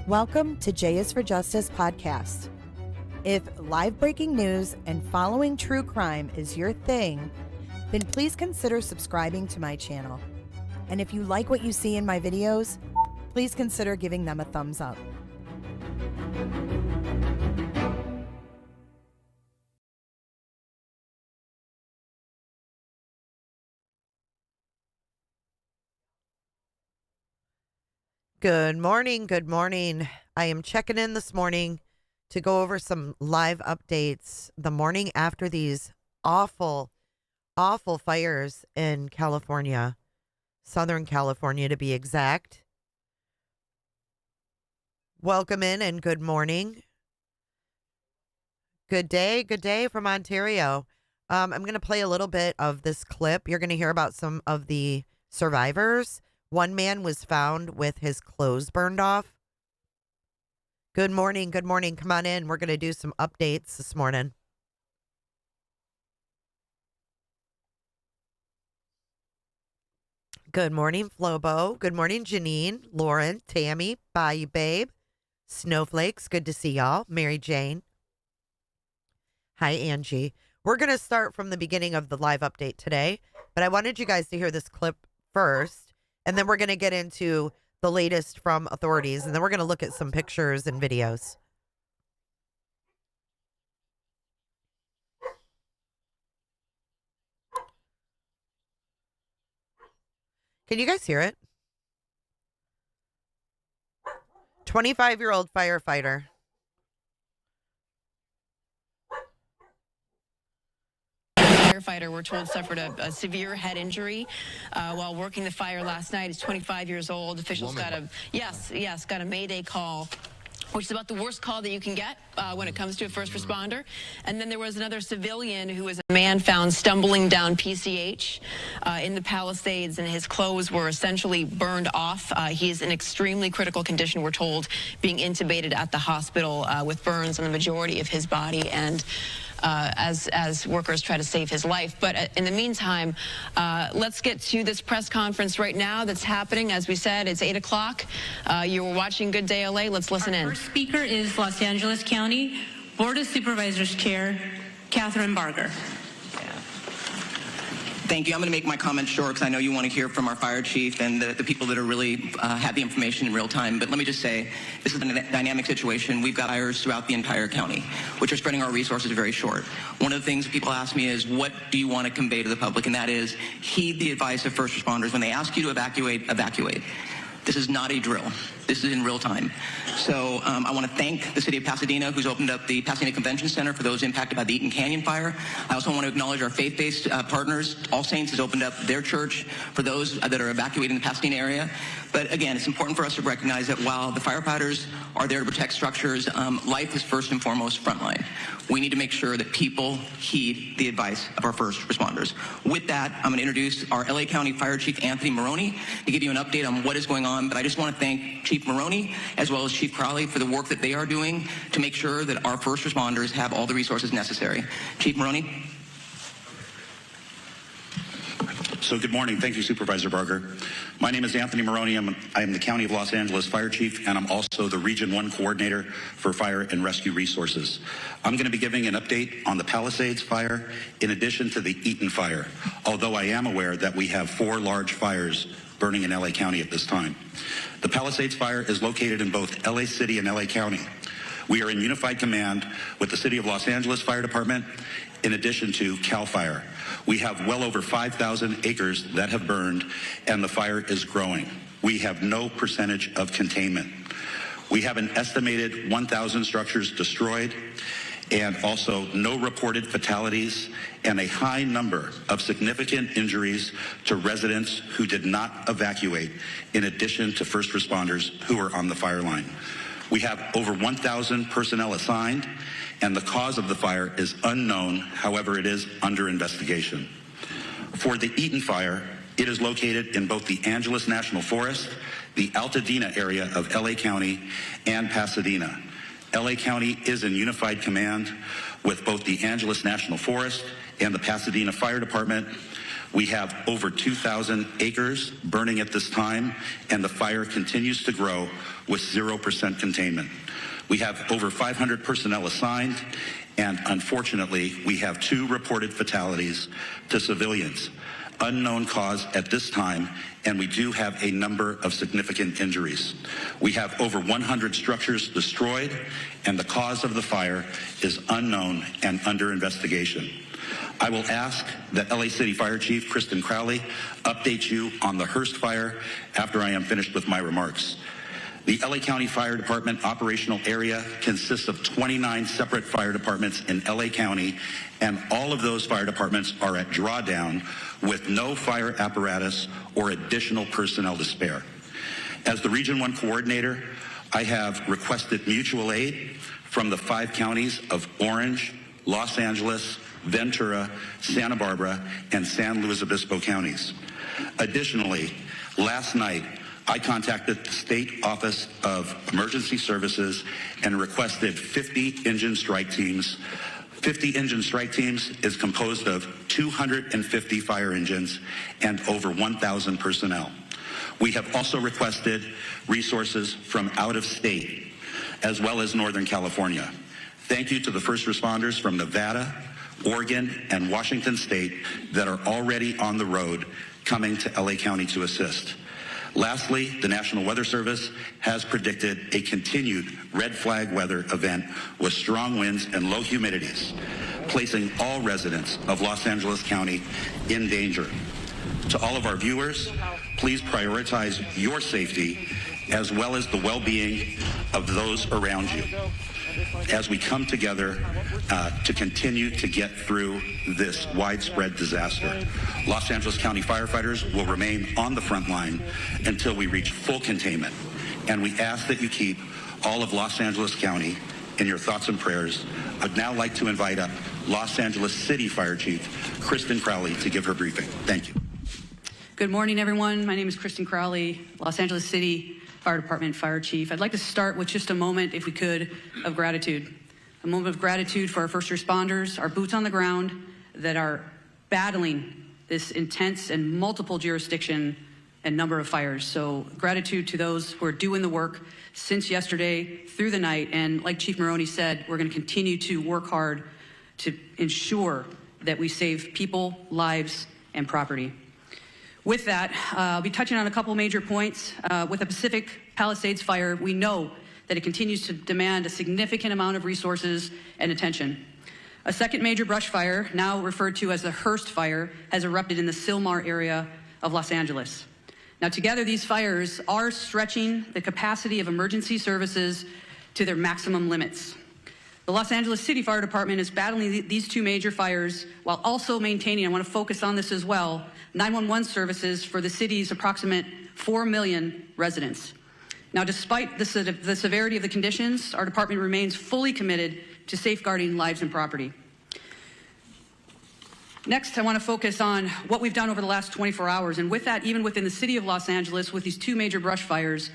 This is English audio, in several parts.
Welcome to J is for Justice podcast. If live breaking news and following true crime is your thing, then please consider subscribing to my channel. And if you like what you see in my videos, please consider giving them a thumbs up. Good morning. Good morning. I am checking in this morning to go over some live updates the morning after these awful fires in California, Southern California to be exact. Welcome in and good morning. Good day from Ontario. I'm going to play a little bit of this clip. You're going to hear about some of the survivors. One man was found with his clothes burned off. Good morning. Good morning. Come on in. We're going to do some updates this morning. Good morning, Flobo. Good morning, Janine, Lauren, Tammy, Bayou Babe, Snowflakes. Good to see y'all. Mary Jane. Hi, Angie. We're going to start from the beginning of the live update today, but I wanted you guys to hear this clip first. And then we're going to get into the latest from authorities. And then we're going to look at some pictures and videos. Can you guys hear it? 25-year-old firefighter. Firefighter, we're told, suffered a severe head injury while working the fire last night. He's 25 years old. Officials got a Mayday call, which is about the worst call that you can get when it comes to a first responder. And then there was another civilian who was a man found stumbling down PCH in the Palisades, and his clothes were essentially burned off. He's in extremely critical condition, we're told, being intubated at the hospital with burns on the majority of his body, and as workers try to save his life. But in the meantime, let's get to this press conference right now that's happening. As we said, it's 8 o'clock. You're watching Good Day LA. Let's listen in. Our first speaker is Los Angeles County Board of Supervisors Chair Catherine Barger. Thank you. I'm going to make my comments short because I know you want to hear from our fire chief and the people that are really have the information in real time. But let me just say, this is a dynamic situation. We've got fires throughout the entire county, which are spreading our resources very short. One of the things people ask me is, what do you want to convey to the public? And that is, heed the advice of first responders. When they ask you to evacuate, evacuate. This is not a drill. This is in real time. So I want to thank the city of Pasadena, who's opened up the Pasadena Convention Center for those impacted by the Eaton Canyon fire. I also want to acknowledge our faith-based partners. All Saints has opened up their church for those that are evacuating the Pasadena area. But again, it's important for us to recognize that while the firefighters are there to protect structures, life is first and foremost frontline. We need to make sure that people heed the advice of our first responders. With that, I'm going to introduce our LA County Fire Chief, Anthony Maroney, to give you an update on what is going on. But I just want to thank Chief Maroney as well as Chief Crowley for the work that they are doing to make sure that our first responders have all the resources necessary. Chief Maroney. So good morning. Thank you, Supervisor Barger. My name is Anthony Maroney. I am the County of Los Angeles Fire Chief, and I'm also the Region 1 Coordinator for Fire and Rescue Resources. I'm going to be giving an update on the Palisades fire in addition to the Eaton fire, although I am aware that we have 4 large fires burning in LA County at this time. The Palisades fire is located in both LA City and LA County. We are in unified command with the City of Los Angeles Fire Department in addition to CAL FIRE. We have well over 5,000 acres that have burned, and the fire is growing. We have no percentage of containment. We have an estimated 1,000 structures destroyed, and also no reported fatalities, and a high number of significant injuries to residents who did not evacuate, in addition to first responders who are on the fire line. We have over 1,000 personnel assigned, and the cause of the fire is unknown. However, it is under investigation. For the Eaton fire, it is located in both the Angeles National Forest, the Altadena area of LA County, and Pasadena. LA County is in unified command with both the Angeles National Forest and the Pasadena Fire Department. We have over 2,000 acres burning at this time, and the fire continues to grow with 0% containment. We have over 500 personnel assigned, and unfortunately, we have 2 reported fatalities to civilians. Unknown cause at this time, and we do have a number of significant injuries. We have over 100 structures destroyed, and the cause of the fire is unknown and under investigation. I will ask that LA City Fire Chief Kristen Crowley update you on the Hearst fire after I am finished with my remarks. The LA County Fire Department operational area consists of 29 separate fire departments in LA County, and all of those fire departments are at drawdown with no fire apparatus or additional personnel to spare. As the Region 1 coordinator, I have requested mutual aid from the 5 counties of Orange, Los Angeles, Ventura, Santa Barbara, and San Luis Obispo counties. Additionally, last night, I contacted the State Office of Emergency Services and requested 50 engine strike teams. 50 engine strike teams is composed of 250 fire engines and over 1,000 personnel. We have also requested resources from out of state, as well as Northern California. Thank you to the first responders from Nevada, Oregon, and Washington State that are already on the road coming to LA County to assist. Lastly, the National Weather Service has predicted a continued red flag weather event with strong winds and low humidities, placing all residents of Los Angeles County in danger. To all of our viewers, please prioritize your safety as well as the well-being of those around you as we come together to continue to get through this widespread disaster. Los Angeles County firefighters will remain on the front line until we reach full containment, and we ask that you keep all of Los Angeles County in your thoughts and prayers. I'd now like to invite up Los Angeles City Fire Chief Kristen Crowley to give her briefing. Thank you. Good morning, everyone. My name is Kristen Crowley, Los Angeles City Fire Department Fire Chief. I'd like to start with just a moment, if we could, of gratitude. A moment of gratitude for our first responders, our boots on the ground that are battling this intense and multiple jurisdiction and number of fires. So gratitude to those who are doing the work since yesterday through the night. And like Chief Maroney said, we're going to continue to work hard to ensure that we save people, lives, and property. With that, I'll be touching on a couple major points. With the Pacific Palisades fire, we know that it continues to demand a significant amount of resources and attention. A second major brush fire, now referred to as the Hearst fire, has erupted in the Sylmar area of Los Angeles. Now, together, these fires are stretching the capacity of emergency services to their maximum limits. The Los Angeles City Fire Department is battling these 2 major fires while also maintaining, I want to focus on this as well, 911 services for the city's approximate 4 million residents. Now, despite the severity of the conditions, our department remains fully committed to safeguarding lives and property. Next, I want to focus on what we've done over the last 24 hours. And with that, even within the city of Los Angeles, with these 2 major brush fires,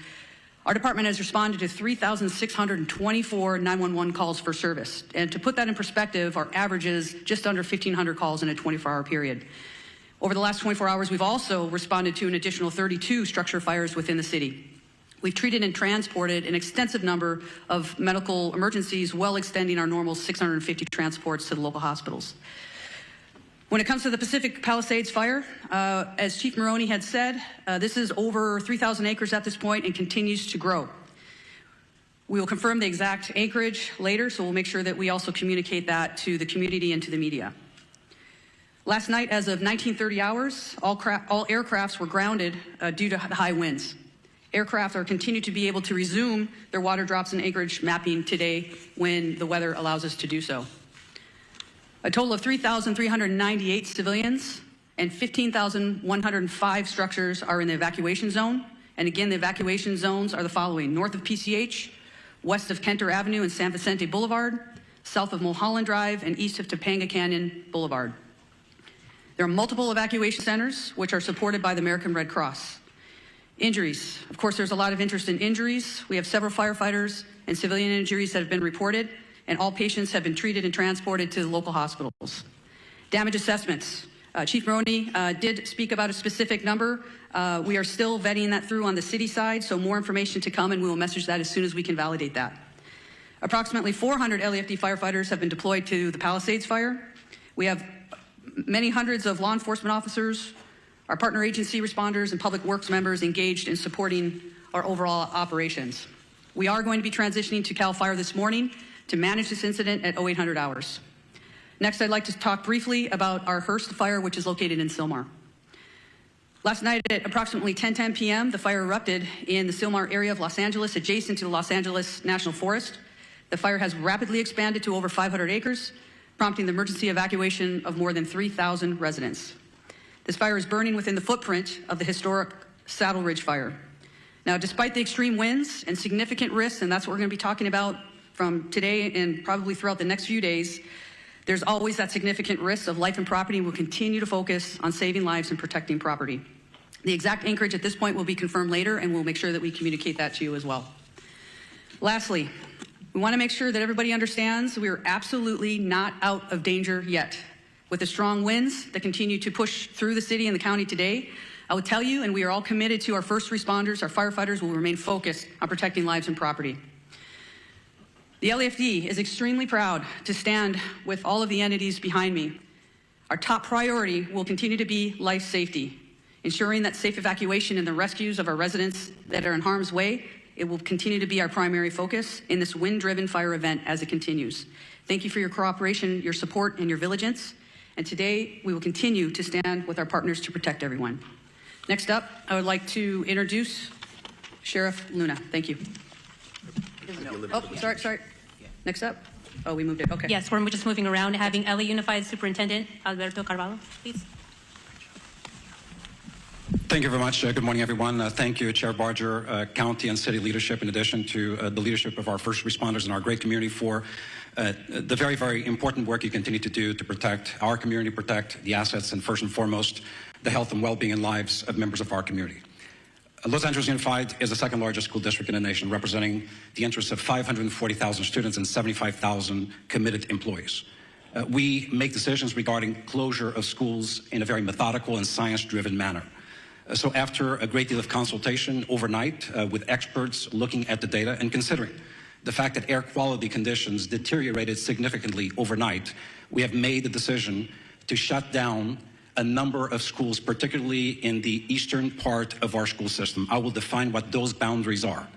our department has responded to 3,624 911 calls for service. And to put that in perspective, our average is just under 1,500 calls in a 24-hour period. Over the last 24 hours, we've also responded to an additional 32 structure fires within the city. We've treated and transported an extensive number of medical emergencies, well extending our normal 650 transports to the local hospitals. When it comes to the Pacific Palisades fire, as Chief Maroney had said, this is over 3,000 acres at this point and continues to grow. We will confirm the exact acreage later, so we'll make sure that we also communicate that to the community and to the media. Last night, as of 1930 hours, all aircrafts were grounded due to high winds. Aircraft are continued to be able to resume their water drops and acreage mapping today when the weather allows us to do so. A total of 3,398 civilians and 15,105 structures are in the evacuation zone. And again, the evacuation zones are the following: north of PCH, west of Kenter Avenue and San Vicente Boulevard, south of Mulholland Drive, and east of Topanga Canyon Boulevard. There are multiple evacuation centers which are supported by the American Red Cross. Injuries. Of course, there's a lot of interest in injuries. We have several firefighters and civilian injuries that have been reported, and all patients have been treated and transported to the local hospitals. Damage assessments. Chief Maroney did speak about a specific number. We are still vetting that through on the city side, so more information to come, and we will message that as soon as we can validate that. Approximately 400 LAFD firefighters have been deployed to the Palisades fire. We have many hundreds of law enforcement officers, our partner agency responders, and public works members engaged in supporting our overall operations. We are going to be transitioning to CAL FIRE this morning to manage this incident at 0800 hours. Next, I'd like to talk briefly about our Hearst fire, which is located in Sylmar. Last night at approximately 10:10 p.m., the fire erupted in the Sylmar area of Los Angeles, adjacent to the Los Angeles National Forest. The fire has rapidly expanded to over 500 acres, prompting the emergency evacuation of more than 3,000 residents. This fire is burning within the footprint of the historic Saddle Ridge fire. Now, despite the extreme winds and significant risks, and that's what we're going to be talking about from today and probably throughout the next few days, there's always that significant risk of life and property, and we'll continue to focus on saving lives and protecting property. The exact anchorage at this point will be confirmed later, and we'll make sure that we communicate that to you as well. Lastly, we want to make sure that everybody understands we are absolutely not out of danger yet. With the strong winds that continue to push through the city and the county today, I would tell you, and we are all committed to our first responders, our firefighters will remain focused on protecting lives and property. The LAFD is extremely proud to stand with all of the entities behind me. Our top priority will continue to be life safety, ensuring that safe evacuation and the rescues of our residents that are in harm's way. It will continue to be our primary focus in this wind-driven fire event as it continues. Thank you for your cooperation, your support, and your vigilance. And today, we will continue to stand with our partners to protect everyone. Next up, I would like to introduce Sheriff Luna. Thank you. Oh, sorry. Next up. Oh, we moved it. Okay. Yes, we're just moving around, having LA Unified Superintendent Alberto Carvalho, please. Thank you very much. Good morning, everyone. Thank you, Chair Barger, county and city leadership, in addition to the leadership of our first responders and our great community for the very, very important work you continue to do to protect our community, protect the assets, and first and foremost, the health and well-being and lives of members of our community. Los Angeles Unified is the second largest school district in the nation, representing the interests of 540,000 students and 75,000 committed employees. We make decisions regarding closure of schools in a very methodical and science-driven manner. So after a great deal of consultation overnight with experts looking at the data and considering the fact that air quality conditions deteriorated significantly overnight, we have made the decision to shut down a number of schools, particularly in the eastern part of our school system. I will define what those boundaries are.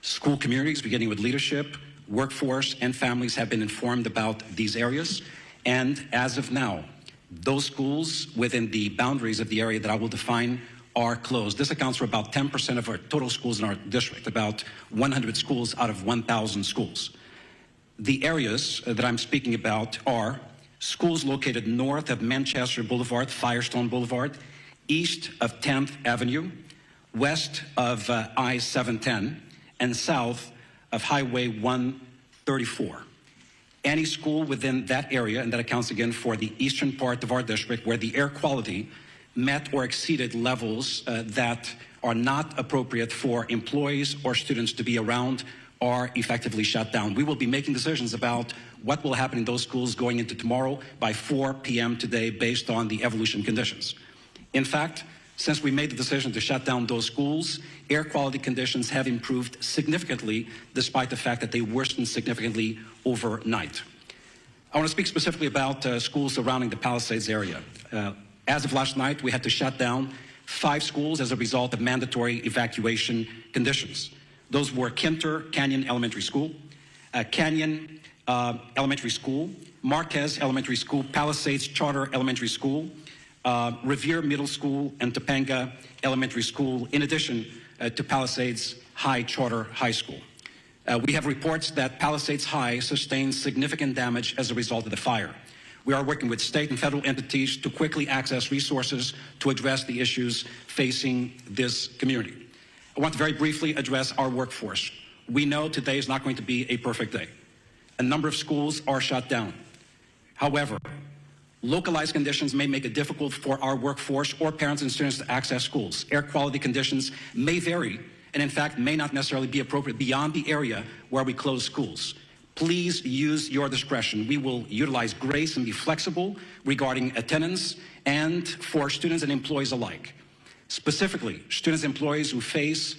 School communities, beginning with leadership, workforce, and families, have been informed about these areas. And as of now, those schools within the boundaries of the area that I will define are closed. This accounts for about 10% of our total schools in our district, about 100 schools out of 1,000 schools. The areas that I'm speaking about are schools located north of Manchester Boulevard, Firestone Boulevard, east of 10th Avenue, west of I-710, and south of Highway 134. Any school within that area, and that accounts again for the eastern part of our district, where the air quality met or exceeded levels that are not appropriate for employees or students to be around, are effectively shut down. We will be making decisions about what will happen in those schools going into tomorrow by 4 p.m. today based on the evolution conditions. In fact, since we made the decision to shut down those schools, air quality conditions have improved significantly despite the fact that they worsened significantly overnight. I want to speak specifically about schools surrounding the Palisades area. As of last night, we had to shut down 5 schools as a result of mandatory evacuation conditions. Those were Kinter Canyon Elementary School, Canyon Elementary School, Marquez Elementary School, Palisades Charter Elementary School, Revere Middle School, and Topanga Elementary School, in addition to Palisades High Charter High School. We have reports that Palisades High sustained significant damage as a result of the fire. We are working with state and federal entities to quickly access resources to address the issues facing this community. I want to very briefly address our workforce. We know today is not going to be a perfect day. A number of schools are shut down. However, localized conditions may make it difficult for our workforce or parents and students to access schools. Air quality conditions may vary and in fact may not necessarily be appropriate beyond the area where we close schools. please use your discretion. We will utilize grace and be flexible regarding attendance and for students and employees alike. Specifically, students and employees who face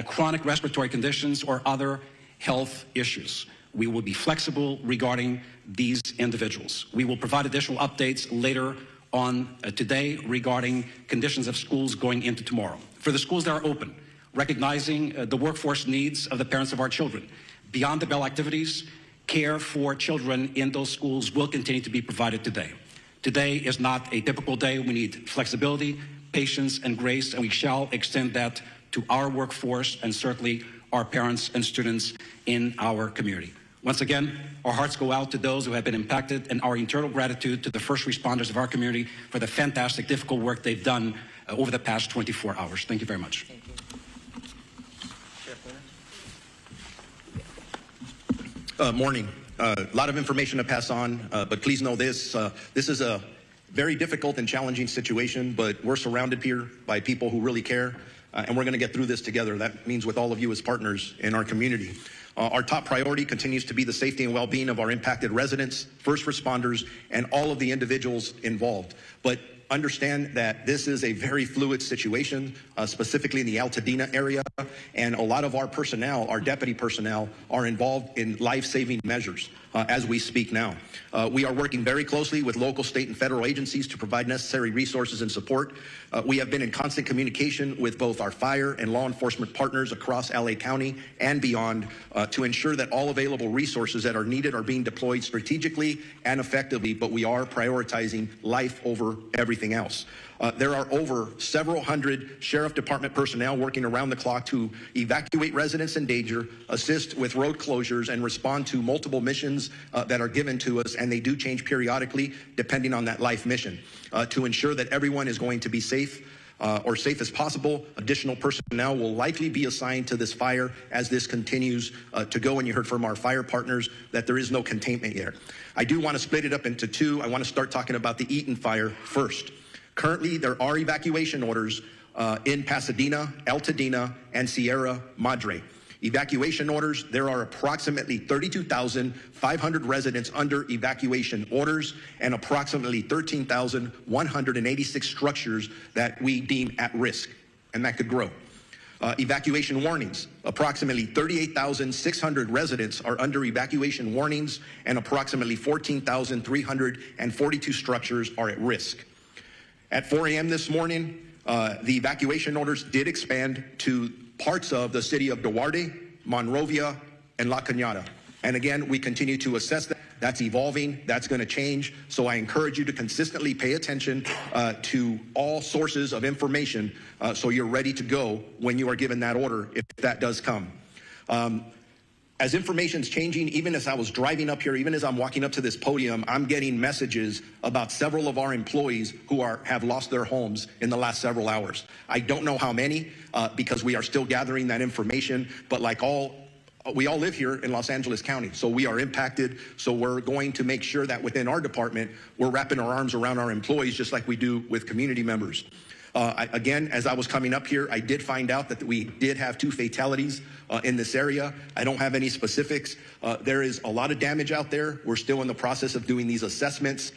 chronic respiratory conditions or other health issues. We will be flexible regarding these individuals. We will provide additional updates later on today regarding conditions of schools going into tomorrow. For the schools that are open, recognizing the workforce needs of the parents of our children, beyond the bell activities, care for children in those schools will continue to be provided today. Today is not a typical day. We need flexibility, patience, and grace, and we shall extend that to our workforce and certainly our parents and students in our community. Once again, our hearts go out to those who have been impacted, and our eternal gratitude to the first responders of our community for the fantastic, difficult work they've done over the past 24 hours. Thank you very much. Thank you. Morning. A lot of information to pass on, but please know this. This is a very difficult and challenging situation, but we're surrounded here by people who really care, and we're going to get through this together. That means with all of you as partners in our community. Our top priority continues to be the safety and well-being of our impacted residents, first responders, and all of the individuals involved. But understand that this is a very fluid situation, specifically in the Altadena area, and a lot of our personnel, our deputy personnel, are involved in life-saving measures as we speak now. We are working very closely with local, state, and federal agencies to provide necessary resources and support. We have been in constant communication with both our fire and law enforcement partners across LA County and beyond to ensure that all available resources that are needed are being deployed strategically and effectively, but we are prioritizing life over everything else. There are over several hundred sheriff department personnel working around the clock to evacuate residents in danger, assist with road closures, and respond to multiple missions that are given to us, and they do change periodically depending on that life mission. To ensure that everyone is going to be safe or safe as possible, additional personnel will likely be assigned to this fire as this continues to go, and you heard from our fire partners that there is no containment yet. I do want to split it up into two. I want to start talking about the Eaton fire first. Currently, there are evacuation orders in Pasadena, Altadena, and Sierra Madre. Evacuation orders, there are approximately 32,500 residents under evacuation orders and approximately 13,186 structures that we deem at risk, and that could grow. Evacuation warnings, approximately 38,600 residents are under evacuation warnings and approximately 14,342 structures are at risk. At 4 a.m. this morning, the evacuation orders did expand to parts of the city of Duarte, Monrovia, and La Cañada. And again, we continue to assess that. That's evolving. That's going to change. So I encourage you to consistently pay attention to all sources of information so you're ready to go when you are given that order, if that does come. As information's changing, even as I was driving up here, even as I'm walking up to this podium, I'm getting messages about several of our employees who have lost their homes in the last several hours. I don't know how many because we are still gathering that information, but like we all live here in Los Angeles County, so we are impacted. So we're going to make sure that within our department, we're wrapping our arms around our employees just like we do with community members. Again, as I was coming up here, I did find out that we did have 2 fatalities in this area. I don't have any specifics. There is a lot of damage out there. We're still in the process of doing these assessments,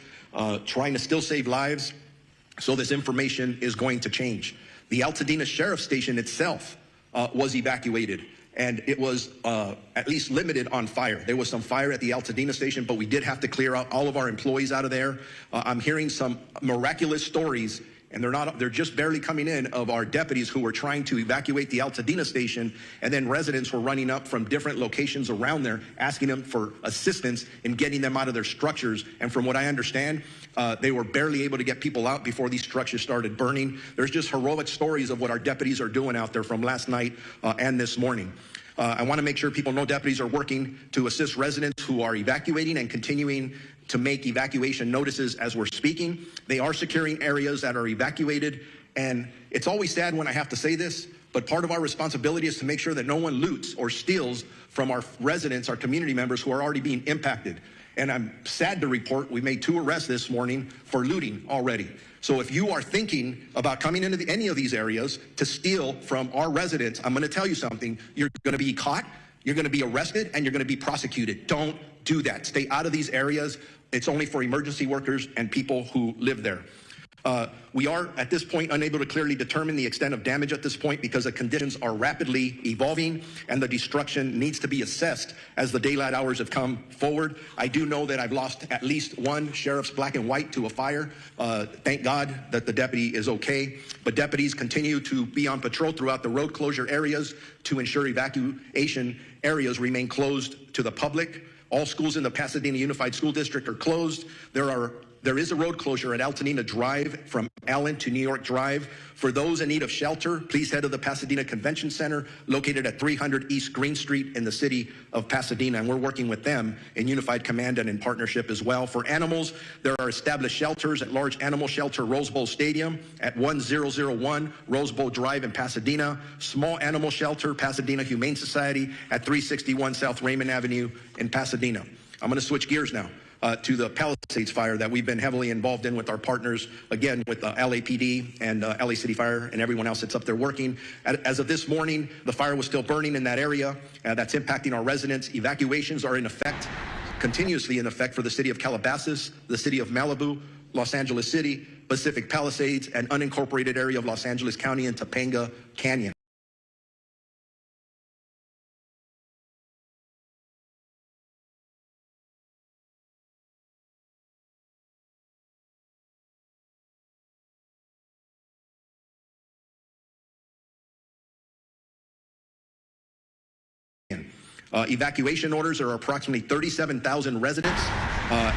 trying to still save lives. So this information is going to change. The Altadena Sheriff Station itself was evacuated, and it was at least limited on fire. There was some fire at the Altadena station, but we did have to clear out all of our employees out of there. I'm hearing some miraculous stories, and they're just barely coming in, of our deputies who were trying to evacuate the Altadena station, and then residents were running up from different locations around there asking them for assistance in getting them out of their structures. And from what I understand, they were barely able to get people out before these structures started burning. There's just heroic stories of what our deputies are doing out there from last night and this morning. I want to make sure people know deputies are working to assist residents who are evacuating and continuing to make evacuation notices as we're speaking. They are securing areas that are evacuated, and it's always sad when I have to say this, but part of our responsibility is to make sure that no one loots or steals from our residents, our community members who are already being impacted. And I'm sad to report we made 2 arrests this morning for looting already. So if you are thinking about coming into any of these areas to steal from our residents, I'm going to tell you something. You're going to be caught, You're going to be arrested and you're going to be prosecuted. Don't do that. Stay out of these areas. It's only for emergency workers and people who live there. We are, at this point, unable to clearly determine the extent of damage at this point because the conditions are rapidly evolving and the destruction needs to be assessed as the daylight hours have come forward. I do know that I've lost at least one sheriff's black and white to a fire. Thank God that the deputy is okay. But deputies continue to be on patrol throughout the road closure areas to ensure evacuation areas remain closed to the public. All schools in the Pasadena Unified School District are closed. There is a road closure at Altanina Drive from Allen to New York Drive. For those in need of shelter, please head to the Pasadena Convention Center located at 300 East Green Street in the city of Pasadena, and we're working with them in unified command and in partnership as well. For animals, there are established shelters at Large Animal Shelter Rose Bowl Stadium at 1001 Rose Bowl Drive in Pasadena, Small Animal Shelter Pasadena Humane Society at 361 South Raymond Avenue in Pasadena. I'm going to switch gears now to the Palisades fire that we've been heavily involved in with our partners, again, with LAPD and LA City Fire and everyone else that's up there working. As of this morning, the fire was still burning in that area. That's impacting our residents. Evacuations are in effect, continuously in effect for the city of Calabasas, the city of Malibu, Los Angeles City, Pacific Palisades, and unincorporated area of Los Angeles County and Topanga Canyon. Evacuation orders are approximately 37,000 residents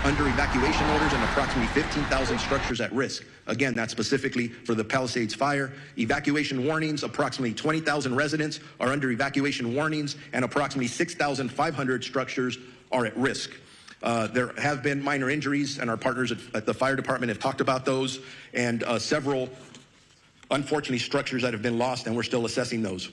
under evacuation orders and approximately 15,000 structures at risk. Again, that's specifically for the Palisades fire. Evacuation warnings, approximately 20,000 residents are under evacuation warnings and approximately 6,500 structures are at risk. There have been minor injuries, and our partners at the fire department have talked about those, and several, unfortunately, structures that have been lost, and we're still assessing those.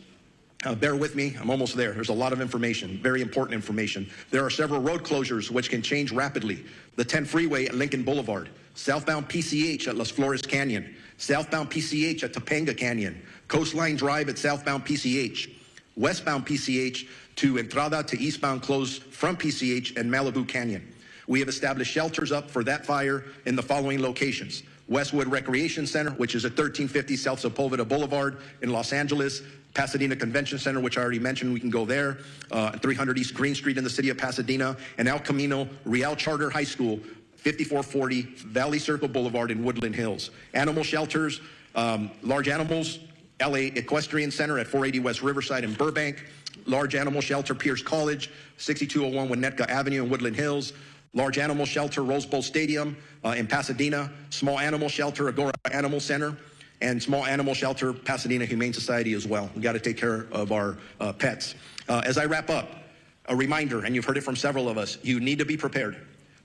Bear with me, I'm almost there. There's a lot of information, very important information. There are several road closures which can change rapidly. The 10 freeway at Lincoln Boulevard, southbound PCH at Las Flores Canyon, southbound PCH at Topanga Canyon, Coastline Drive at southbound PCH, westbound PCH to Entrada to eastbound closed from PCH and Malibu Canyon. We have established shelters up for that fire in the following locations. Westwood Recreation Center, which is at 1350 South Sepulveda Boulevard in Los Angeles. Pasadena Convention Center, which I already mentioned, we can go there. 300 East Green Street in the city of Pasadena. And El Camino Real Charter High School, 5440 Valley Circle Boulevard in Woodland Hills. Animal shelters, large animals, LA Equestrian Center at 480 West Riverside in Burbank. Large animal shelter, Pierce College, 6201 Winnetka Avenue in Woodland Hills. Large animal shelter, Rose Bowl Stadium in Pasadena. Small animal shelter, Agora Animal Center. And small animal shelter, Pasadena Humane Society as well. We got to take care of our pets. As I wrap up, a reminder, and you've heard it from several of us, you need to be prepared.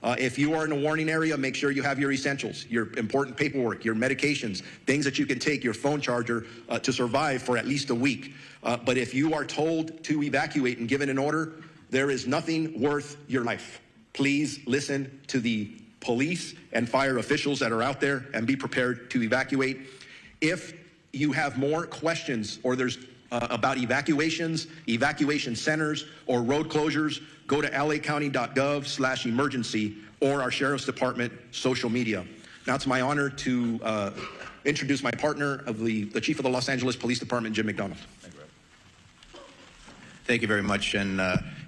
If you are in a warning area, make sure you have your essentials, your important paperwork, your medications, things that you can take, your phone charger to survive for at least a week. But if you are told to evacuate and given an order, there is nothing worth your life. Please listen to the police and fire officials that are out there and be prepared to evacuate. If you have more questions or there's about evacuations, evacuation centers, or road closures, go to lacounty.gov/emergency or our Sheriff's Department social media. Now it's my honor to introduce my partner of the Chief of the Los Angeles Police Department, Jim McDonald. Thank you very much. And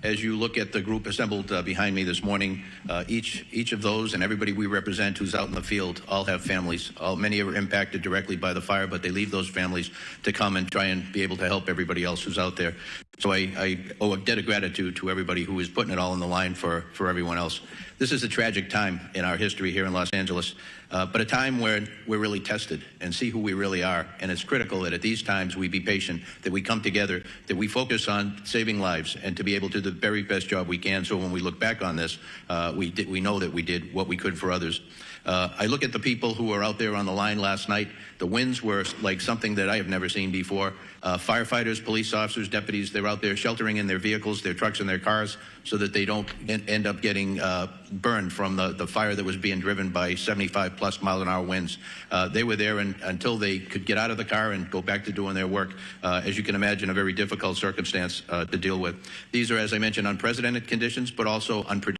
as you look at the group assembled behind me this morning, each of those and everybody we represent who's out in the field all have families. Many are impacted directly by the fire, but they leave those families to come and try and be able to help everybody else who's out there. So I owe a debt of gratitude to everybody who is putting it all on the line for everyone else. This is a tragic time in our history here in Los Angeles, but a time where we're really tested and see who we really are. And it's critical that at these times we be patient, that we come together, that we focus on saving lives and to be able to do the very best job we can. So when we look back on this, we know that we did what we could for others. I look at the people who were out there on the line last night. The winds were like something that I have never seen before. Firefighters, police officers, deputies, they're out there sheltering in their vehicles, their trucks and their cars so that they don't end up getting burned from the fire that was being driven by 75+ mile-an-hour winds. They were there until they could get out of the car and go back to doing their work. As you can imagine, a very difficult circumstance to deal with. These are, as I mentioned, unprecedented conditions, but also unpredictable.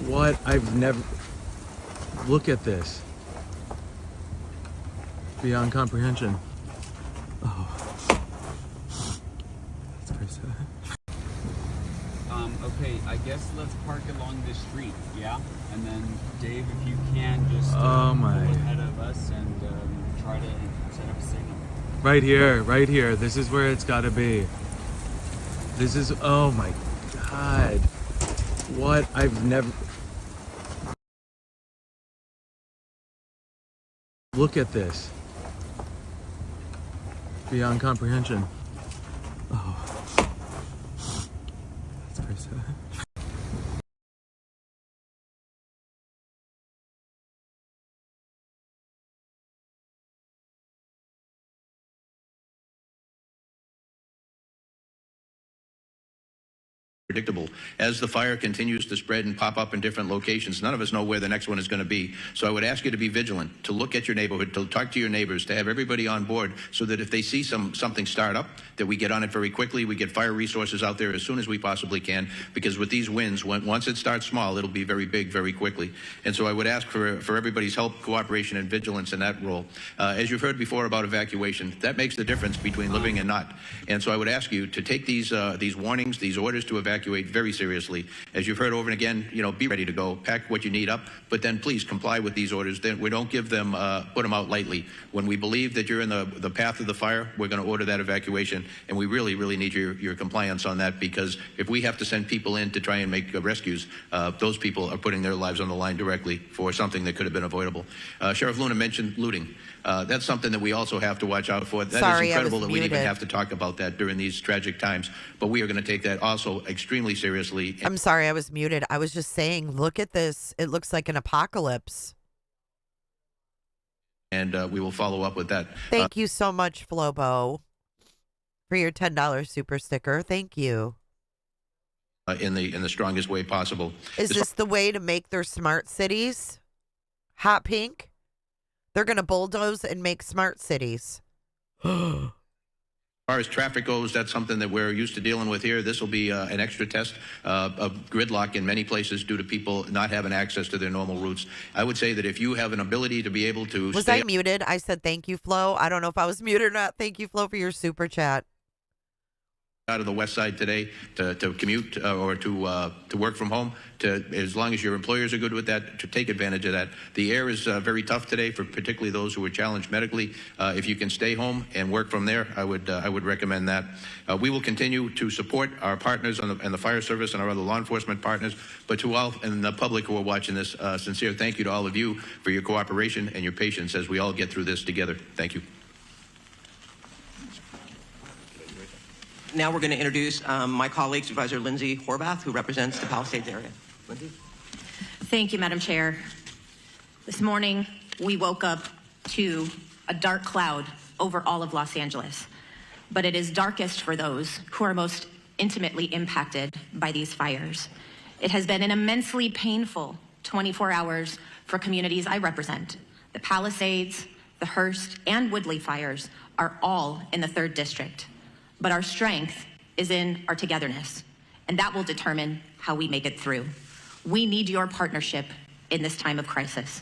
What? I've never... Look at this. Beyond comprehension. Oh. That's very sad. Okay, I guess let's park along this street, yeah? And then, Dave, if you can, just pull ahead of us and try to set up a signal. Right here. This is where it's gotta be. This is... Oh my God. What? I've never... Look at this. Beyond comprehension. Oh. That's very sad. Predictable. As the fire continues to spread and pop up in different locations, none of us know where the next one is going to be. So I would ask you to be vigilant, to look at your neighborhood, to talk to your neighbors, to have everybody on board so that if they see something start up, that we get on it very quickly. We get fire resources out there as soon as we possibly can, because with these winds, once it starts small, it'll be very big very quickly. And so I would ask for everybody's help, cooperation, and vigilance in that role. As you've heard before about evacuation, that makes the difference between living and not. And so I would ask you to take these warnings, these orders to evacuate very seriously. As you've heard over and again, be ready to go, pack what you need up, but then please comply with these orders. Then we don't give them, put them out lightly. When we believe that you're in the path of the fire, we're going to order that evacuation, and we really, really need your compliance on that, because if we have to send people in to try and make rescues, those people are putting their lives on the line directly for something that could have been avoidable. Sheriff Luna mentioned looting. That's something that we also have to watch out for. That is incredible that we even have to talk about that during these tragic times, but we are going to take that also extremely seriously. I'm sorry, I was muted. I was just saying, look at this. It looks like an apocalypse. And we will follow up with that. Thank you so much, Flobo, for your $10 super sticker. Thank you. In the strongest way possible. Is this the way to make their smart cities? Hot pink? They're going to bulldoze and make smart cities. As far as traffic goes, that's something that we're used to dealing with here. This will be an extra test of gridlock in many places due to people not having access to their normal routes. I would say that if you have an ability to be able to Was I muted? I said thank you, Flo. I don't know if I was muted or not. Thank you, Flo, for your super chat. Out of the west side today to commute or to work from home, as long as your employers are good with that, to take advantage of that. The air is very tough today for particularly those who are challenged medically. If you can stay home and work from there, I would recommend that. We will continue to support our partners and the fire service and our other law enforcement partners, but to all and the public who are watching this, sincere thank you to all of you for your cooperation and your patience as we all get through this together. Thank you. Now we're going to introduce my colleague, Supervisor Lindsay Horvath, who represents the Palisades area. Lindsay? Thank you, Madam Chair. This morning, we woke up to a dark cloud over all of Los Angeles, but it is darkest for those who are most intimately impacted by these fires. It has been an immensely painful 24 hours for communities I represent. The Palisades, the Hearst, and Woodley fires are all in the 3rd District. But our strength is in our togetherness, and that will determine how we make it through. We need your partnership in this time of crisis.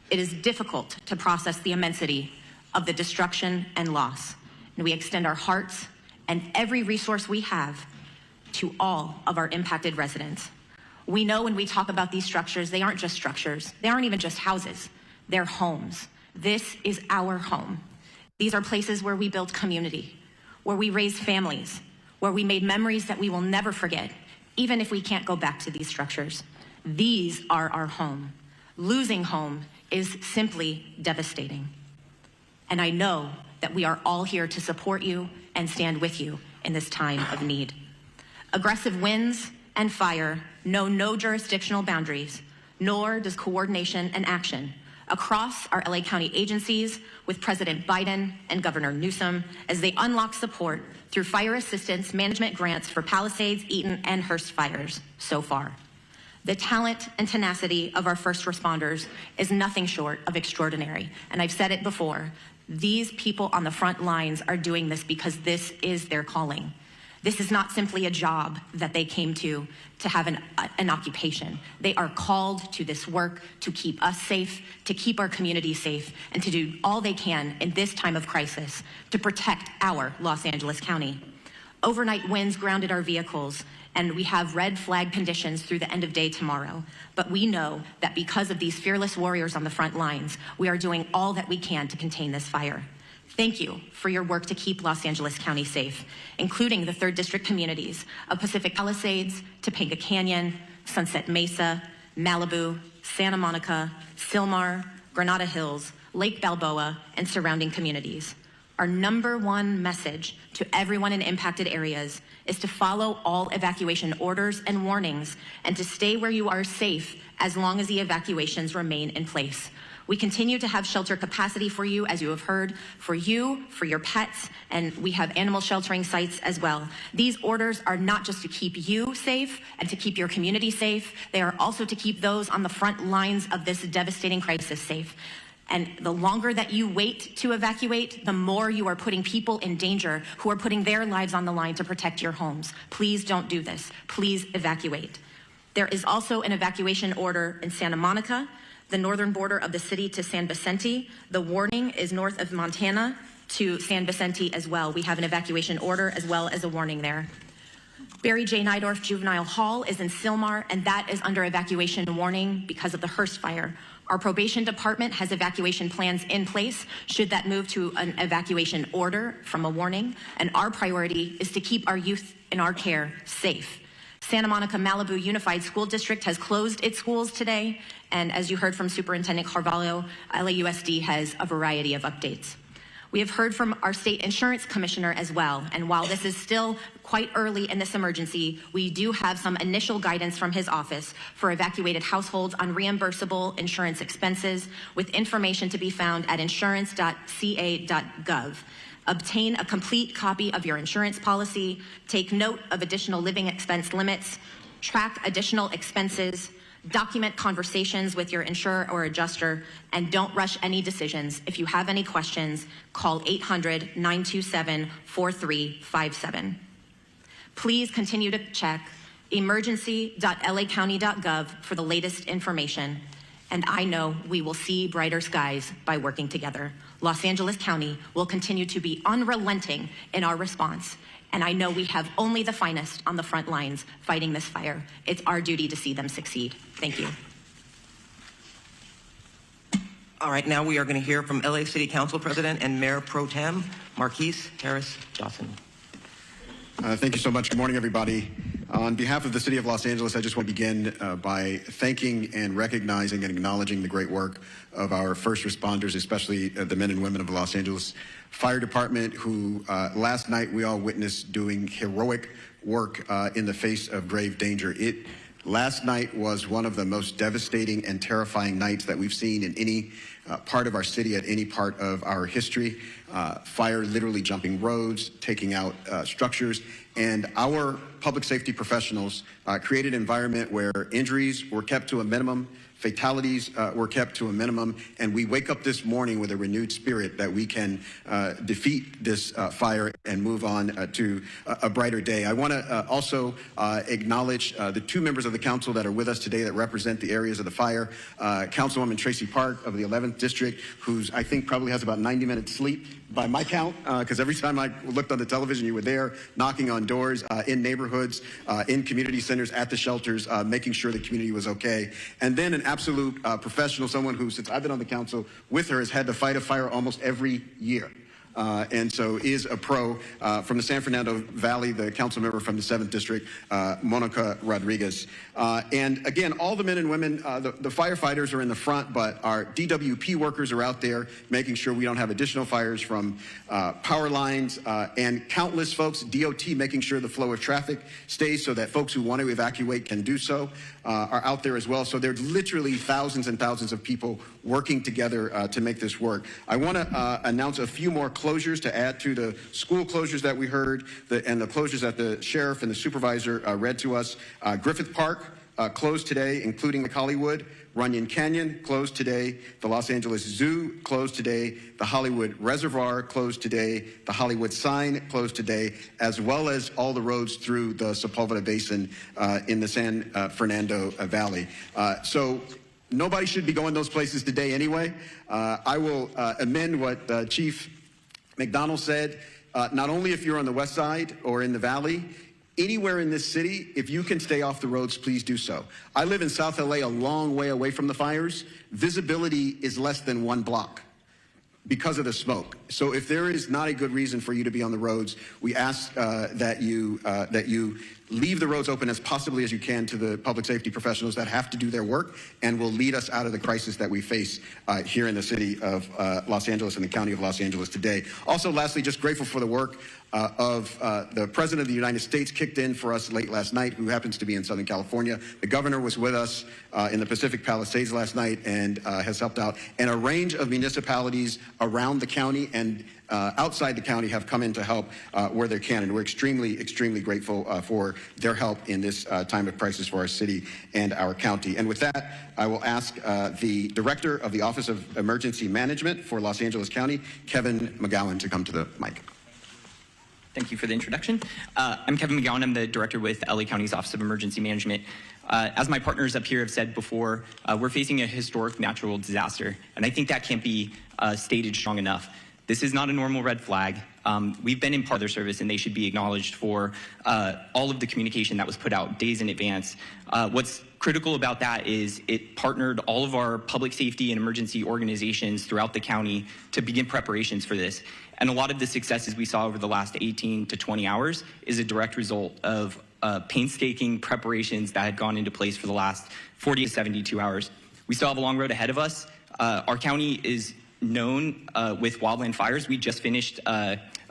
It is difficult to process the immensity of the destruction and loss, and we extend our hearts and every resource we have to all of our impacted residents. We know when we talk about these structures, they aren't just structures. They aren't even just houses. They're homes. This is our home. These are places where we build community, where we raise families, where we made memories that we will never forget, even if we can't go back to these structures. These are our home. Losing home is simply devastating. And I know that we are all here to support you and stand with you in this time of need. Aggressive winds and fire know no jurisdictional boundaries, nor does coordination and action across our LA County agencies with President Biden and Governor Newsom as they unlock support through fire assistance management grants for Palisades, Eaton, and Hearst fires so far. The talent and tenacity of our first responders is nothing short of extraordinary. And I've said it before, these people on the front lines are doing this because this is their calling. This is not simply a job that they came to have an occupation. They are called to this work to keep us safe, to keep our community safe, and to do all they can in this time of crisis to protect our Los Angeles County. Overnight winds grounded our vehicles, and we have red flag conditions through the end of day tomorrow. But we know that because of these fearless warriors on the front lines, we are doing all that we can to contain this fire. Thank you for your work to keep Los Angeles County safe, including the 3rd District communities of Pacific Palisades, Topanga Canyon, Sunset Mesa, Malibu, Santa Monica, Sylmar, Granada Hills, Lake Balboa, and surrounding communities. Our #1 message to everyone in impacted areas is to follow all evacuation orders and warnings and to stay where you are safe as long as the evacuations remain in place. We continue to have shelter capacity for you, as you have heard, for you, for your pets, and we have animal sheltering sites as well. These orders are not just to keep you safe and to keep your community safe, they are also to keep those on the front lines of this devastating crisis safe. And the longer that you wait to evacuate, the more you are putting people in danger who are putting their lives on the line to protect your homes. Please don't do this. Please evacuate. There is also an evacuation order in Santa Monica, the northern border of the city to San Vicente. The warning is north of Montana to San Vicente as well. We have an evacuation order as well as a warning there. Barry J. Nydorf Juvenile Hall is in Sylmar, and that is under evacuation warning because of the Hearst fire. Our probation department has evacuation plans in place should that move to an evacuation order from a warning, and our priority is to keep our youth in our care safe. Santa Monica Malibu Unified School District has closed its schools today, and as you heard from Superintendent Carvalho, LAUSD has a variety of updates. We have heard from our state insurance commissioner as well, and while this is still quite early in this emergency, we do have some initial guidance from his office for evacuated households on reimbursable insurance expenses, with information to be found at insurance.ca.gov. Obtain a complete copy of your insurance policy, take note of additional living expense limits, track additional expenses, document conversations with your insurer or adjuster, and don't rush any decisions. If you have any questions, call 800-927-4357. Please continue to check emergency.lacounty.gov for the latest information. And I know we will see brighter skies by working together. Los Angeles County will continue to be unrelenting in our response. And I know we have only the finest on the front lines fighting this fire. It's our duty to see them succeed. Thank you. All right, now we are going to hear from LA City Council President and Mayor Pro Tem, Marquise Harris Johnson. Thank you so much. Good morning, everybody. On behalf of the City of Los Angeles, I just want to begin by thanking and recognizing and acknowledging the great work of our first responders, especially the men and women of the Los Angeles Fire Department, who last night we all witnessed doing heroic work in the face of grave danger. Last night was one of the most devastating and terrifying nights that we've seen in any part of our city, at any part of our history. Fire literally jumping roads, taking out structures, and our public safety professionals created an environment where injuries were kept to a minimum, Fatalities were kept to a minimum, and we wake up this morning with a renewed spirit that we can defeat this fire and move on to a brighter day. I want to also acknowledge the two members of the council that are with us today that represent the areas of the fire. Councilwoman Tracy Park of the 11th District, who's I think probably has about 90 minutes sleep by my count, because every time I looked on the television, you were there knocking on doors in neighborhoods, in community centers, at the shelters, making sure the community was okay. And then an absolute professional, someone who, since I've been on the council with her, has had to fight a fire almost every year. And so is a pro from the San Fernando Valley, the council member from the 7th District, Monica Rodriguez. And again, all the men and women, the firefighters are in the front, but our DWP workers are out there making sure we don't have additional fires from power lines, and countless folks, DOT making sure the flow of traffic stays so that folks who want to evacuate can do so, are out there as well. So there's literally thousands and thousands of people working together to make this work. I want to announce a few more closures to add to the school closures that we heard, and the closures that the sheriff and the supervisor read to us. Griffith Park closed today, including the Hollywood. Runyon Canyon closed today. The Los Angeles Zoo closed today. The Hollywood Reservoir closed today. The Hollywood Sign closed today, as well as all the roads through the Sepulveda Basin in the San Fernando Valley. So nobody should be going those places today anyway. I will amend what Chief McDonald said. Not only if you're on the west side or in the valley, anywhere in this city, if you can stay off the roads, please do so. I live in South LA, a long way away from the fires. Visibility is less than 1 block because of the smoke. So if there is not a good reason for you to be on the roads, we ask that you leave the roads open as possibly as you can to the public safety professionals that have to do their work and will lead us out of the crisis that we face here in the city of Los Angeles and the county of Los Angeles today. Also, lastly, just grateful for the work of the President of the United States, kicked in for us late last night, who happens to be in Southern California. The governor was with us in the Pacific Palisades last night and has helped out. And a range of municipalities around the county and outside the county have come in to help where they can. And we're extremely, extremely grateful for their help in this time of crisis for our city and our county. And with that, I will ask the Director of the Office of Emergency Management for Los Angeles County, Kevin McGowan, to come to the mic. Thank you for the introduction. I'm Kevin McGowan. I'm the director with LA County's Office of Emergency Management. As my partners up here have said before, we're facing a historic natural disaster, and I think that can't be stated strong enough. This is not a normal red flag. We've been in part of their service, and they should be acknowledged for all of the communication that was put out days in advance. What's critical about that is it partnered all of our public safety and emergency organizations throughout the county to begin preparations for this. And a lot of the successes we saw over the last 18 to 20 hours is a direct result of painstaking preparations that had gone into place for the last 40 to 72 hours. We still have a long road ahead of us. Our county is known with wildland fires. We just finished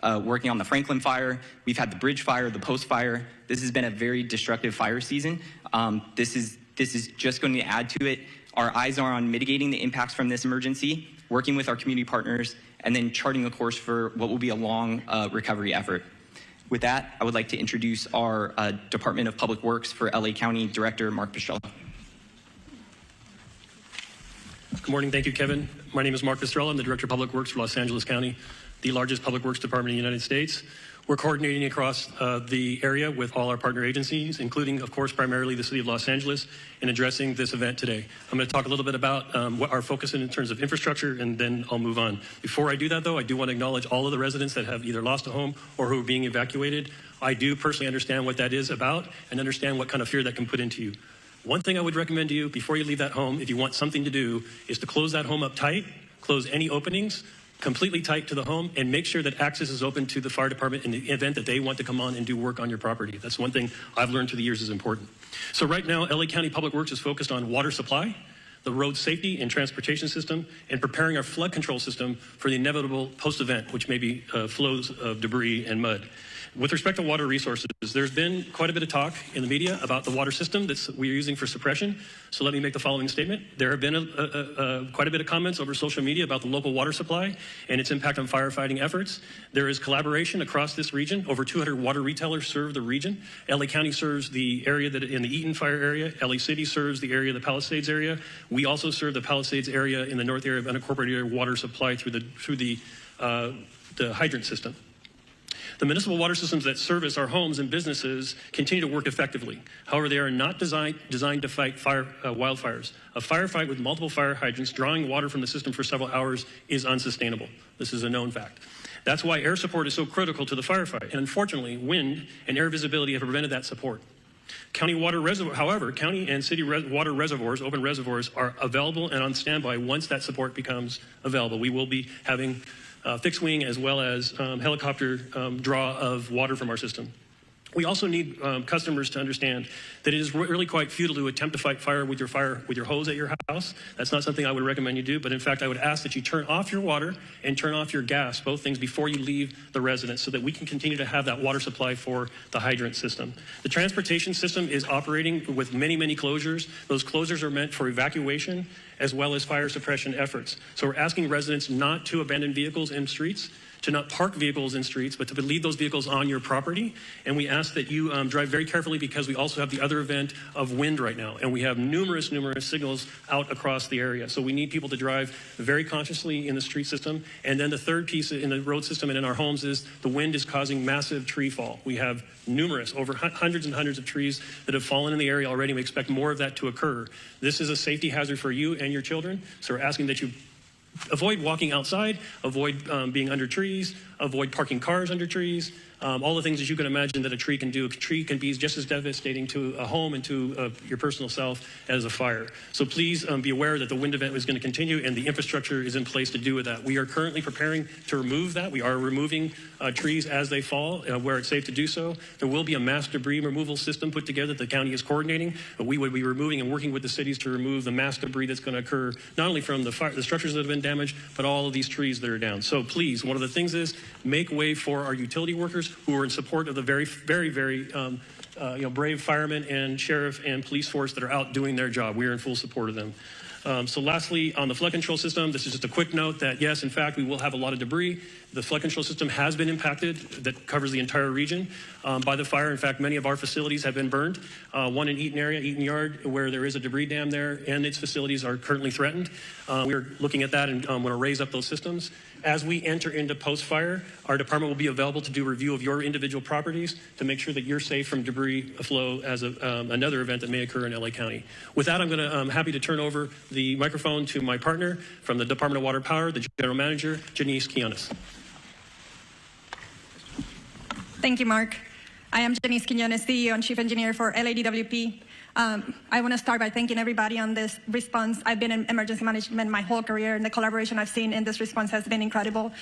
working on the Franklin fire. We've had the Bridge fire, the Post fire. This has been a very destructive fire season. This is just going to add to it. Our eyes are on mitigating the impacts from this emergency, working with our community partners, and then charting a course for what will be a long recovery effort. With that, I would like to introduce our Department of Public Works for LA County Director, Mark Pistrella. Good morning. Thank you, Kevin. My name is Mark Pistrella. I'm the Director of Public Works for Los Angeles County, the largest public works department in the United States. We're coordinating across the area with all our partner agencies, including, of course, primarily the City of Los Angeles, in addressing this event today. I'm going to talk a little bit about what our focus is in terms of infrastructure, and then I'll move on. Before I do that, though, I do want to acknowledge all of the residents that have either lost a home or who are being evacuated. I do personally understand what that is about and understand what kind of fear that can put into you. One thing I would recommend to you before you leave that home, if you want something to do, is to close that home up tight, close any openings, completely tight to the home, and make sure that access is open to the fire department in the event that they want to come on and do work on your property. That's one thing I've learned through the years is important. So right now, LA County Public Works is focused on water supply, the road safety and transportation system, and preparing our flood control system for the inevitable post-event, which may be flows of debris and mud. With respect to water resources, there's been quite a bit of talk in the media about the water system that we're using for suppression. So let me make the following statement. There have been quite a bit of comments over social media about the local water supply and its impact on firefighting efforts. There is collaboration across this region. Over 200 water retailers serve the region. LA County serves the area that in the Eaton fire area. LA City serves the area of the Palisades area. We also serve the Palisades area in the north area of unincorporated area water supply through the hydrant system. The municipal water systems that service our homes and businesses continue to work effectively. However, they are not designed to fight wildfires. A firefight with multiple fire hydrants drawing water from the system for several hours is unsustainable. This is a known fact. That's why air support is so critical to the firefight. And unfortunately, wind and air visibility have prevented that support. However, county and city water reservoirs, open reservoirs, are available and on standby once that support becomes available. We will be having fixed wing as well as helicopter draw of water from our system. We also need customers to understand that it is really quite futile to attempt to fight fire with your hose at your house. That's not something I would recommend you do, but in fact, I would ask that you turn off your water and turn off your gas, both things, before you leave the residence so that we can continue to have that water supply for the hydrant system. The transportation system is operating with many, many closures. Those closures are meant for evacuation as well as fire suppression efforts. So we're asking residents not to abandon vehicles in streets, to not park vehicles in streets, but to leave those vehicles on your property. And we ask that you drive very carefully because we also have the other event of wind right now. And we have numerous signals out across the area. So we need people to drive very consciously in the street system. And then the third piece in the road system and in our homes is the wind is causing massive tree fall. We have over hundreds and hundreds of trees that have fallen in the area already. We expect more of that to occur. This is a safety hazard for you and your children. So we're asking that you avoid walking outside, avoid being under trees, avoid parking cars under trees, all the things that you can imagine that a tree can do. A tree can be just as devastating to a home and to your personal self as a fire. So please be aware that the wind event is going to continue and the infrastructure is in place to do with that. We are currently preparing to remove that. We are removing trees as they fall where it's safe to do so. There will be a mass debris removal system put together that the county is coordinating, but we would be removing and working with the cities to remove the mass debris that's going to occur not only from the structures that have been damaged, but all of these trees that are down. So please, one of the things is make way for our utility workers who are in support of the very brave firemen and sheriff and police force that are out doing their job. We are in full support of them. So lastly, on the flood control system, this is just a quick note that yes, in fact, we will have a lot of debris. The flood control system has been impacted, that covers the entire region, by the fire. In fact, many of our facilities have been burned. One in Eaton Yard, where there is a debris dam there, and its facilities are currently threatened. We are looking at that and want to raise up those systems. As we enter into post-fire, our department will be available to do a review of your individual properties to make sure that you're safe from debris flow as another event that may occur in LA County. With that, I'm happy to turn over the microphone to my partner from the Department of Water Power, the General Manager, Janice Quinones. Thank you, Mark. I am Janice Quinones, CEO and Chief Engineer for LADWP. I want to start by thanking everybody on this response. I've been in emergency management my whole career, and the collaboration I've seen in this response has been incredible,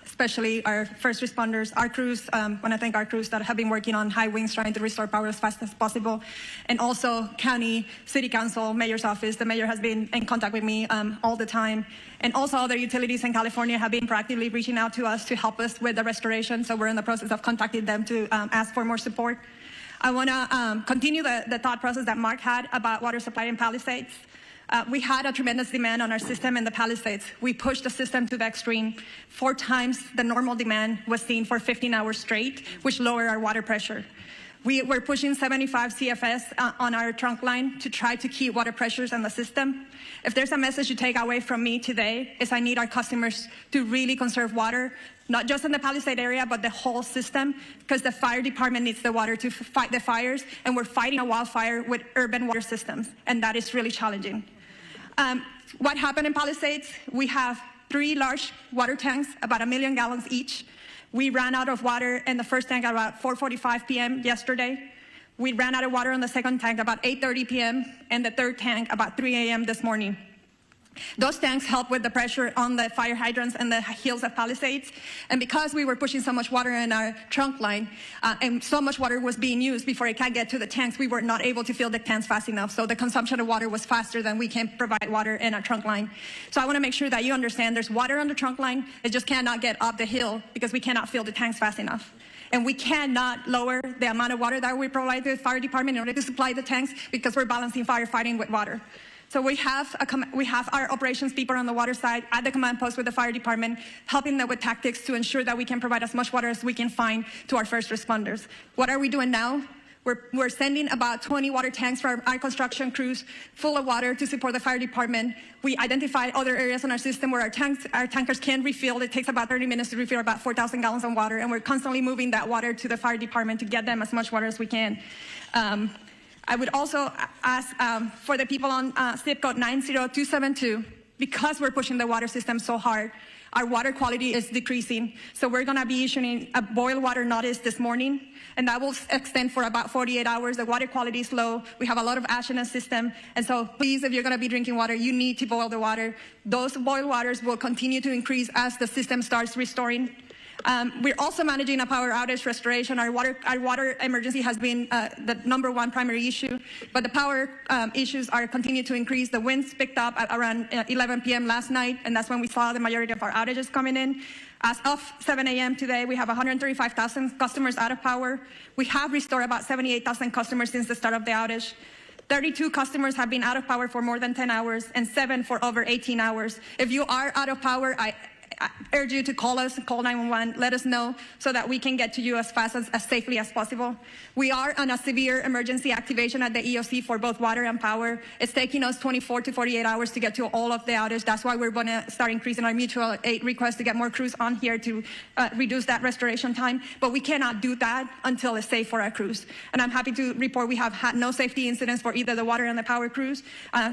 especially our first responders, our crews. I want to thank our crews that have been working on high winds trying to restore power as fast as possible, and also county, city council, mayor's office. The mayor has been in contact with me all the time, and also other utilities in California have been proactively reaching out to us to help us with the restoration, so we're in the process of contacting them to ask for more support. I want to continue the thought process that Mark had about water supply in Palisades. We had a tremendous demand on our system in the Palisades. We pushed the system to the extreme. 4 times the normal demand was seen for 15 hours straight, which lowered our water pressure. We were pushing 75 CFS on our trunk line to try to keep water pressures in the system. If there's a message you take away from me today, is I need our customers to really conserve water, not just in the Palisade area, but the whole system, because the fire department needs the water to fight the fires, and we're fighting a wildfire with urban water systems, and that is really challenging. What happened in Palisades? We have 3 large water tanks, about 1 million gallons each. We ran out of water in the first tank at about 4:45 p.m. yesterday. We ran out of water in the second tank about 8:30 p.m. and the third tank about 3 a.m. this morning. Those tanks help with the pressure on the fire hydrants and the hills of Palisades. And because we were pushing so much water in our trunk line, and so much water was being used before it can get to the tanks, we were not able to fill the tanks fast enough. So the consumption of water was faster than we can provide water in our trunk line. So I want to make sure that you understand there's water on the trunk line. It just cannot get up the hill because we cannot fill the tanks fast enough. And we cannot lower the amount of water that we provide to the fire department in order to supply the tanks because we're balancing firefighting with water. So we have our operations people on the water side at the command post with the fire department, helping them with tactics to ensure that we can provide as much water as we can find to our first responders. What are we doing now? We're sending about 20 water tanks for our construction crews full of water to support the fire department. We identified other areas in our system where our tankers can refill. It takes about 30 minutes to refill about 4,000 gallons of water, and we're constantly moving that water to the fire department to get them as much water as we can. I would also ask for the people on zip code 90272, because we're pushing the water system so hard, our water quality is decreasing. So we're going to be issuing a boil water notice this morning, and that will extend for about 48 hours. The water quality is low. We have a lot of ash in the system. And so please, if you're going to be drinking water, you need to boil the water. Those boil waters will continue to increase as the system starts restoring. We're also managing a power outage restoration. Our water emergency has been the #1 primary issue, but the power issues are continuing to increase. The winds picked up at around 11 p.m. last night, and that's when we saw the majority of our outages coming in. As of 7 a.m. today, we have 135,000 customers out of power. We have restored about 78,000 customers since the start of the outage. 32 customers have been out of power for more than 10 hours, and 7 for over 18 hours. If you are out of power, I urge you to call us, call 911, let us know so that we can get to you as fast as safely as possible. We are on a severe emergency activation at the EOC for both water and power. It's taking us 24 to 48 hours to get to all of the outage. That's why we're going to start increasing our mutual aid request to get more crews on here to reduce that restoration time. But we cannot do that until it's safe for our crews. And I'm happy to report we have had no safety incidents for either the water and the power crews,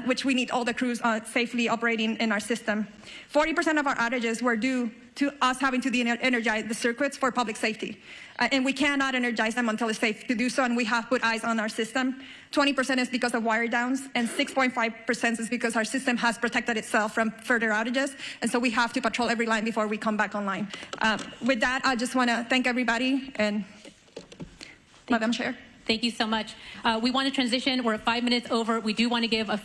which we need all the crews safely operating in our system. 40% of our outages were due to us having to de-energize the circuits for public safety. And we cannot energize them until it's safe to do so, and we have put eyes on our system. 20% is because of wire downs, and 6.5% is because our system has protected itself from further outages, and so we have to patrol every line before we come back online. With that, I just want to thank everybody, and Madam Chair. Thank you so much. We want to transition. We're 5 minutes over. We do want to give a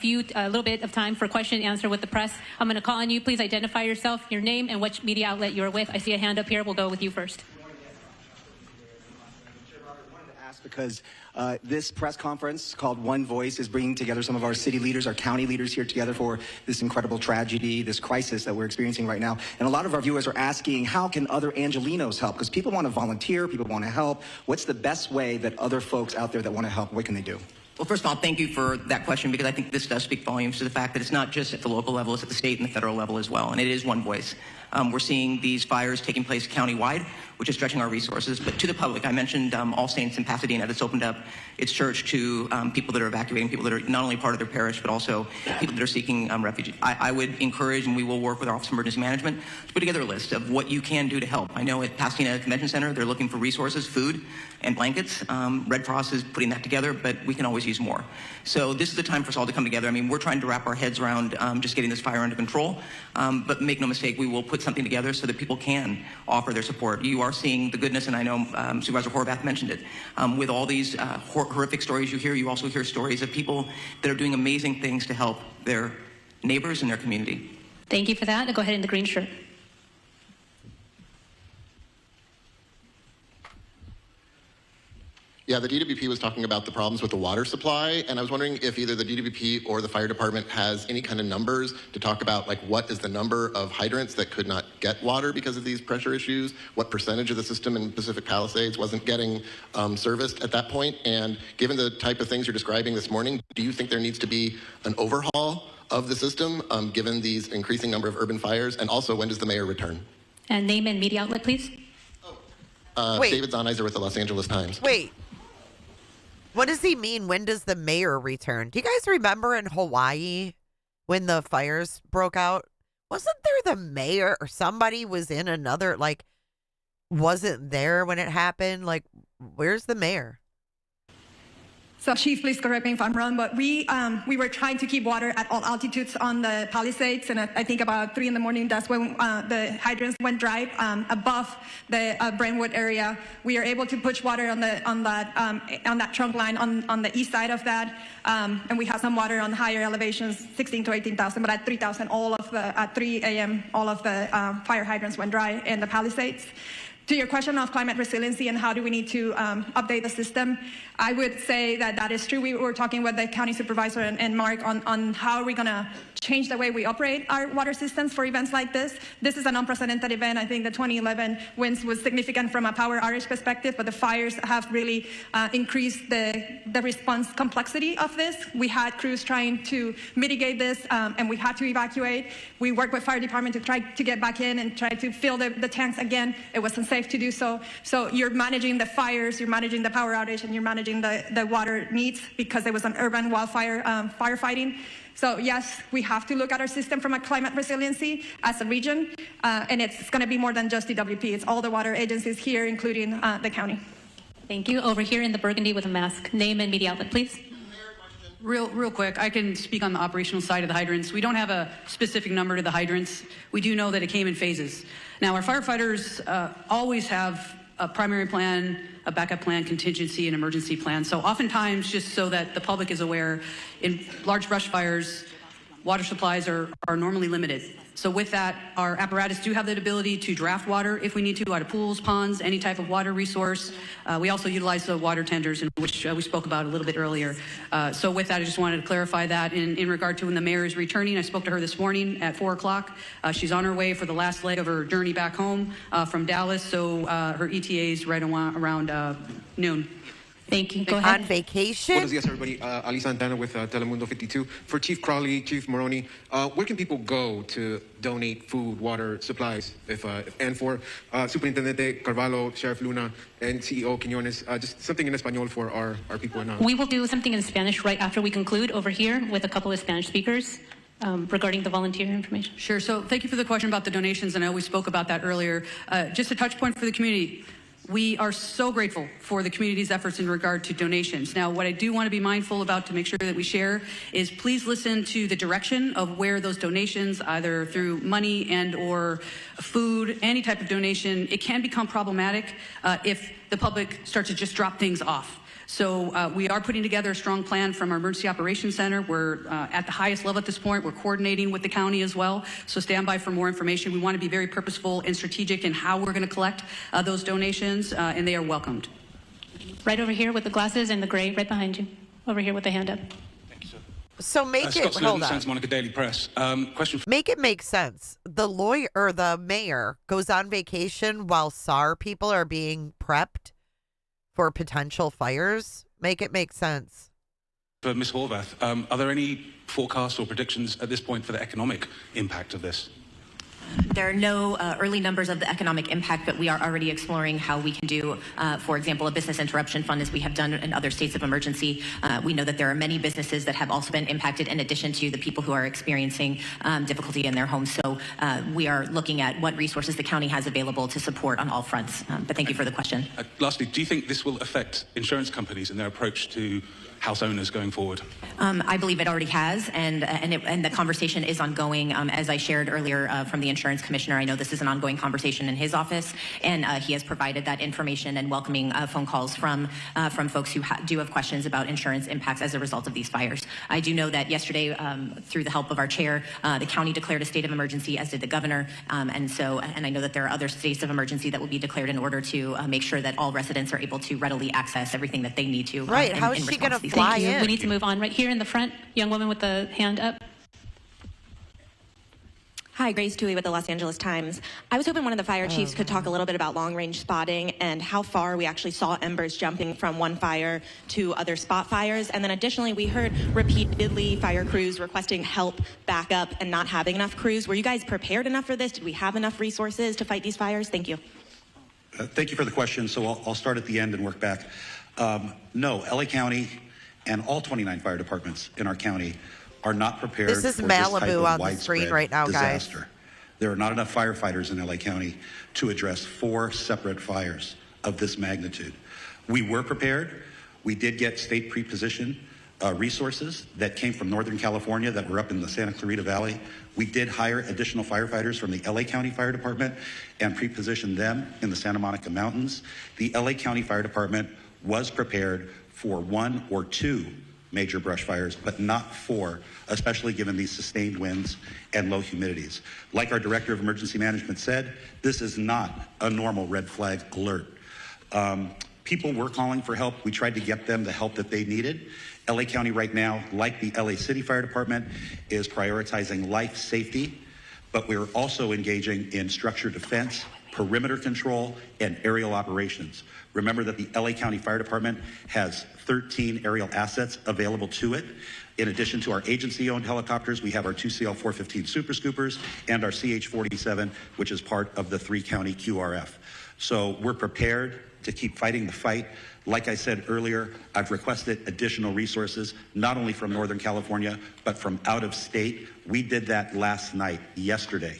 little bit of time for question and answer with the press. I'm going to call on you. Please identify yourself, your name, and which media outlet you're with. I see a hand up here. We'll go with you first. Because this press conference called One Voice is bringing together some of our city leaders, our county leaders here together for this incredible tragedy, this crisis that we're experiencing right now. And a lot of our viewers are asking, how can other Angelinos help? Because people want to volunteer, people want to help. What's the best way that other folks out there that want to help, what can they do? Well, first of all, thank you for that question, because I think this does speak volumes to the fact that it's not just at the local level, it's at the state and the federal level as well, and it is one voice. We're seeing these fires taking place countywide, which is stretching our resources. But to the public, I mentioned All Saints in Pasadena that's opened up its church to people that are evacuating, people that are not only part of their parish, but also people that are seeking refuge. I would encourage, and we will work with our Office of Emergency Management, to put together a list of what you can do to help. I know at Pasadena Convention Center, they're looking for resources, food, and blankets. Red Cross is putting that together, but we can always use more. So this is the time for us all to come together. I mean, we're trying to wrap our heads around just getting this fire under control, but make no mistake, we will put something together so that people can offer their support. You are seeing the goodness, and I know Supervisor Horvath mentioned it. With all these horrific stories you hear, you also hear stories of people that are doing amazing things to help their neighbors and their community. Thank you for that. I'll go ahead in the green shirt. Yeah, the DWP was talking about the problems with the water supply, and I was wondering if either the DWP or the fire department has any kind of numbers to talk about, like, what is the number of hydrants that could not get water because of these pressure issues, what percentage of the system in Pacific Palisades wasn't getting serviced at that point, and given the type of things you're describing this morning, do you think there needs to be an overhaul of the system, given these increasing number of urban fires, and also when does the mayor return? And name and media outlet, please. David Zonizer with the Los Angeles Times. Wait. What does he mean? When does the mayor return? Do you guys remember in Hawaii when the fires broke out? Wasn't there the mayor or somebody was in another, like, wasn't there when it happened? Like, where's the mayor? So Chief, please correct me if I'm wrong, but we were trying to keep water at all altitudes on the Palisades, and I think about 3 in the morning, that's when the hydrants went dry above the Brentwood area. We are able to push water on that trunk line on the east side of that, and we have some water on higher elevations, 16 to 18,000, but at 3,000, at 3 a.m., all of the fire hydrants went dry in the Palisades. To your question of climate resiliency and how do we need to update the system, I would say that that is true. We were talking with the county supervisor and Mark on how are we going to change the way we operate our water systems for events like this. This is an unprecedented event. I think the 2011 winds was significant from a power outage perspective, but the fires have really increased the response complexity of this. We had crews trying to mitigate this, and we had to evacuate. We worked with fire department to try to get back in and try to fill the tanks again. It was unsafe to do so. So you're managing the fires, you're managing the power outage, and you're managing the water needs because it was an urban wildfire firefighting. So yes, we have to look at our system from a climate resiliency as a region, and it's going to be more than just DWP. It's all the water agencies here, including the county. Thank you. Over here in the burgundy with a mask. Name and media outlet, please. Real quick, I can speak on the operational side of the hydrants. We don't have a specific number to the hydrants. We do know that it came in phases. Now, our firefighters always have a primary plan, a backup plan, contingency, and emergency plan. So oftentimes, just so that the public is aware, in large brush fires, water supplies are normally limited. So with that, our apparatus do have the ability to draft water if we need to out of pools, ponds, any type of water resource. We also utilize the water tenders, which we spoke about a little bit earlier. So with that, I just wanted to clarify that in regard to when the mayor is returning. I spoke to her this morning at 4 o'clock. She's on her way for the last leg of her journey back home from Dallas. So her ETA is right around noon. Thank you. Go ahead. On vacation? Buenos días, everybody. Ali Santana with Telemundo 52. For Chief Crowley, Chief Maroney, where can people go to donate food, water, supplies? And for Superintendente Carvalho, Sheriff Luna, and CEO Quiñones, just something in Espanol for our people in We will do something in Spanish right after we conclude over here with a couple of Spanish speakers. Regarding the volunteer information. Sure. So thank you for the question about the donations, and I know we spoke about that earlier. Just a touch point for the community. We are so grateful for the community's efforts in regard to donations. Now, what I do want to be mindful about to make sure that we share is please listen to the direction of where those donations, either through money and or food, any type of donation, it can become problematic if the public starts to just drop things off. So we are putting together a strong plan from our Emergency Operations Center. We're at the highest level at this point. We're coordinating with the county as well. So stand by for more information. We want to be very purposeful and strategic in how we're going to collect those donations, and they are welcomed. Right over here with the glasses and the gray, right behind you. Over here with the hand up. Thank you, sir. So make it, hold on. Santa Monica Daily Press. Question. Make it make sense. The lawyer or the mayor goes on vacation while SAR people are being prepped for potential fires. Make it make sense. For Ms. Horvath, are there any forecasts or predictions at this point for the economic impact of this? There are no early numbers of the economic impact, but we are already exploring how we can do, for example, a business interruption fund as we have done in other states of emergency. We know that there are many businesses that have also been impacted in addition to the people who are experiencing difficulty in their homes. So we are looking at what resources the county has available to support on all fronts. But thank you for the question. Lastly, do you think this will affect insurance companies in their approach to house owners going forward? I believe it already has, and the conversation is ongoing. As I shared earlier from the insurance commissioner, I know this is an ongoing conversation in his office, and he has provided that information and welcoming phone calls from folks who do have questions about insurance impacts as a result of these fires. I do know that yesterday, through the help of our chair, the county declared a state of emergency, as did the governor, and I know that there are other states of emergency that will be declared in order to make sure that all residents are able to readily access everything that they need to. Right? How is she going to fly in? in? We need to move on. Right here in the front, young woman with the hand up. Hi, Grace Toohey with the Los Angeles Times. I was hoping one of the fire chiefs could talk a little bit about long-range spotting and how far we actually saw embers jumping from one fire to other spot fires. And then additionally, we heard repeatedly fire crews requesting help, backup, and not having enough crews. Were you guys prepared enough for this? Did we have enough resources to fight these fires? Thank you. Thank you for the question. So I'll start at the end and work back. No, LA County and all 29 fire departments in our county are not prepared. This is for Malibu this type of on the screen right now, disaster. guys. There are not enough firefighters in LA County to address 4 separate fires of this magnitude. We were prepared. We did get state pre-position resources that came from Northern California that were up in the Santa Clarita Valley. We did hire additional firefighters from the LA County Fire Department and pre-positioned them in the Santa Monica Mountains. The LA County Fire Department was prepared for 1 or 2 major brush fires, but not 4, especially given these sustained winds and low humidities. Like our Director of Emergency Management said, this is not a normal red flag alert. People were calling for help. We tried to get them the help that they needed. LA County right now, like the LA City Fire Department, is prioritizing life safety, but we're also engaging in structured defense, perimeter control, and aerial operations. Remember that the LA County Fire Department has 13 aerial assets available to it. In addition to our agency-owned helicopters, we have our 2 CL-415 Super Scoopers and our CH-47, which is part of the 3-county QRF. So we're prepared to keep fighting the fight. Like I said earlier, I've requested additional resources, not only from Northern California, but from out of state. We did that last night, yesterday.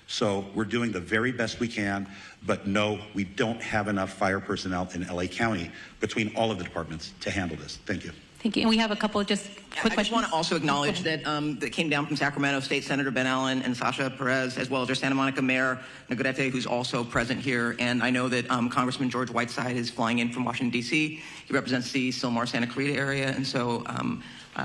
So we're doing the very best we can, but no, we don't have enough fire personnel in LA County between all of the departments to handle this. Thank you. Thank you. And we have a couple of just quick questions. I just want to also acknowledge that that came down from Sacramento State Senator Ben Allen and Sasha Perez, as well as our Santa Monica Mayor Negrete, who's also present here. And I know that Congressman George Whiteside is flying in from Washington, D.C. He represents the Sylmar-Santa Clarita area. And so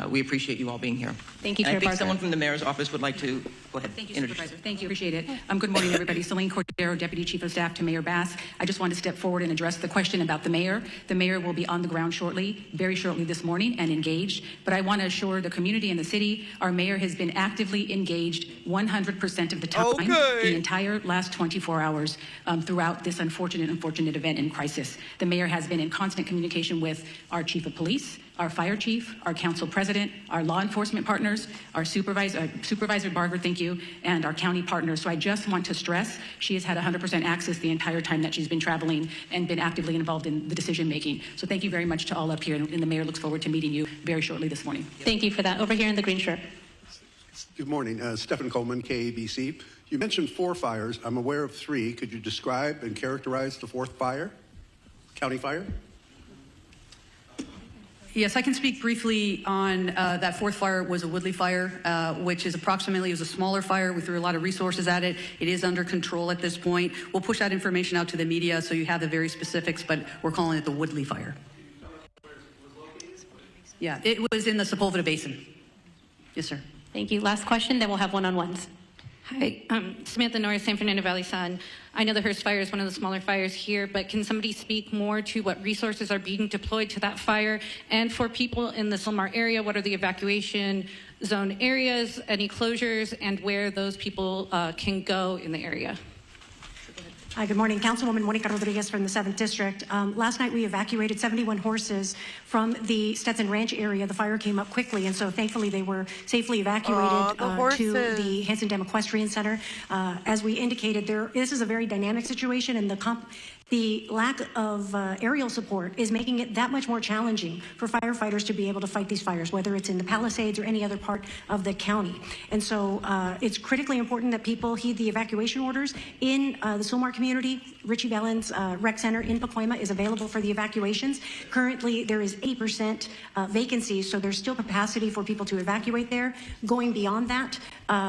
we appreciate you all being here. Thank you, and Chair I think Barker. someone from the mayor's office would like to go ahead. Thank you, Supervisor. Thank you. Appreciate it. Good morning, everybody. Celine Cordero, Deputy Chief of Staff to Mayor Bass. I just wanted to step forward and address the question about the mayor. The mayor will be on the ground shortly, very shortly this morning, and engaged. But I want to assure the community and the city, our mayor has been actively engaged 100% of the time, the entire last 24 hours throughout this unfortunate event and crisis. The mayor has been in constant communication with our chief of police, our fire chief, our council president, our law enforcement partners, our Supervisor Barger, thank you, and our county partners. So I just want to stress she has had 100% access the entire time that she's been traveling and been actively involved in the decision making. So thank you very much to all up here, and the mayor looks forward to meeting you very shortly this morning. Thank you for that. Over here in the green shirt. Good morning. Stephen Coleman, KABC. You mentioned 4 fires. I'm aware of 3. Could you describe and characterize the 4th fire, county fire? Yes, I can speak briefly on that 4th fire. Was a Woodley fire, which is approximately, it was a smaller fire. We threw a lot of resources at it. It is under control at this point. We'll push that information out to the media so you have the very specifics, but we're calling it the Woodley fire. Yeah, it was in the Sepulveda Basin. Yes, sir. Thank you. Last question, then we'll have one-on-ones. Hi, Samantha Norris, San Fernando Valley Sun. I know the Hearst fire is one of the smaller fires here, but can somebody speak more to what resources are being deployed to that fire? And for people in the Sylmar area, what are the evacuation zone areas, any closures, and where those people can go in the area? Hi, good morning. Councilwoman Monica Rodriguez from the 7th District. Last night we evacuated 71 horses from the Stetson Ranch area. The fire came up quickly, and so thankfully they were safely evacuated to the Hanson Dam Equestrian Center. As we indicated, this is a very dynamic situation, and the lack of aerial support is making it that much more challenging for firefighters to be able to fight these fires, whether it's in the Palisades or any other part of the county. And so it's critically important that people heed the evacuation orders. In the Sylmar community, Richie Valens Rec Center in Pacoima is available for the evacuations. Currently, there is 8% vacancies, so there's still capacity for people to evacuate there. Going beyond that,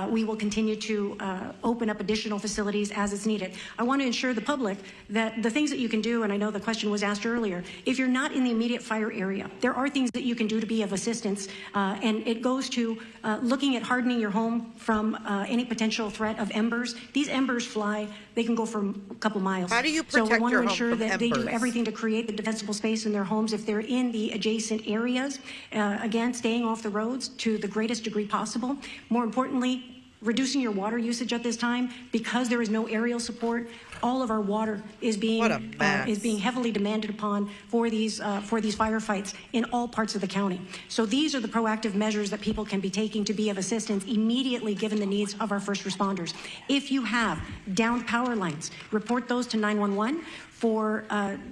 we will continue to open up additional facilities as it's needed. I want to ensure the public that the things that you can do, and I know the question was asked earlier, if you're not in the immediate fire area, there are things that you can do to be of assistance, and it goes to looking at hardening your home from any potential threat of embers. These embers fly, they can go for a couple miles. How do you So protect we want your to home ensure from that they do embers? everything to create the defensible space in their homes if they're in the adjacent areas. Again, staying off the roads to the greatest degree possible. More importantly, reducing your water usage at this time because there is no aerial support. All of our water is being heavily demanded upon for these firefights in all parts of the county. So these are the proactive measures that people can be taking to be of assistance immediately given the needs of our first responders. If you have downed power lines, report those to 911.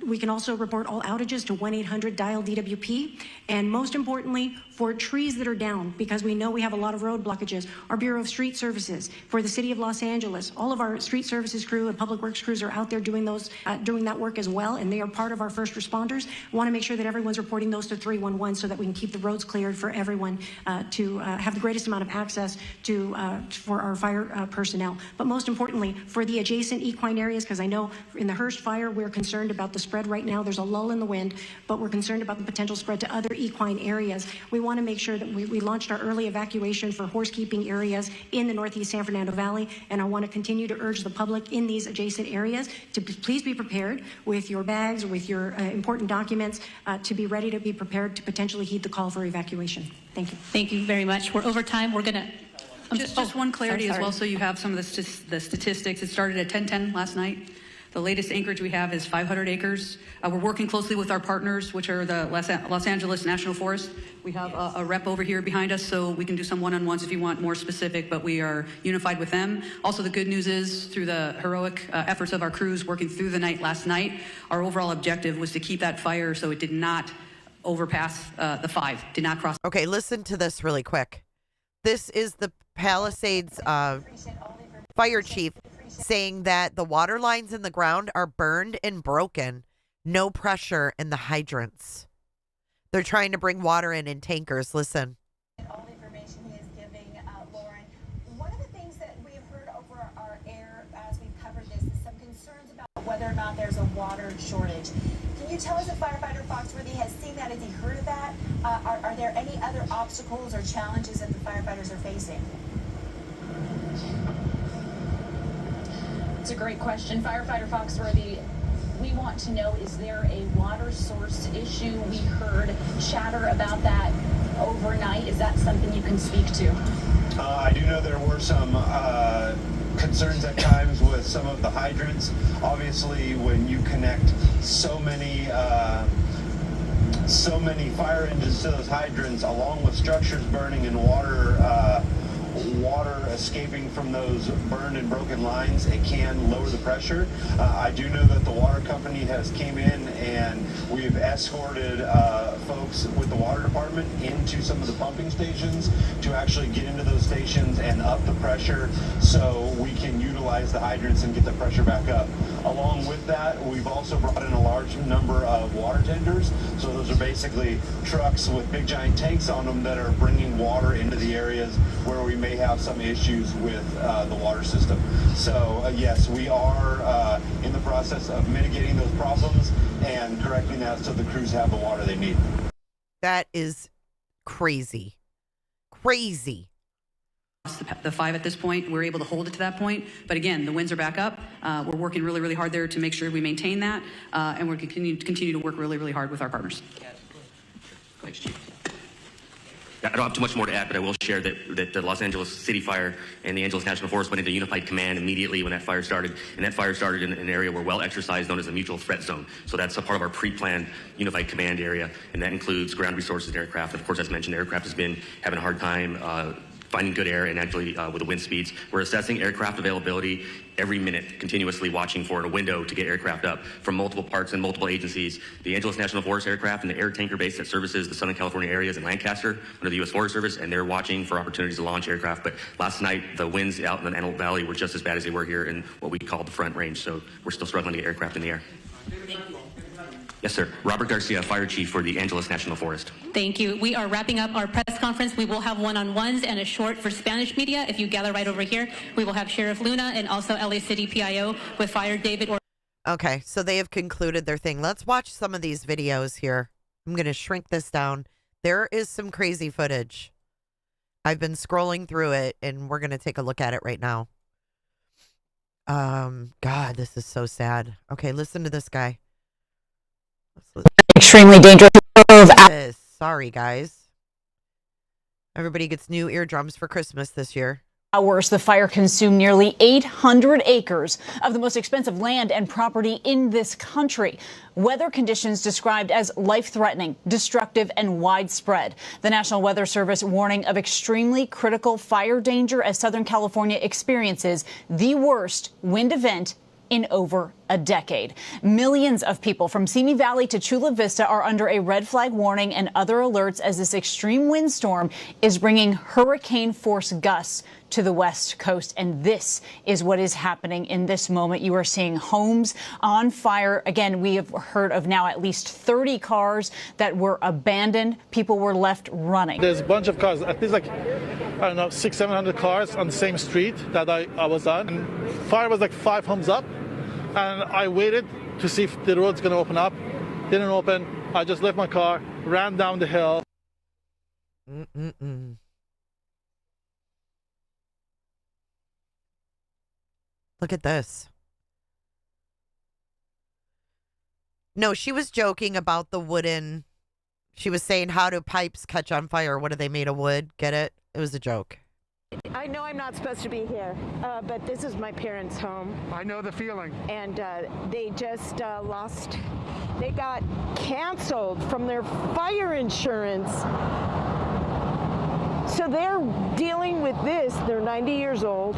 We can also report all outages to 1-800-DIAL-DWP. And most importantly, for trees that are down, because we know we have a lot of road blockages, our Bureau of Street Services, for the City of Los Angeles, all of our street services crew and public works crews are out there doing that work as well, and they are part of our first responders. We want to make sure that everyone's reporting those to 311 so that we can keep the roads cleared for everyone to have the greatest amount of access for our fire personnel. But most importantly, for the adjacent equine areas, because I know in the Hearst fire, we're concerned about the spread right now. There's a lull in the wind, but we're concerned about the potential spread to other equine areas. We want to make sure that we launched our early evacuation for horse keeping areas in the Northeast San Fernando Valley, and I want to continue to urge the public in these adjacent adjacent areas to please be prepared with your bags or with your important documents to be ready to be prepared to potentially heed the call for evacuation. Thank you. Thank you very much. We're over time. We're going to... Just one clarity as well, so you have some of the statistics. It started at 10:10 last night. The latest acreage we have is 500 acres. We're working closely with our partners, which are the Los Angeles National Forest. We have a rep over here behind us, so we can do some one-on-ones if you want more specific, but we are unified with them. Also, the good news is, through the heroic efforts of our crews working through the night last night, our overall objective was to keep that fire so it did not overpass the 5, did not cross. Okay, listen to this really quick. This is the Palisades fire chief saying that the water lines in the ground are burned and broken. No pressure in the hydrants. They're trying to bring water in tankers. Listen. All the information he is giving, Lauren. One of the things that we have heard over our air as we've covered this is some concerns about whether or not there's a water shortage. Can you tell us if firefighter Foxworthy has seen that? Has he heard of that? Are there any other obstacles or challenges that the firefighters are facing? It's a great question. Firefighter Foxworthy, we want to know, is there a water source issue? We heard chatter about that overnight. Is that something you can speak to? I do know there were some concerns at times with some of the hydrants. Obviously, when you connect so many fire engines to those hydrants, along with structures burning and water escaping from those burned and broken lines, it can lower the pressure. I do know that the water company has came in and we've escorted folks with the water department into some of the pumping stations to actually get into those stations and up the pressure so we can utilize the hydrants and get the pressure back up. Along with that, we've also brought in a large number of water tenders. So those are basically trucks with big giant tanks on them that are bringing water into the areas where we may have some issues with the water system. So yes, we are in the process of mitigating those problems and correcting that so the crews have the water they need. That is crazy. Crazy. The 5 at this point, we're able to hold it to that point. But again, the winds are back up. We're working really, really hard there to make sure we maintain that. And we're continue to work really, really hard with our partners. Thanks, Chief. I don't have too much more to add, but I will share that the Los Angeles City Fire and the Angeles National Forest went into unified command immediately when that fire started. And that fire started in an area we're well exercised, known as a mutual threat zone. So that's a part of our pre-planned unified command area. And that includes ground resources and aircraft. And of course, as mentioned, the aircraft has been having a hard time finding good air and actually with the wind speeds. We're assessing aircraft availability every minute, continuously watching for a window to get aircraft up from multiple parts and multiple agencies. The Angeles National Forest aircraft and the air tanker base that services the Southern California areas in Lancaster under the U.S. Forest Service, and they're watching for opportunities to launch aircraft. But last night, the winds out in the Antelope Valley were just as bad as they were here in what we call the Front Range. So we're still struggling to get aircraft in the air. Yes, sir. Robert Garcia, Fire Chief for the Angeles National Forest. Thank you. We are wrapping up our press conference. We will have one-on-ones and a short for Spanish media. If you gather right over here, we will have Sheriff Luna and also LA City PIO with Fire David. Okay, so they have concluded their thing. Let's watch some of these videos here. I'm going to shrink this down. There is some crazy footage. I've been scrolling through it, and we're going to take a look at it right now. God, this is so sad. Okay, listen to this guy. Extremely dangerous. Sorry, guys. Everybody gets new eardrums for Christmas this year. Hours, the fire consumed nearly 800 acres of the most expensive land and property in this country. Weather conditions described as life-threatening, destructive, and widespread. The National Weather Service warning of extremely critical fire danger as Southern California experiences the worst wind event in over a decade. Millions of people from Simi Valley to Chula Vista are under a red flag warning and other alerts as this extreme windstorm is bringing hurricane force gusts to the West Coast. And this is what is happening in this moment. You are seeing homes on fire. Again, we have heard of now at least 30 cars that were abandoned. People were left running. There's a bunch of cars, at least like, I don't know, 600-700 cars on the same street that I was on. And fire was like 5 homes up. And I waited to see if the road's going to open up. Didn't open. I just left my car, ran down the hill. Look at this. No, she was joking about the wooden. She was saying, how do pipes catch on fire? What are they made of wood? Get it? It was a joke. I know I'm not supposed to be here, but this is my parents' home. I know the feeling. And they just they got canceled from their fire insurance. So they're dealing with this. They're 90 years old.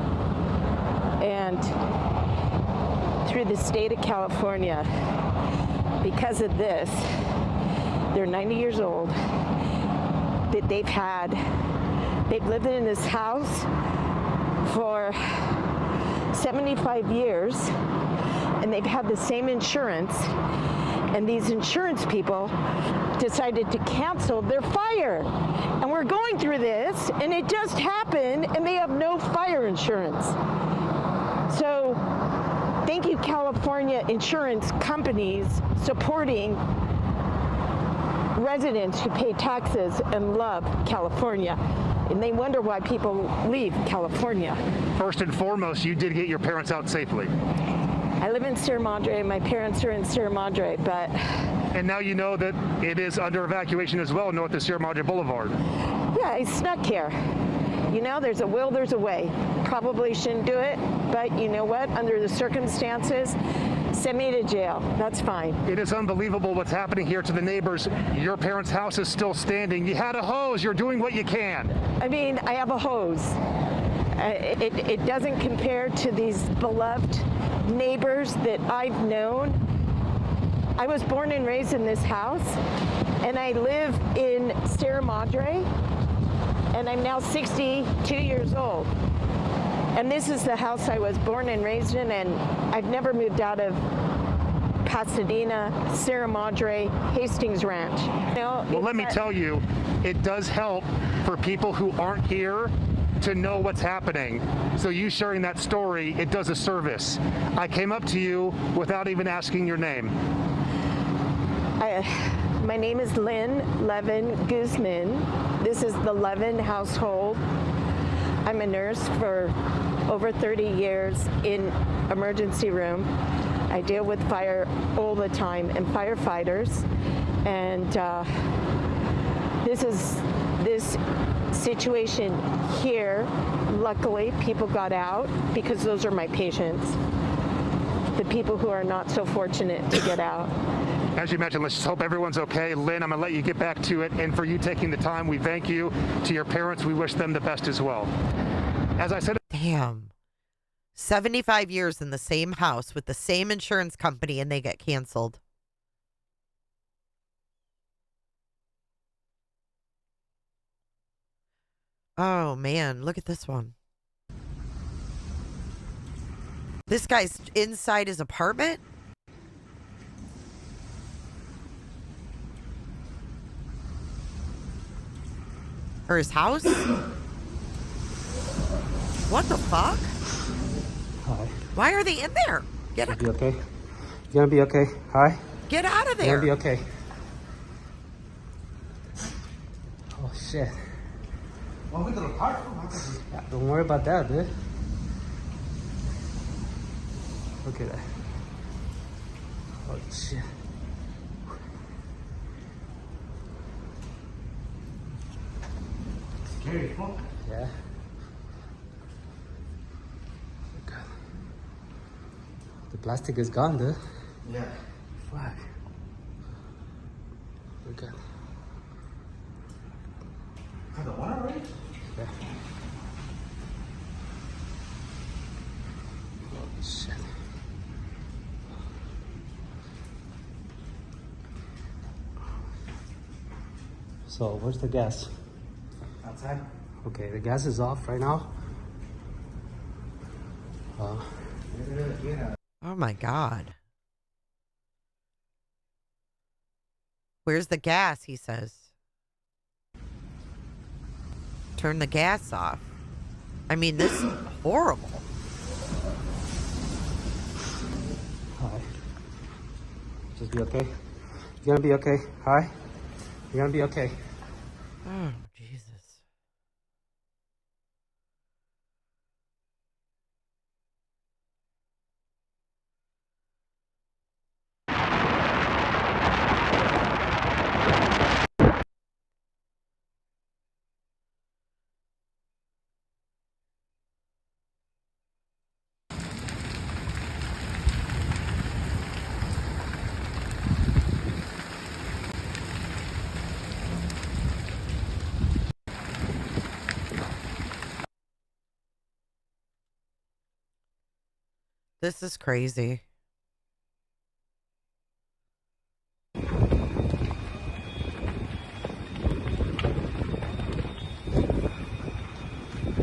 And through the state of California, because of this, they're 90 years old, that they've lived in this house for 75 years, and they've had the same insurance, and these insurance people decided to cancel their fire. And we're going through this, and it just happened, and they have no fire insurance. So thank you, California insurance companies, supporting residents who pay taxes and love California. And they wonder why people leave California. First and foremost, you did get your parents out safely. I live in Sierra Madre. My parents are in Sierra Madre, but... And now you know that it is under evacuation as well, north of Sierra Madre Boulevard. Yeah, I snuck here. You know, there's a will, there's a way. Probably shouldn't do it, but you know what? Under the circumstances, send me to jail. That's fine. It is unbelievable what's happening here to the neighbors. Your parents' house is still standing. You had a hose. You're doing what you can. I mean, I have a hose. It doesn't compare to these beloved neighbors that I've known. I was born and raised in this house, and I live in Sierra Madre, and I'm now 62 years old. And this is the house I was born and raised in, and I've never moved out of Pasadena, Sierra Madre, Hastings Ranch. You know, well, let me tell you, it does help for people who aren't here to know what's happening. So you sharing that story, it does a service. I came up to you without even asking your name. My name is Lynn Levin Guzman. This is the Levin household. I'm a nurse for over 30 years in emergency room. I deal with fire all the time and firefighters. And this situation here, luckily, people got out because those are my patients. The people who are not so fortunate to get out. As you mentioned, let's just hope everyone's okay. Lynn, I'm going to let you get back to it. And for you taking the time, we thank you. To your parents, we wish them the best as well. As I said... Damn. 75 years in the same house with the same insurance company, and they get canceled. Oh, man. Look at this one. This guy's inside his apartment? Or his house? What the fuck? Hi. Why are they in there? Get You gonna be okay? You gonna be okay? Hi. Get out of there. You gonna be okay? Oh shit. Welcome to the park. Yeah, don't worry about that, dude. Look at that. Oh shit. Scary, huh? Yeah. God. The plastic is gone, dude. Yeah. Fuck. Look at. Got the one already? Yeah. Oh shit. So where's the gas? Outside. Okay, the gas is off right now. Oh my God. Where's the gas, he says. Turn the gas off. I mean, this is horrible. Hi. Just be okay. You gonna be okay? Hi. You're gonna be okay. Oh, Jesus. This is crazy.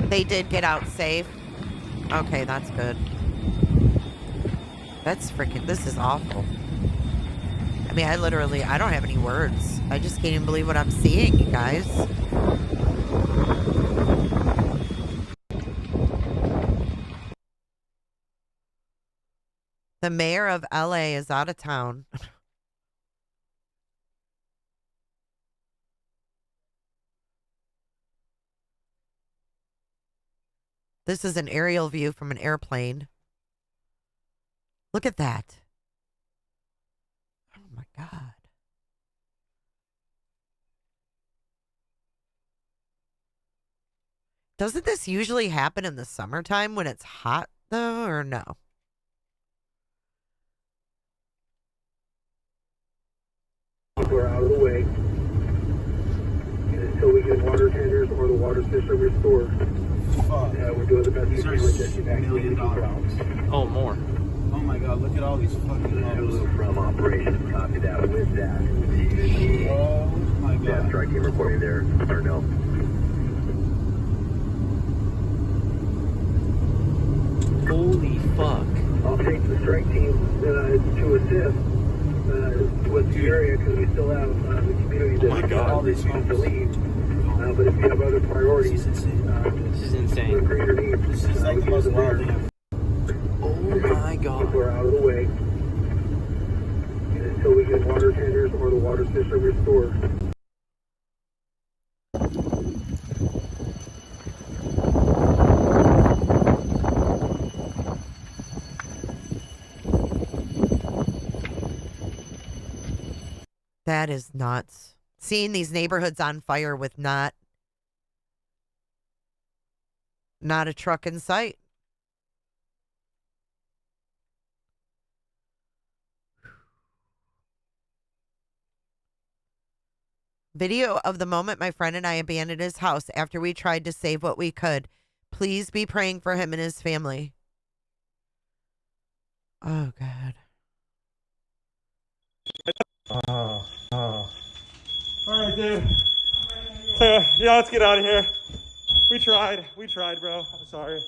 They did get out safe. Okay, that's good. That's freaking, this is awful. I mean, I don't have any words. I just can't even believe what I'm seeing, you guys. The mayor of LA is out of town. This is an aerial view from an airplane. Look at that. Oh my God. Doesn't this usually happen in the summertime when it's hot, though, or no? We're out of the way. And until we get water tenders or the water system restored, we're doing the best we can with this evacuation routes. Oh, more. Oh my God, look at all these fucking homes. From operations, copy that with that. Oh my God. Yeah, strike team reporting there, Darnell. Holy fuck. I'll take the strike team to assist with the area because we still have the community that needs to leave. But if you have other priorities, this is insane. with greater needs, This is like the most wild thing. Oh my God. We're out of the way. And until we get water tenders or the water system restored. That is nuts. Seeing these neighborhoods on fire with not a truck in sight. Video of the moment my friend and I abandoned his house after we tried to save what we could. Please be praying for him and his family. Oh, God. Oh. All right, dude. So, yeah, let's get out of here. We tried, bro. I'm sorry.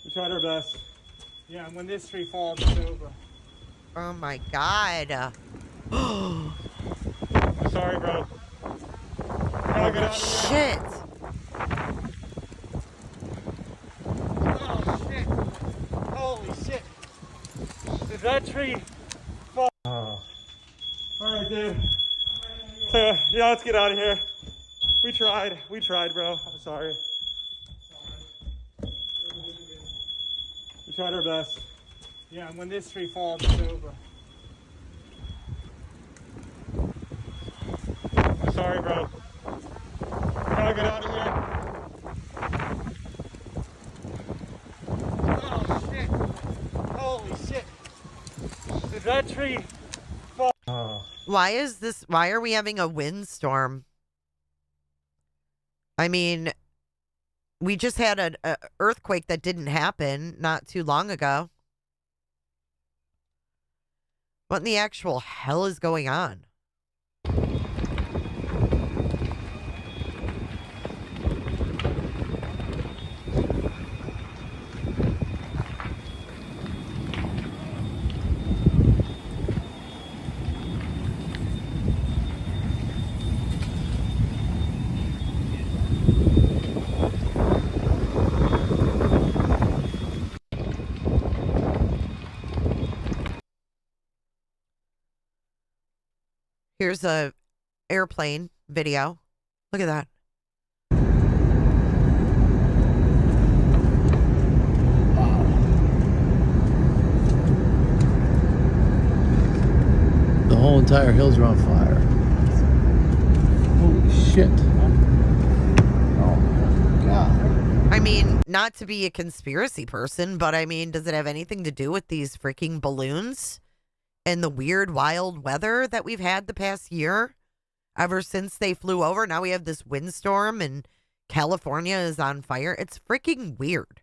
We tried our best. Yeah, and when this tree falls, it's over. Oh, my God. I'm sorry, bro. Oh, shit. Oh, shit. Holy shit. Did that tree fall? Oh. All right, dude. So, yeah, let's get out of here. We tried, bro. I'm sorry. We tried our best. Yeah, and when this tree falls, it's over. I'm sorry, bro. Gotta get out of here. Oh, shit. Holy shit. Did that tree fall? Oh. Why are we having a windstorm? I mean, we just had an earthquake that didn't happen not too long ago. What in the actual hell is going on? Here's a airplane video. Look at that. The whole entire hills are on fire. Holy shit. Oh my God. I mean, not to be a conspiracy person, but I mean, does it have anything to do with these freaking balloons and the weird, wild weather that we've had the past year? Ever since they flew over, now we have this windstorm and California is on fire. It's freaking weird.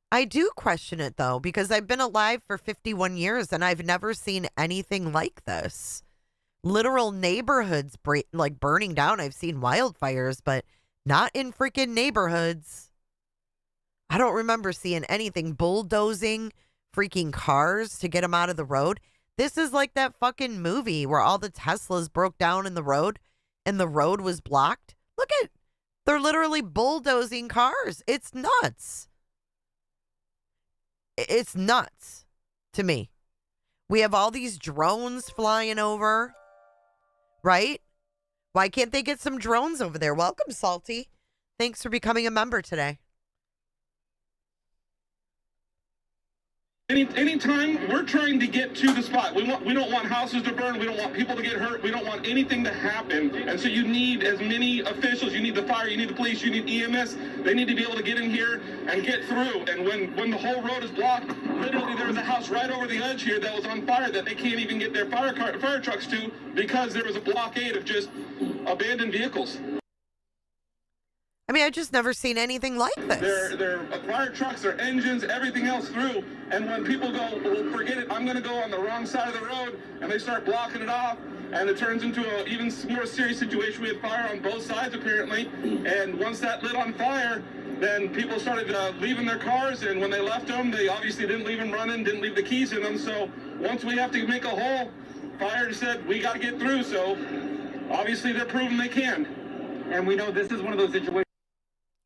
I do question it, though, because I've been alive for 51 years and I've never seen anything like this. Literal neighborhoods burning down. I've seen wildfires, but not in freaking neighborhoods. I don't remember seeing anything. Bulldozing freaking cars to get them out of the road. This is like that fucking movie where all the Teslas broke down in the road and the road was blocked. Look at, they're literally bulldozing cars. It's nuts. It's nuts to me. We have all these drones flying over, right? Why can't they get some drones over there? Welcome, Salty. Thanks for becoming a member today. Anytime we're trying to get to the spot, we don't want houses to burn, we don't want people to get hurt, we don't want anything to happen. And so you need as many officials, you need the fire, you need the police, you need EMS. They need to be able to get in here and get through. And when the whole road is blocked, literally there was a house right over the edge here that was on fire that they can't even get their fire trucks to because there was a blockade of just abandoned vehicles. I mean, I've just never seen anything like this. Their fire trucks, their engines, everything else through. And when people go, well, forget it, I'm going to go on the wrong side of the road, and they start blocking it off, and it turns into an even more serious situation. We had fire on both sides, apparently. And once that lit on fire, then people started leaving their cars, and when they left them, they obviously didn't leave them running, didn't leave the keys in them. So once we have to make a hole, fire said, we got to get through. So obviously they're proving they can. And we know this is one of those situations.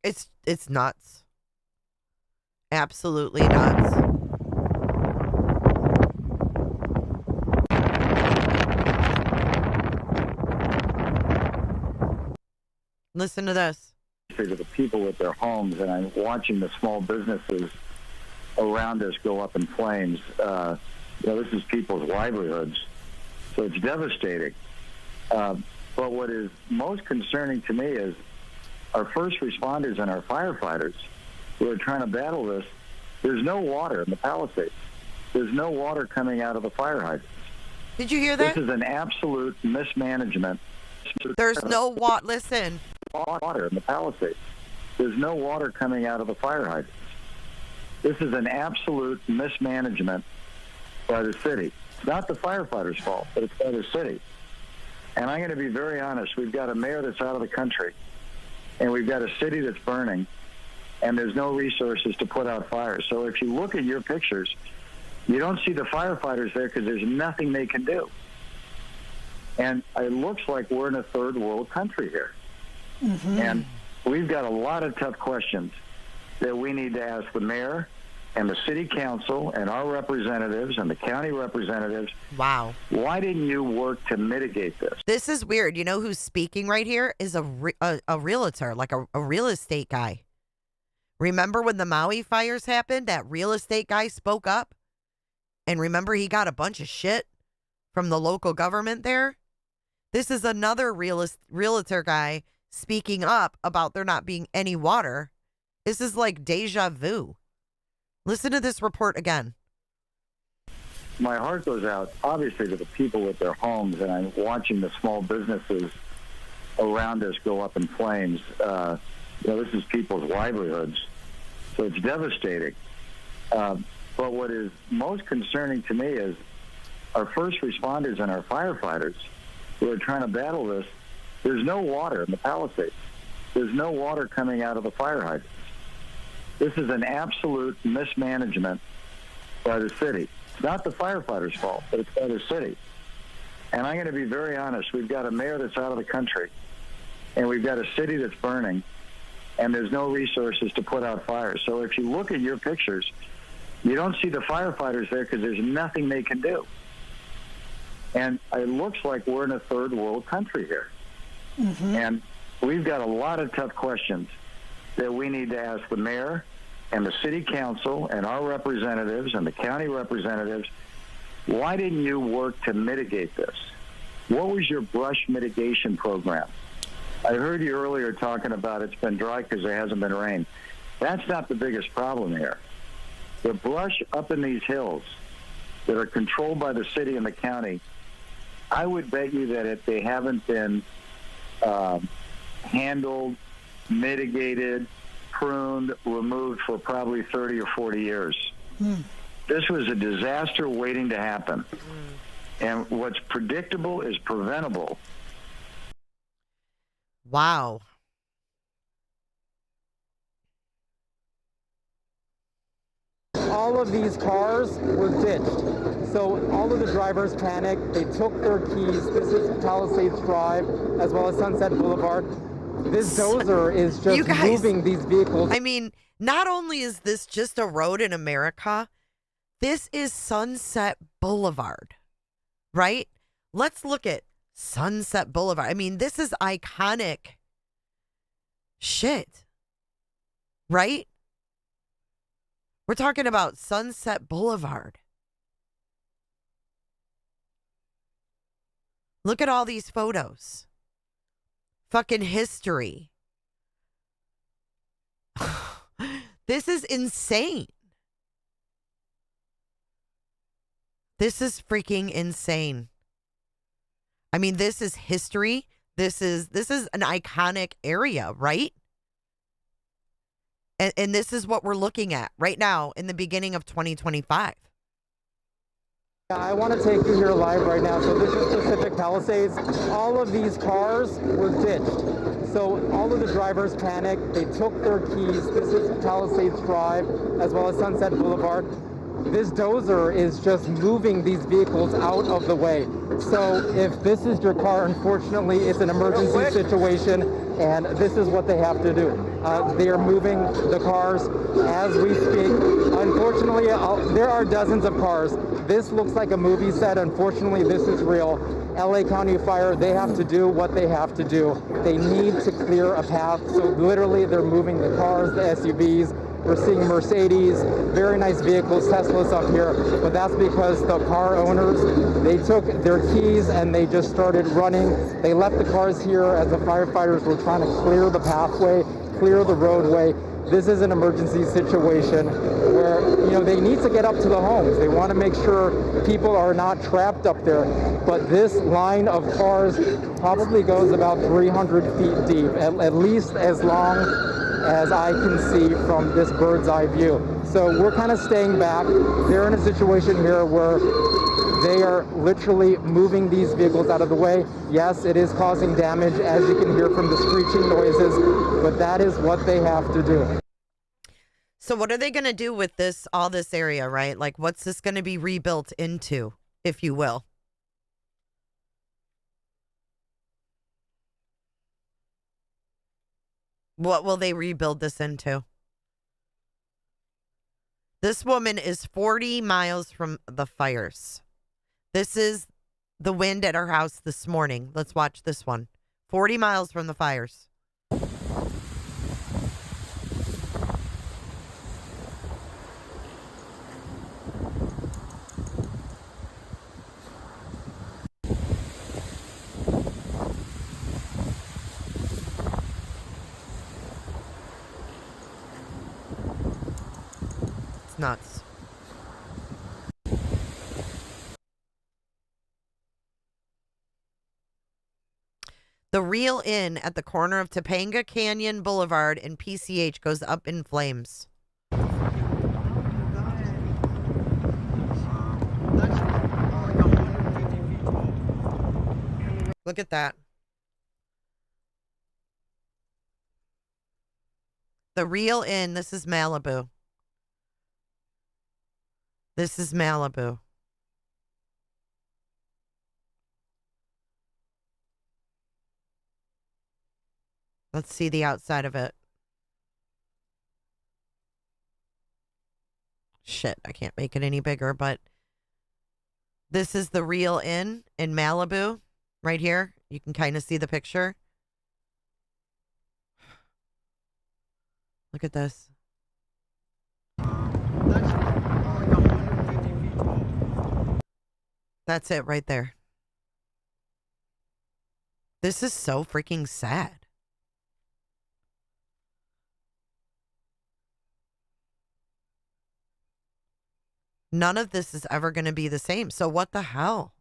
It's nuts. Absolutely nuts. Listen to this. To the people with their homes, and I'm watching the small businesses around us go up in flames. This is people's livelihoods, so it's devastating. But what is most concerning to me is our first responders and our firefighters who are trying to battle this. There's no water in the Palisades. There's no water coming out of the fire hydrants. Did you hear that? This is an absolute mismanagement. There's no water. Listen. Water in the Palisades. There's no water coming out of the fire hydrants. This is an absolute mismanagement by the city. It's not the firefighters' fault, but it's by the city. And I'm going to be very honest. We've got a mayor that's out of the country, and we've got a city that's burning, and there's no resources to put out fires. So if you look at your pictures, you don't see the firefighters there because there's nothing they can do. And it looks like we're in a third world country here. Mm-hmm. And we've got a lot of tough questions that we need to ask the mayor and the city council and our representatives and the county representatives. Wow. Why didn't you work to mitigate this? This is weird. You know who's speaking right here is a realtor, like a real estate guy. Remember when the Maui fires happened? That real estate guy spoke up. And remember he got a bunch of shit from the local government there? This is another realtor guy speaking up about there not being any water. This is like deja vu. Listen to this report again. My heart goes out, obviously, to the people with their homes, and I'm watching the small businesses around us go up in flames. This is people's livelihoods, so it's devastating. But what is most concerning to me is our first responders and our firefighters who are trying to battle this. There's no water in the Palisades. There's no water coming out of the fire hydrants. This is an absolute mismanagement by the city. It's not the firefighters' fault, but it's by the city. And I'm going to be very honest. We've got a mayor that's out of the country, and we've got a city that's burning, and there's no resources to put out fires. So if you look at your pictures, you don't see the firefighters there because there's nothing they can do. And it looks like we're in a third world country here. Mm-hmm. And we've got a lot of tough questions that we need to ask the mayor and the city council and our representatives and the county representatives. Why didn't you work to mitigate this? What was your brush mitigation program? I heard you earlier talking about it's been dry because there hasn't been rain. That's not the biggest problem here. The brush up in these hills that are controlled by the city and the county, I would bet you that if they haven't been handled, mitigated, pruned, removed for probably 30 or 40 years. This was a disaster waiting to happen. And what's predictable is preventable. Wow. All of these cars were ditched. So all of the drivers panicked. They took their keys. This is Palisades Drive as well as Sunset Boulevard. This dozer is just moving these vehicles. I mean, not only is this just a road in America, this is Sunset Boulevard, right? Let's look at Sunset Boulevard. I mean, this is iconic shit, right? We're talking about Sunset Boulevard. Look at all these photos. Fucking history. This is insane. This is freaking insane. I mean, this is history. This is an iconic area, right? And this is what we're looking at right now in the beginning of 2025. I want to take you here live right now. So this is Pacific Palisades. All of these cars were ditched. So all of the drivers panicked. They took their keys. This is Palisades Drive as well as Sunset Boulevard. This dozer is just moving these vehicles out of the way. So if this is your car, unfortunately, it's an emergency situation, and this is what they have to do. They are moving the cars as we speak. Unfortunately, there are dozens of cars. This looks like a movie set. Unfortunately, this is real. LA County Fire, they have to do what they have to do. They need to clear a path. So literally, they're moving the cars, the SUVs. We're seeing Mercedes, very nice vehicles, Teslas up here, but that's because the car owners, they took their keys and they just started running. They left the cars here as the firefighters were trying to clear the pathway, clear the roadway. This is an emergency situation where, they need to get up to the homes. They want to make sure people are not trapped up there. But this line of cars probably goes about 300 feet deep, at least as long as I can see from this bird's eye view. So we're kind of staying back. They're in a situation here where they are literally moving these vehicles out of the way. Yes, it is causing damage, as you can hear from the screeching noises, but that is what they have to do. So what are they going to do with all this area, right? Like, what's this going to be rebuilt into, if you will? What will they rebuild this into? This woman is 40 miles from the fires. This is the wind at her house this morning. Let's watch this one. 40 miles from the fires. Nuts. The Real Inn at the corner of Topanga Canyon Boulevard and PCH goes up in flames. Look at that. The Real Inn, this is Malibu. This is Malibu. Let's see the outside of it. Shit, I can't make it any bigger, but this is the Real Inn in Malibu right here. You can kind of see the picture. Look at this. That's it right there. This is so freaking sad. None of this is ever going to be the same. So what the hell?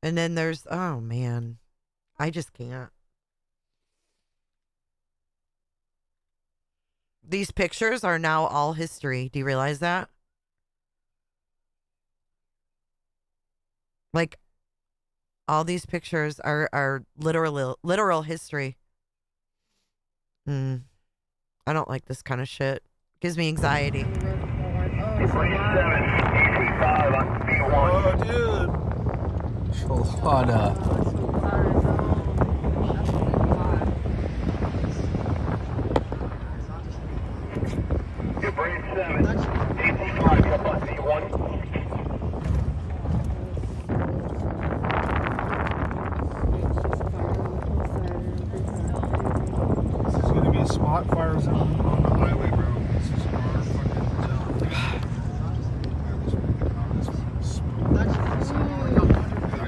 And then there's, oh man, I just can't. These pictures are now all history. Do you realize that? Like, all these pictures are literal history. I don't like this kind of shit. Gives me anxiety. Oh, dude. Shalada. Brain 7, 85, up on V1. This is going to be a spot fire zone on the highway, bro. This is our fucking zone. That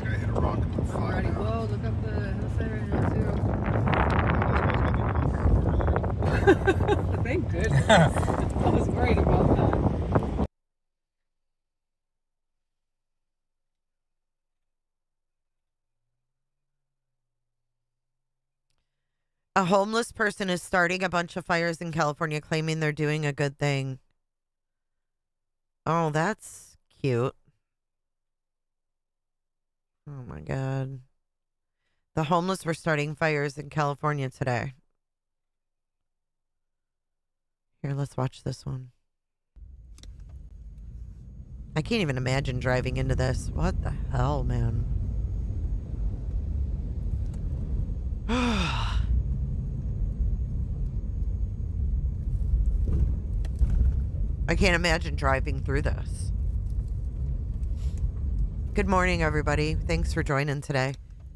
guy hit a rock and took fire. Whoa, look up the hillside right now, too. Thank goodness. I was worried about that. A homeless person is starting a bunch of fires in California claiming they're doing a good thing. Oh, that's cute. Oh my God. The homeless were starting fires in California today. Here, let's watch this one. I can't even imagine driving into this. What the hell, man? I can't imagine driving through this. Good morning, everybody. Thanks for joining today.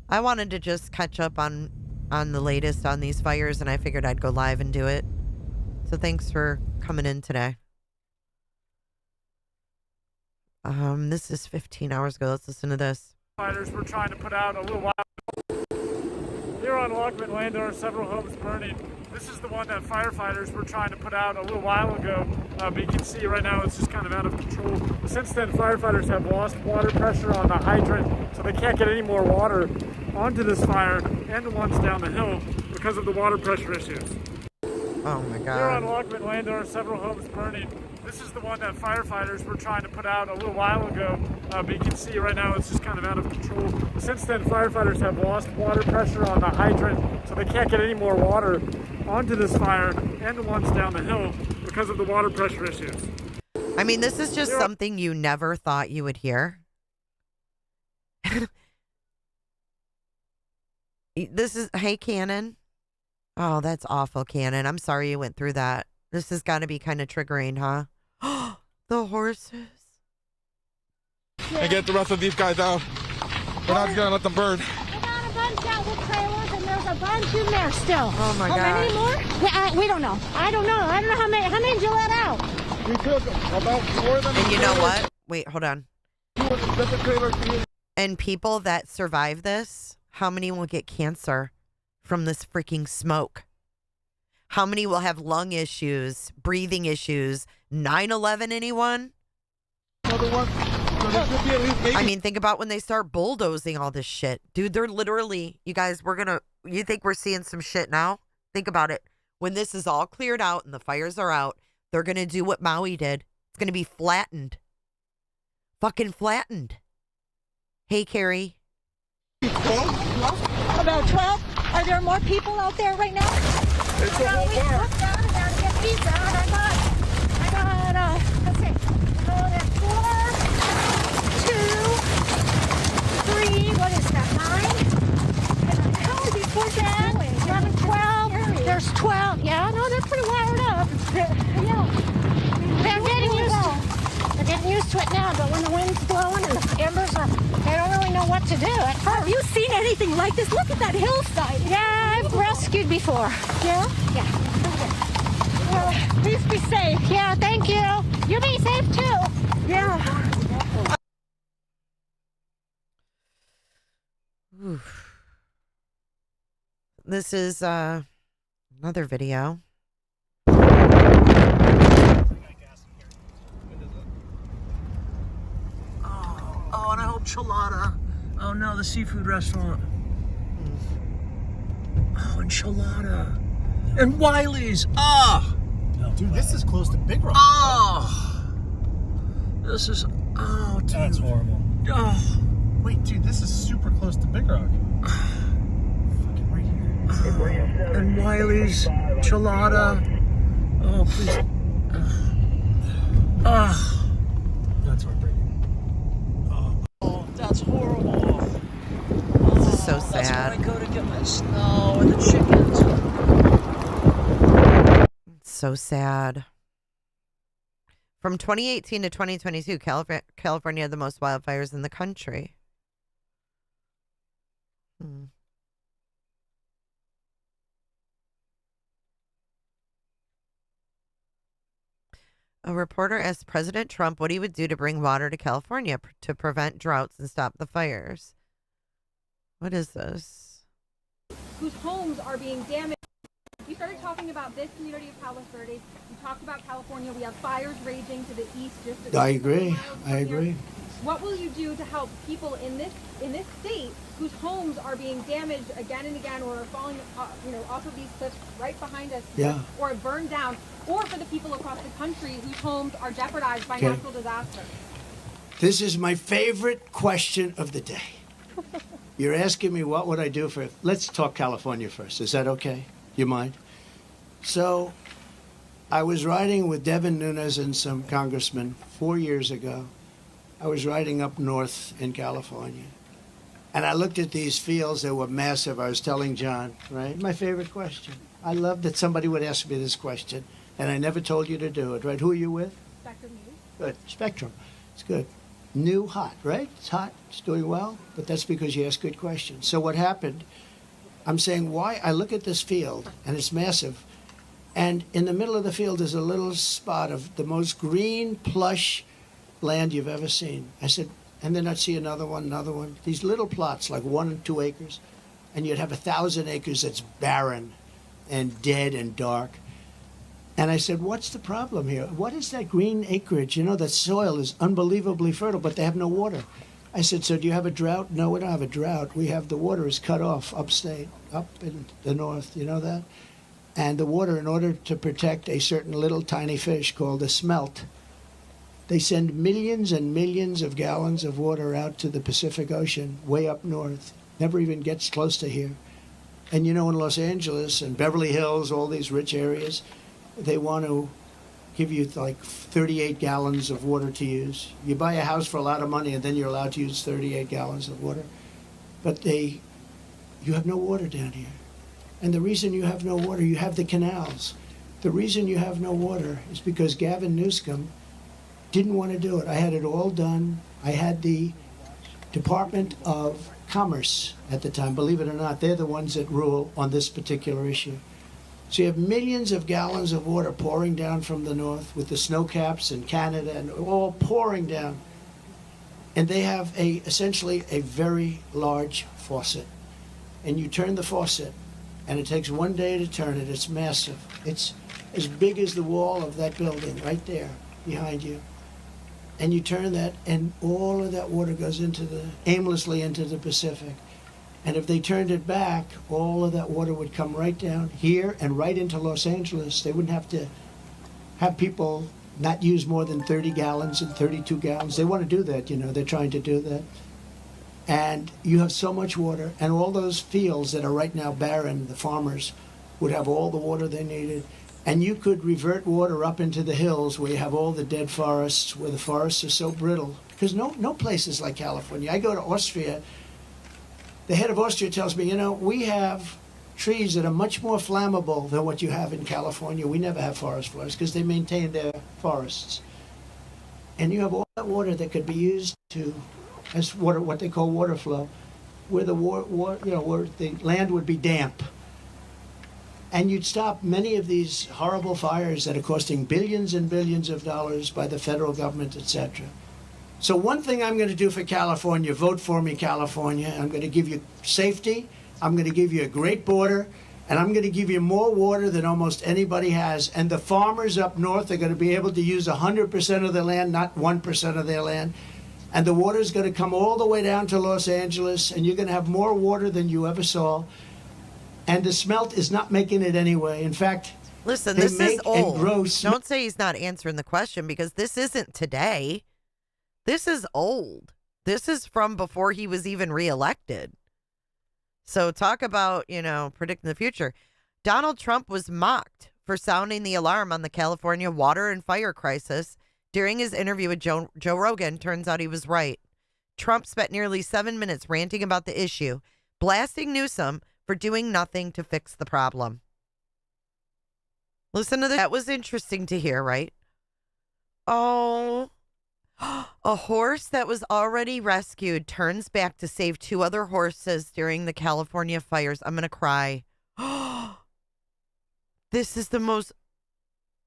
I wanted to just catch up on the latest on these fires, and I figured I'd go live and do it. So thanks for coming in today. This is 15 hours ago. Let's listen to this. Fighters were trying to put out a little while here on Lockman Lane. There are several homes burning. This is the one that firefighters were trying to put out a little while ago, but you can see right now it's just kind of out of control. Since then, firefighters have lost water pressure on the hydrant, so they can't get any more water onto this fire and the ones down the hill because of the water pressure issues. Oh my God. Here on Lockman Lane, there are several homes burning. This is the one that firefighters were trying to put out a little while ago, but you can see right now it's just kind of out of control. Since then, firefighters have lost water pressure on the hydrant, so they can't get any more water onto this fire and the ones down the hill because of the water pressure issues. I mean, this is just something you never thought you would hear. This is, hey, Cannon. Oh, that's awful, Cannon. I'm sorry you went through that. This has got to be kind of triggering, huh? The horses. And get the rest of these guys out. We're not going to let them burn. We got a bunch out with trailers, and there's a bunch in there still. Oh, my God. How many more? We don't know. I don't know. I don't know how many. How many did you let out? We took about 4 of them. And you know what? Wait, hold on. And people that survive this, how many will get cancer from this freaking smoke? How many will have lung issues, breathing issues? 9/11, anyone? Another one. So there should be at least 80. I mean, think about when they start bulldozing all this shit. Dude, they're literally, you guys, you think we're seeing some shit now? Think about it. When this is all cleared out and the fires are out, they're going to do what Maui did. It's going to be flattened. Fucking flattened. Hey, Carrie. About 12. Are there more people out there right now? It's a whole bar. Look down there to get these out. I got, let's see. There's 4, 2, 3, what is that, 9? How many before that? 11, 12. There's 12. Yeah, no, they're pretty wired up. Yeah. They're getting used to it now, but when the wind's blowing and the embers are, they don't really know what to do at first. Have you seen anything like this? Look at that hillside. Yeah, I've rescued before. Yeah? Yeah. Well, please be safe. Yeah, thank you. You be safe too. Yeah. Oof. This is another video. Oh, and I hope Chelada. Oh no, the seafood restaurant. Oh, enchilada. And Wiley's. Ah. Oh. Dude, this is close to Big Rock. Oh. This is. Oh, dude. That's horrible. Oh. Wait, dude, this is super close to Big Rock. Fucking right here. And Wiley's. Chelada. Oh, please. Ah. That's heartbreaking. Oh, that's horrible. This is so sad. That's where I go to get my snow and the chickens. It's so sad. From 2018 to 2022, California had the most wildfires in the country. A reporter asked President Trump what he would do to bring water to California to prevent droughts and stop the fires. What is this? Whose homes are being damaged. You started talking about this community of Palisades. You talked about California. We have fires raging to the east. Just I agree. I agree. What will you do to help people in this state whose homes are being damaged again and again, or are falling, off of these cliffs right behind us, Yeah. or burned down, or for the people across the country whose homes are jeopardized by natural disaster? This is my favorite question of the day. You're asking me what would I do for... Let's talk California first. Is that okay? You mind? So, I was riding with Devin Nunes and some congressmen 4 years ago. I was riding up north in California. And I looked at these fields that were massive. I was telling John, right? My favorite question. I love that somebody would ask me this question. And I never told you to do it, right? Who are you with? Spectrum News. Good. Spectrum. It's good. New, hot, right? It's hot. It's doing well. But that's because you ask good questions. So what happened, I'm saying why I look at this field, and it's massive, and in the middle of the field is a little spot of the most green, plush land you've ever seen. I said, and then I'd see another one. These little plots, like 1 and 2 acres, and you'd have 1,000 acres that's barren and dead and dark. And I said, what's the problem here? What is that green acreage? You know, that soil is unbelievably fertile, but they have no water. I said, so do you have a drought? No, we don't have a drought. We have the water is cut off upstate, up in the north. You know that? And the water, in order to protect a certain little tiny fish called a smelt, they send millions and millions of gallons of water out to the Pacific Ocean, way up north. Never even gets close to here. And you know, in Los Angeles and Beverly Hills, all these rich areas, they want to give you like 38 gallons of water to use. You buy a house for a lot of money and then you're allowed to use 38 gallons of water. But you have no water down here. And the reason you have no water, you have the canals. The reason you have no water is because Gavin Newsom didn't want to do it. I had it all done. I had the Department of Commerce at the time, believe it or not, they're the ones that rule on this particular issue. So you have millions of gallons of water pouring down from the north with the snow caps in Canada and all pouring down. And they have essentially a very large faucet. And you turn the faucet, and it takes 1 day to turn it. It's massive. It's as big as the wall of that building right there behind you. And you turn that, and all of that water goes aimlessly into the Pacific. And if they turned it back, all of that water would come right down here and right into Los Angeles. They wouldn't have to have people not use more than 30 gallons and 32 gallons. They want to do that, you know. They're trying to do that. And you have so much water, and all those fields that are right now barren, the farmers would have all the water they needed. And you could revert water up into the hills where you have all the dead forests, where the forests are so brittle. Because no place is like California. I go to Austria. The head of Austria tells me, you know, we have trees that are much more flammable than what you have in California. We never have forest fires because they maintain their forests. And you have all that water that could be used as water, what they call water flow, where where the land would be damp. And you'd stop many of these horrible fires that are costing billions and billions of dollars by the federal government, etc. So one thing I'm going to do for California, vote for me, California. I'm going to give you safety. I'm going to give you a great border. And I'm going to give you more water than almost anybody has. And the farmers up north are going to be able to use 100% of their land, not 1% of their land. And the water is going to come all the way down to Los Angeles. And you're going to have more water than you ever saw. And the smelt is not making it anyway. In fact, listen, they this make is old. and grow Don't say he's not answering the question, because this isn't today. This is old. This is from before he was even reelected. So talk about, predicting the future. Donald Trump was mocked for sounding the alarm on the California water and fire crisis during his interview with Joe Rogan. Turns out he was right. Trump spent nearly 7 minutes ranting about the issue, blasting Newsom for doing nothing to fix the problem. Listen to this. That was interesting to hear, right? Oh, a horse that was already rescued turns back to save 2 other horses during the California fires. I'm going to cry. This is the most...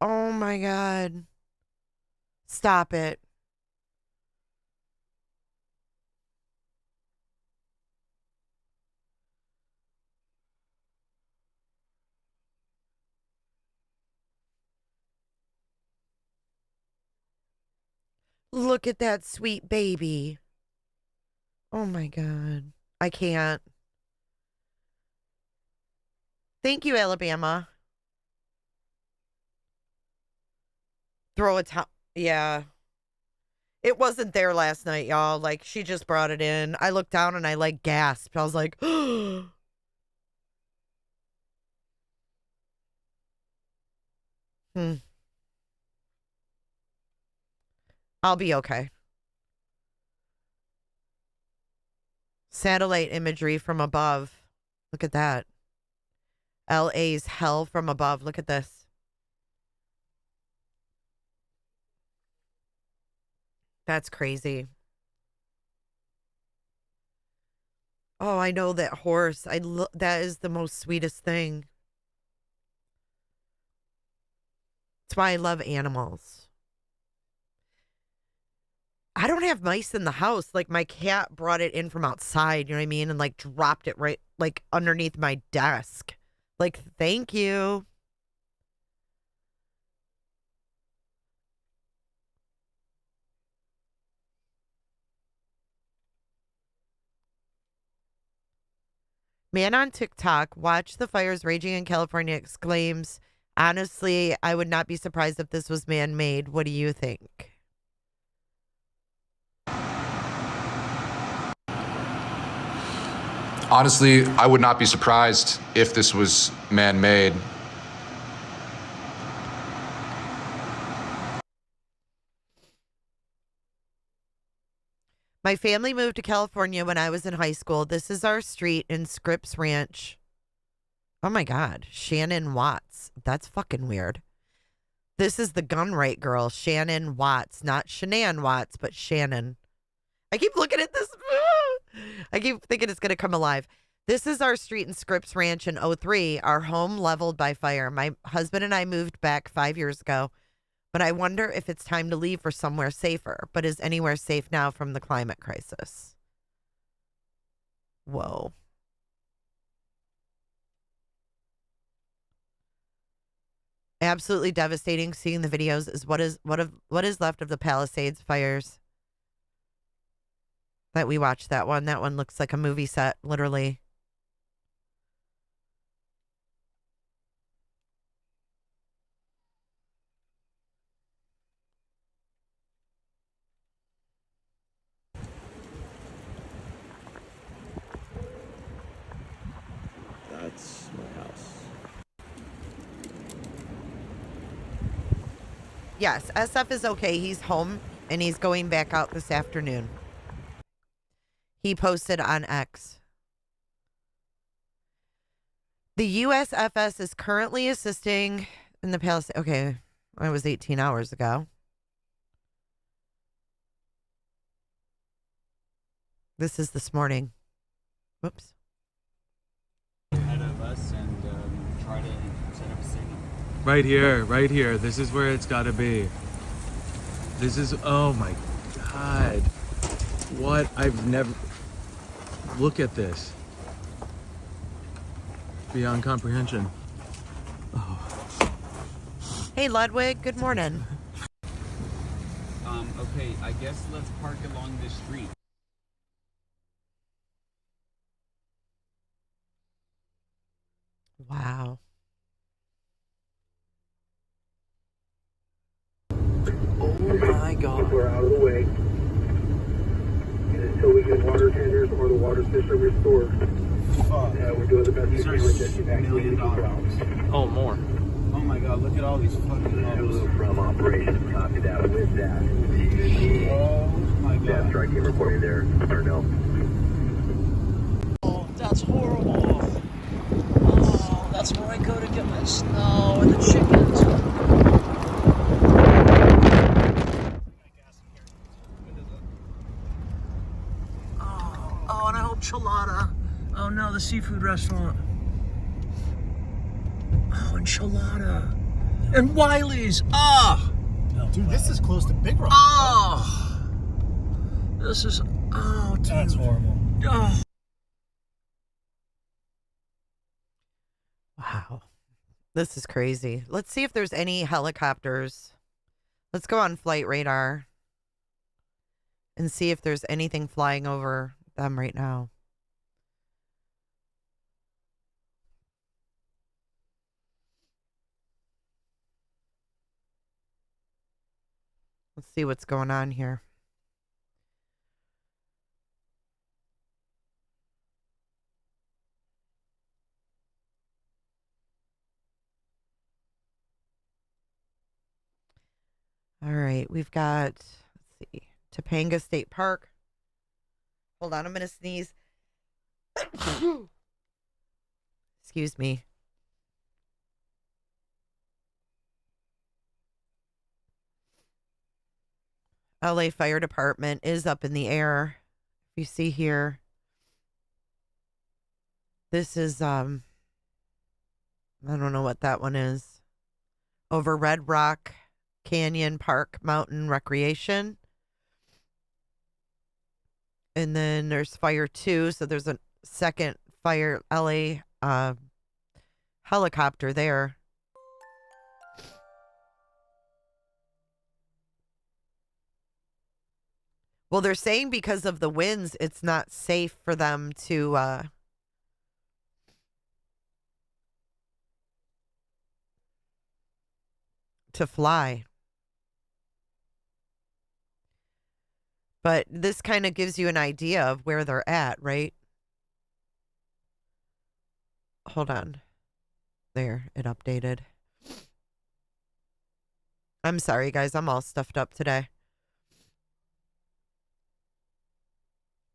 Oh, my God. Stop it. Look at that sweet baby. Oh my God. I can't. Thank you, Alabama. Throw a towel. Yeah. It wasn't there last night, y'all. Like, she just brought it in. I looked down and I, gasped. I was like, I'll be okay. Satellite imagery from above. Look at that. LA's hell from above. Look at this. That's crazy. Oh, I know that horse. That is the most sweetest thing. That's why I love animals. I don't have mice in the house. Like, my cat brought it in from outside, you know what I mean? And, dropped it right, underneath my desk. Thank you. Man on TikTok, watch the fires raging in California, exclaims, honestly, I would not be surprised if this was man-made. What do you think? Honestly, I would not be surprised if this was man-made. My family moved to California when I was in high school. This is our street in Scripps Ranch. Oh my God. Shannon Watts. That's fucking weird. This is the gun right girl, Shannon Watts. Not Shanann Watts, but Shannon. I keep looking at this. I keep thinking it's going to come alive. This is our street in Scripps Ranch in 03, our home leveled by fire. My husband and I moved back 5 years ago, but I wonder if it's time to leave for somewhere safer. But is anywhere safe now from the climate crisis? Whoa. Absolutely devastating. Seeing the videos is what is left of the Palisades fires. That we watched that one. That one looks like a movie set, literally. That's my house. Yes, SF is okay. He's home and he's going back out this afternoon. He posted on X. The USFS is currently assisting in the Palisades. Okay, it was 18 hours ago. This is this morning. Whoops. Ahead of us and try to Right here, right here. This is where it's got to be. This is, oh my God. What? I've never, look at this. Beyond comprehension. Hey, Ludwig, good morning. Okay, I guess let's park along this street. Wow. Oh my God. We're out of the way. And until we get water tenders or the water system restored, we're doing the best we can with this evacuation routes. Oh, more. Oh my God, look at all these fucking homes. From operations, copy that with that. Oh my God. That strike team reporting there, or no? Oh, that's horrible. Oh, that's where I go to get my snow and the chickens. Oh, and I hope Chelada. Oh no, the seafood restaurant. Oh, enchilada. And Wiley's. Ah! Oh. Dude, this is close to Big Rock. Oh! This is. Oh, dude. That's horrible. Oh. Wow. This is crazy. Let's see if there's any helicopters. Let's go on flight radar and see if there's anything flying over them right now. Let's see what's going on here. All right, we've got, let's see, Topanga State Park. Hold on, I'm going to sneeze. Excuse me. LA Fire Department is up in the air. If you see here, this is, I don't know what that one is. Over Red Rock Canyon Park Mountain Recreation. And then there's Fire 2, so there's a second Fire LA helicopter there. Well, they're saying because of the winds, it's not safe for them to fly. But this kind of gives you an idea of where they're at, right? Hold on. There, it updated. I'm sorry, guys. I'm all stuffed up today.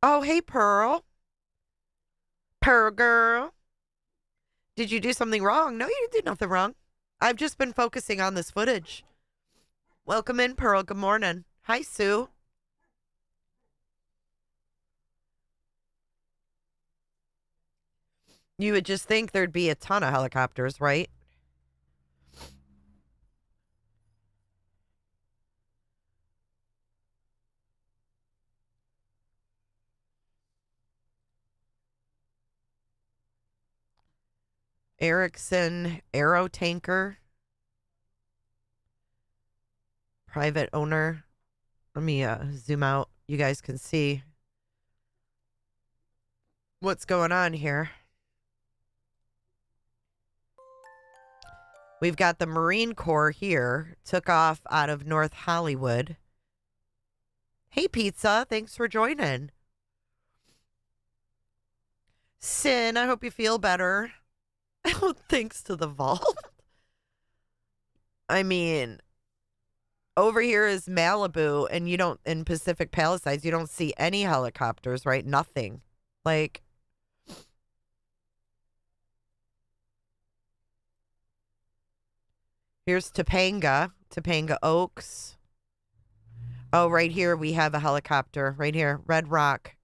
Oh, hey, Pearl. Pearl girl. Did you do something wrong? No, you didn't do nothing wrong. I've just been focusing on this footage. Welcome in, Pearl. Good morning. Hi, Sue. You would just think there'd be a ton of helicopters, right? Erickson Aero Tanker. Private owner. Let me zoom out. You guys can see what's going on here. We've got the Marine Corps here. Took off out of North Hollywood. Hey, Pizza. Thanks for joining. Sin, I hope you feel better. Oh, thanks to the vault. I mean, over here is Malibu, and you don't, in Pacific Palisades, you don't see any helicopters, right? Nothing. Like, here's Topanga Oaks. Oh, right here we have a helicopter. Right here, Red Rock.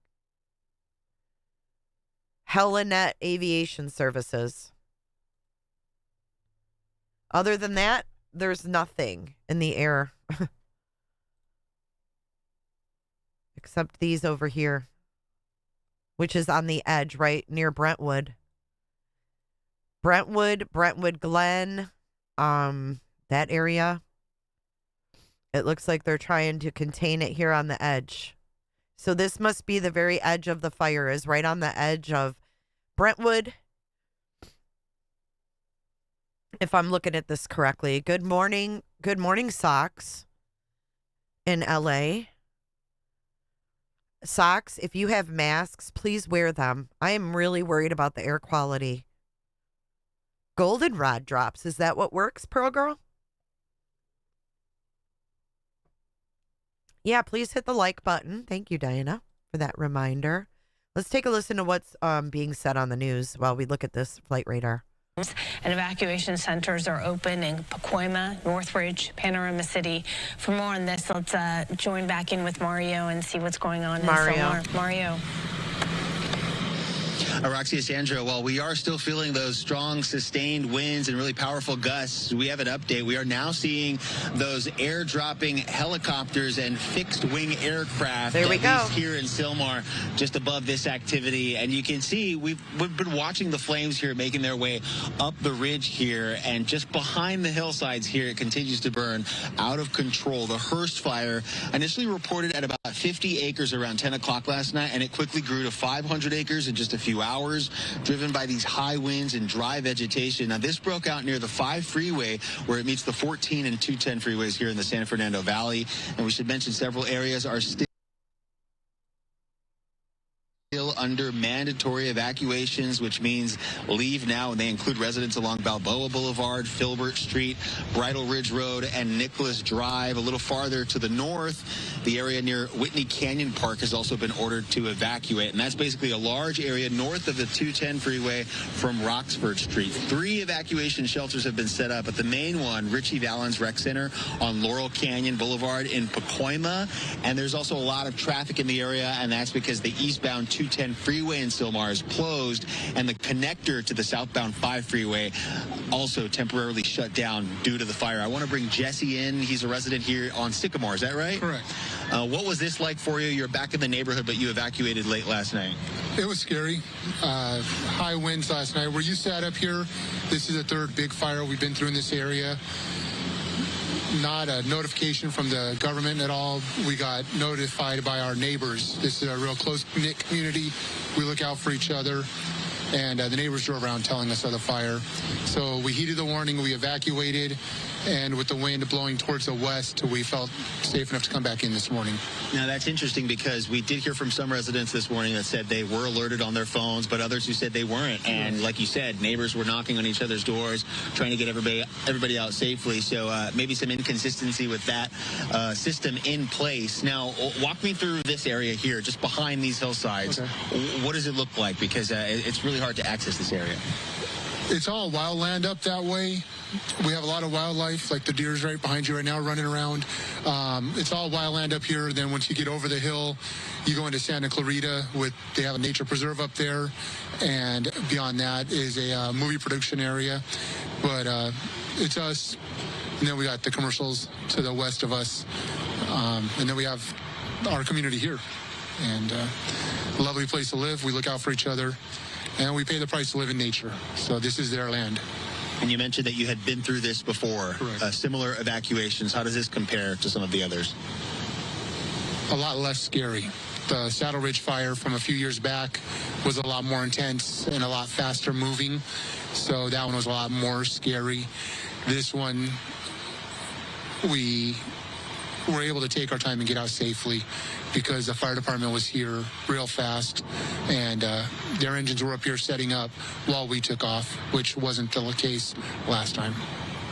Helinet Aviation Services. Other than that, there's nothing in the air. Except these over here, which is on the edge right near Brentwood. Brentwood Glen, that area. It looks like they're trying to contain it here on the edge. So this must be the very edge of the fire, is right on the edge of Brentwood. If I'm looking at this correctly. Good morning, Socks in LA. Socks, if you have masks, please wear them. I am really worried about the air quality. Goldenrod drops. Is that what works, Pearl Girl? Yeah, please hit the like button. Thank you, Diana, for that reminder. Let's take a listen to what's being said on the news while we look at this flight radar. And evacuation centers are open in Pacoima, Northridge, Panorama City. For more on this, let's join back in with Mario and see what's going on in Silmar. Mario. Roxy, Sandra, while we are still feeling those strong, sustained winds and really powerful gusts, we have an update. We are now seeing those air-dropping helicopters and fixed-wing aircraft. There we go. At least here in Silmar, just above this activity. And you can see we've been watching the flames here making their way up the ridge here. And just behind the hillsides here, it continues to burn out of control. The Hearst fire initially reported at about 50 acres around 10 o'clock last night, and it quickly grew to 500 acres in just a few hours, driven by these high winds and dry vegetation. Now, this broke out near the 5 freeway, where it meets the 14 and 210 freeways here in the San Fernando Valley. And we should mention several areas are still under mandatory evacuations, which means leave now, and they include residents along Balboa Boulevard, Filbert Street, Bridle Ridge Road, and Nicholas Drive. A little farther to the north, the area near Whitney Canyon Park has also been ordered to evacuate, and that's basically a large area north of the 210 freeway from Roxford Street. 3 evacuation shelters have been set up, but the main one, Richie Valens Rec Center on Laurel Canyon Boulevard in Pacoima, and there's also a lot of traffic in the area, and that's because the eastbound 210 freeway in Silmar is closed, and the connector to the southbound 5 freeway also temporarily shut down due to the fire. I want to bring Jesse in. He's a resident here on Sycamore. Is that right? Correct. What was this like for you? You're back in the neighborhood, but you evacuated late last night. It was scary. High winds last night. Where you sat up here, this is the 3rd big fire we've been through in this area. Not a notification from the government at all. We got notified by our neighbors. This is a real close-knit community. We look out for each other. And the neighbors drove around telling us of the fire. So we heeded the warning. We evacuated. And with the wind blowing towards the west, we felt safe enough to come back in this morning. Now, that's interesting because we did hear from some residents this morning that said they were alerted on their phones, but others who said they weren't. And like you said, neighbors were knocking on each other's doors, trying to get everybody out safely. So maybe some inconsistency with that system in place. Now, walk me through this area here, just behind these hillsides. Okay. What does it look like? Because it's really hard to access this area. It's all wildland up that way. We have a lot of wildlife, like the deer's right behind you right now running around. It's all wildland up here. Then once you get over the hill, you go into Santa Clarita. They have a nature preserve up there. And beyond that is a movie production area. But it's us. And then we got the commercials to the west of us. And then we have our community here. And a lovely place to live. We look out for each other. And we pay the price to live in nature. So this is their land. And you mentioned that you had been through this before. Similar evacuations. How does this compare to some of the others? A lot less scary. The Saddle Ridge fire from a few years back was a lot more intense and a lot faster moving. So that one was a lot more scary. This one, we were able to take our time and get out safely because the fire department was here real fast, and their engines were up here setting up while we took off, which wasn't the case last time.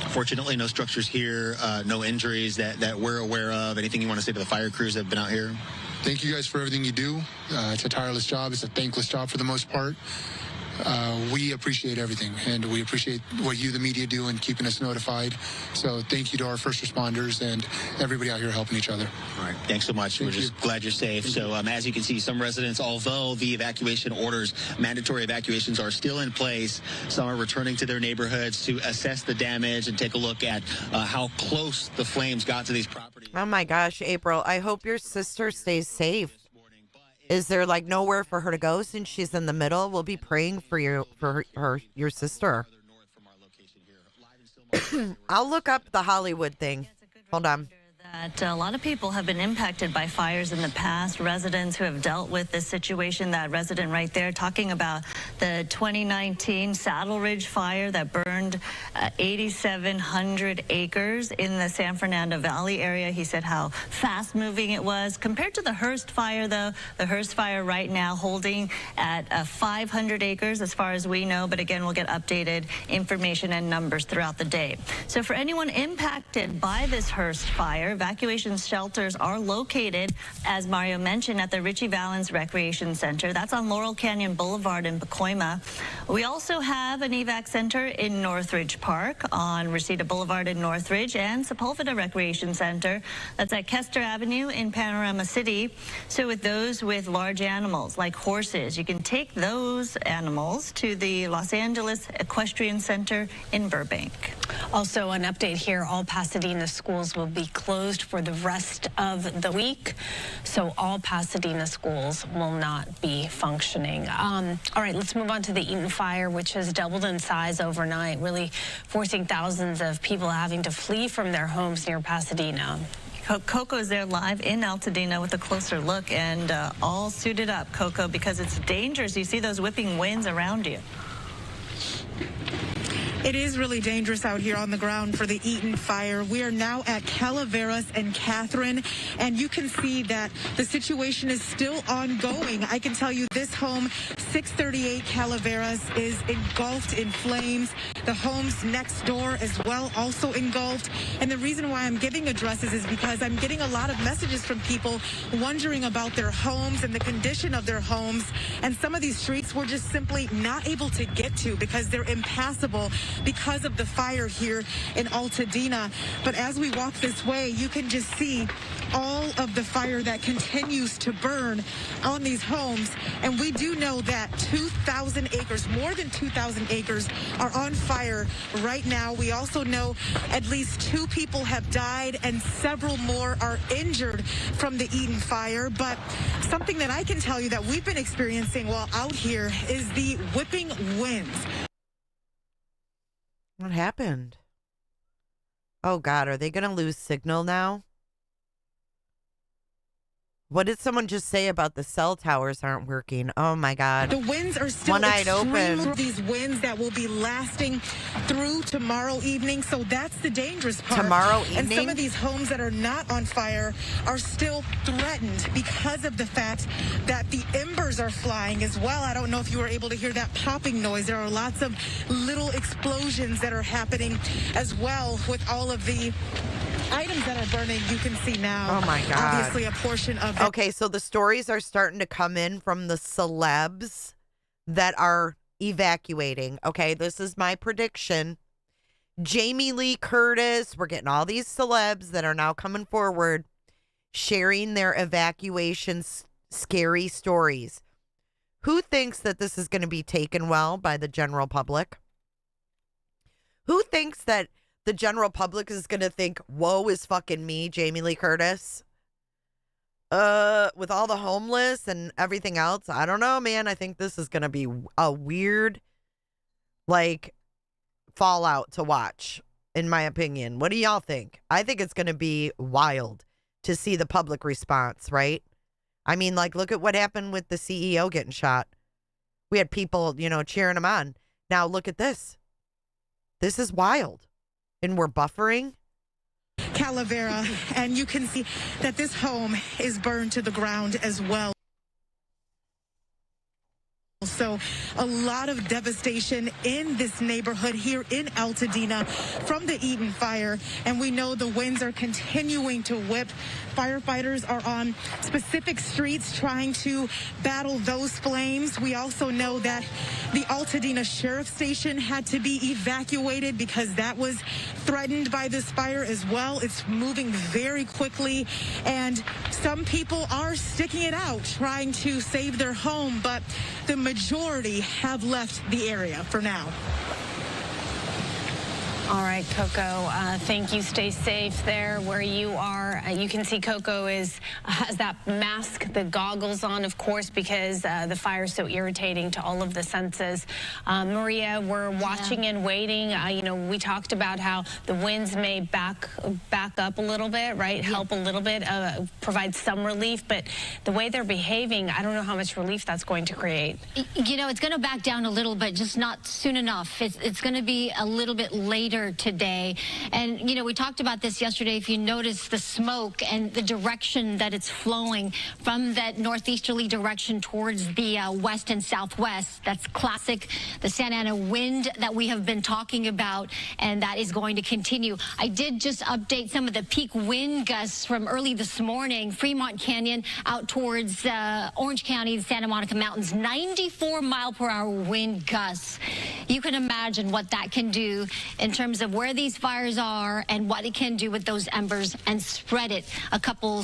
Fortunately, no structures here, no injuries that we're aware of. Anything you want to say to the fire crews that have been out here? Thank you guys for everything you do. It's a tireless job. It's a thankless job for the most part. we appreciate everything, and we appreciate what you, the media, do in keeping us notified. So thank you to our first responders and everybody out here helping each other. All right. Thanks so much. We're just glad you're safe. So as you can see, some residents, although the evacuation orders, mandatory evacuations are still in place, some are returning to their neighborhoods to assess the damage and take a look at how close the flames got to these properties. Oh my gosh, April, I hope your sister stays safe. Is there like nowhere for her to go since she's in the middle? We'll be praying for your sister. I'll look up the Hollywood thing. Hold on. That a lot of people have been impacted by fires in the past. Residents who have dealt with this situation, that resident right there talking about the 2019 Saddle Ridge fire that burned 8,700 acres in the San Fernando Valley area. He said how fast moving it was. Compared to the Hearst fire, though, the Hearst fire right now holding at 500 acres as far as we know. But again, we'll get updated information and numbers throughout the day. So for anyone impacted by this Hearst fire, evacuation shelters are located, as Mario mentioned, at the Richie Valens Recreation Center. That's on Laurel Canyon Boulevard in Pacoima. We also have an evac center in Northridge Park on Reseda Boulevard in Northridge, and Sepulveda Recreation Center. That's at Kester Avenue in Panorama City. So with those with large animals like horses, you can take those animals to the Los Angeles Equestrian Center in Burbank. Also, an update here, all Pasadena schools will be closed for the rest of the week. So all Pasadena schools will not be functioning. All right, let's move on to the Eaton fire, which has doubled in size overnight, really forcing thousands of people having to flee from their homes near Pasadena. Coco's there live in Altadena with a closer look, and all suited up, Coco, because it's dangerous. You see those whipping winds around you. It is really dangerous out here on the ground for the Eaton fire. We are now at Calaveras and Catherine, and you can see that the situation is still ongoing. I can tell you this home, 638 Calaveras, is engulfed in flames. The homes next door as well also engulfed. And the reason why I'm giving addresses is because I'm getting a lot of messages from people wondering about their homes and the condition of their homes. And some of these streets we're just simply not able to get to because they're impassable because of the fire here in Altadena. But as we walk this way, you can just see all of the fire that continues to burn on these homes. And we do know that 2,000 acres, more than 2,000 acres are on fire right now. We also know at least 2 people have died and several more are injured from the Eaton fire. But something that I can tell you that we've been experiencing while out here is the whipping winds. What happened? Oh, God, are they going to lose signal now? What did someone just say about the cell towers aren't working? Oh, my God. The winds are still extreme. These winds that will be lasting through tomorrow evening. So that's the dangerous part. Tomorrow evening? And some of these homes that are not on fire are still threatened because of the fact that the embers are flying as well. I don't know if you were able to hear that popping noise. There are lots of little explosions that are happening as well with all of the items that are burning. You can see now. Oh, my God. Obviously, a portion of it. Okay, so the stories are starting to come in from the celebs that are evacuating. Okay, this is my prediction. Jamie Lee Curtis, we're getting all these celebs that are now coming forward, sharing their evacuation scary stories. Who thinks that this is going to be taken well by the general public? Who thinks that the general public is going to think, woe is fucking me, Jamie Lee Curtis? With all the homeless and everything else, I don't know, man. I think this is going to be a weird, like, fallout to watch, in my opinion. What do y'all think? I think it's going to be wild to see the public response, right? I mean, like, look at what happened with the CEO getting shot. We had people, cheering him on. Now look at this. This is wild. And we're buffering. Calavera, and you can see that this home is burned to the ground as well. So a lot of devastation in this neighborhood here in Altadena from the Eaton fire. And we know the winds are continuing to whip. Firefighters are on specific streets trying to battle those flames. We also know that the Altadena Sheriff Station had to be evacuated because that was threatened by this fire as well. It's moving very quickly, and some people are sticking it out trying to save their home, but the majority have left the area for now. All right, Coco, thank you. Stay safe there where you are. You can see Coco has that mask, the goggles on, of course, because the fire is so irritating to all of the senses. Maria, we're watching and waiting. You know, we talked about how the winds may back up a little bit, right? Help a little bit, provide some relief. But the way they're behaving, I don't know how much relief that's going to create. You know, it's going to back down a little bit, just not soon enough. It's going to be a little bit later today. And, you know, we talked about this yesterday. If you notice the smoke and the direction that it's flowing from that northeasterly direction towards the west and southwest, that's classic, the Santa Ana wind that we have been talking about, and that is going to continue. I did just update some of the peak wind gusts from early this morning. Fremont Canyon out towards Orange County, the Santa Monica Mountains, 94-mile-per-hour wind gusts. You can imagine what that can do in terms of where these fires are and what it can do with those embers and spread it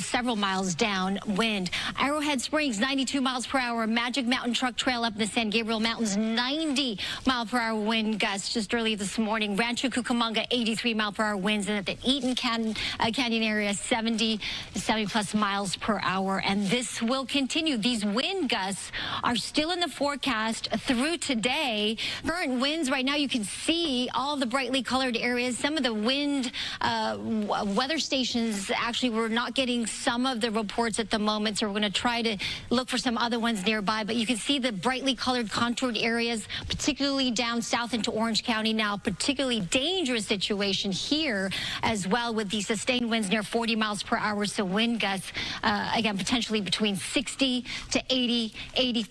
several miles downwind. Arrowhead Springs, 92 miles per hour. Magic Mountain Truck Trail up in the San Gabriel Mountains, 90-mile-per-hour wind gusts just early this morning. Rancho Cucamonga, 83-mile-per-hour winds, and at the Eaton Canyon area, 70-plus miles per hour. And this will continue. These wind gusts are still in the forecast through today. Current winds right now, you can see all the brightly colored areas. Some of the wind weather stations actually were not getting some of the reports at the moment, so we're going to try to look for some other ones nearby. But you can see the brightly colored contoured areas, particularly down south into Orange County now. Particularly dangerous situation here as well with the sustained winds near 40 miles per hour. So wind gusts, again, potentially between 60 to 80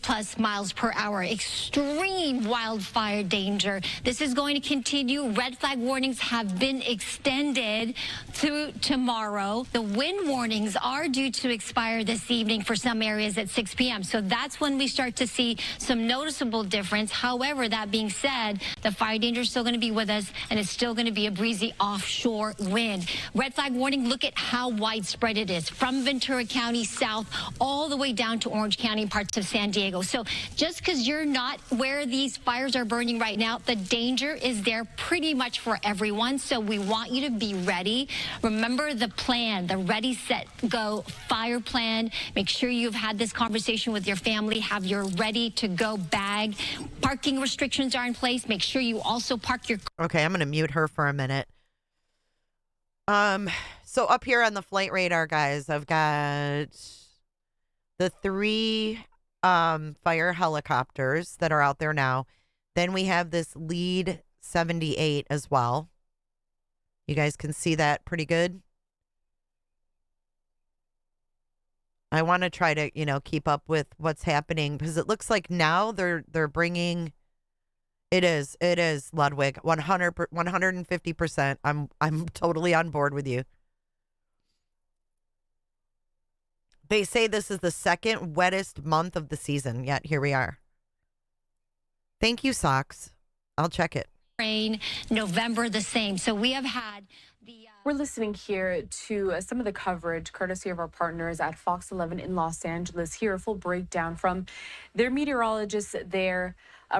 plus miles per hour. Extreme wildfire danger. This is going to continue. Red flag warnings have been extended through tomorrow. The wind warnings are due to expire this evening for some areas at 6 p.m. So that's when we start to see some noticeable difference. However, that being said, the fire danger is still going to be with us, and it's still going to be a breezy offshore wind. Red flag warning, look at how widespread it is from Ventura County south all the way down to Orange County and parts of San Diego. So just because you're not where these fires are burning right now, the danger is there pretty much for everyone. So we want you to be ready. Remember the plan, the ready, set, go fire plan. Make sure you've had this conversation with your family, have your ready to go bag. Parking restrictions are in place. Make sure you also park your... Okay, I'm going to mute her for a minute. So up here on the flight radar, guys, I've got the 3 fire helicopters that are out there now. Then we have this lead 78 as well. You guys can see that pretty good. I want to try to, keep up with what's happening because it looks like now they're bringing. It is Ludwig 150%. I'm totally on board with you. They say this is the second wettest month of the season, yet here we are. Thank you, Socks. I'll check it. Rain, November the same. So we have had the... We're listening here to some of the coverage courtesy of our partners at Fox 11 in Los Angeles. Here, a full breakdown from their meteorologists there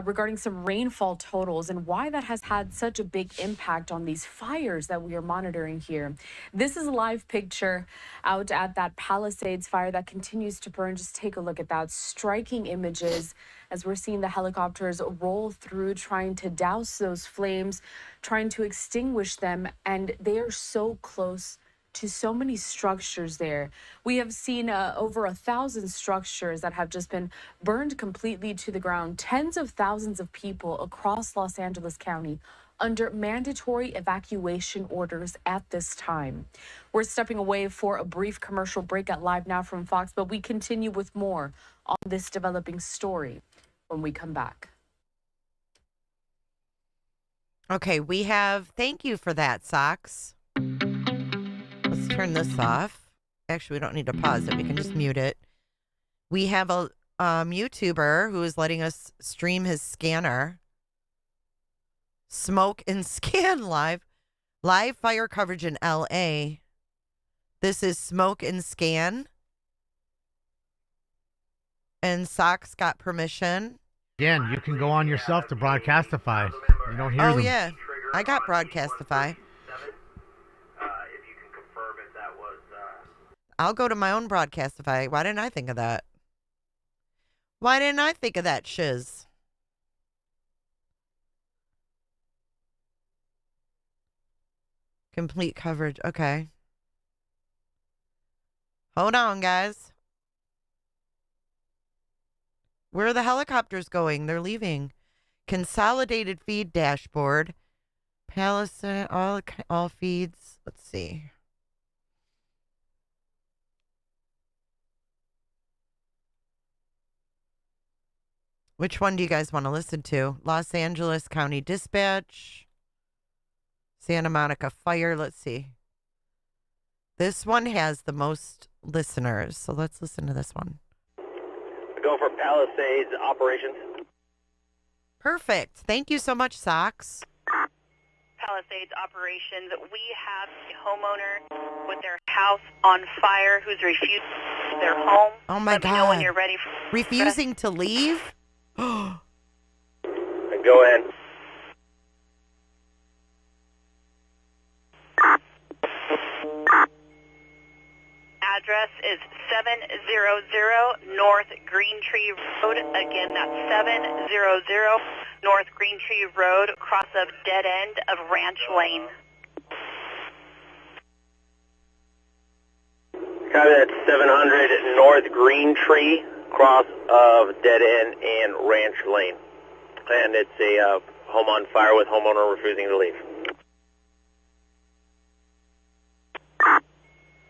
regarding some rainfall totals and why that has had such a big impact on these fires that we are monitoring here. This is a live picture out at that Palisades fire that continues to burn. Just take a look at that. Striking images as we're seeing the helicopters roll through, trying to douse those flames, trying to extinguish them, and they are so close to so many structures there. We have seen over 1,000 structures that have just been burned completely to the ground. Tens of thousands of people across Los Angeles County under mandatory evacuation orders at this time. We're stepping away for a brief commercial break at Live Now from Fox, but we continue with more on this developing story. when we come back. Okay, we have, thank you for that, Socks. Let's turn this off. Actually, we don't need to pause it. We can just mute it. We have a YouTuber who is letting us stream his scanner. Smoke and Scan Live fire coverage in LA. This is Smoke and Scan. And Socks got permission. Again, you can go on yourself to Broadcastify. You don't hear them. Oh, yeah. I got Broadcastify. I'll go to my own Broadcastify. Why didn't I think of that? Why didn't I think of that shiz? Complete coverage. Okay. Hold on, guys. Where are the helicopters going? They're leaving. Consolidated feed dashboard. Palisades, all feeds. Let's see. Which one do you guys want to listen to? Los Angeles County Dispatch. Santa Monica Fire. Let's see. This one has the most listeners. So let's listen to this one. Go for Palisades operations. Perfect. Thank you so much, Socks. Palisades operations. We have a homeowner with their house on fire who's refused their home. Oh my God. Let me know when you're ready. Refusing to leave? Go ahead. Address is 700 North Green Tree Road. Again, that's 700 North Green Tree Road, across a dead end of Ranch Lane. Copy that. 700 North Green Tree, cross of dead end and Ranch Lane. And it's a home on fire with homeowner refusing to leave.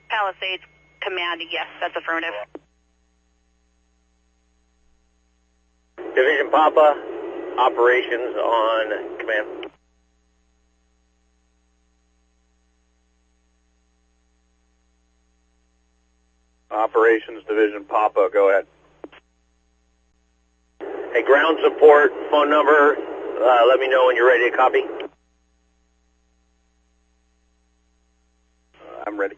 Palisades command, yes, that's affirmative. Division Papa, operations on command. Operations Division Papa, go ahead. Hey, ground support, phone number, let me know when you're ready to copy. I'm ready.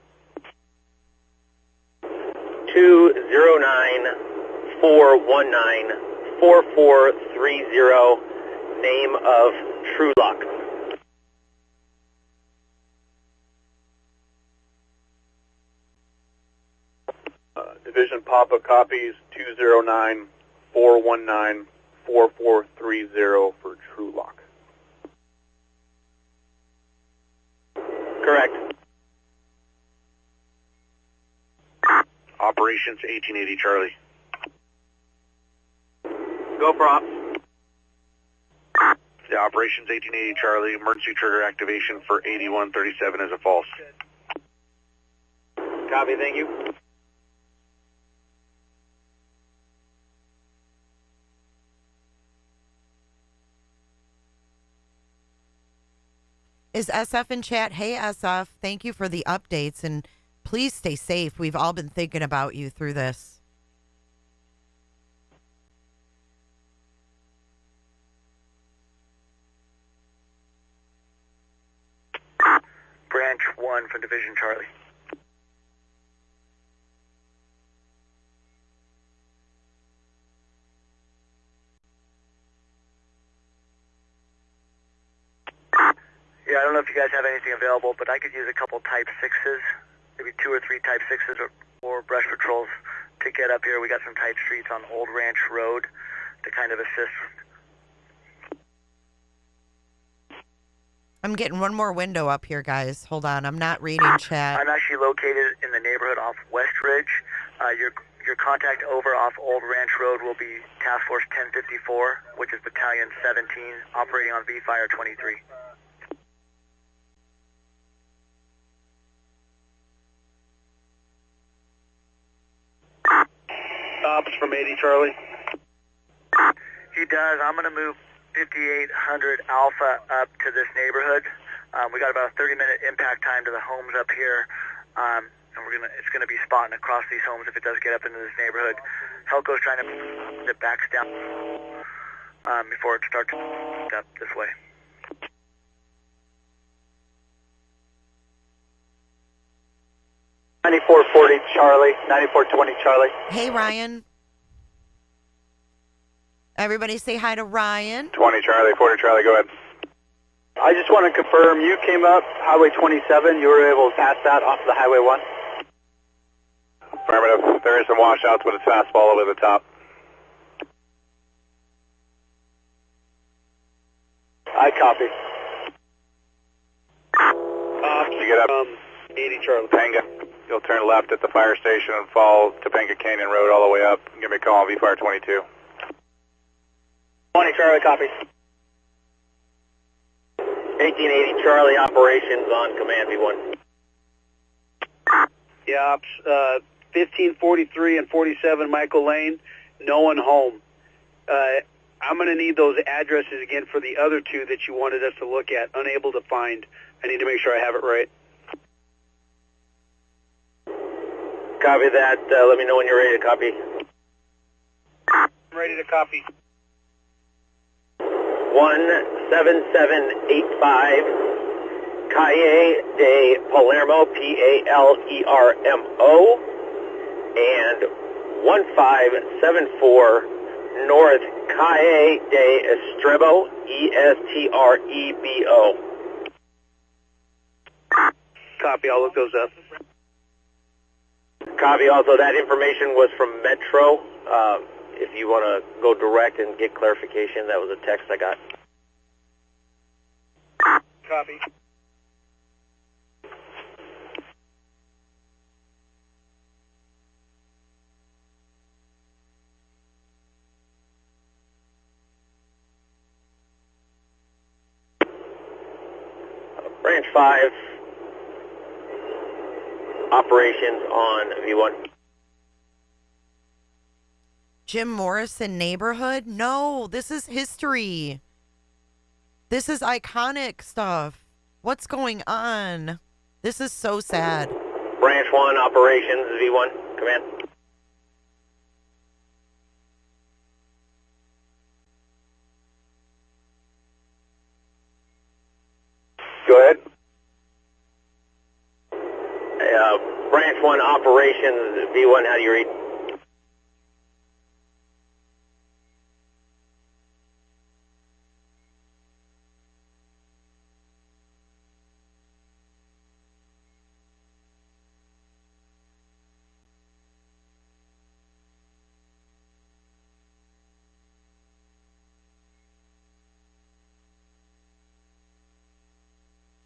209-419-4430, name of True Lock. Division Papa copies 209-419-4430 for True Lock. Correct. Operations 1880 Charlie. Go for ops. The Operations 1880 Charlie, emergency trigger activation for 8137 is a false. Copy, thank you. Is SF in chat? Hey, SF, thank you for the updates, and please stay safe. We've all been thinking about you through this. Branch 1 for Division Charlie. Yeah, I don't know if you guys have anything available, but I could use a couple Type 6s, maybe 2 or 3 Type 6s or brush patrols to get up here. We got some tight streets on Old Ranch Road to kind of assist. I'm getting one more window up here, guys. Hold on. I'm not reading chat. I'm actually located in the neighborhood off West Ridge. Your contact over off Old Ranch Road will be Task Force 1054, which is Battalion 17, operating on V-Fire 23. Ops from 80 Charlie. He does. I'm going to move 5800 Alpha up to this neighborhood. We got about a 30-minute impact time to the homes up here, and it's gonna be spotting across these homes if it does get up into this neighborhood. Helco's trying to it backs down before it starts up this way. $9440 Charlie, 9420 Charlie. Hey, Ryan. Everybody say hi to Ryan. 20 Charlie, 40 Charlie, go ahead. I just want to confirm, you came up Highway 27, you were able to pass that off of the Highway 1? Affirmative. There is some washouts, but it's fastball over the top. I copy. You get up 80 Charlie. Topanga. You'll turn left at the fire station and follow Topanga Canyon Road all the way up. Give me a call on V-Fire 22. 20 Charlie, copy. 1880 Charlie, operations on command V1. Yeah, 1543 and 47 Michael Lane, no one home. I'm going to need those addresses again for the other two that you wanted us to look at. Unable to find. I need to make sure I have it right. Copy that. Let me know when you're ready to copy. I'm ready to copy. 17785 Calle de Palermo, Palermo, and 1574 North Calle de Estrebo, Estrebo. Copy, I'll look those up. Copy. Also, that information was from Metro. If you want to go direct and get clarification, that was a text I got. Copy. Branch 5, operations on V1. Jim Morrison neighborhood? No, this is history. This is iconic stuff. What's going on? This is so sad. Branch 1, operations, V1, command. Go ahead. Branch 1, operations, V1, how do you read?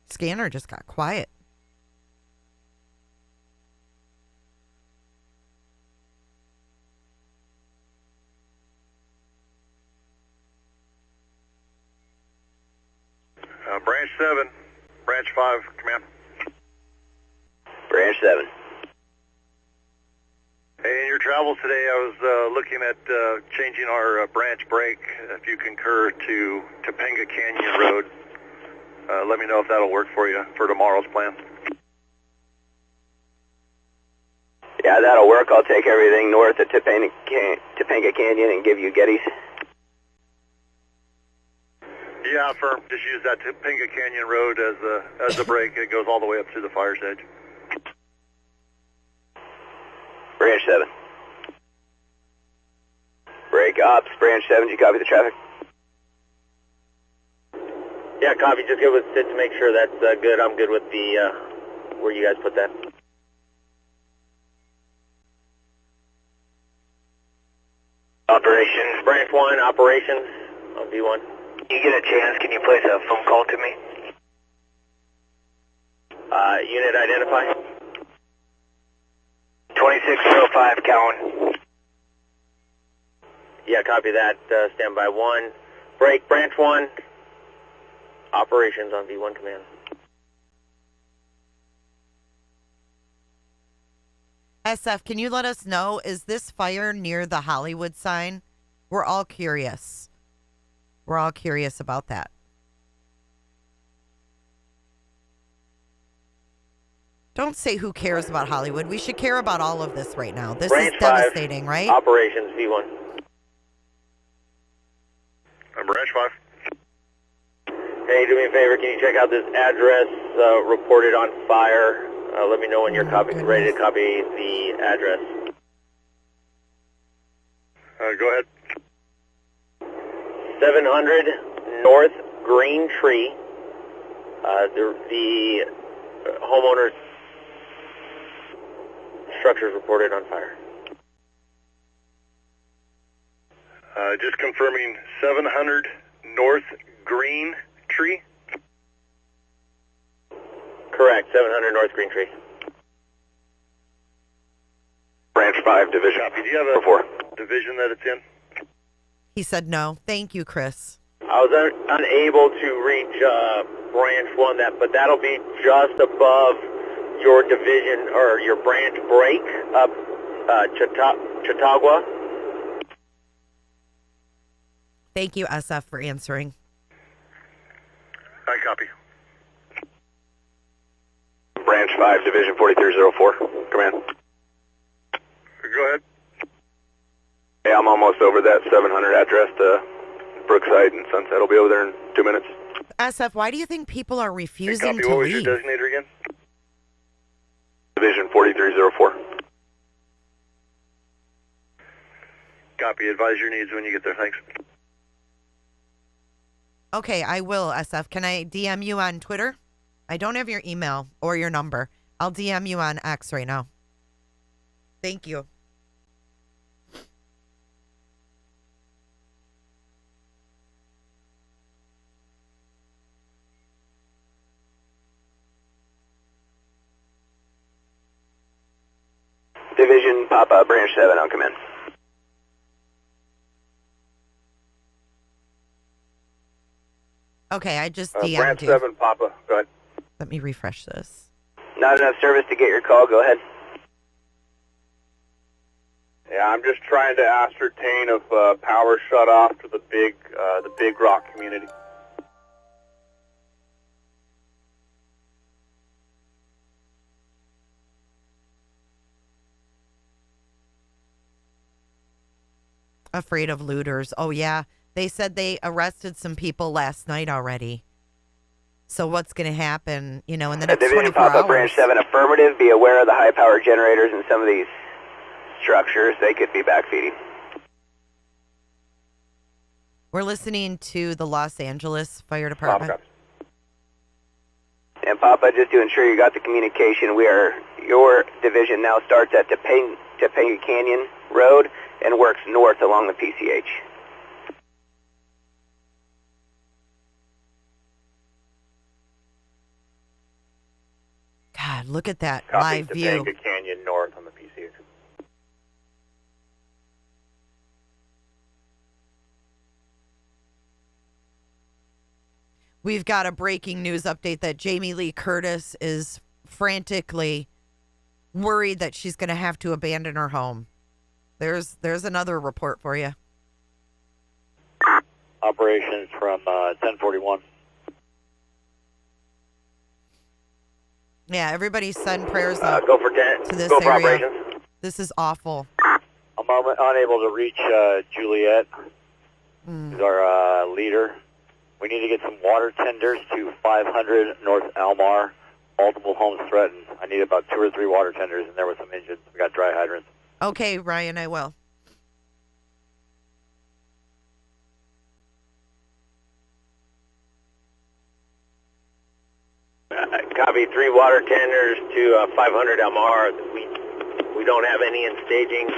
Scanner just got quiet. Branch 7, Branch 5, command. Branch 7. Hey, in your travels today, I was looking at changing our branch break, if you concur, to Topanga Canyon Road. Let me know if that'll work for you for tomorrow's plan. Yeah, that'll work. I'll take everything north of Topanga Canyon and give you Gettys. Yeah, firm. Just use that Topanga Canyon Road as a break. It goes all the way up to the fire's edge. Branch 7. Break ops, Branch 7. Did you copy the traffic? Yeah, copy. Just get with Sid to make sure that's good. I'm good with the where you guys put that. Operations, Branch 1, operations on V1. You get a chance, can you place a phone call to me? Unit identify. 2605 Cowan. Yeah, copy that. Standby 1. Break, Branch 1. Operations on V1 command. SF, can you let us know, is this fire near the Hollywood sign? We're all curious. We're all curious about that. Don't say who cares about Hollywood. We should care about all of this right now. This Branch is devastating, 5, right? Operations V1. Branch 5. Hey, do me a favor. Can you check out this address reported on fire? Let me know when you're ready to copy the address. Go ahead. 700 North Green Tree. The homeowner's structure is reported on fire. Just confirming 700 North Green Tree? Correct, 700 North Green Tree. Branch 5, Division. Copy. Do you have a division that it's in? He said no. Thank you, Chris. I was unable to reach Branch 1, but that'll be just above your division or your branch break up Chautauqua. Thank you, SF, for answering. I copy. Branch 5, Division 4304. Command. Go ahead. Yeah, I'm almost over that 700 address to Brookside and Sunset. I'll be over there in 2 minutes. SF, why do you think people are refusing Copy. to What was leave? your designator again? Division 4304. Copy. Advise your needs when you get there. Thanks. Okay, I will, SF. Can I DM you on Twitter? I don't have your email or your number. I'll DM you on X right now. Thank you. Division Papa, Branch 7, on command. Okay, I just DM'd Branch you. 7, Papa, go ahead. Let me refresh this. Not enough service to get your call, go ahead. Yeah, I'm just trying to ascertain if power shut off to the Big Rock community. Afraid of looters. Oh, yeah. They said they arrested some people last night already. So what's going to happen, in the next Division 24 Papa, hours? Branch 7, affirmative. Be aware of the high power generators in some of these structures. They could be backfeeding. We're listening to the Los Angeles Fire Department. And Papa, just to ensure you got the communication, your division now starts at Topanga Canyon Road and works north along the PCH. God, look at that Copy, live view. Topanga Canyon north on the PCH. We've got a breaking news update that Jamie Lee Curtis is frantically worried that she's going to have to abandon her home. There's another report for you. Operations from 1041. Yeah, everybody send prayers up Go for 10. to this Go for area. operations. This is awful. I'm unable to reach Juliet, who's our leader. We need to get some water tenders to 500 North Almar. Multiple homes threatened. I need about 2 or 3 water tenders, and there were some engines. We got dry hydrants. Okay, Ryan, I will. Copy. 3 water tenders to 500 Almar. We don't have any in staging.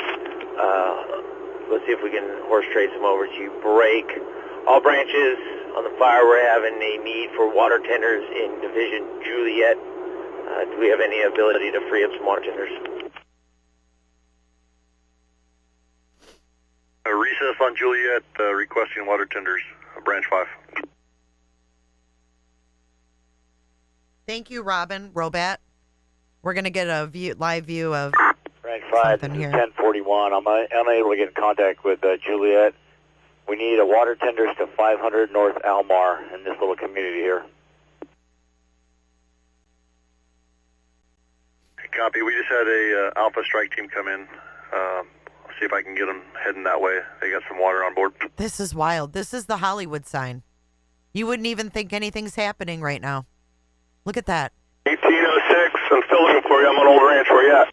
Let's see if we can horse trade some over to break. All branches on the fire, we're having a need for water tenders in Division Juliet. Do we have any ability to free up some water tenders? Recess on Juliet, requesting water tenders, Branch 5. Thank you, Robin. Robat. We're going to get a live view of Branch 5, this is 1041. I'm unable to get in contact with Juliet. We need a water tenders to 500 North Almar in this little community here. Copy. We just had a Alpha Strike team come in. I'll see if I can get them heading that way. They got some water on board. This is wild. This is the Hollywood sign. You wouldn't even think anything's happening right now. Look at that. 1806. I'm still looking for you. I'm on Old Ranch. Where you at?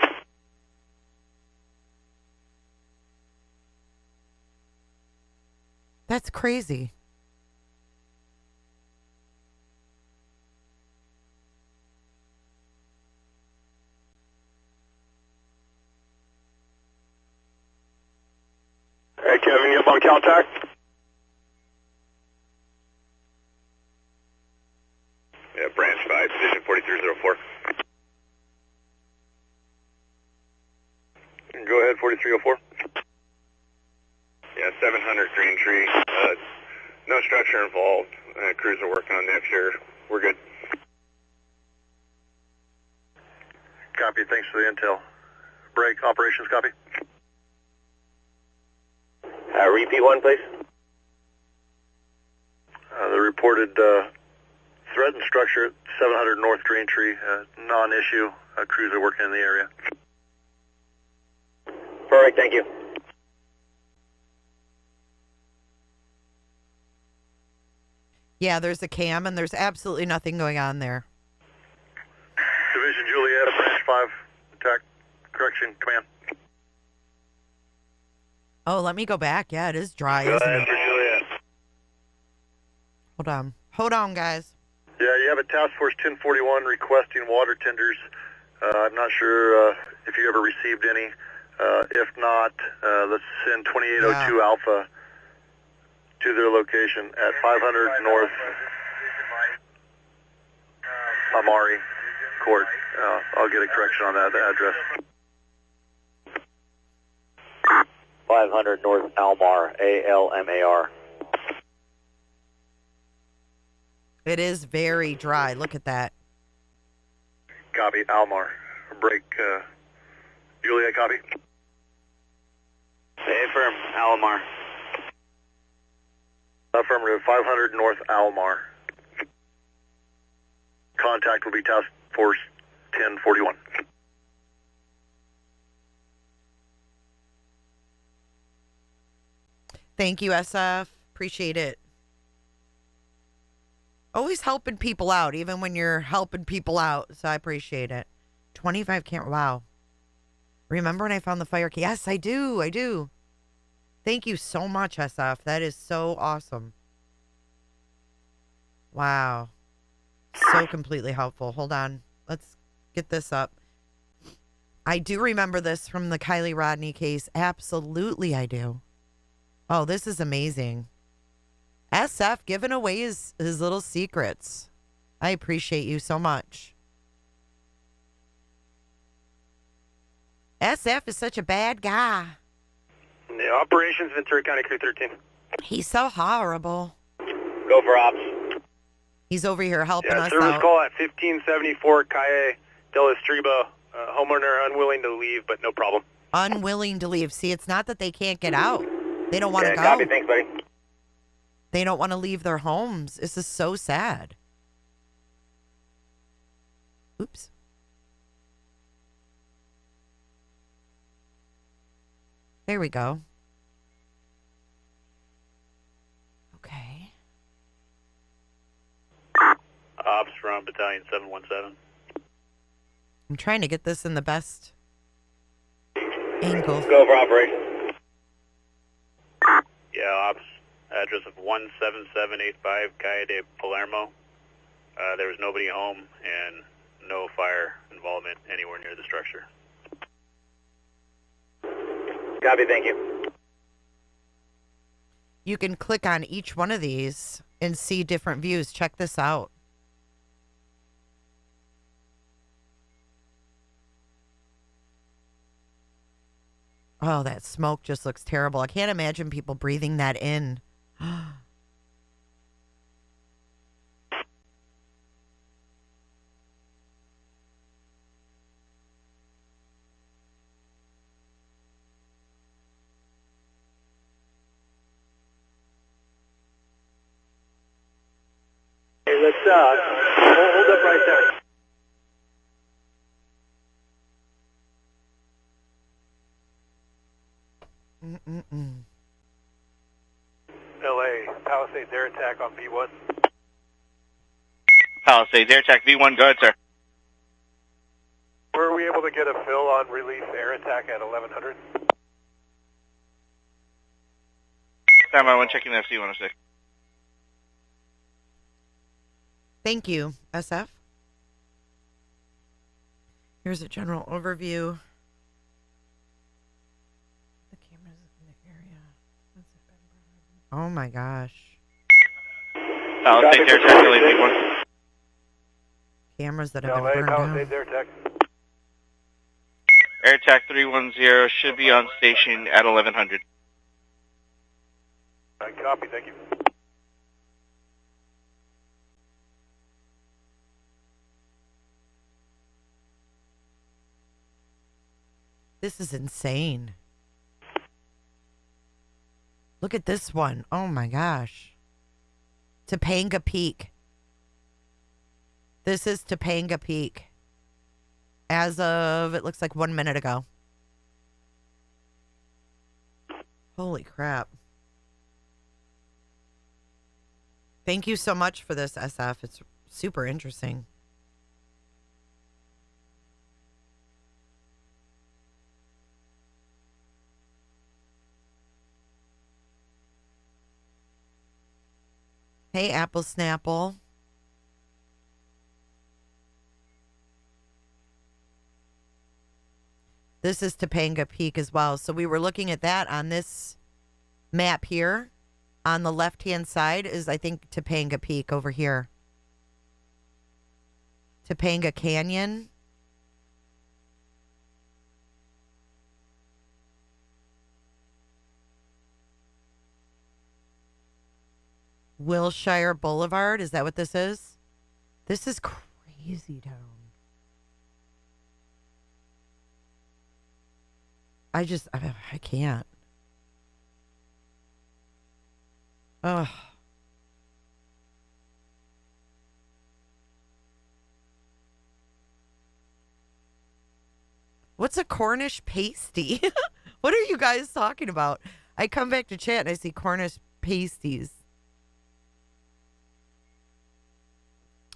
That's crazy. Hey, Kevin, you up on Caltac? Yeah, branch 5, position 4304. Go ahead, 4304. Yeah, 700 Green Tree. No structure involved. Crews are working on the exterior. We're good. Copy. Thanks for the intel. Break. Operations. Copy. Repeat one, please. The reported threat and structure at 700 North Green Tree. Non-issue. Crews are working in the area. Perfect. Thank you. Yeah, there's a cam, and there's absolutely nothing going on there. Division Juliet, Branch 5, attack, correction, command. Oh, let me go back. Yeah, it is dry, Go isn't ahead it? for Juliet. Hold on. Hold on, guys. Yeah, you have a Task Force 1041 requesting water tenders. I'm not sure if you ever received any. If not, let's send 2802 Alpha to their location at 500 North Amari Court. I'll get a correction on that address. 500 North Almar, A-L-M-A-R. It is very dry. Look at that. Copy, Almar. Break, Juliet, copy. Stay firm, Almar. Affirmative, 500 North Almar. Contact will be Task Force 1041. Thank you, SF. Appreciate it. Always helping people out, even when you're helping people out. So I appreciate it. 25 can't. Wow. Remember when I found the fire key? Yes, I do. I do. Thank you so much, SF. That is so awesome. Wow. So completely helpful. Hold on. Let's get this up. I do remember this from the Kylie Rodney case. Absolutely, I do. Oh, this is amazing. SF giving away his little secrets. I appreciate you so much. SF is such a bad guy. Yeah, Operations Ventura County Crew 13. He's so horrible. Go for ops. He's over here helping us service out. call at 1574 Calle del Estribo. Homeowner unwilling to leave, but no problem. Unwilling to leave. See, it's not that they can't get out. They don't want to go. Copy. Thanks, buddy. They don't want to leave their homes. This is so sad. Oops. There we go. Okay. Ops from Battalion 717. I'm trying to get this in the best angle. Go for operation. Yeah, Ops. Address of 17785 Calle de Palermo. There was nobody home and no fire involvement anywhere near the structure. Copy, thank you. You can click on each one of these and see different views. Check this out. Oh, that smoke just looks terrible. I can't imagine people breathing that in. hold up right there. LA, Palisades air attack on V1. Palisades air attack V1, go ahead, sir. Were we able to get a fill on relief air attack at 1100? Stand by one, checking the FC 106. Thank you, SF. Here's a general overview. The cameras in the area. Oh my gosh. Palisades air attack, LA V1. Cameras that have been burned down. Air attack. Air attack 310 should be on station at 1100. Copy, thank you. This is insane. Look at this one. Oh my gosh. Topanga Peak. This is Topanga Peak. As of, it looks like 1 minute ago. Holy crap. Thank you so much for this, SF. It's super interesting. Hey, Apple Snapple. This is Topanga Peak as well. So we were looking at that on this map here. On the left-hand side is, I think, Topanga Peak over here. Topanga Canyon. Wilshire Boulevard. Is that what this is? This is crazy town. I can't. Ugh. What's a Cornish pasty? What are you guys talking about? I come back to chat and I see Cornish pasties.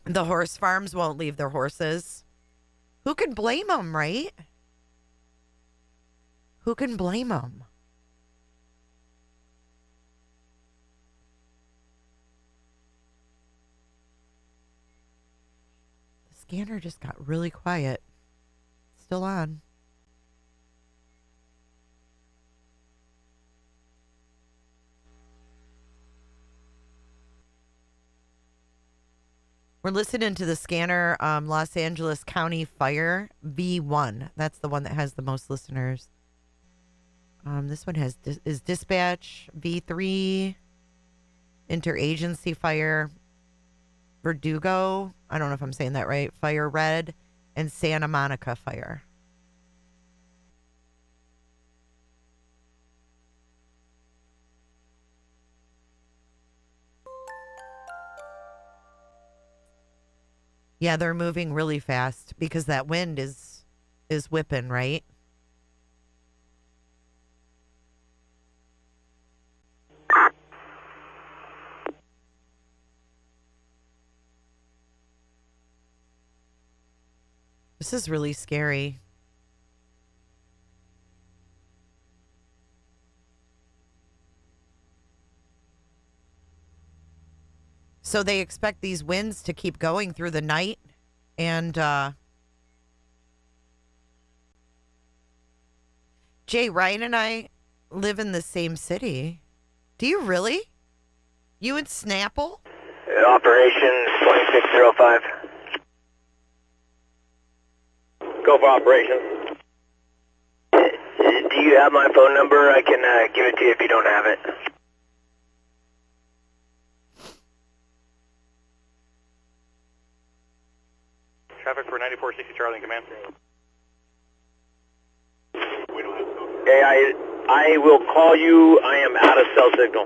The horse farms won't leave their horses. Who can blame them, right? Who can blame them? The scanner just got really quiet. Still on. We're listening to the scanner, Los Angeles County Fire V1. That's the one that has the most listeners. This one is Dispatch V3, Interagency Fire, Verdugo. I don't know if I'm saying that right. Fire Red, and Santa Monica Fire. Yeah, they're moving really fast because that wind is whipping, right? This is really scary. So they expect these winds to keep going through the night, and Jay, Ryan and I live in the same city. Do you really? You and Snapple? Operation 2605. Go for operation. Do you have my phone number? I can give it to you if you don't have it. Traffic for 9460 Charlie in command. Hey, I will call you. I am out of cell signal.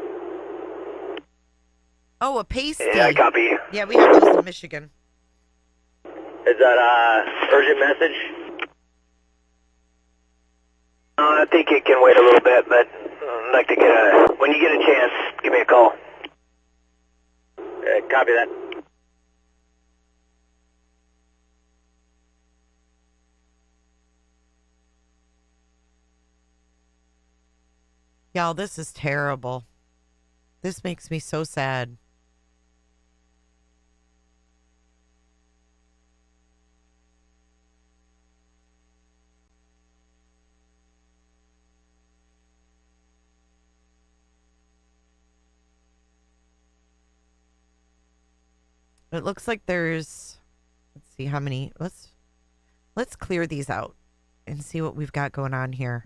Oh, a pasty. Yeah, I copy. Yeah, we have those in Michigan. Is that urgent message? I think it can wait a little bit, but I'd like to get when you get a chance, give me a call. Copy that. Y'all, this is terrible. This makes me so sad. It looks like there's, let's see how many, let's clear these out and see what we've got going on here.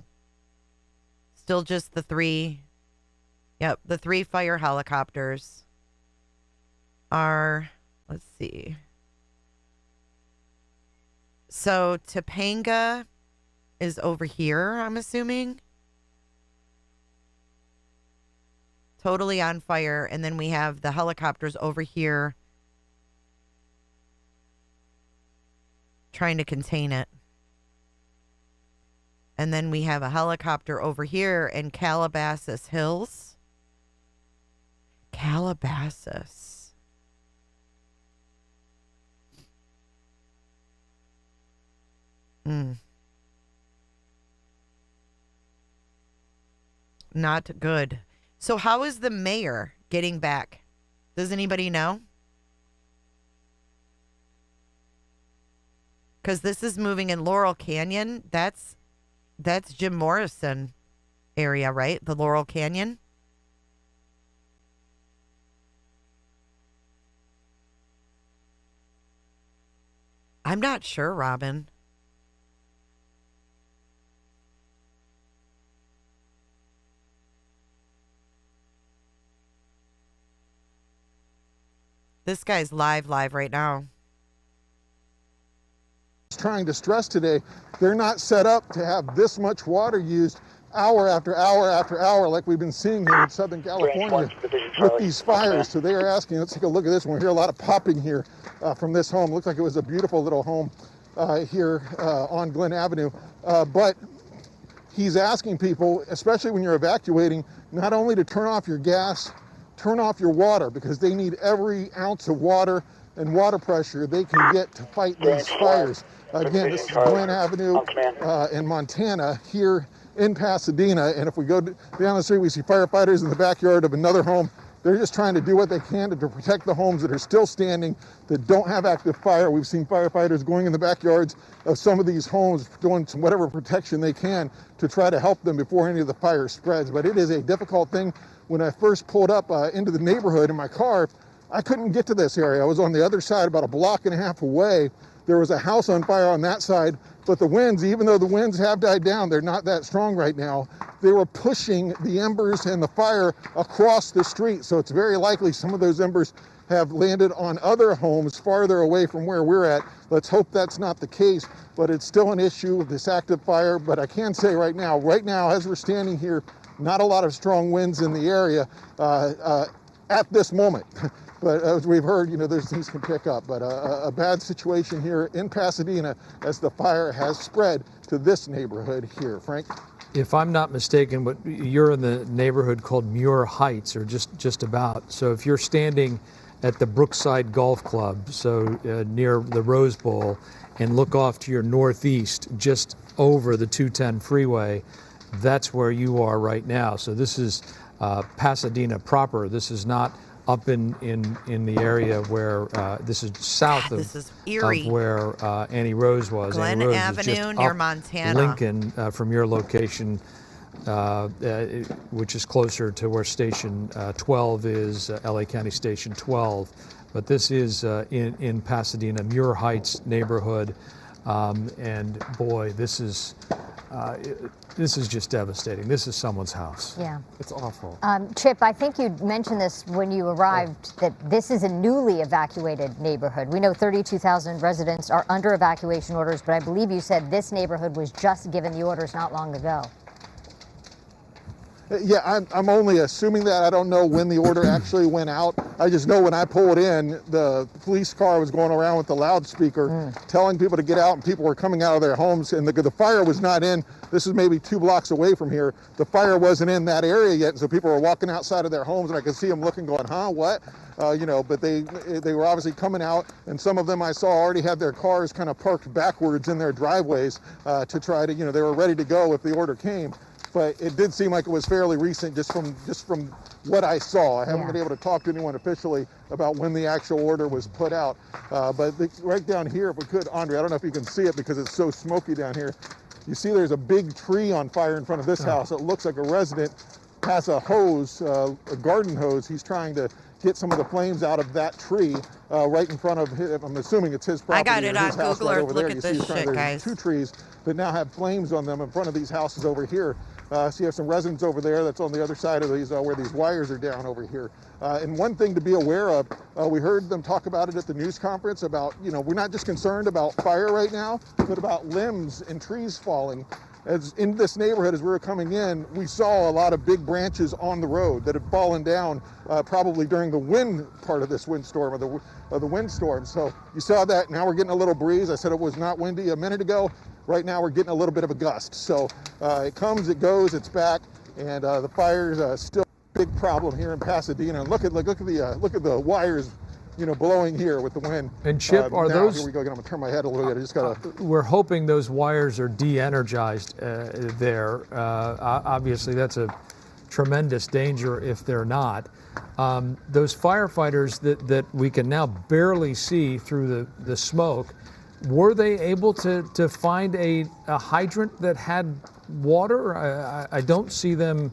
Still just the 3, yep, the 3 fire helicopters are, let's see. So Topanga is over here, I'm assuming. Totally on fire. And then we have the helicopters over here trying to contain it. And then we have a helicopter over here in Calabasas Hills. Calabasas. Not good. So how is the mayor getting back? Does anybody know? Because this is moving in Laurel Canyon. That's Jim Morrison area, right? The Laurel Canyon. I'm not sure, Robin. This guy's live right now. Trying to stress today, they're not set up to have this much water used hour after hour after hour like we've been seeing here in Southern California with these fires. So they are asking, let's take a look at this one. We hear a lot of popping here from this home. Looks like it was a beautiful little home here on Glen Avenue. But he's asking people, especially when you're evacuating, not only to turn off your gas, turn off your water, because they need every ounce of water and water pressure they can get to fight these fires. Again, this is Glen Avenue in Montana here in Pasadena. And if we go down the street, we see firefighters in the backyard of another home. They're just trying to do what they can to protect the homes that are still standing, that don't have active fire. We've seen firefighters going in the backyards of some of these homes, doing some whatever protection they can to try to help them before any of the fire spreads. But it is a difficult thing. When I first pulled up into the neighborhood in my car, I couldn't get to this area. I was on the other side, about a block and a half away. There was a house on fire on that side, but the winds, even though the winds have died down, they're not that strong right now. They were pushing the embers and the fire across the street. So it's very likely some of those embers have landed on other homes farther away from where we're at. Let's hope that's not the case, but it's still an issue with this active fire. But I can say right now, as we're standing here, not a lot of strong winds in the area at this moment. But as we've heard, these can pick up. But a bad situation here in Pasadena as the fire has spread to this neighborhood here. Frank? If I'm not mistaken, but you're in the neighborhood called Muir Heights, or just about. So if you're standing at the Brookside Golf Club, so near the Rose Bowl, and look off to your northeast, just over the 210 freeway, that's where you are right now. So this is Pasadena proper. This is not up in the area where this is south of where Annie Rose was. Glen Annie Rose Avenue near Montana. Lincoln from your location, which is closer to where Station 12 is, LA County Station 12. But this is in Pasadena, Muir Heights neighborhood. And boy, this is just devastating. This is someone's house. Yeah. It's awful. Chip, I think you mentioned this when you arrived, that this is a newly evacuated neighborhood. We know 32,000 residents are under evacuation orders, but I believe you said this neighborhood was just given the orders not long ago. Yeah, I'm only assuming that. I don't know when the order actually went out. I just know when I pulled in, the police car was going around with the loudspeaker telling people to get out, and people were coming out of their homes, and the fire was not in. This is maybe 2 blocks away from here. The fire wasn't in that area yet, and so people were walking outside of their homes, and I could see them looking, going, huh, what? You know, but they were obviously coming out, and some of them I saw already had their cars kind of parked backwards in their driveways to try to, you know, they were ready to go if the order came. But it did seem like it was fairly recent just from what I saw. I haven't been able to talk to anyone officially about when the actual order was put out. But right down here, if we could, Andre, I don't know if you can see it because it's so smoky down here. You see there's a big tree on fire in front of this house. It looks like a resident has a hose, a garden hose. He's trying to get some of the flames out of that tree right in front of him. I'm assuming it's his property. I got it on Google Earth. Look at this shit, guys. 2 trees that now have flames on them in front of these houses over here. So you have some residents over there that's on the other side of these where these wires are down over here. And one thing to be aware of, we heard them talk about it at the news conference about, you know, we're not just concerned about fire right now, but about limbs and trees falling. As in this neighborhood, as we were coming in, we saw a lot of big branches on the road that had fallen down probably during the wind part of this windstorm, or the windstorm. So you saw that. Now we're getting a little breeze. I said it was not windy a minute ago. Right now we're getting a little bit of a gust. So it comes, it goes, it's back, and the fire's still a big problem here in Pasadena. And look at the wires, you know, blowing here with the wind. And Chip, are now, those? Here we go. I'm gonna turn my head a little bit. I just gotta. We're hoping those wires are de-energized there. Obviously, that's a tremendous danger if they're not. Those firefighters that we can now barely see through the smoke, were they able to find a hydrant that had water? I don't see them.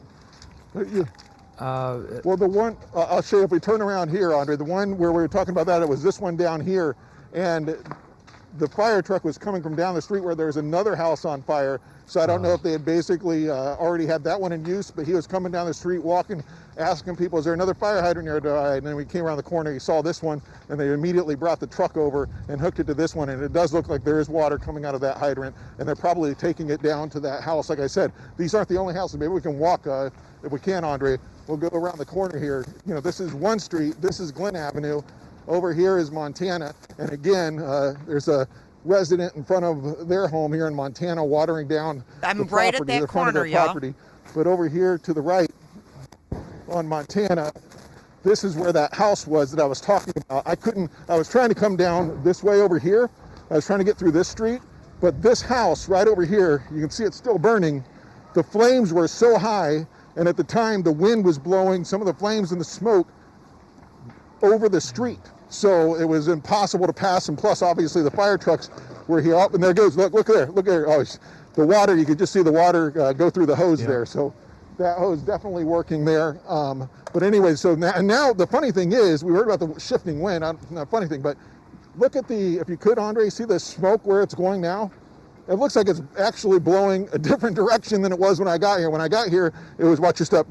Well, the one, I'll show you if we turn around here, Andre, the one where we were talking about that, it was this one down here, and the fire truck was coming from down the street where there's another house on fire. So I don't know if they had basically already had that one in use, but he was coming down the street walking, asking people, is there another fire hydrant nearby? And then we came around the corner, he saw this one, and they immediately brought the truck over and hooked it to this one. And it does look like there is water coming out of that hydrant, and they're probably taking it down to that house. Like I said, these aren't the only houses. Maybe we can walk, if we can, Andre, we'll go around the corner here. You know, this is one street, this is Glen Avenue. Over here is Montana. And again, there's a resident in front of their home here in Montana watering down the right property, at that the front corner, of their property. But over here to the right on Montana, this is where that house was that I was talking about. I was trying to come down this way over here. I was trying to get through this street, but this house right over here, you can see it's still burning. The flames were so high, and at the time the wind was blowing some of the flames and the smoke over the street. So it was impossible to pass, and plus obviously the fire trucks were here. Oh, and there goes, look there. Oh, the water, you could just see the water go through the hose there. So that hose definitely working there. But anyway, so now the funny thing is, we heard about the shifting wind, not funny thing, but look at if you could, Andre, see the smoke where it's going now? It looks like it's actually blowing a different direction than it was when I got here. When I got here, it was, watch your step,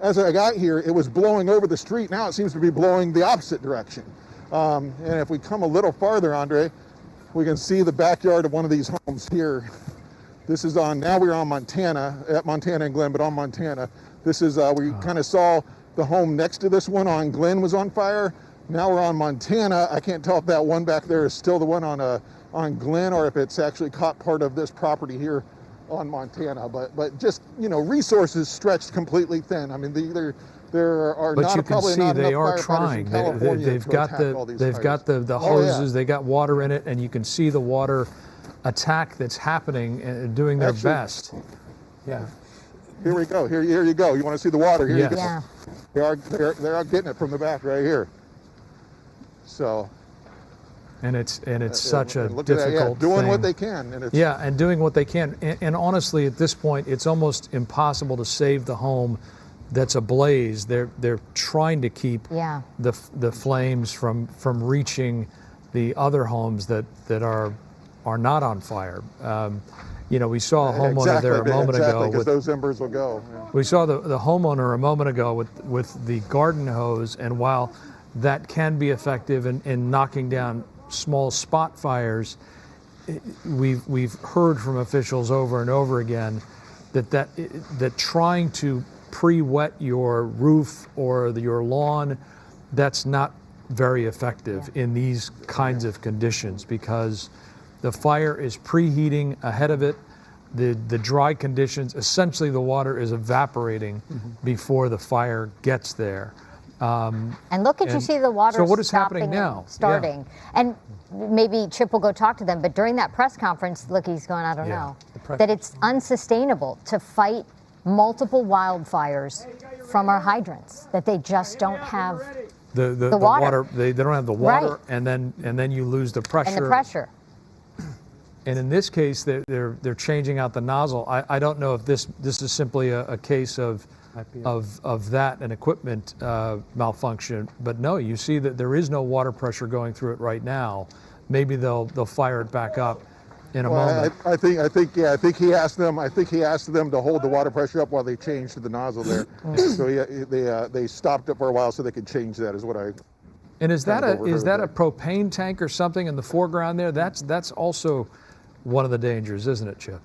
as I got here, it was blowing over the street. Now it seems to be blowing the opposite direction. And if we come a little farther, Andre, we can see the backyard of one of these homes here. This is now we're on Montana, at Montana and Glen, but on Montana. This is, we kind of saw the home next to this one on Glen was on fire. Now we're on Montana. I can't tell if that one back there is still the one on Glen, or if it's actually caught part of this property here on Montana. But just, you know, resources stretched completely thin. I mean, there are but not you can probably see not they enough are firefighters trying. in California They've got the hoses, they got water in it, and you can see the water attack that's happening and doing their best. Yeah. Here we go. Here you go. You want to see the water? Here Yes. you go. Yeah. They are getting it from the back right here. So. And it's such a difficult doing thing. what they can. And and doing what they can. And honestly, at this point, it's almost impossible to save the home that's ablaze. They're trying to keep the flames from reaching the other homes that are not on fire. You know, we saw a homeowner there a moment ago. Because those embers will go. Yeah. We saw the homeowner a moment ago with the garden hose, and while that can be effective in knocking down small spot fires, we've heard from officials over and over again that trying to pre-wet your roof or your lawn, that's not very effective in these kinds of conditions, because the fire is preheating ahead of it. The dry conditions, essentially the water is evaporating before the fire gets there. And look at you see the water so what is stopping happening now? Starting. Yeah. And maybe Chip will go talk to them, but during that press conference, look, he's going, I don't know, that it's unsustainable to fight multiple wildfires from our hydrants, that they just don't have the water. They don't have the water, right. and then you lose the pressure. And the pressure. And in this case, they're changing out the nozzle. I don't know if this is simply a case of that and equipment malfunction, but no, you see that there is no water pressure going through it right now. Maybe they'll fire it back up in a moment. I think he asked them to hold the water pressure up while they changed the nozzle there. So they stopped it for a while so they could change that. Is what I. And is that a propane tank or something in the foreground there? That's also one of the dangers, isn't it, Chip?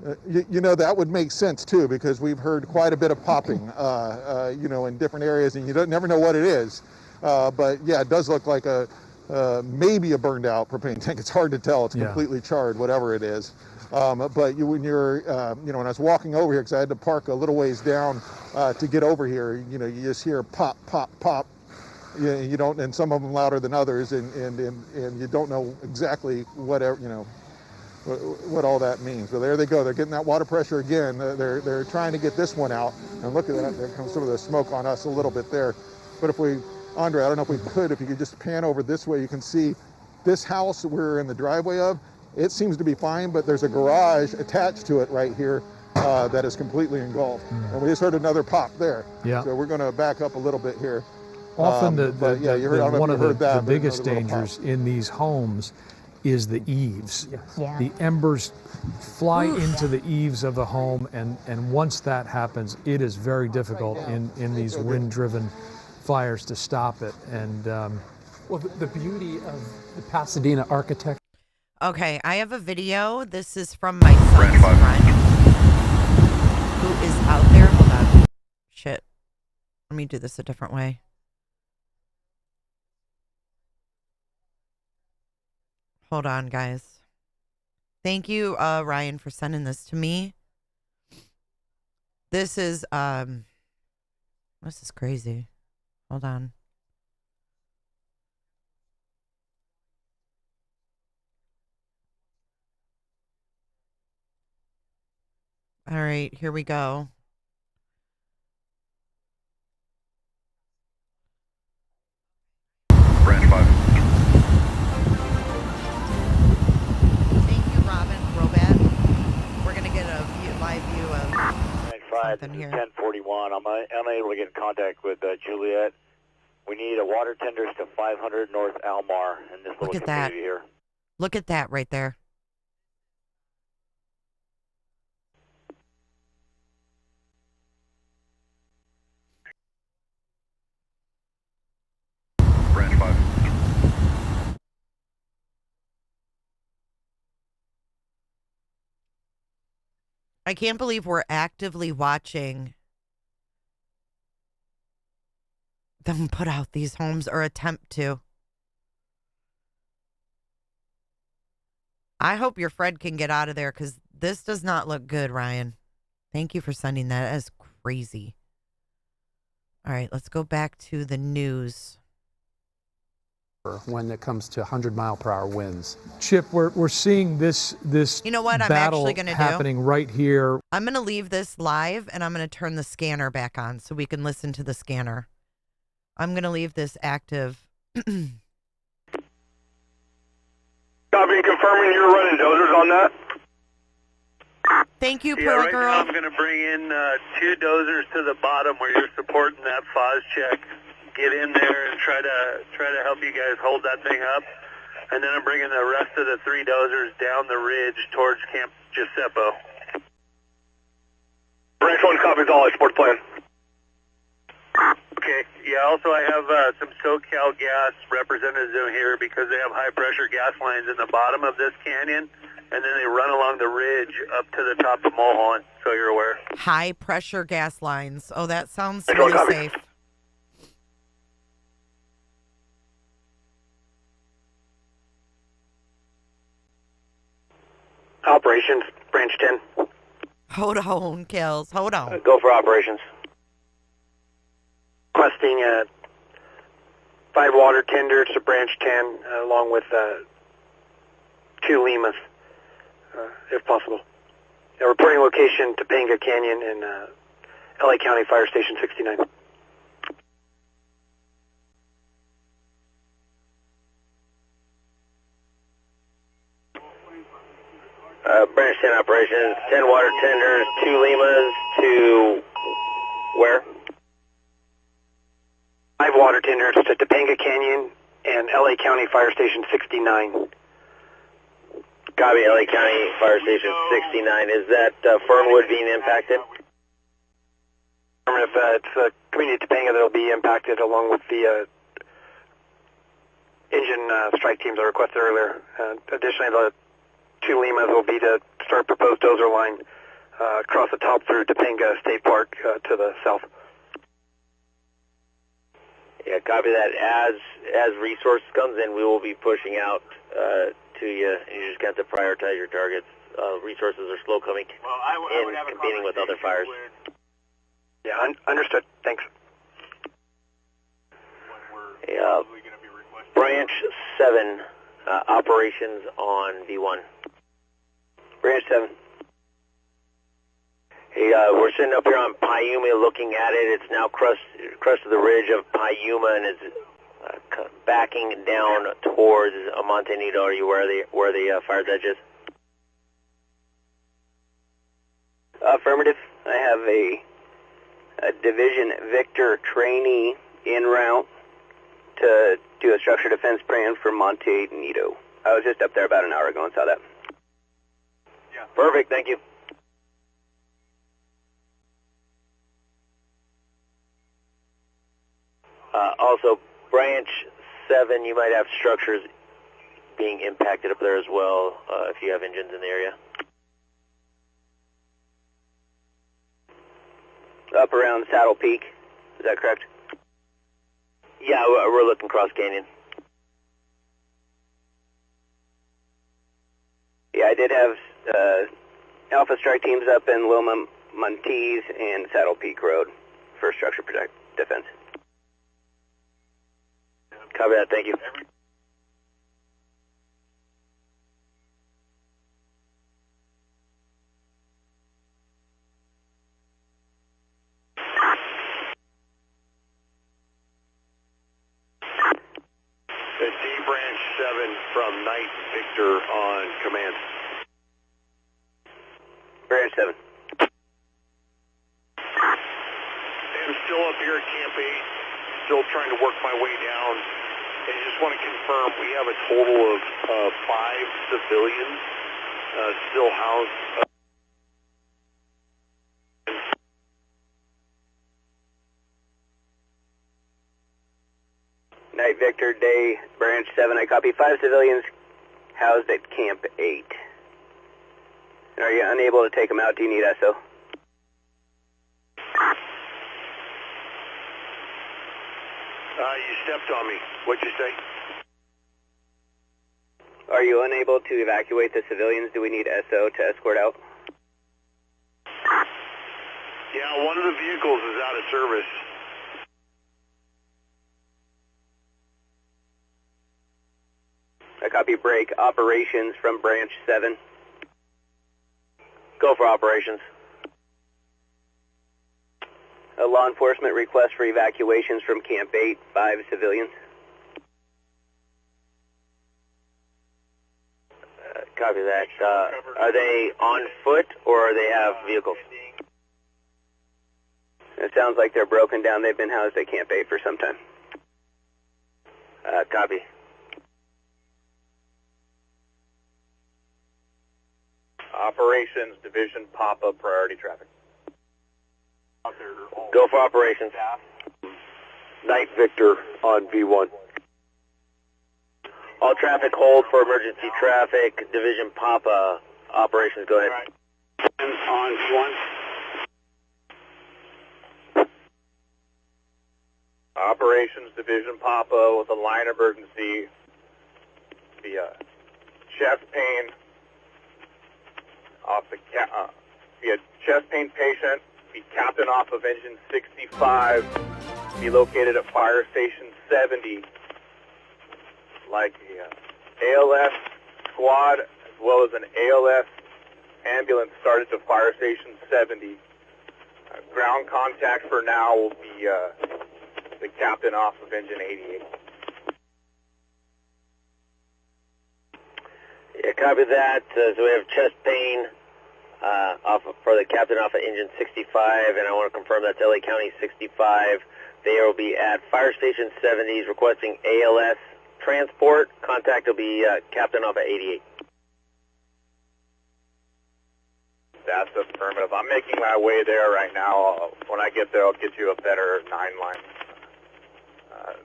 That would make sense too, because we've heard quite a bit of popping, in different areas, and you never know what it is. But yeah, it does look like maybe a burned out propane tank. It's hard to tell. It's completely charred, whatever it is. But when I was walking over here, because I had to park a little ways down to get over here, you just hear pop, pop, pop. You don't, and some of them louder than others, and you don't know exactly what all that means. But there they go. They're getting that water pressure again. They're trying to get this one out. And look at that. There comes some of the smoke on us a little bit there. But Andre, I don't know if you could just pan over this way, you can see this house we're in the driveway of. It seems to be fine, but there's a garage attached to it right here that is completely engulfed. And we just heard another pop there. Yeah. So we're going to back up a little bit here. Often one of the biggest dangers in these homes is the eaves. Yeah. The embers fly into the eaves of the home, and once that happens, it is very difficult in these wind-driven fires to stop it. And well, the beauty of the Pasadena architecture. Okay, I have a video. This is from my son's friend who is out there. Hold on. Shit. Let me do this a different way. Hold on, guys. Thank you, Ryan, for sending this to me. This is crazy. Hold on. All right, here we go. Branch 5. Thank you, Robin Robat. We're going to get a live view of Branch 5, something here. 1041. I'm unable to get in contact with Juliet. We need a water tenders to 500 North Almar in this little community here. Look at that right there. Branch 5. I can't believe we're actively watching them put out these homes or attempt to. I hope your Fred can get out of there, because this does not look good, Ryan. Thank you for sending that. That is crazy. All right, let's go back to the news. When it comes to 100-mile-per-hour winds. Chip, we're seeing this you know what I'm battle actually gonna happening right here. I'm going to leave this live, and I'm going to turn the scanner back on so we can listen to the scanner. I'm going to leave this active. Copy, confirming you're running dozers on that. Thank you, Yeah, Pearl right Girl. now I'm going to bring in 2 dozers to the bottom where you're supporting that FOS check. Get in there and try to help you guys hold that thing up. And then I'm bringing the rest of the 3 dozers down the ridge towards Camp Giuseppe. Branch 1 copies all. I support plan. Okay. Yeah, also I have some SoCal Gas representatives in here because they have high pressure gas lines in the bottom of this canyon. and then they run along the ridge up to the top of Mulholland, so you're aware. High pressure gas lines. Oh, that sounds Control, really copy. safe. Operations, branch 10. Hold on, Kills. Hold on. Go for operations. Requesting 5 water tenders to branch 10, along with 2 Limas, if possible. Reporting location Topanga Canyon and LA County Fire Station 69. Branch 10 operations, 10 water tenders, 2 Limas to where? 5 water tenders to Topanga Canyon and LA County Fire Station 69. Copy, LA County Fire Station 69. Is that Fernwood being impacted? If it's community Topanga that'll be impacted, along with the engine strike teams I requested earlier. Additionally, the 2 Limas will be to start proposed dozer line across the top through Topanga State Park to the south. Yeah, copy that. As resources comes in, we will be pushing out to you, and you just got to prioritize your targets. Resources are slow coming in, competing with other fires. Yeah, understood. Thanks. Branch 7, operations on V1. Branch 7. Hey, we're sitting up here on Piuma looking at it. It's now crest of the ridge of Piuma and is backing down towards Montanito. Are you where the fire's edge is? Affirmative. I have a Division Victor trainee en route to do a structure defense plan for Montanito. I was just up there about an hour ago and saw that. Yeah. Perfect, thank you. Also, Branch 7, you might have structures being impacted up there as well, if you have engines in the area. Up around Saddle Peak, is that correct? Yeah, we're looking cross canyon. Yeah, I did have Alpha strike teams up in Loma Montees and Saddle Peak Road for structure defense. Copy that, thank you. D Branch 7 from Night Victor on command. Branch 7. I'm still up here at Camp 8, still trying to work my way down. And I just want to confirm we have a total of 5 civilians still housed. Night Victor, Day, Branch 7. I copy 5 civilians housed at Camp 8. Are you unable to take them out? Do you need SO? You stepped on me. What'd you say? Are you unable to evacuate the civilians? Do we need SO to escort out? Yeah, one of the vehicles is out of service. I copy break operations from Branch 7. Go for operations. A law enforcement request for evacuations from Camp 8, 5 civilians. Copy that. Are they on foot or they have vehicles? It sounds like they're broken down. They've been housed at Camp 8 for some time. Copy. Operations Division Papa priority traffic. Go for operations. Night Victor on V1. All traffic hold for emergency traffic. Division Papa operations, go ahead. On V1. Operations Division Papa with a line emergency. The chest pain off the be a chest pain patient. Be captain off of engine 65. Be located at fire station 70. Like the ALS squad as well as an ALS ambulance started to fire station 70. Ground contact for now will be the captain off of engine 88. Yeah, copy that. So we have chest pain for the captain off of engine 65, and I want to confirm that's LA County 65. They will be at fire station 70s requesting ALS transport. Contact will be captain off of 88. That's affirmative. I'm making my way there right now. When I get there, I'll get you a better 9-line.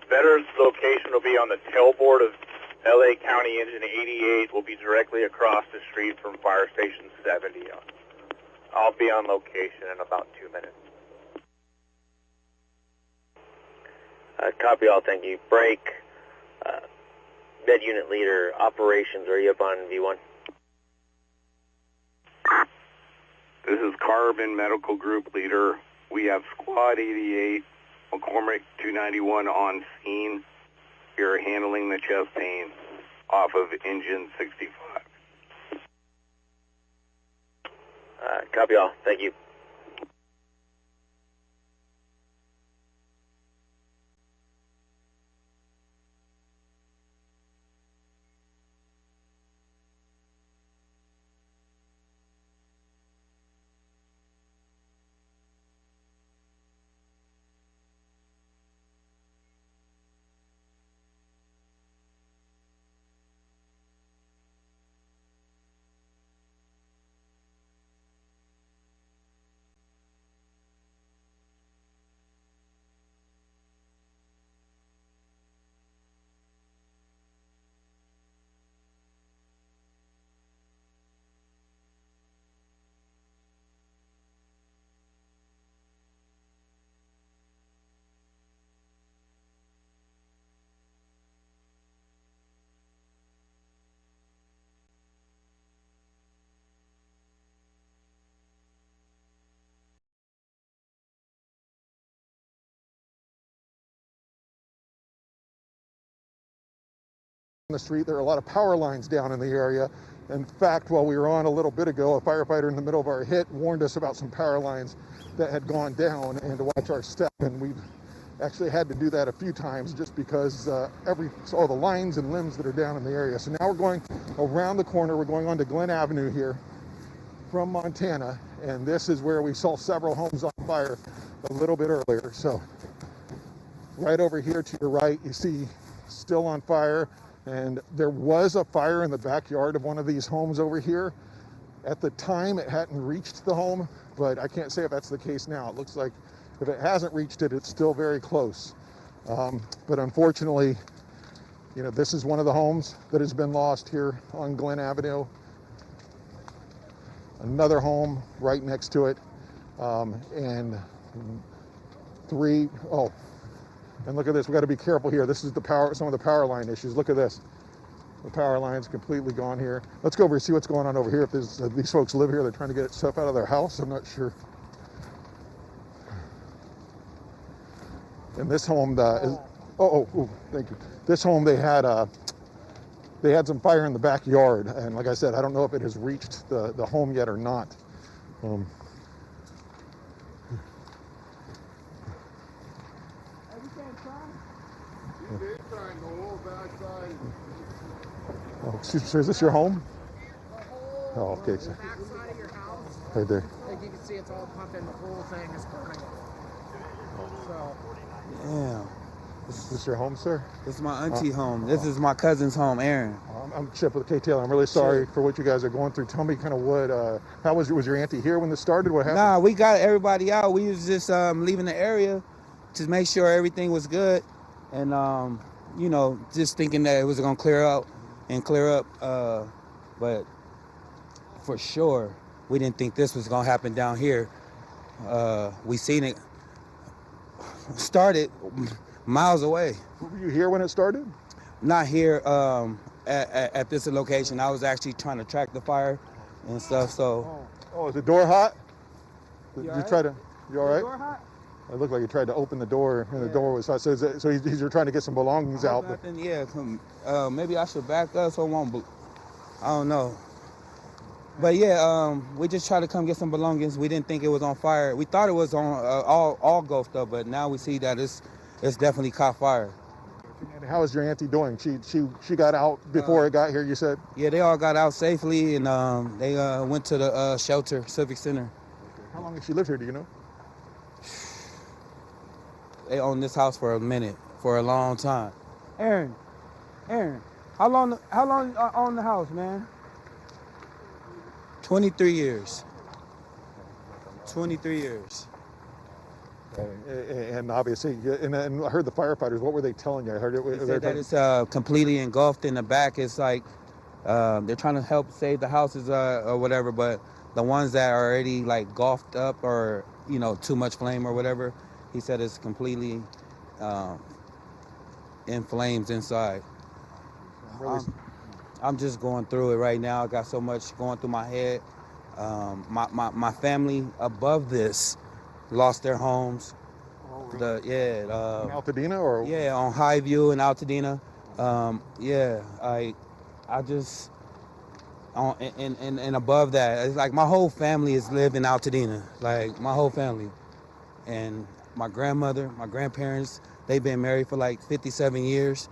Better location will be on the tailboard of LA County engine 88. Will be directly across the street from fire station 70. I'll be on location in about 2 minutes. Copy all, thank you. Break. Bed unit leader, operations, are you up on V1? This is Carbon Medical Group leader. We have Squad 88, McCormick 291 on scene. We are handling the chest pain off of engine 65. Copy all, thank you. On the street, there are a lot of power lines down in the area. In fact, while we were on a little bit ago, a firefighter in the middle of our hit warned us about some power lines that had gone down and to watch our step. And we've actually had to do that a few times just because all the lines and limbs that are down in the area. So now we're going around the corner. We're going on to Glen Avenue here from Montana. And this is where we saw several homes on fire a little bit earlier. So right over here to your right, you see still on fire. And there was a fire in the backyard of one of these homes over here. At the time, it hadn't reached the home, but I can't say if that's the case now. It looks like if it hasn't reached it, it's still very close. But unfortunately, this is one of the homes that has been lost here on Glen Avenue. Another home right next to it, and and look at this, we got to be careful here. This is some of the power line issues. Look at this. The power line's completely gone here. Let's go over and see what's going on over here. If these folks live here, they're trying to get stuff out of their house. I'm not sure. And this home, thank you. This home, they had some fire in the backyard. And like I said, I don't know if it has reached the home yet or not. Oh, excuse me, sir, is this your home? Oh, okay, sir. Back side of your house. Right there. Like you can see, it's all pumping. The whole thing is burning. So. Damn. Is this your home, sir? This is my auntie home. This is my cousin's home, Aaron. I'm Chip with K. Taylor. I'm really sorry for what you guys are going through. Tell me kind of how was your auntie here when this started? What happened? Nah, we got everybody out. We was just leaving the area to make sure everything was good. And, just thinking that it was going to clear out. and clear up. But for sure, we didn't think this was gonna happen down here. We seen it started miles away. Were you here when it started? Not here at this location. I was actually trying to track the fire and stuff. So. Oh, is the door hot? You right? try to? You all right? Is the door hot? It looked like you tried to open the door, and the door was hot. So, you're trying to get some belongings out. Yeah, maybe I should back up so it won't. I don't know. But yeah, we just tried to come get some belongings. We didn't think it was on fire. We thought it was on all gulfed up, but now we see that it's definitely caught fire. And how is your auntie doing? She got out before it got here, you said? Yeah, they all got out safely, and they went to the shelter, Civic Center. How long has she lived here, do you know? They owned this house for a long time. Aaron, how long you own the house, man? 23 years. 23 years. And obviously, and I heard the firefighters, what were they telling you? I heard They said that it's completely engulfed in the back. It's like they're trying to help save the houses or whatever, but the ones that are already like engulfed up or, too much flame or whatever, he said it's completely in flames inside. I'm just going through it right now. I got so much going through my head. My family above this lost their homes. Oh, really? In Altadena or? Yeah, on Highview in Altadena. I just and above that, it's like my whole family has lived in Altadena. Like my whole family, and my grandmother, my grandparents, they've been married for like 57 years.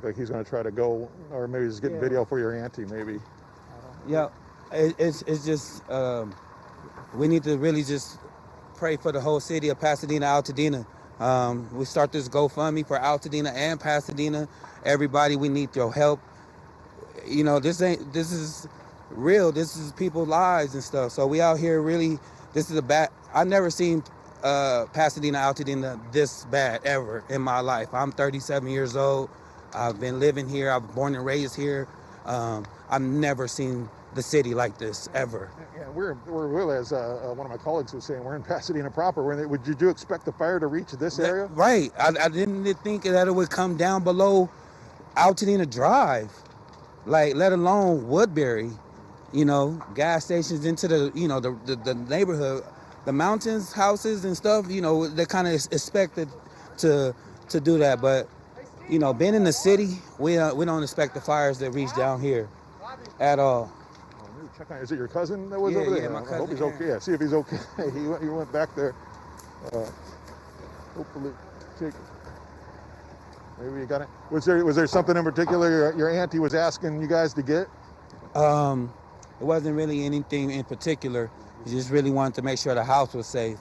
Like he's going to try to go, or maybe just get video for your auntie, maybe. Yeah, it's just we need to really just pray for the whole city of Pasadena, Altadena. We start this GoFundMe for Altadena and Pasadena. Everybody, we need your help. This is real. This is people's lives and stuff. So we out here really. This is I never seen Pasadena, Altadena this bad ever in my life. I'm 37 years old. I've been living here. I was born and raised here. I've never seen the city like this ever. Yeah, we're really, as one of my colleagues was saying, we're in Pasadena proper. Would you expect the fire to reach this area? Right. I didn't think that it would come down below Altadena Drive, like let alone Woodbury. Gas stations into the the neighborhood, the mountains, houses and stuff. They're kind of expected to do that, but. Being in the city, we don't expect the fires to reach down here at all. Is it your cousin that was over there? Yeah, my cousin. I hope he's okay. Yeah, see if he's okay. He went back there. Hopefully, maybe you got it. Was there something in particular your auntie was asking you guys to get? It wasn't really anything in particular. He just really wanted to make sure the house was safe.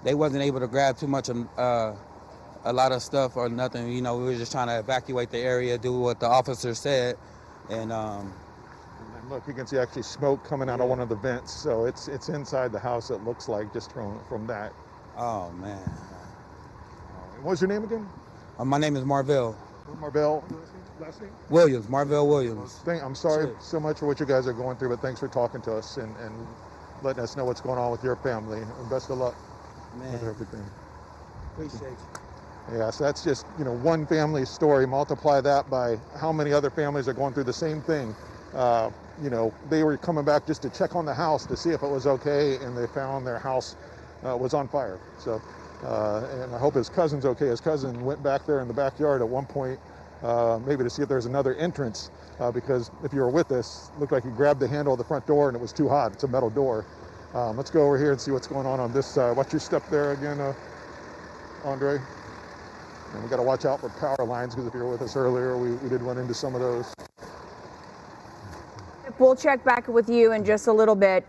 They wasn't able to grab too much a lot of stuff or nothing. We were just trying to evacuate the area, do what the officer said, and look, you can see actually smoke coming out of one of the vents. So it's inside the house. It looks like just from that. Oh man. What's your name again? My name is Marvell. Marvell. Last name? Williams. Marvell Williams. I'm sorry so much for what you guys are going through, but thanks for talking to us and letting us know what's going on with your family. And best of luck with everything. Appreciate you. Yeah, so that's just, one family's story. Multiply that by how many other families are going through the same thing. They were coming back just to check on the house to see if it was okay, and they found their house was on fire. So, and I hope his cousin's okay. His cousin went back there in the backyard at one point, maybe to see if there's another entrance, because if you were with us, it looked like he grabbed the handle of the front door and it was too hot. It's a metal door. Let's go over here and see what's going on this side. Watch your step there again, Andre. And we got to watch out for power lines, because if you were with us earlier, we did run into some of those. We'll check back with you in just a little bit.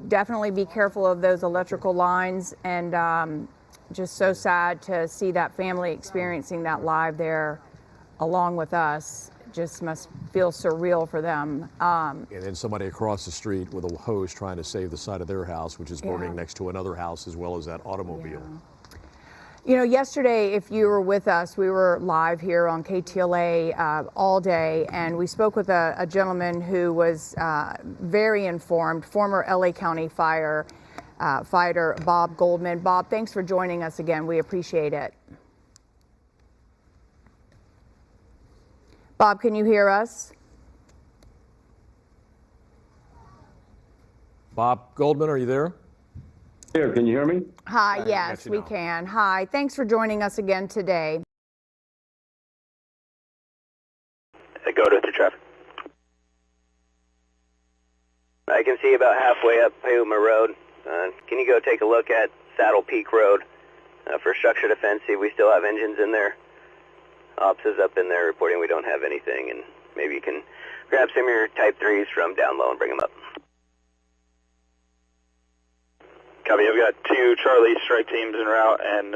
Definitely be careful of those electrical lines, and just so sad to see that family experiencing that live there along with us. Just must feel surreal for them. And then somebody across the street with a hose trying to save the side of their house, which is burning next to another house, as well as that automobile. You know, yesterday, if you were with us, we were live here on KTLA all day, and we spoke with a gentleman who was very informed, former LA County fighter Bob Goldman. Bob, thanks for joining us again. We appreciate it. Bob, can you hear us? Bob Goldman, are you there? Here, can you hear me? Hi, yes, we can. Hi, thanks for joining us again today. Go to the traffic. I can see about halfway up Puma Road. Can you go take a look at Saddle Peak Road for structure defense? See if we still have engines in there. Ops is up in there reporting we don't have anything, and maybe you can grab some of your Type 3s from down low and bring them up. Copy, I've got 2 Charlie strike teams en route and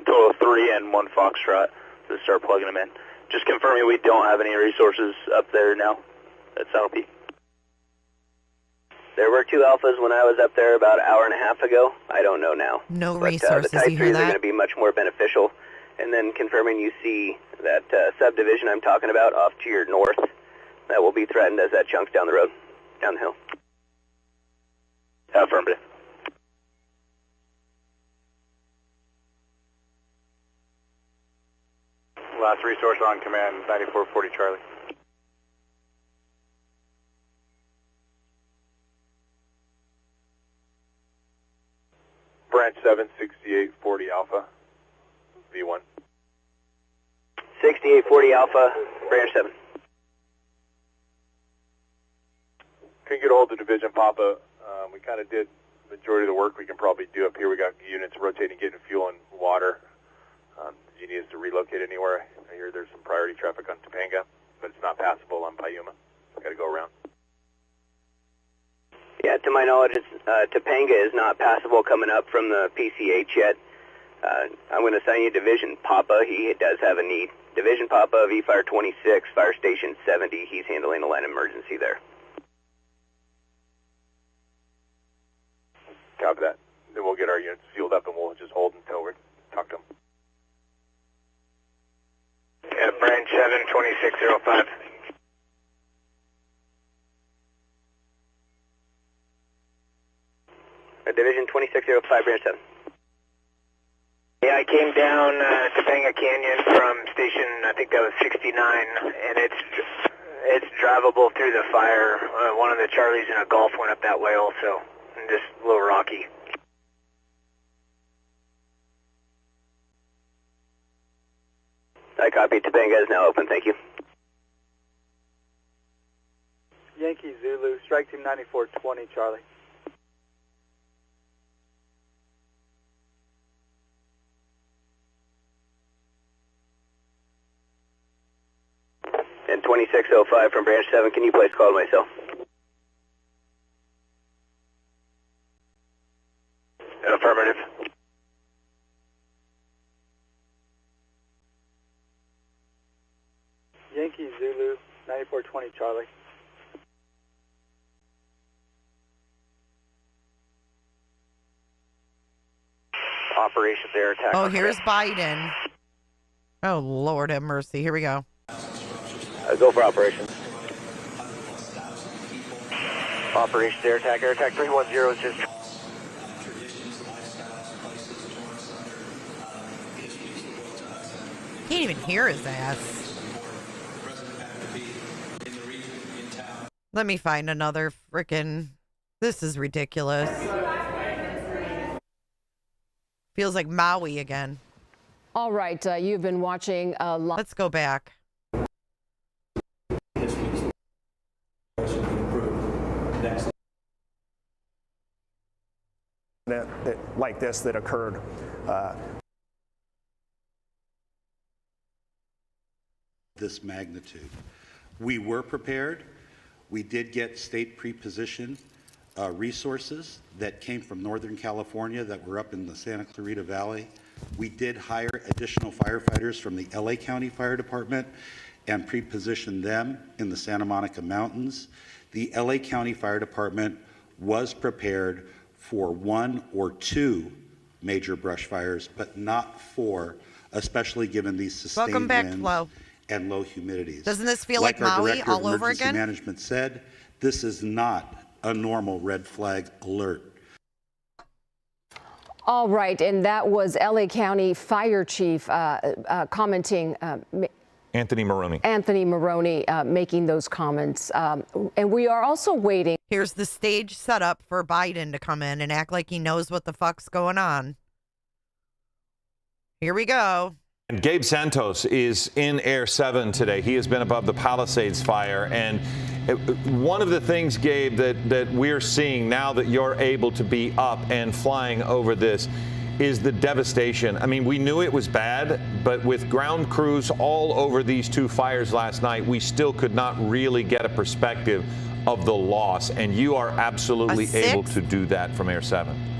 total of 3 and 1 Foxtrot to start plugging them in. Just confirming we don't have any resources up there now at Saddle Peak. There were 2 Alphas when I was up there about an hour and a half ago. I don't know now. No but, resources, the Type you hear 3s that? are going to be much more beneficial. And then confirming you see that subdivision I'm talking about off to your north. That will be threatened as that chunks down the road, down the hill. Affirmative. Last resource on command, 9440 Charlie. Branch 7, 6840 Alpha, V1. 6840 Alpha, Branch 7. Couldn't get a hold of Division Papa. We kind of did the majority of the work we can probably do up here. We got units rotating, getting fuel and water. Do you need us to relocate anywhere? I hear there's some priority traffic on Topanga, but it's not passable on Payuma. Got to go around. Yeah, to my knowledge, Topanga is not passable coming up from the PCH yet. I'm going to assign you Division Papa. He does have a need. Division Papa, V-Fire 26, Fire Station 70. He's handling a line of emergency there. Copy that. Then we'll get our units fueled up and we'll just hold until we talk to them. Yeah, Branch 7, 2605. Division 2605, Branch 7. Yeah, I came down Topanga Canyon from station, I think that was 69, and it's drivable through the fire. One of the Charlies in a Golf went up that way also, and just a little rocky. I copy. Topanga is now open. Thank you. Yankee Zulu, strike team 9420 Charlie. And 2605 from Branch 7, can you please call to myself? Affirmative. Yankee Zulu, 9420 Charlie. Operations air attack. Oh, here's Biden. Oh, Lord have mercy. Here we go. Go for operations. Operations air attack 310 is just... Can't even hear his ass. Let me find another frickin'... This is ridiculous. Feels like Maui again. All right, you've been watching a lot. Let's go back. Like this that occurred. This magnitude. We were prepared. We did get state preposition resources that came from Northern California that were up in the Santa Clarita Valley. We did hire additional firefighters from the LA County Fire Department and pre-position them in the Santa Monica Mountains. The LA County Fire Department was prepared for 1 or 2 major brush fires, but not 4, especially given these sustained Welcome back, winds Flo. and low humidities. Doesn't this feel like our Maui Director all of over Emergency again? Management said, this is not a normal red flag alert. All right, and that was LA County Fire Chief commenting. Anthony Maroney making those comments. And we are also waiting. Here's the stage set up for Biden to come in and act like he knows what the fuck's going on. Here we go. And Gabe Santos is in Air 7 today. He has been above the Palisades fire. And one of the things, Gabe, that we're seeing now that you're able to be up and flying over this is the devastation. I mean, we knew it was bad, but with ground crews all over these 2 fires last night, we still could not really get a perspective of the loss. And you are absolutely able to do that from Air 7.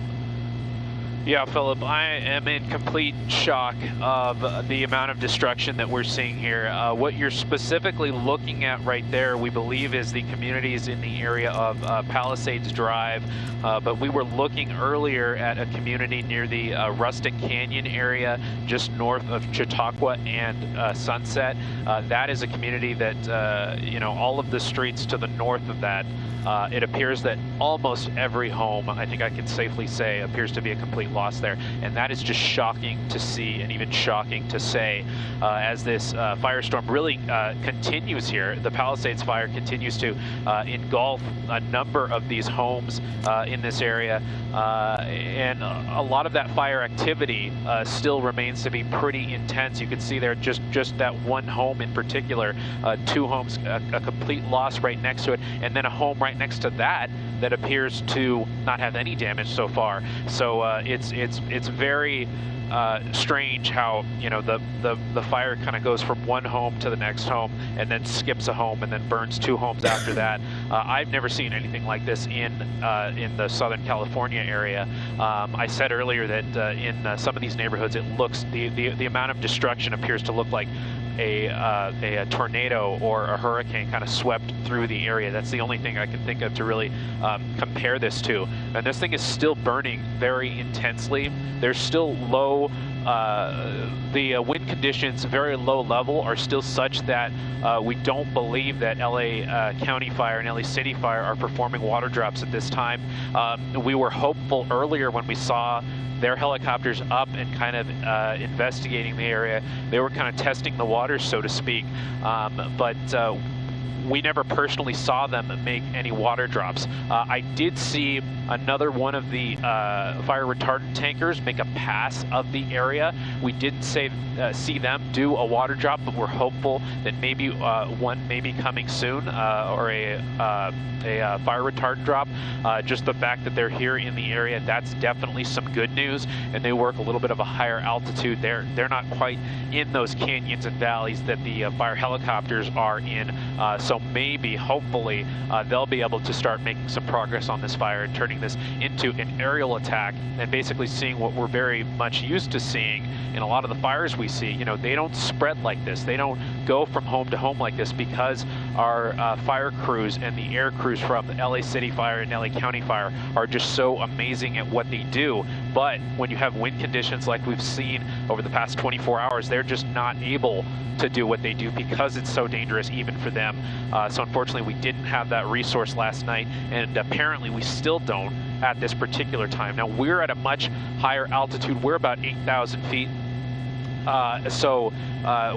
Yeah, Philip, I am in complete shock of the amount of destruction that we're seeing here. What you're specifically looking at right there, we believe, is the communities in the area of Palisades Drive, but we were looking earlier at a community near the Rustic Canyon area, just north of Chautauqua and Sunset. That is a community that, you know, all of the streets to the north of that, it appears that almost every home, I think I can safely say, appears to be a complete loss there. And that is just shocking to see, and even shocking to say, as this firestorm really continues here. The Palisades fire continues to engulf a number of these homes in this area. And a lot of that fire activity still remains to be pretty intense. You can see there just that one home in particular, 2 homes, a complete loss right next to it, and then a home right next to that appears to not have any damage so far. So it's very strange how, you know, the fire kind of goes from one home to the next home and then skips a home and then burns 2 homes after that. I've never seen anything like this in the Southern California area. I said earlier that in some of these neighborhoods, it looks the amount of destruction appears to look like a tornado or a hurricane kind of swept through the area. That's the only thing I can think of to really compare this to. And this thing is still burning very intensely. There's still low, the wind conditions, very low level, are still such that we don't believe that LA County Fire and LA City Fire are performing water drops at this time. We were hopeful earlier when we saw their helicopters up and kind of investigating the area. They were kind of testing the waters, so to speak, but we never personally saw them make any water drops. I did see another one of the fire retardant tankers make a pass of the area. We didn't see them do a water drop, but we're hopeful that maybe one may be coming soon, or a fire retardant drop. Just the fact that they're here in the area, that's definitely some good news, and they work a little bit of a higher altitude. They're not quite in those canyons and valleys that the fire helicopters are in, so maybe, hopefully, they'll be able to start making some progress on this fire and turning this into an aerial attack and basically seeing what we're very much used to seeing in a lot of the fires we see. You know, they don't spread like this. They don't go from home to home like this because our fire crews and the air crews from the LA City Fire and LA County Fire are just so amazing at what they do. But when you have wind conditions like we've seen over the past 24 hours, they're just not able to do what they do because it's so dangerous even for them. So unfortunately, we didn't have that resource last night, and apparently we still don't at this particular time. Now, we're at a much higher altitude. We're about 8,000 feet. So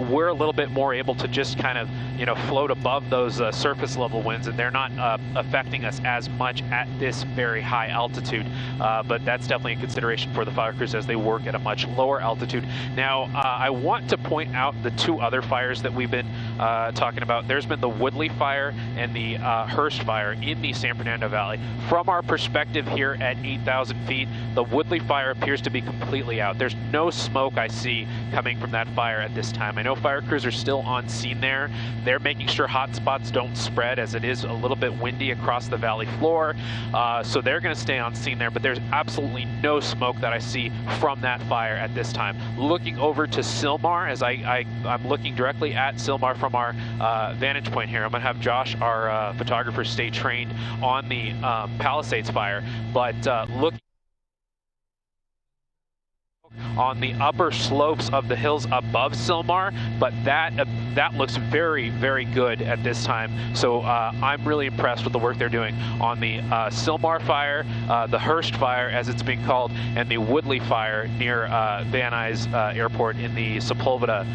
we're a little bit more able to just kind of, you know, float above those surface level winds, and they're not affecting us as much at this very high altitude. But that's definitely a consideration for the fire crews as they work at a much lower altitude. Now, I want to point out the 2 other fires that we've been talking about. There's been the Woodley Fire and the Hearst Fire in the San Fernando Valley. From our perspective here at 8,000 feet, the Woodley Fire appears to be completely out. There's no smoke I see coming from that fire at this time. I know fire crews are still on scene there. They're making sure hot spots don't spread, as it is a little bit windy across the valley floor. So they're going to stay on scene there, but there's absolutely no smoke that I see from that fire at this time. Looking over to Sylmar, as I'm looking directly at Sylmar from our vantage point here. I'm going to have Josh, our photographer, stay trained on the Palisades fire, but look. on the upper slopes of the hills above Sylmar, but that looks very, very good at this time. So I'm really impressed with the work they're doing on the Sylmar fire, the Hearst fire, as it's being called, and the Woodley fire near Van Nuys Airport in the Sepulveda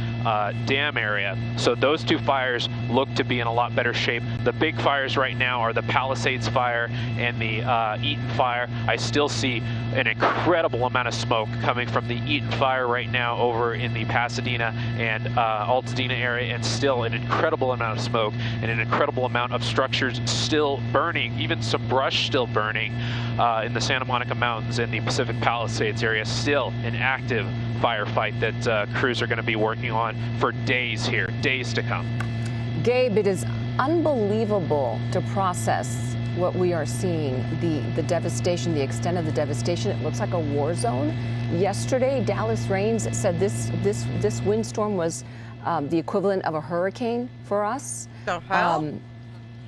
Dam area. So those two fires look to be in a lot better shape. The big fires right now are the Palisades fire and the Eaton fire. I still see an incredible amount of smoke coming from the Eaton fire right now over in the Pasadena and Altadena area, and still an incredible amount of smoke and an incredible amount of structures still burning, even some brush still burning in the Santa Monica Mountains and the Pacific Palisades area. Still an active firefight that crews are going to be working on for days here, days to come. Gabe, it is unbelievable to process what we are seeing, the devastation, the extent of the devastation. It looks like a war zone. Yesterday, Dallas Raines said this windstorm was the equivalent of a hurricane for us.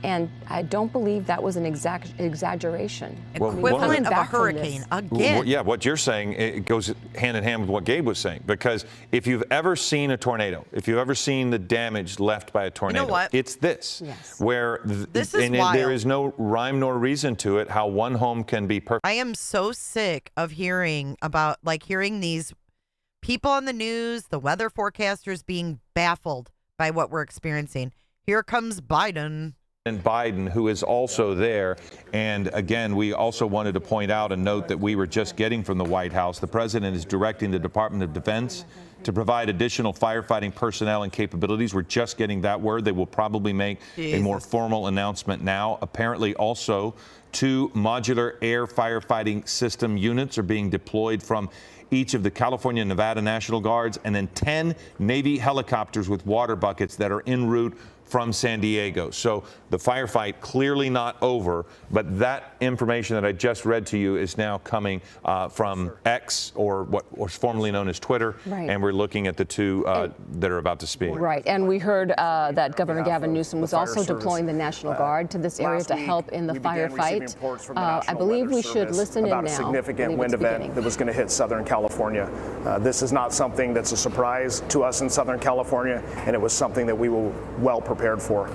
And I don't believe that was an exaggeration. Equivalent of a hurricane, again. Well, yeah, what you're saying, it goes hand in hand with what Gabe was saying. Because if you've ever seen a tornado, if you've ever seen the damage left by a tornado, you know what? it's this. Yes. Where there is no rhyme nor reason to it, how one home can be perfect. I am so sick of hearing these people on the news, the weather forecasters being baffled by what we're experiencing. Here comes Biden. And Biden, who is also there. And again, we also wanted to point out and note that we were just getting from the White House. The president is directing the Department of Defense to provide additional firefighting personnel and capabilities. We're just getting that word. They will probably make a more formal announcement now. Apparently also 2 modular air firefighting system units are being deployed from each of the California and Nevada National Guards, and then 10 Navy helicopters with water buckets that are en route from San Diego. So the firefight clearly not over, but that information that I just read to you is now coming from X, or what was formerly known as Twitter, right. And we're looking at the 2 that are about to speak. Right, and we heard that Governor Gavin Newsom was also deploying the National Guard to this area to help in the firefight. I believe we should listen in now. About a significant wind event that was going to hit Southern California. This is not something that's a surprise to us in Southern California, and it was something that we were well prepared for.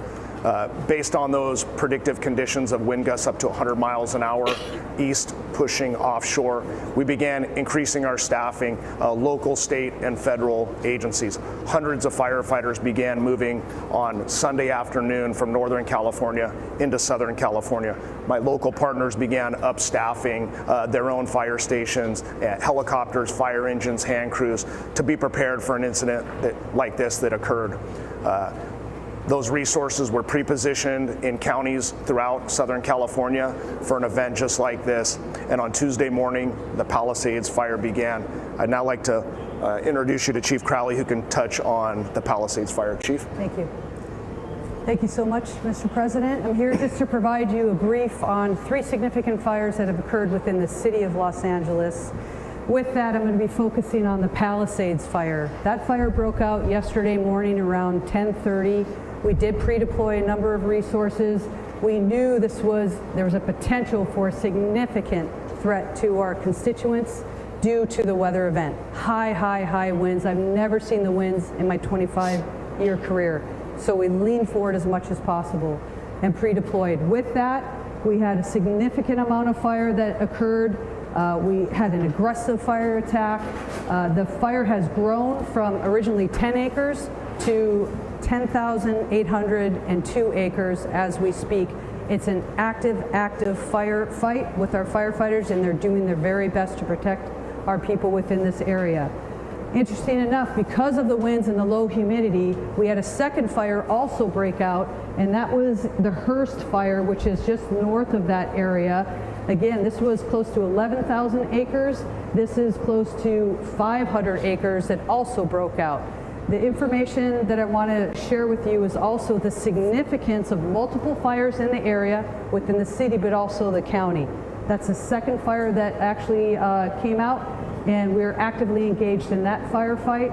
Based on those predictive conditions of wind gusts up to 100 miles an hour east pushing offshore, we began increasing our staffing, local, state, and federal agencies. Hundreds of firefighters began moving on Sunday afternoon from Northern California into Southern California. My local partners began upstaffing their own fire stations, helicopters, fire engines, hand crews, to be prepared for an incident like this that occurred. Those resources were pre-positioned in counties throughout Southern California for an event just like this. And on Tuesday morning, the Palisades fire began. I'd now like to introduce you to Chief Crowley, who can touch on the Palisades fire. Chief. Thank you. Thank you so much, Mr. President. I'm here just to provide you a brief on 3 significant fires that have occurred within the city of Los Angeles. With that, I'm going to be focusing on the Palisades fire. That fire broke out yesterday morning around 10:30. We did pre-deploy a number of resources. We knew there was a potential for a significant threat to our constituents due to the weather event. High winds. I've never seen the winds in my 25-year career. So we leaned forward as much as possible and pre-deployed. With that, we had a significant amount of fire that occurred. We had an aggressive fire attack. The fire has grown from originally 10 acres to 10,802 acres as we speak. It's an active firefight with our firefighters, and they're doing their very best to protect our people within this area. Interesting enough, because of the winds and the low humidity, we had a second fire also break out, and that was the Hearst fire, which is just north of that area. Again, this was close to 11,000 acres. This is close to 500 acres that also broke out. The information that I want to share with you is also the significance of multiple fires in the area within the city, but also the county. That's the second fire that actually came out, and we're actively engaged in that firefight.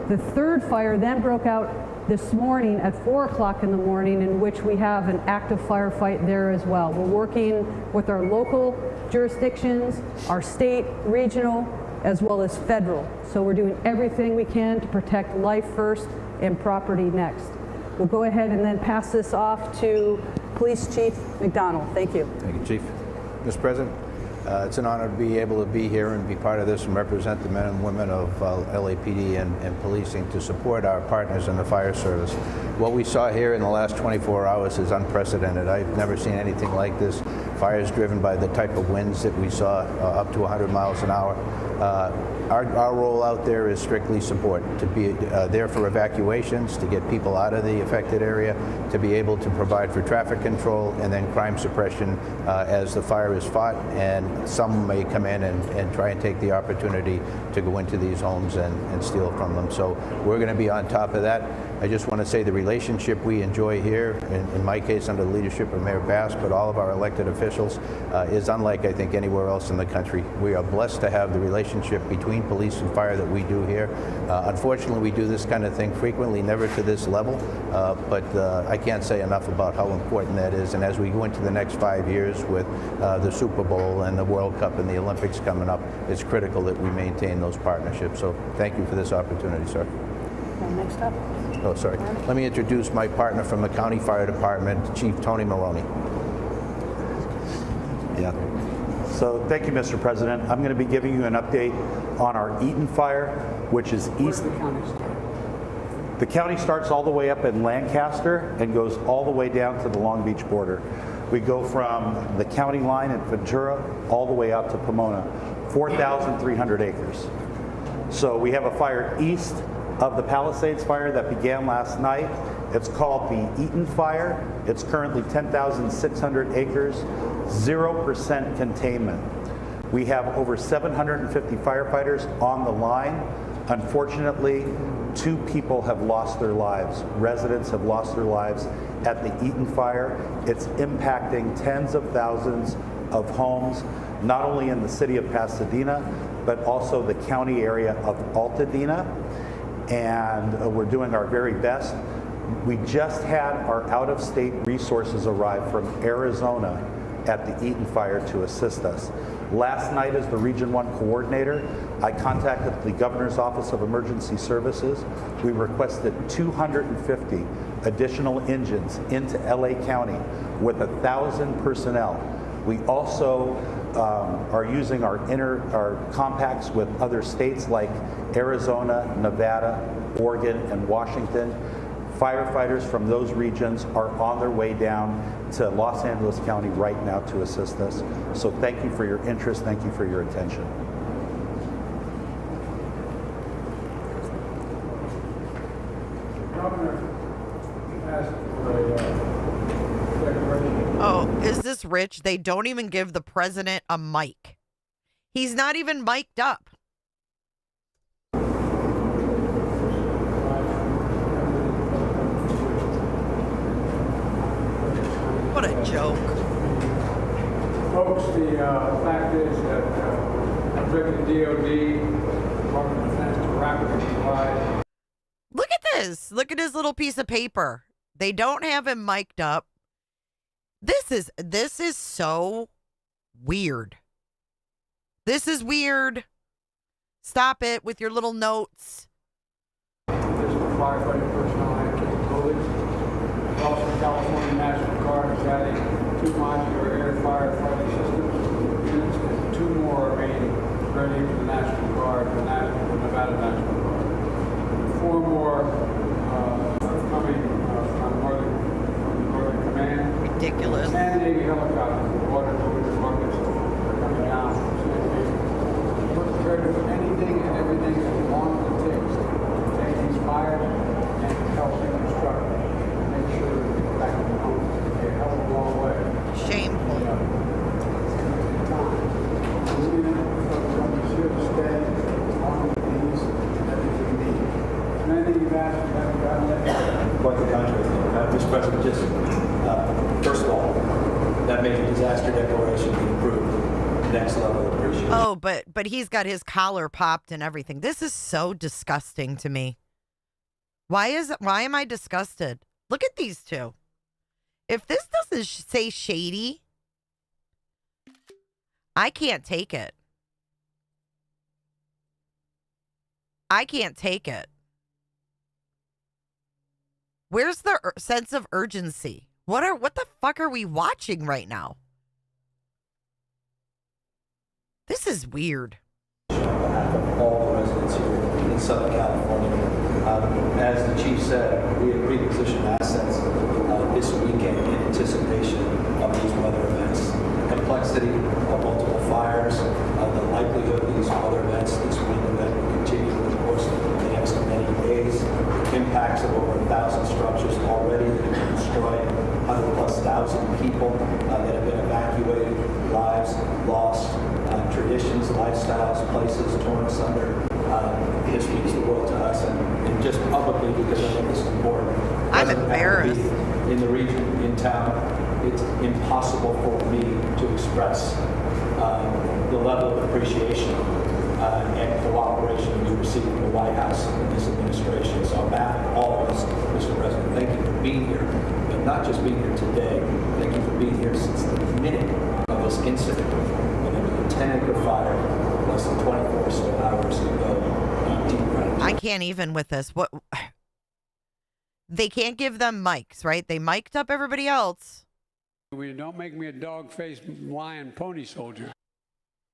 The third fire then broke out this morning at 4 o'clock in the morning, in which we have an active firefight there as well. We're working with our local jurisdictions, our state, regional, as well as federal. So we're doing everything we can to protect life first and property next. We'll go ahead and then pass this off to Police Chief McDonald. Thank you. Thank you, Chief. Mr. President, it's an honor to be able to be here and be part of this and represent the men and women of LAPD and policing to support our partners in the fire service. What we saw here in the last 24 hours is unprecedented. I've never seen anything like this. Fires driven by the type of winds that we saw up to 100 miles an hour. Our role out there is strictly support, to be there for evacuations, to get people out of the affected area, to be able to provide for traffic control and then crime suppression as the fire is fought, and some may come in and try and take the opportunity to go into these homes and steal from them. So we're going to be on top of that. I just want to say the relationship we enjoy here, in my case under the leadership of Mayor Bass, but all of our elected officials, is unlike I think anywhere else in the country. We are blessed to have the relationship between police and fire that we do here. Unfortunately, we do this kind of thing frequently, never to this level, but I can't say enough about how important that is. And as we go into the next 5 years with the Super Bowl and the World Cup and the Olympics coming up, it's critical that we maintain those partnerships. So thank you for this opportunity, sir. Next up. Oh, sorry. Let me introduce my partner from the County Fire Department, Chief Tony Maloney. Yeah. So thank you, Mr. President. I'm going to be giving you an update on our Eaton fire, which is east. The county starts all the way up in Lancaster and goes all the way down to the Long Beach border. We go from the county line in Ventura all the way out to Pomona, 4,300 acres. So we have a fire east of the Palisades fire that began last night. It's called the Eaton Fire. It's currently 10,600 acres, 0% containment. We have over 750 firefighters on the line. Unfortunately, 2 people have lost their lives. Residents have lost their lives at the Eaton Fire. It's impacting tens of thousands of homes, not only in the city of Pasadena, but also the county area of Altadena. And we're doing our very best. We just had our out-of-state resources arrive from Arizona at the Eaton Fire to assist us. Last night, as the Region 1 coordinator, I contacted the Governor's Office of Emergency Services. We requested 250 additional engines into LA County with 1,000 personnel. We also are using our compacts with other states like Arizona, Nevada, Oregon, and Washington. Firefighters from those regions are on their way down to Los Angeles County right now to assist us. So thank you for your interest. Thank you for your attention. Oh, is this rich? They don't even give the president a mic. He's not even mic'd up. What a joke. Folks, the fact is that I'm directing the DOD, Department of Defense, to rapidly provide. Look at this. Look at his little piece of paper. They don't have him mic'd up. This is so weird. This is weird. Stop it with your little notes. This is firefighting personnel and capabilities. Also, California National Guard is adding 2 modular air firefighting systems units and 2 more are being ready for the National Guard, the Nevada National Guard. And 4 more are coming from Northern Command. Ridiculous. And Navy helicopters, water moving buckets are coming down from San Diego. We're prepared to do anything and everything as long as it takes to take these fires and help reconstruct and make sure that we get back to home. It's a hell of a long way. Shameful. It's going to take time. We're here to stay as long as it needs and everything we need. Anything you've asked, you haven't gotten yet? Quite the contrary. Mr. President, just first of all, that major disaster declaration be approved. Next level of appreciation. Oh, but he's got his collar popped and everything. This is so disgusting to me. Why am I disgusted? Look at these two. If this doesn't say shady, I can't take it. I can't take it. Where's the sense of urgency? What the fuck are we watching right now? This is weird. On behalf of all the residents here in Southern California, as the chief said, we have repositioned assets this weekend in anticipation of these weather events. The complexity of multiple fires, the likelihood of these weather events, this wind event will continue over the course of the next many days. Impacts of over 1,000 structures already that have been destroyed, 100,000+ people that have been evacuated, lives lost, traditions, lifestyles, places torn asunder. History is the world to us, and just publicly, because I think this is important. I'm embarrassed. In the region, in town, it's impossible for me to express the level of appreciation and cooperation we receive from the White House and this administration. So on behalf of all of us, Mr. President, thank you for being here, but not just being here today. Thank you for being here since the minute of this incident, when there was a 10-acre fire less than 24 or so hours ago. I can't even with this. What? They can't give them mics, right? They mic'd up everybody else. Don't make me a dog-faced lion pony soldier.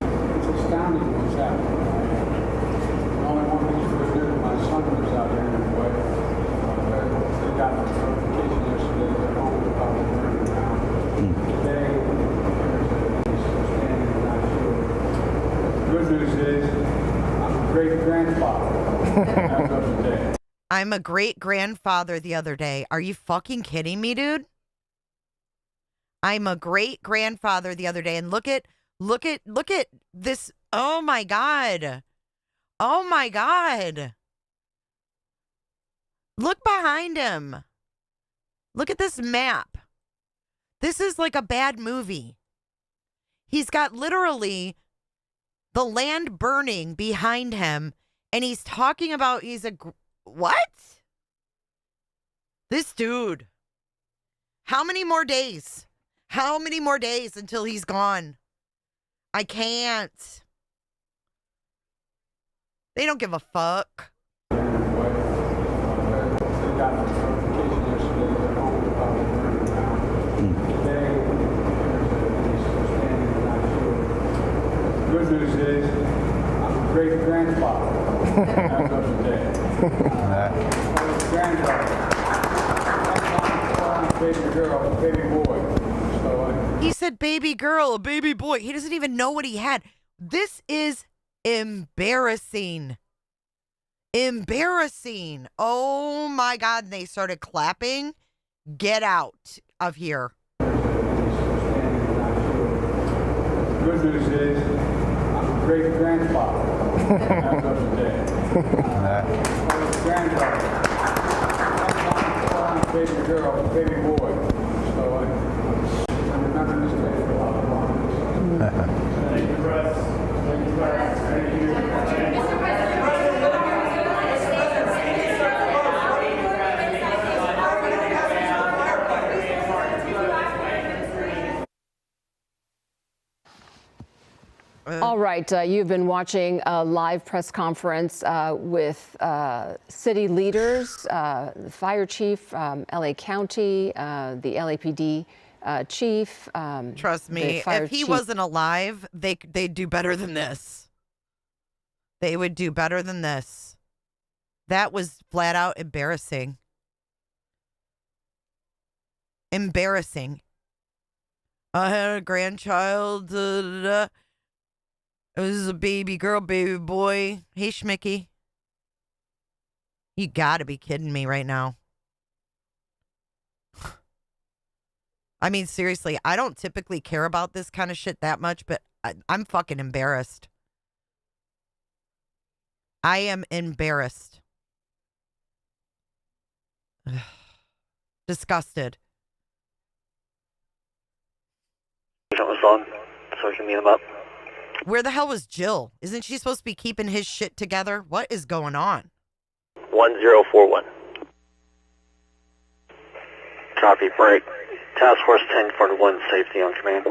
It's astounding what's happening. The only one who's for good, my son was out there anyway. They got a notification yesterday that home was probably burning down. Today, there's standing not sure. The good news is, I'm a great-grandfather as of today. I'm a great-grandfather the other day. Are you fucking kidding me, dude? I'm a great-grandfather the other day, and look at this. Oh my God. Oh my God. Look behind him. Look at this map. This is like a bad movie. He's got literally the land burning behind him, and he's talking about what? This dude. How many more days? How many more days until he's gone? I can't. They don't give a fuck. Good news is, I'm a great-grandfather as of today. Granddaughter. Baby girl, baby boy. So, he said baby girl, a baby boy. He doesn't even know what he had. This is embarrassing. Embarrassing. Oh my God. And they started clapping. Get out of here. Good news is, I'm a great-grandfather as of today. Granddaughter. Baby girl, baby boy. So I remember this day for a lot of long. Thank you, Press. Thank you, Press. Thank you. Mr. President, all right, you've been watching a live press conference with city leaders, the fire chief, LA County, the LAPD chief. Trust me, if he wasn't alive, they'd do better than this. They would do better than this. That was flat out embarrassing. Embarrassing. I had a grandchild. It was a baby girl, baby boy. Hey, Schmicky. You gotta be kidding me right now. I mean, seriously, I don't typically care about this kind of shit that much, but I'm fucking embarrassed. I am embarrassed. Disgusted. Something's on, so we can meet him up. Where the hell was Jill? Isn't she supposed to be keeping his shit together? What is going on? 1041. Copy, break. Task Force 1041, safety on command.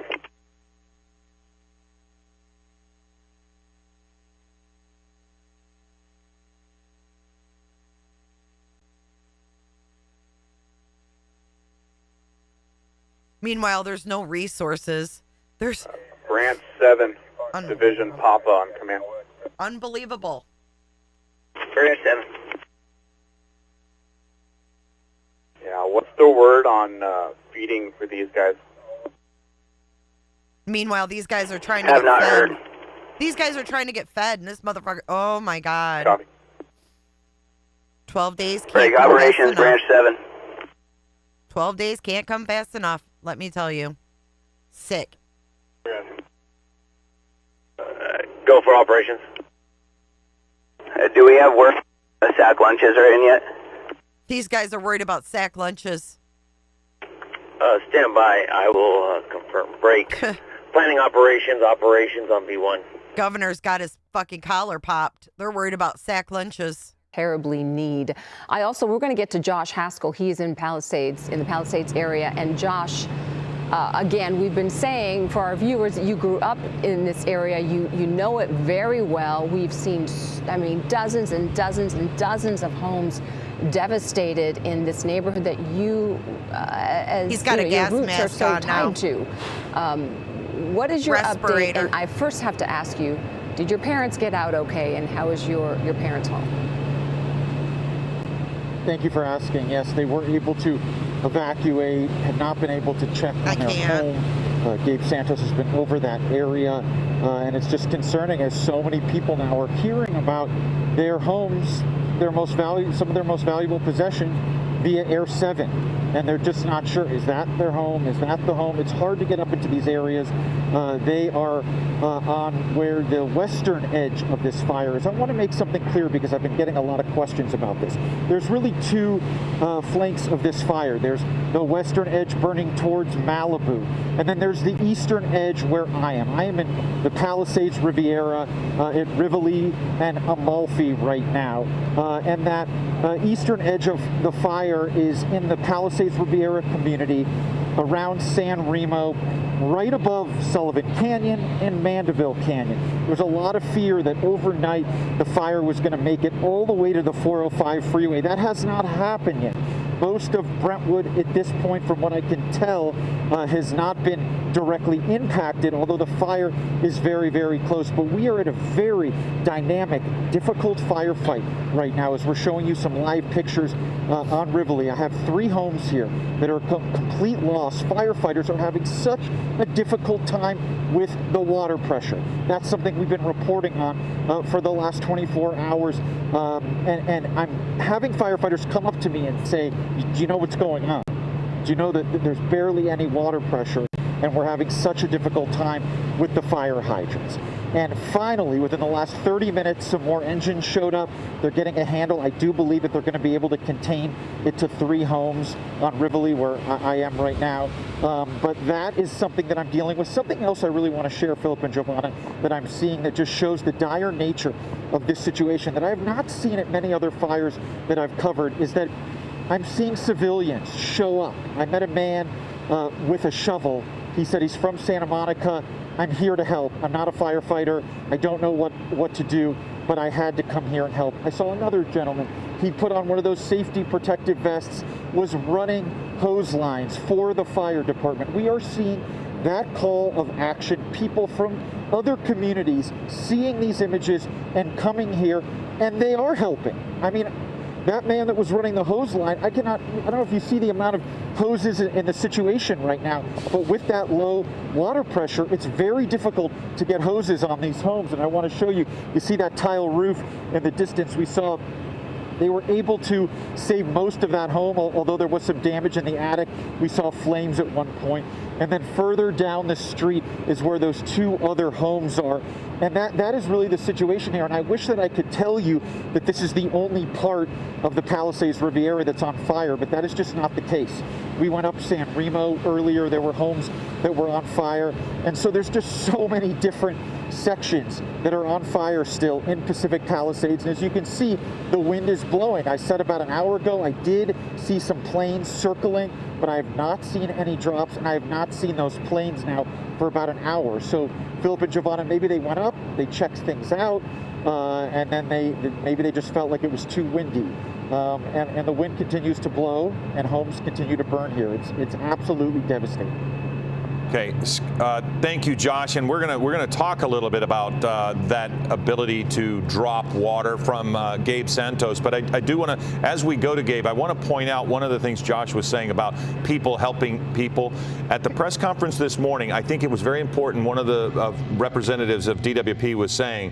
Meanwhile, there's no resources. There's Branch 7, Division Papa on command. Unbelievable. Branch 7. Yeah, what's the word on feeding for these guys? Meanwhile, these guys are trying to Have get not fed. heard. These guys are trying to get fed, and this motherfucker, oh my God. Copy. 12 days can't Break come operations, fast enough. Branch 7. 12 days can't come fast enough, let me tell you. Sick. Go for operations. Do we have work? Sack lunches are in yet? These guys are worried about sack lunches. Stand by. I will confirm. Break. Planning operations on B1. Governor's got his fucking collar popped. They're worried about sack lunches. Terribly need. We're going to get to Josh Haskell. He's in Palisades, in the Palisades area. And Josh, again, we've been saying for our viewers, you grew up in this area. You know it very well. We've seen, dozens and dozens and dozens of homes devastated in this neighborhood that you, He's got a gas your roots are mask so on tied now. to. What is your update? And I first have to ask you, did your parents get out okay? And how is your parents' home? Thank you for asking. Yes, they were able to evacuate, have not been able to check on their home. Gabe Santos has been over that area, and it's just concerning as so many people now are hearing about their homes, some of their most valuable possession via Air 7. And they're just not sure, is that their home? Is that the home? It's hard to get up into these areas. They are on where the western edge of this fire is. I want to make something clear because I've been getting a lot of questions about this. There's really two flanks of this fire. There's the western edge burning towards Malibu, and then there's the eastern edge where I am. I am in the Palisades Riviera at Rivoli and Amalfi right now. And that eastern edge of the fire is in the Palisades Riviera community around San Remo, right above Sullivan Canyon and Mandeville Canyon. There's a lot of fear that overnight the fire was going to make it all the way to the 405 freeway. That has not happened yet. Most of Brentwood at this point, from what I can tell, has not been directly impacted, although the fire is very, very close. But we are at a very dynamic, difficult firefight right now as we're showing you some live pictures on Rivoli. I have 3 homes here that are complete loss. Firefighters are having such a difficult time with the water pressure. That's something we've been reporting on for the last 24 hours. And I'm having firefighters come up to me and say, do you know what's going on? Do you know that there's barely any water pressure and we're having such a difficult time with the fire hydrants? And finally, within the last 30 minutes, some more engines showed up. They're getting a handle. I do believe that they're going to be able to contain it to 3 homes on Rivoli, where I am right now. But that is something that I'm dealing with. Something else I really want to share, Philip and Giovanna, that I'm seeing that just shows the dire nature of this situation that I have not seen at many other fires that I've covered, is that I'm seeing civilians show up. I met a man with a shovel. He said he's from Santa Monica. I'm here to help. I'm not a firefighter. I don't know what to do, but I had to come here and help. I saw another gentleman. He put on one of those safety protective vests, was running hose lines for the fire department. We are seeing that call of action. People from other communities seeing these images and coming here, and they are helping. I mean, that man that was running the hose line, I don't know if you see the amount of hoses in the situation right now, but with that low water pressure, it's very difficult to get hoses on these homes. And I want to show you, you see that tile roof in the distance. We saw they were able to save most of that home, although there was some damage in the attic. We saw flames at one point. And then further down the street is where those 2 other homes are. And that is really the situation here. And I wish that I could tell you that this is the only part of the Palisades Riviera that's on fire, but that is just not the case. We went up San Remo earlier. There were homes that were on fire. And so there's just so many different sections that are on fire still in Pacific Palisades. And as you can see, the wind is blowing. I said about an hour ago, I did see some planes circling, but I have not seen any drops, and I have not seen those planes now for about an hour. So Philip and Giovanna, maybe they went up, they checked things out, and then maybe they just felt like it was too windy. and the wind continues to blow, and homes continue to burn here. It's absolutely devastating. Okay, thank you, Josh, and we're gonna talk a little bit about that ability to drop water from Gabe Santos. But I do want to, as we go to Gabe, I want to point out one of the things Josh was saying about people helping people at the press conference this morning. I think it was very important. One of the representatives of DWP was saying,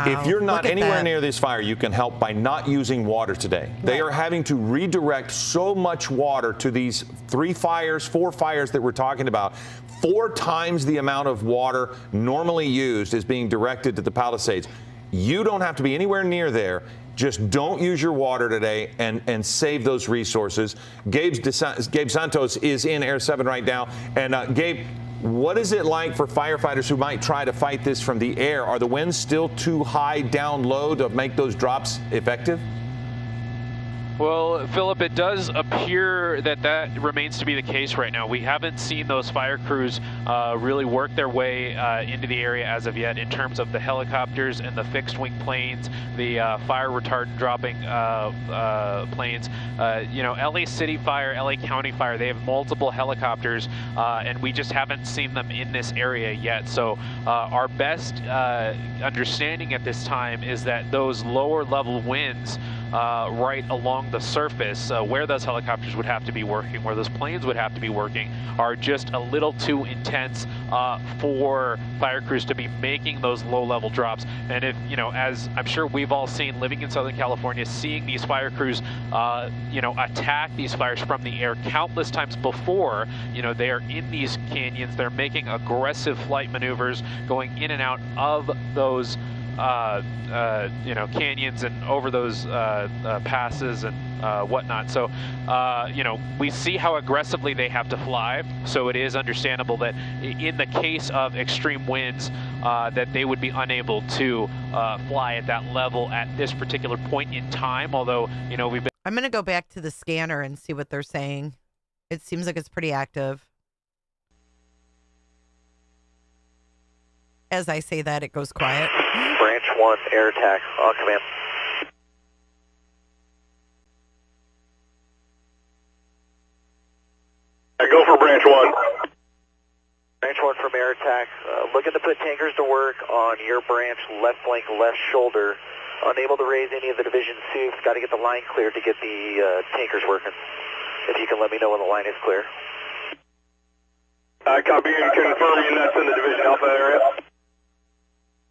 if you're not anywhere near this fire, you can help by not using water today. They are having to redirect so much water to these 4 fires that we're talking about. 4 times the amount of water normally used is being directed to the Palisades. You don't have to be anywhere near there. Just don't use your water today and save those resources. Gabe Santos is in Air 7 right now. And Gabe, what is it like for firefighters who might try to fight this from the air? Are the winds still too high down low to make those drops effective? Well, Philip, it does appear that remains to be the case right now. We haven't seen those fire crews really work their way into the area as of yet in terms of the helicopters and the fixed-wing planes, the fire retardant dropping planes. LA City Fire, LA County Fire, they have multiple helicopters, and we just haven't seen them in this area yet. So our best understanding at this time is that those lower-level winds right along the surface where those helicopters would have to be working, where those planes would have to be working, are just a little too intense for fire crews to be making those low-level drops. And if, as I'm sure we've all seen living in Southern California, seeing these fire crews, attack these fires from the air countless times before, they are in these canyons, they're making aggressive flight maneuvers, going in and out of those canyons and over those passes and whatnot. So, we see how aggressively they have to fly. So it is understandable that in the case of extreme winds, that they would be unable to fly at that level at this particular point in time. Although, we've been. I'm going to go back to the scanner and see what they're saying. It seems like it's pretty active. As I say that, it goes quiet. Branch 1, air attack, on command. Go for Branch 1. Branch 1 from air attack. Looking to put tankers to work on your branch, left flank, left shoulder. Unable to raise any of the division suits. Got to get the line cleared to get the tankers working. If you can let me know when the line is clear. Copy and confirming that's in the Division Alpha area.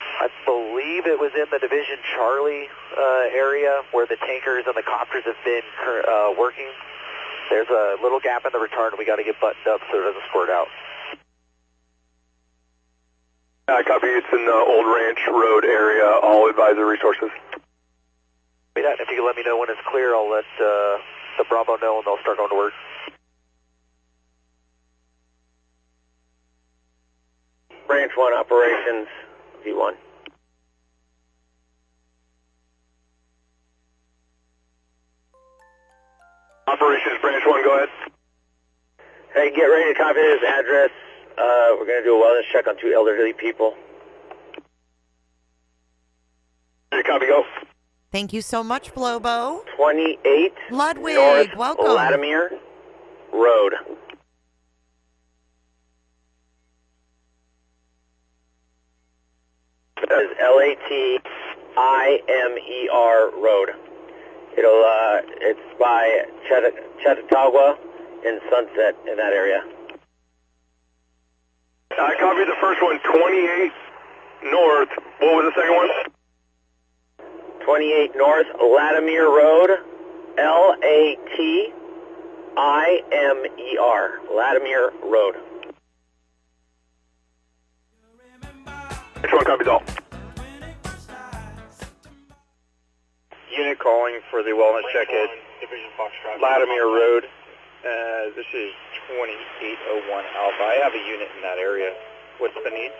I believe it was in the Division Charlie area where the tankers and the copters have been working. There's a little gap in the return. We got to get buttoned up so it doesn't squirt out. Copy. It's in the Old Ranch Road area. All advisor resources. If you can let me know when it's clear, I'll let the Bravo know and they'll start going to work. Branch 1 operations, V1. Operations Branch 1, go ahead. Hey, get ready to copy this address. We're going to do a wellness check on 2 elderly people. Hey, copy, go. Thank you so much, Blobo. 28 Ludwig, North welcome. Latimer Road. That is Latimer Road. It's by Chautauqua and Sunset in that area. I copied the first one, 28 North. What was the second one? 28 North Latimer Road, Latimer, Latimer Road. Which one copies all? Unit calling for the wellness check at Latimer Road. This is 2801 Alpha. I have a unit in that area. What's the need?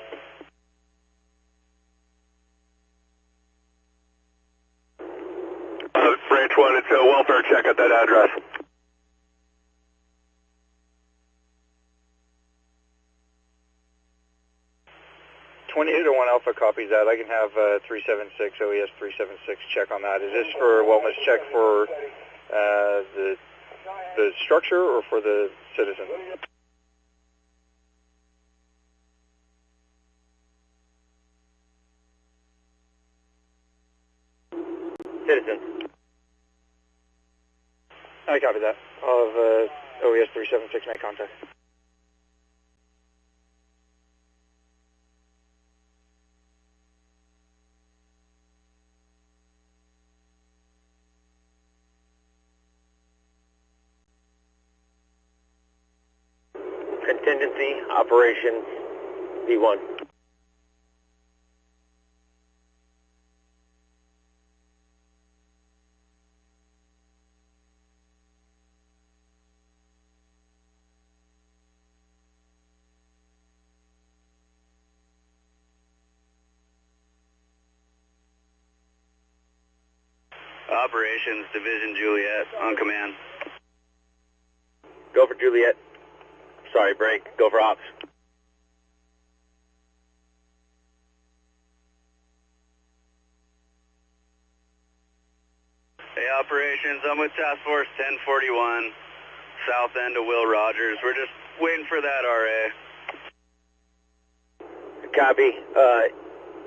Branch 1, it's a welfare check at that address. 2801 Alpha copies that. I can have 376, OES 376 check on that. Is this for a wellness check for the structure or for the citizen? Citizen. I copy that. I'll have OES 376 make contact. Contingency, Operation B1. Operations, Division Juliet, on command. Go for Juliet. Sorry, break. Go for ops. Hey, Operations, I'm with Task Force 1041, south end of Will Rogers. We're just waiting for that RA. Copy.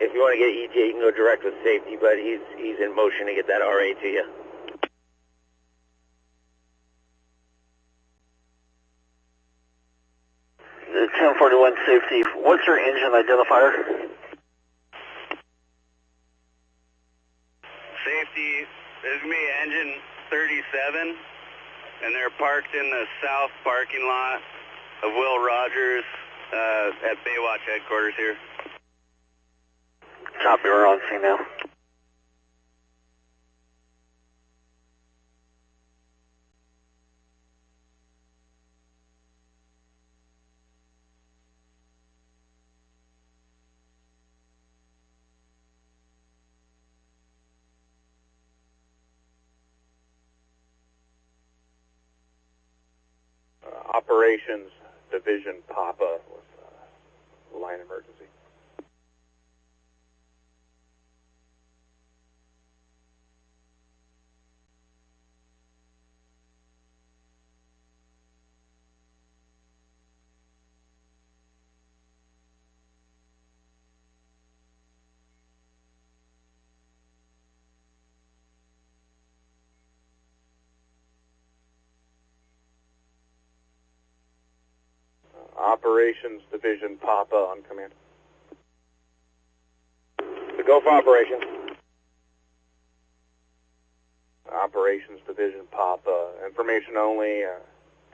If you want to get ETA, you can go direct with safety, but he's in motion to get that RA to you. The 1041 safety, what's your engine identifier? Safety, this is me, engine 37, and they're parked in the south parking lot of Will Rogers at Baywatch headquarters here. Copy, we're on scene now. Operations Division Papa with line emergency. Operations Division Papa on command. So go for operations. Operations Division Papa. Information only,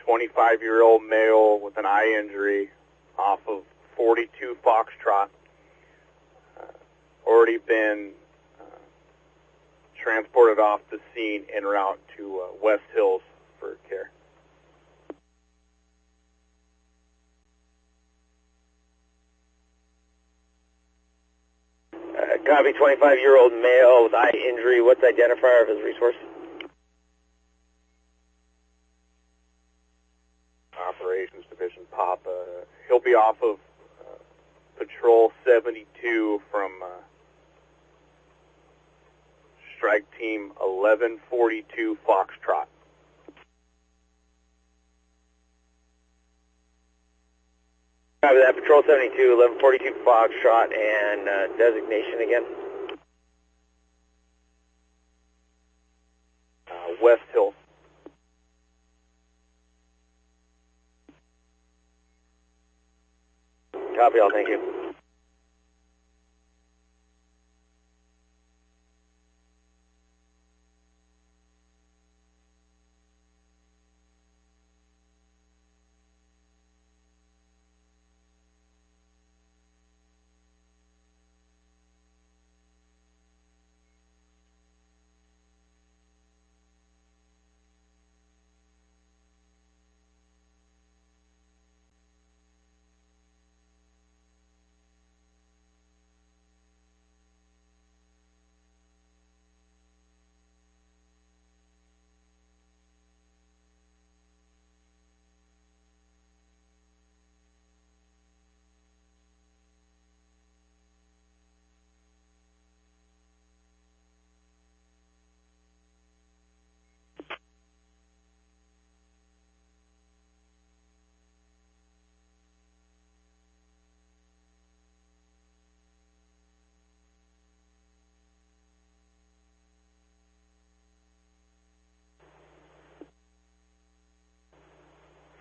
25-year-old male with an eye injury off of 42 Foxtrot. Already been transported off the scene en route to West Hills for care. Copy, 25-year-old male with eye injury. What's the identifier of his resource? Operations Division Papa. He'll be off of Patrol 72 from Strike Team 1142 Foxtrot. Copy that, Patrol 72, 1142 Foxtrot, and designation again? West Hill. Copy all, thank you.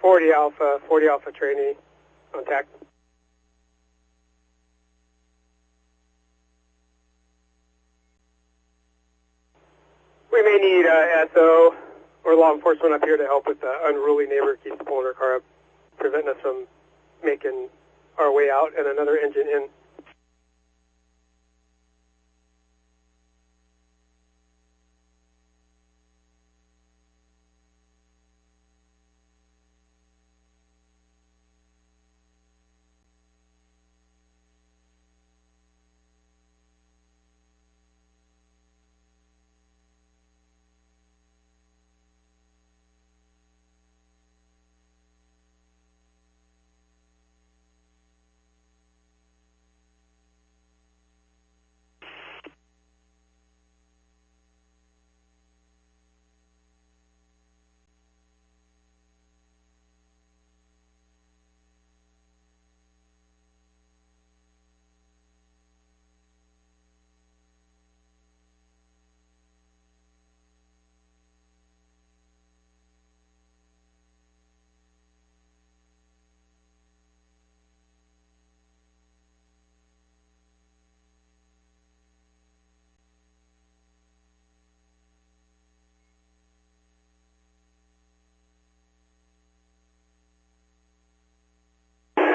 40 Alpha trainee, contact. We may need SO or law enforcement up here to help with the unruly neighbor keeps pulling her car up, preventing us from making our way out and another engine in.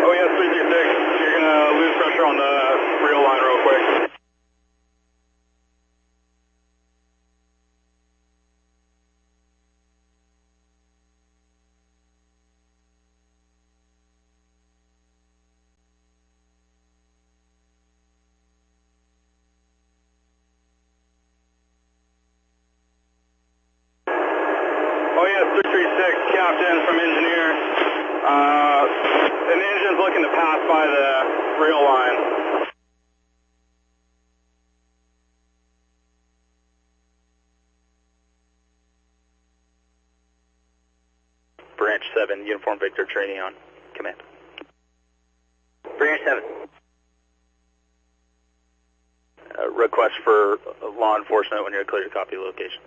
Oh yes, 336. You're gonna lose pressure on the rail line real quick. Oh yes, 336. Captain from engineer. An engine's looking to pass by the rail line. Branch 7, Uniform Victor training on command. Branch 7. Request for law enforcement when you're clear to copy the location.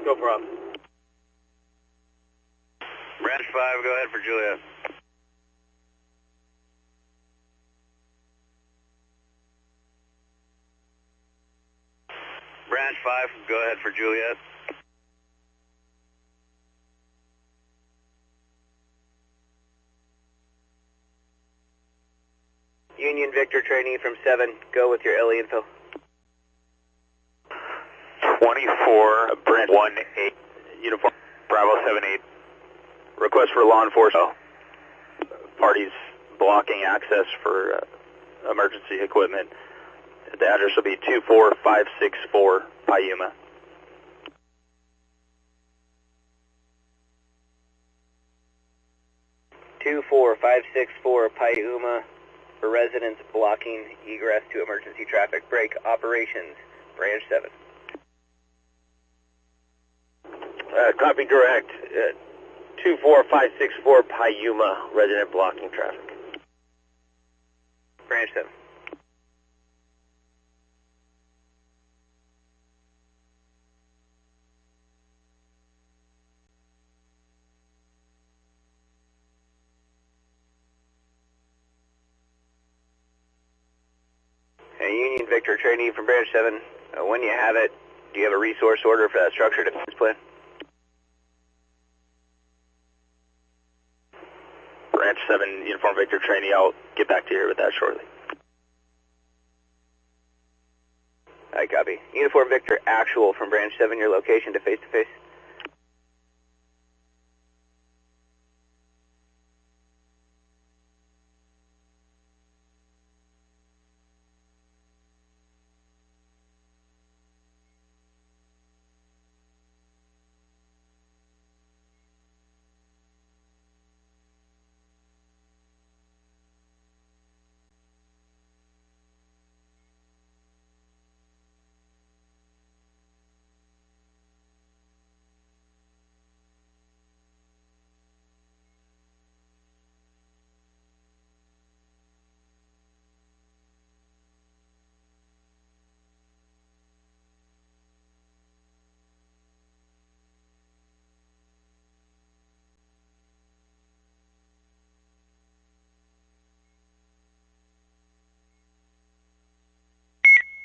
No problem. Branch 5, go ahead for Juliet. Branch 5, go ahead for Juliet. Union Victor trainee from 7, go with your LE info. 24, Branch 1-8, Uniform Bravo 7-8. Request for law enforcement. Parties blocking access for emergency equipment. The address will be 24564 Payuma. Payuma for residents blocking egress to emergency traffic. Break operations. Branch 7. Copy direct. 24564 Payuma, resident blocking traffic. Branch 7. Union Victor trainee from Branch 7. When you have it, do you have a resource order for that structure defense plan? Branch 7, Uniform Victor trainee. I'll get back to you with that shortly. I copy. Uniform Victor actual from Branch 7, your location to face-to-face.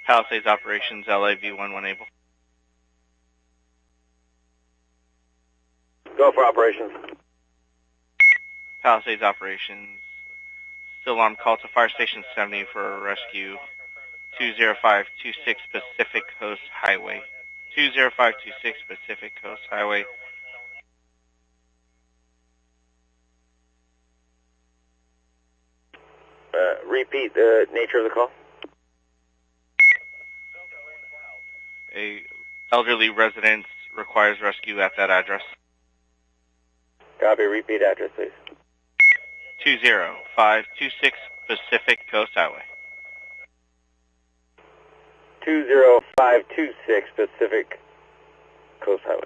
Palisades operations, LA V11 able. Go for operations. Palisades operations, still on call to Fire Station 70 for rescue 20526 Pacific Coast Highway. 20526 Pacific Coast Highway. Repeat the nature of the call. A elderly resident requires rescue at that address. Copy. Repeat address, please. 20526 Pacific Coast Highway. 20526 Pacific Coast Highway.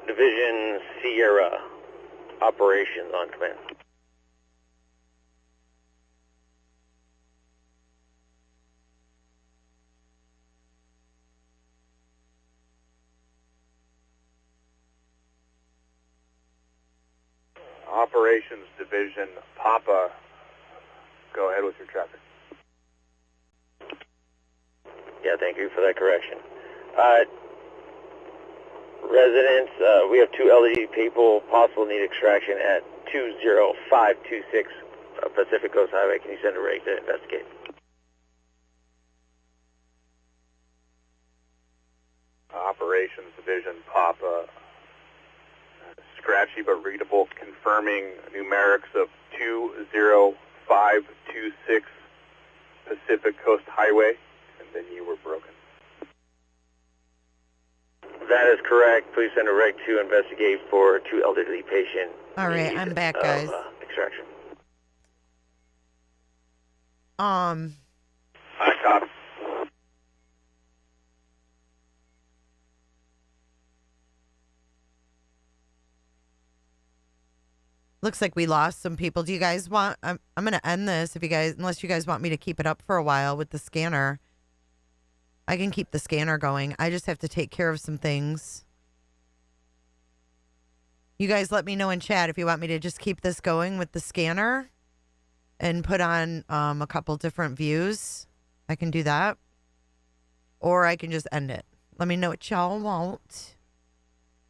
Division Sierra operations on command. Operations Division Papa, go ahead with your traffic. Yeah, thank you for that correction. Residents, we have 2 elderly people, possible need extraction at 20526 Pacific Coast Highway. Can you send a rig to investigate? Operations Division Papa, scratchy but readable, confirming numerics of 20526 Pacific Coast Highway, and then you were broken. That is correct. Please send a rig to investigate for 2 elderly patient. All right, I'm back, guys. Extraction. Hi, copy. Looks like we lost some people. Do you guys want? I'm going to end this if you guys, unless you guys want me to keep it up for a while with the scanner. I can keep the scanner going. I just have to take care of some things. You guys let me know in chat if you want me to just keep this going with the scanner and put on a couple different views. I can do that. Or I can just end it. Let me know what y'all want.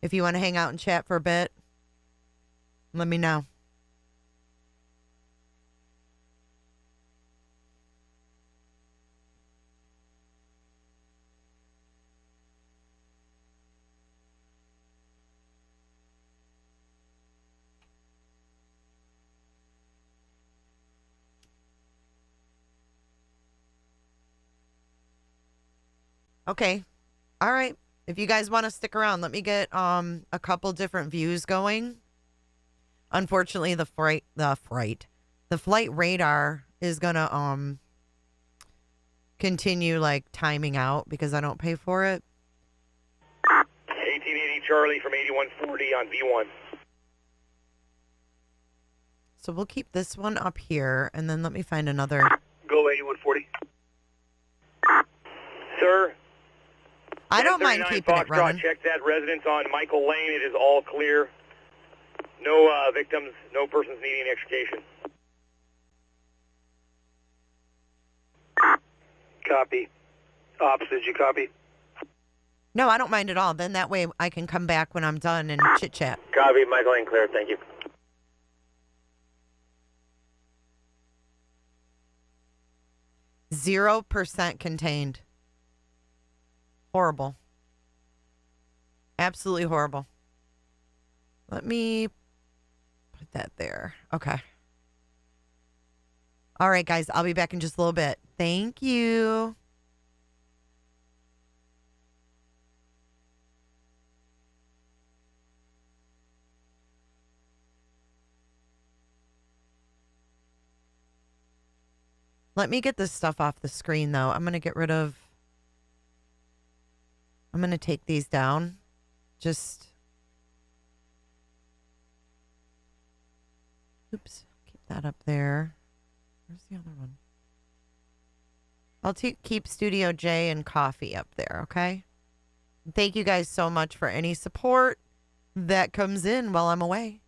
If you want to hang out and chat for a bit, let me know. Okay. All right. If you guys want to stick around, let me get a couple different views going. Unfortunately, the flight radar is gonna continue like timing out because I don't pay for it. 1880 Charlie from 8140 on V1. So we'll keep this one up here, and then let me find another. Go 8140. Sir. I don't mind keeping it running. Check that residence on Michael Lane. It is all clear. No victims, no persons needing extrication. Copy. Ops, did you copy? No, I don't mind at all. Then that way I can come back when I'm done and chit-chat. Copy, Michael Lane, clear. Thank you. 0% contained. Horrible. Absolutely horrible. Let me put that there. Okay. All right, guys. I'll be back in just a little bit. Thank you. Let me get this stuff off the screen, though. I'm going to get rid of... I'm going to take these down. Just... Oops. Keep that up there. Where's the other one? I'll keep Studio J and coffee up there, okay? Thank you guys so much for any support that comes in while I'm away.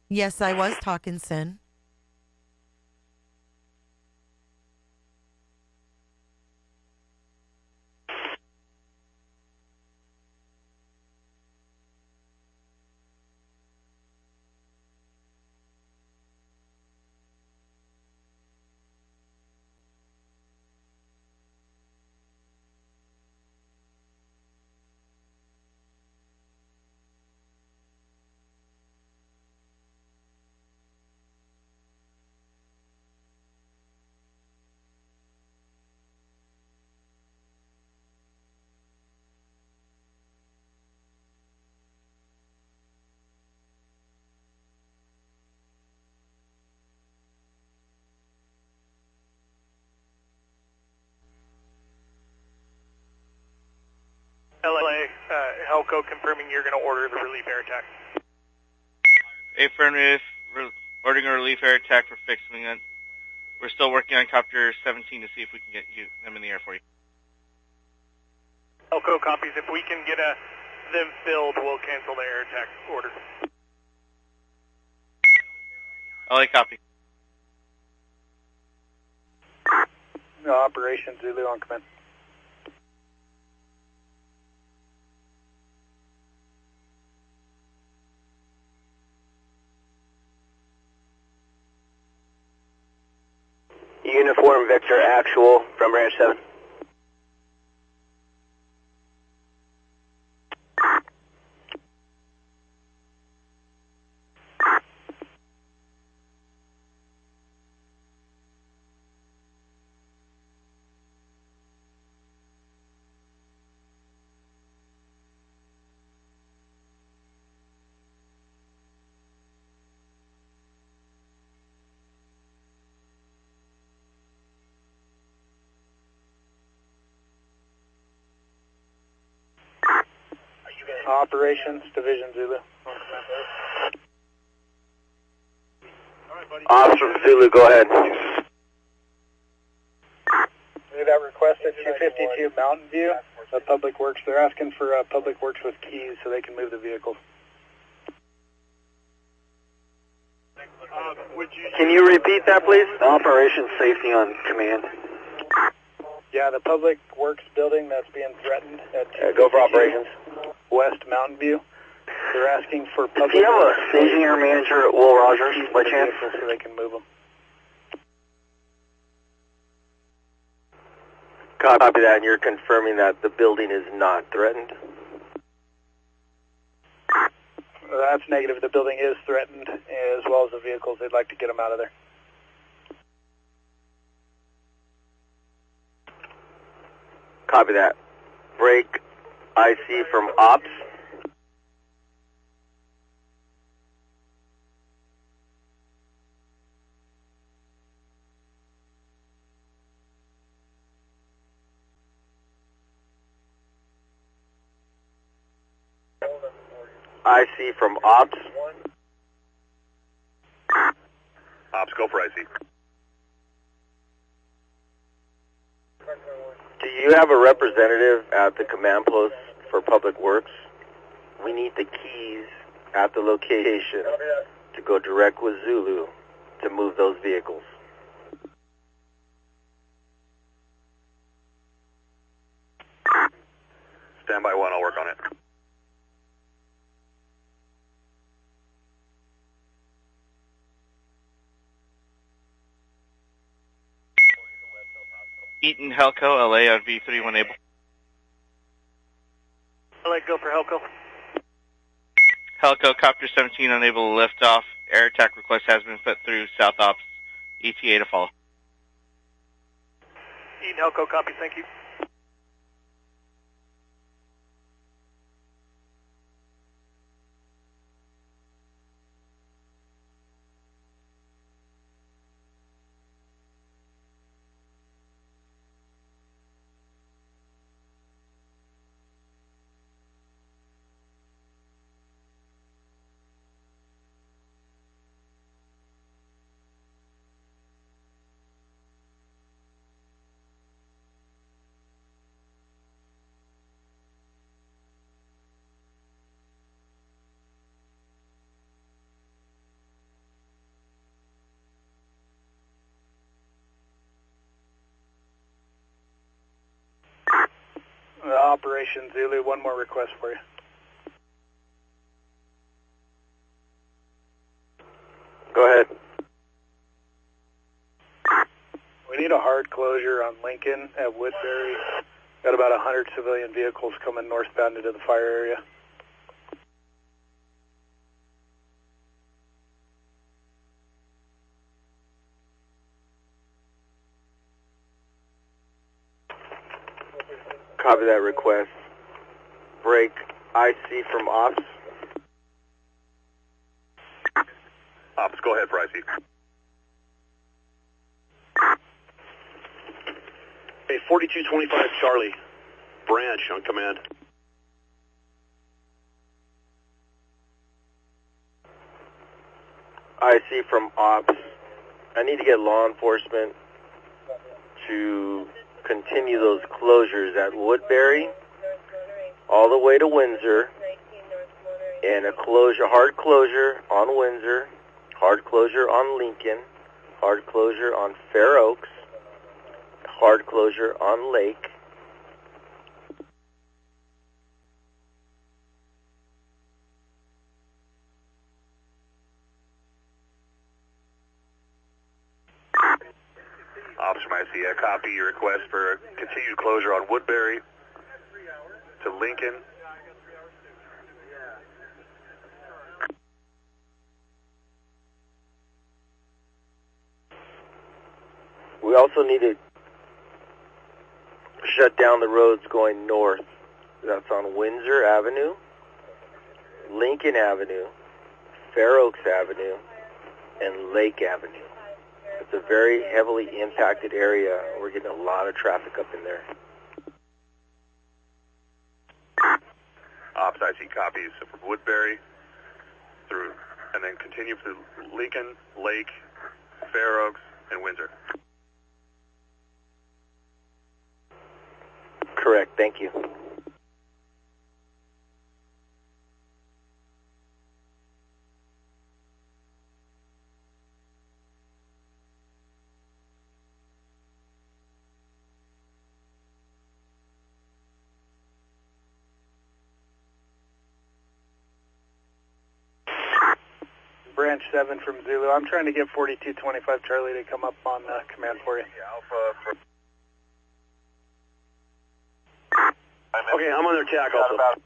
Yes, I was talking sin. LA, Helco confirming you're going to order the relief air attack. Affirmative. Ordering a relief air attack for fixing it. We're still working on Copter 17 to see if we can get them in the air for you. Helco copies. If we can get them filled, we'll cancel the air attack order. LA copy. Operation Zulu on command. Uniform Victor Actual from Branch 7. Operations Division Zulu. Officer Zulu, go ahead. That request at 252 Mountain View, Public Works. They're asking for Public Works with keys so they can move the vehicles. Can you repeat that, please? Operation Safety on command. Yeah, the Public Works building that's being threatened at Go for operations. West Mountain View. They're asking for public. Do you have a staging area manager at Will Rogers by chance? So they can move them. Copy that, and you're confirming that the building is not threatened? That's negative. The building is threatened, as well as the vehicles. They'd like to get them out of there. Copy that. Break IC from Ops. IC from Ops. Ops, go for IC. Do you have a representative at the command post for Public Works? We need the keys at the location to go direct with Zulu to move those vehicles. Stand by one, I'll work on it. Eaton Helco, LA on V3 when able. LA, go for Helco. Helco, Copter 17 unable to lift off. Air attack request has been put through. South Ops, ETA to follow. Eaton Helco, copy, thank you. Operation Zulu, one more request for you. Go ahead. We need a hard closure on Lincoln at Woodbury. Got about 100 civilian vehicles coming northbound into the fire area. Copy that request. Break IC from Ops. Ops, go ahead for IC. Hey, 4225 Charlie. Branch on command. IC from Ops. I need to get law enforcement to continue those closures at Woodbury all the way to Windsor, and a closure, hard closure on Windsor, hard closure on Lincoln, hard closure on Fair Oaks, hard closure on Lake. Ops from IC, I copy your request for continued closure on Woodbury to Lincoln. We also need to shut down the roads going north. That's on Windsor Avenue, Lincoln Avenue, Fair Oaks Avenue, and Lake Avenue. It's a very heavily impacted area. We're getting a lot of traffic up in there. Ops IC copies from Woodbury through, and then continue through Lincoln, Lake, Fair Oaks, and Windsor. Correct, thank you. Branch 7 from Zulu. I'm trying to get 4225 Charlie to come up on command for you. Alpha for... Okay, I'm under attack also.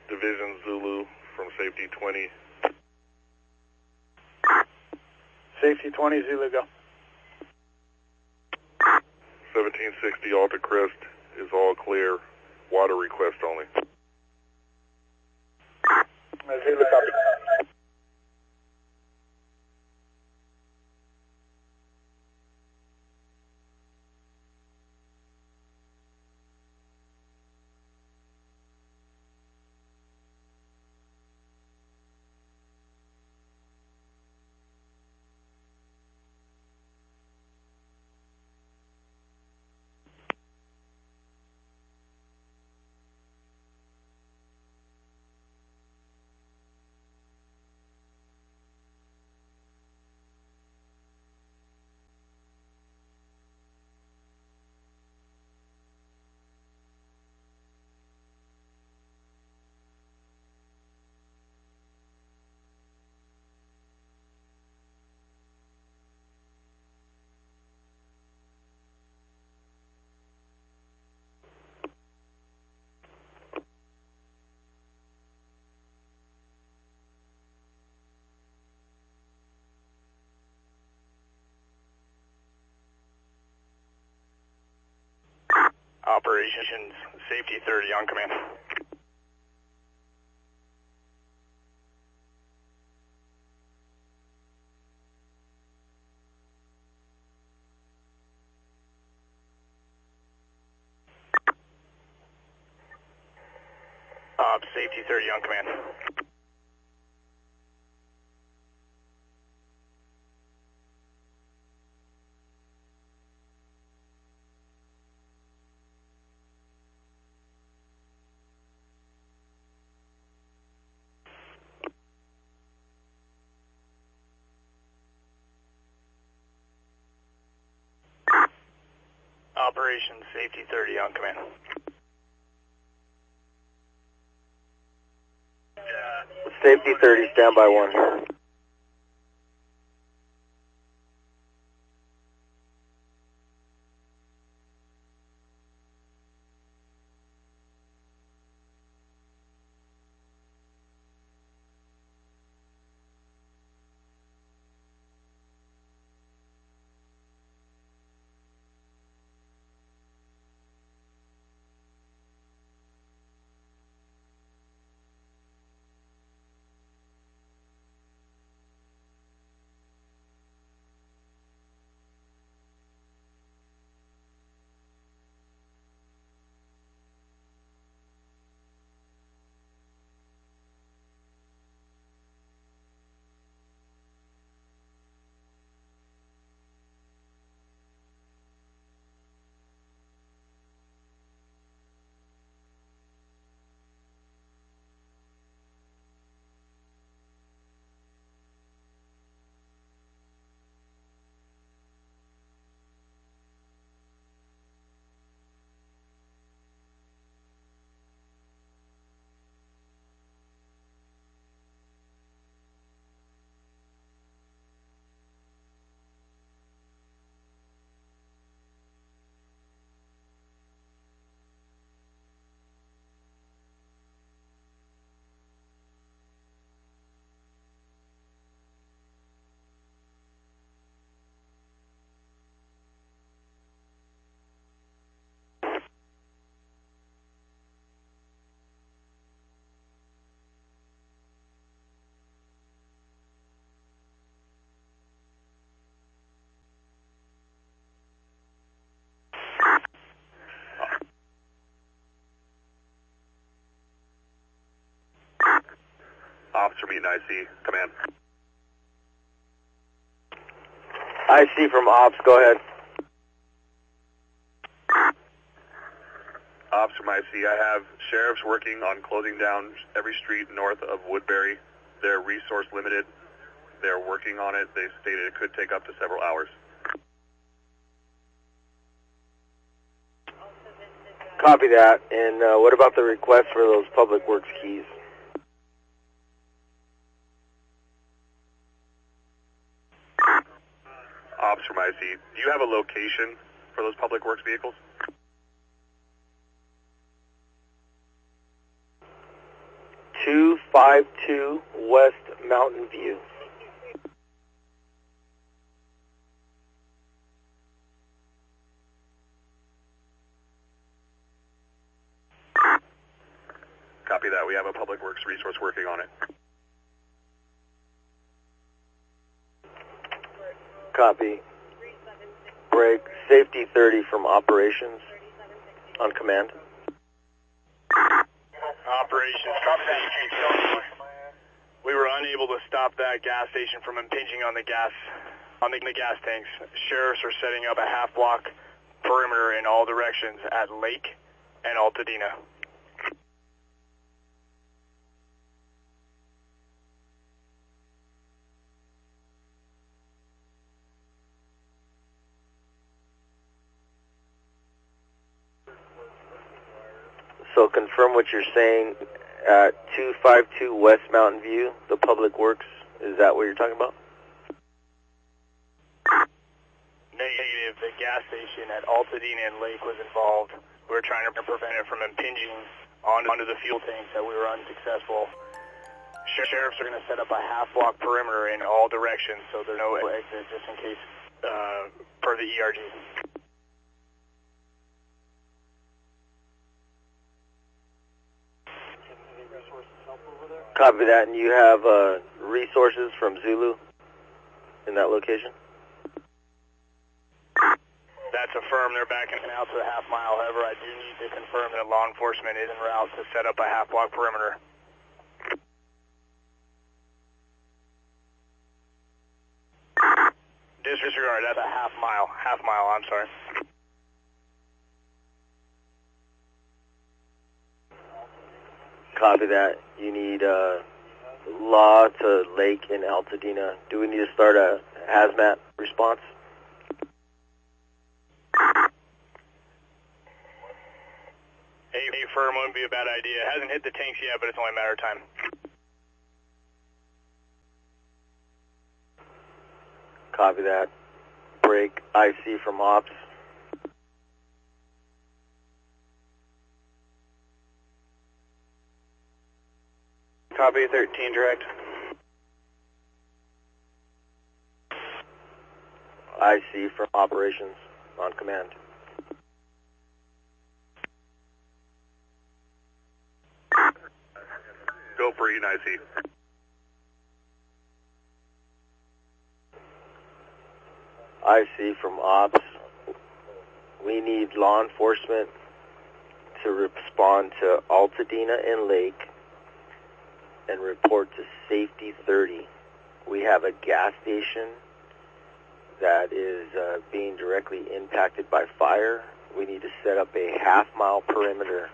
Division Zulu from Safety 20. Safety 20, Zulu, go. 1760 Alta Crest is all clear. Water request only. Zulu, copy. Operations Safety 30 on command. Safety 30 on command. Operations Safety 30 on command. Safety 30, standby 1. Officer meeting IC, command. IC from Ops, go ahead. Ops from IC, I have sheriffs working on closing down every street north of Woodbury. They're resource limited. They're working on it. They stated it could take up to several hours. Copy that. And what about the request for those public works keys? Ops from IC, do you have a location for those public works vehicles? .252 West Mountain View. Copy that. We have a public works resource working on it. Copy. Break. Safety 30 from operations on command. Operations from safety. We were unable to stop that gas station from impinging on the gas tanks. Sheriffs are setting up a half-block perimeter in all directions at Lake and Altadena. So confirm what you're saying at 252 West Mountain View, the public works. Is that what you're talking about? Negative. The gas station at Altadena and Lake was involved. We were trying to prevent it from impinging onto the fuel tanks that we were unsuccessful. Sheriffs are going to set up a half-block perimeter in all directions so there's no exit just in case per the ERG. Copy that, and you have resources from Zulu in that location? That's affirmed. They're backing out to a half mile. However, I do need to confirm that law enforcement is en route to set up a half block perimeter. Disregard, that's a half mile. Half mile, I'm sorry. Copy that. You need law to Lake in Altadena. Do we need to start a hazmat response? A firm wouldn't be a bad idea. It hasn't hit the tanks yet, but it's only a matter of time. Copy that. Break IC from ops. Copy 13 direct. IC from operations on command. Go for Eaton IC. IC from ops. We need law enforcement to respond to Altadena and Lake and report to Safety 30. We have a gas station that is being directly impacted by fire. We need to set up a half-mile perimeter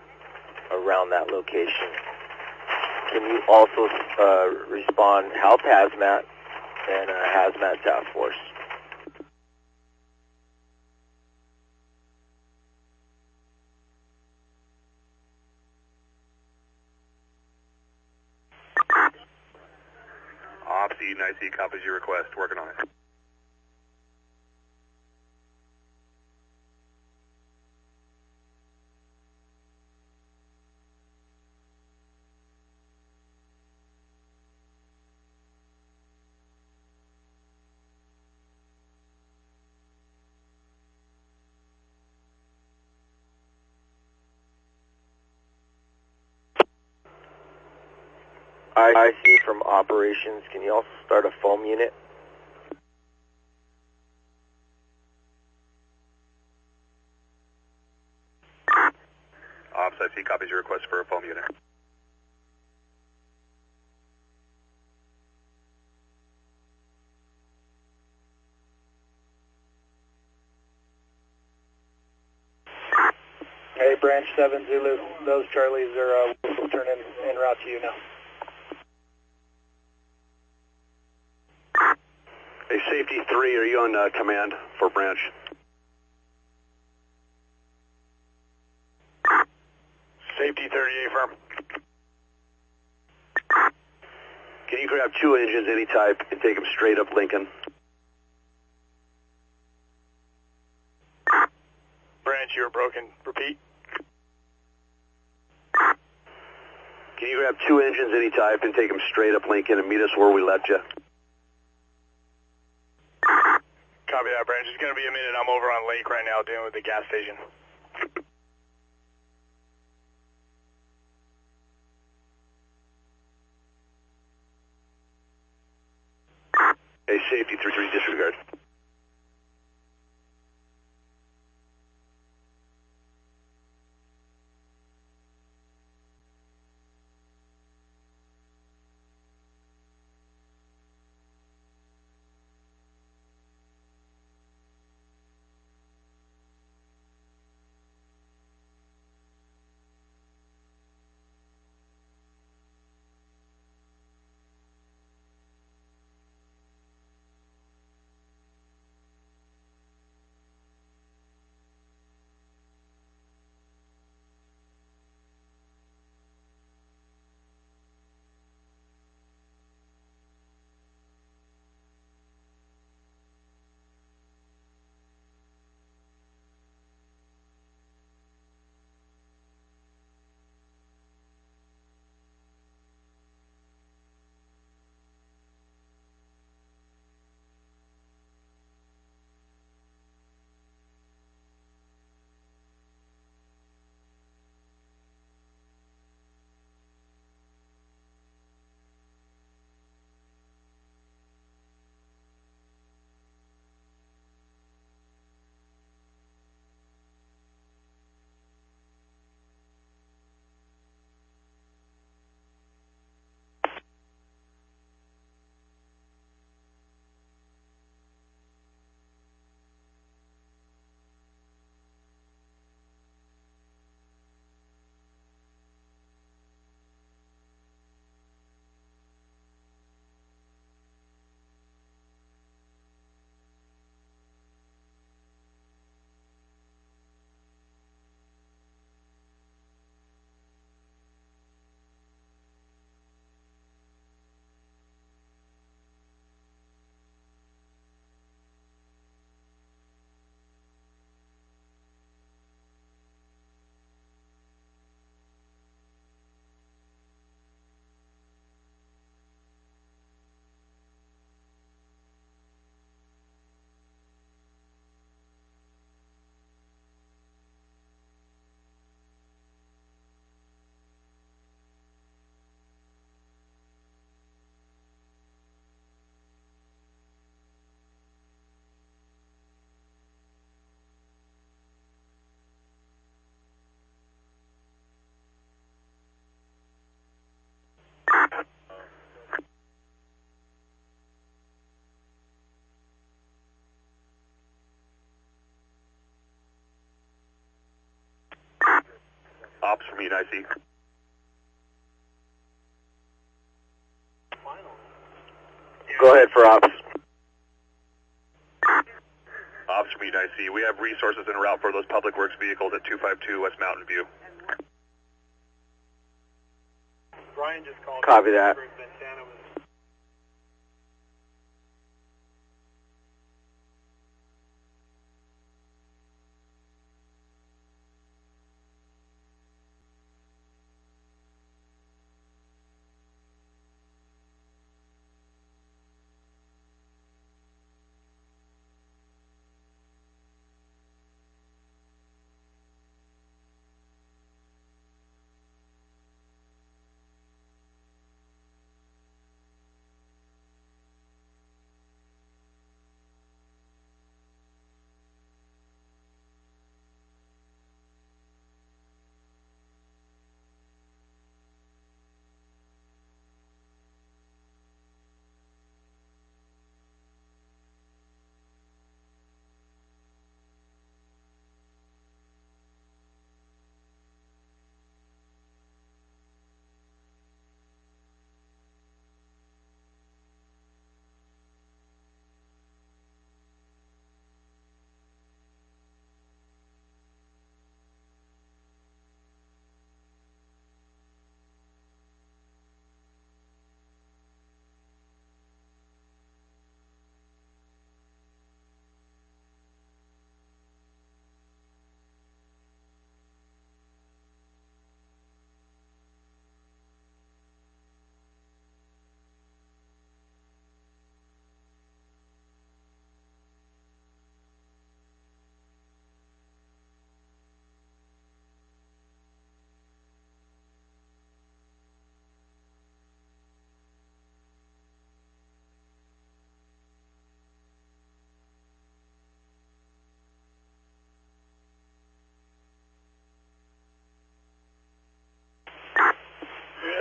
around that location. Can you also respond health hazmat and a hazmat task force? Ops, Eaton IC copies your request. Working on it. IC from operations. Can you also start a foam unit? Ops, IC copies your request for a foam unit. Hey, Branch 7 Zulu, those Charlies are will turn en route to you now. Hey, Safety 3, are you on command for Branch? Safety 38 firm. Can you grab 2 engines any type and take them straight up Lincoln? Branch, you're broken. Repeat. Can you grab 2 engines any type and take them straight up Lincoln and meet us where we left you? Copy that, Branch. It's going to be a minute. I'm over on Lake right now dealing with the gas station. Hey, Safety 3-3, disregard. Meet IC. Go ahead for ops. Ops Meet IC. We have resources en route for those public works vehicles at 252 West Mountain View. Brian just called. Copy that.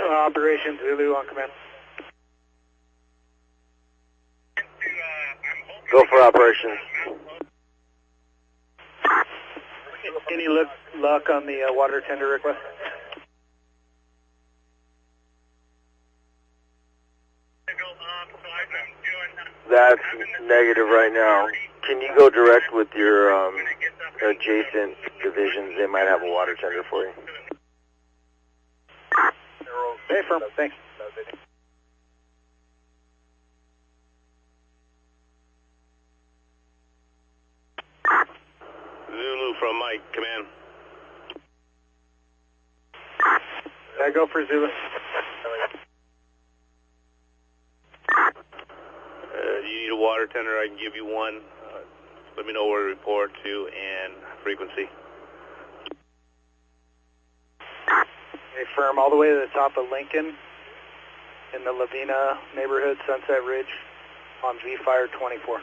Operation Zulu on command. Go for operations. Any luck on the water tender request? That's negative right now. Can you go direct with your adjacent divisions? They might have a water tender for you. Hey, firm. Thanks. Zulu from Mike, command. I go for Zulu. You need a water tender, I can give you one. Let me know where to report to and frequency. Hey, firm, all the way to the top of Lincoln in the Lavina neighborhood, Sunset Ridge, on V-Fire 24.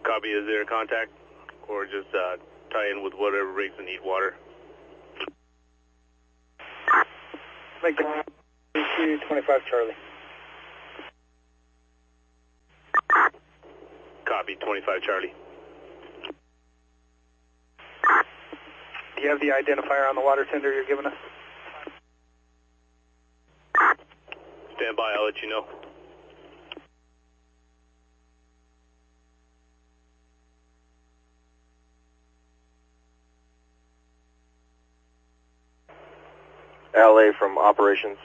Copy, is there a contact? Or just tie in with whatever rigs that need water? Lincoln, 25 Charlie. Copy, 25 Charlie. Do you have the identifier on the water tender you're giving us? Stand by, I'll let you know. LA from operations.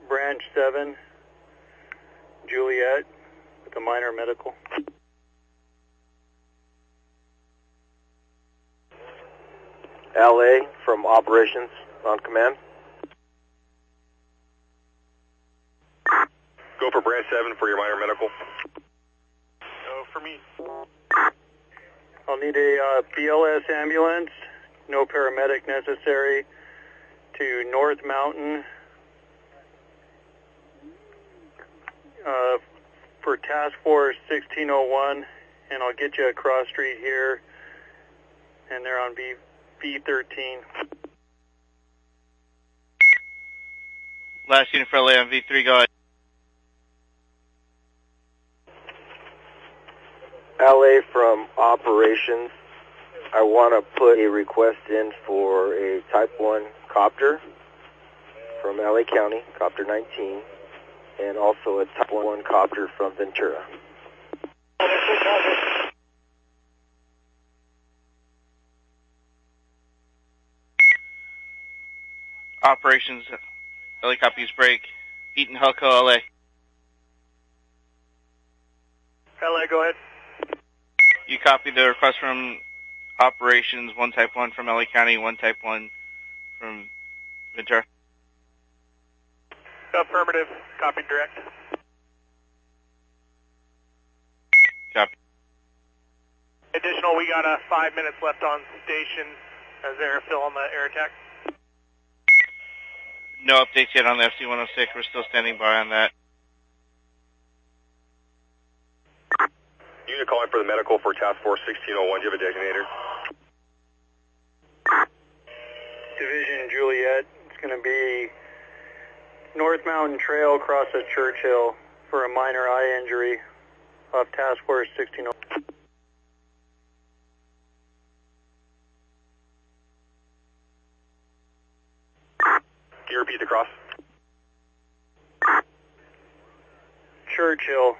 Branch 7, Juliet, with a minor medical. LA from operations on command. Go for branch 7 for your minor medical. Go for me. I'll need a BLS ambulance, no paramedic necessary, to North Mountain for Task Force 1601, and I'll get you across street here, and they're on B13. Last unit for LA on V3, go ahead. LA from operations. I want to put a request in for a Type 1 copter from LA County, Copter 19, and also a Type 1 copter from Ventura. Operations, LA copies break. Eaton Helco, LA. LA, go ahead. You copy the request from operations, one Type 1 from LA County, one Type 1 from Ventura. Affirmative. Copy direct. Copy. Additional, we got 5 minutes left on station. Is there a fill on the air attack? No updates yet on the FC-106. We're still standing by on that. Unit calling for the medical for Task Force 1601. Do you have a designator? Division Juliet. It's going to be North Mountain Trail across the Churchill for a minor eye injury off Task Force 1601. Can you repeat the cross? Churchill.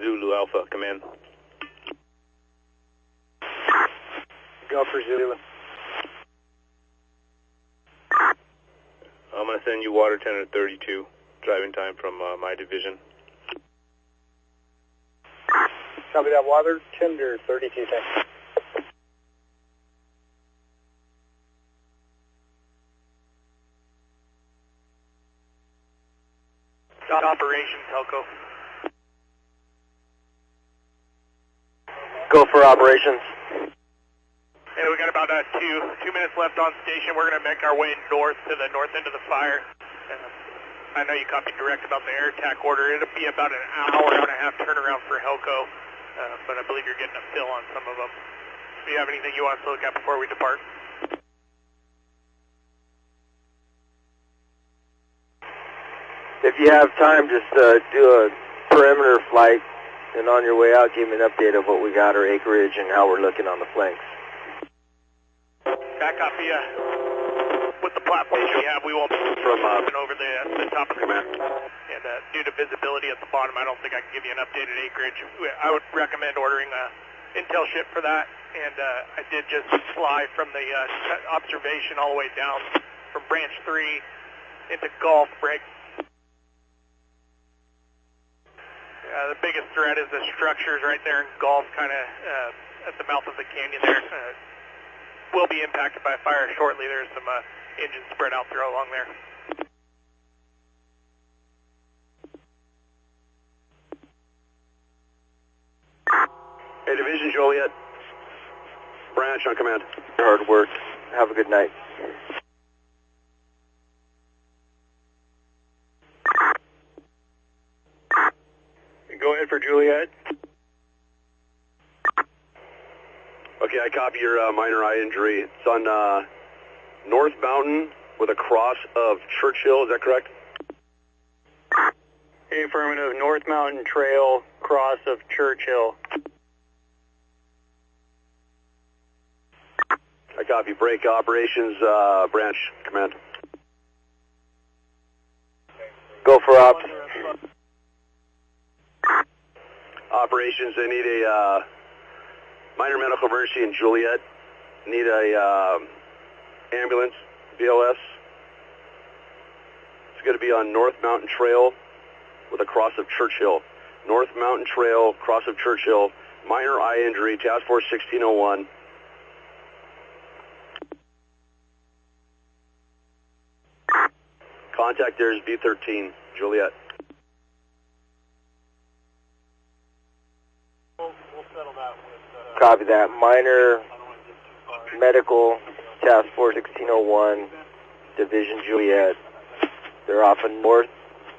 Zulu Alpha, command. Go for Zulu. I'm going to send you water tender 32, driving time from my division. Copy that, water tender 32, thanks. Operations, Helco. Go for operations. Yeah, we got about two minutes left on station. We're going to make our way north to the north end of the fire. I know you copied direct about the air attack order. It'll be about an hour and a half turnaround for Helco, but I believe you're getting a fill on some of them. Do you have anything you want us to look at before we depart? If you have time, just do a perimeter flight, and on your way out, give me an update of what we got, our acreage, and how we're looking on the flanks. Back up, with the platform we have, we won't be from over the top of the command. And due to visibility at the bottom, I don't think I can give you an updated acreage. I would recommend ordering a intel ship for that. And I did just fly from the observation all the way down from branch 3 into Gulf break. The biggest threat is the structures right there in Gulf, kind of at the mouth of the canyon there. Will be impacted by fire shortly. There's some engines spread out through along there. Hey, Division Joliet. Branch on command. Hard work. Have a good night. Go ahead for Juliet. Okay, I copy your minor eye injury. It's on North Mountain with a cross of Churchill, is that correct? Affirmative, North Mountain Trail, cross of Churchill. I copy. Break operations, branch, command. Go for ops. Operations, they need a minor medical emergency in Juliet. Need a ambulance, BLS. It's going to be on North Mountain Trail with a cross of Churchill. North Mountain Trail, cross of Churchill, minor eye injury, Task Force 1601. Contact there is B13, Juliet. Copy that. Minor medical, Task Force 1601, Division Juliet. They're off of North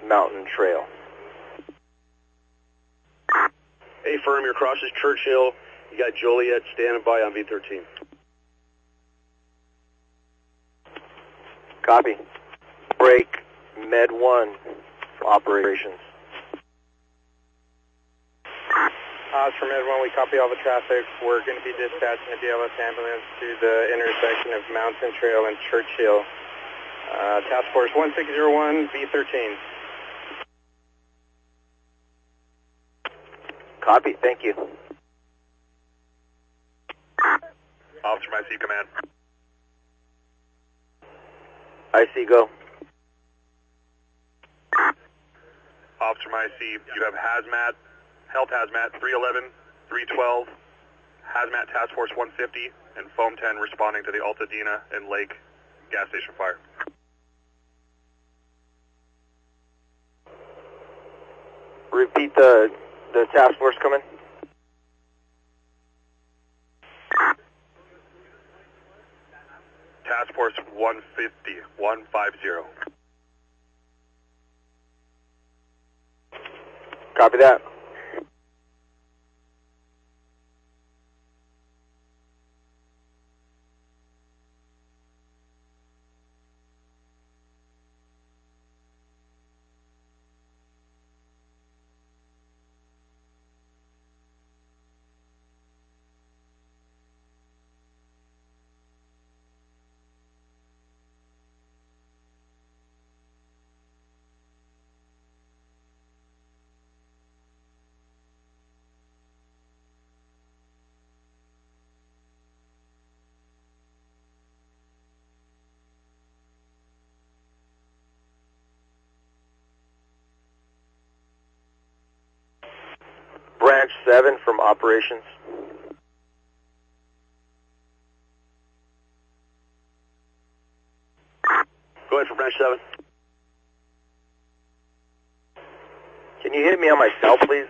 Mountain Trail. Hey, firm, you're crosses Churchill. You got Joliet standing by on V13. Copy. Break Med 1 for operations. For Med 1, we copy all the traffic. We're going to be dispatching a BLS ambulance to the intersection of Mountain Trail and Churchill. Task Force 1601, V13. Copy, thank you. Officer, my IC command. IC, go. Officer, my IC, you have hazmat, health hazmat 311, 312, hazmat task force 150, and foam 10 responding to the Altadena and Lake gas station fire. Repeat the task force coming. Task force 150, 150. Copy that. Branch 7 from operations. Go ahead for branch 7. Can you hit me on my cell, please?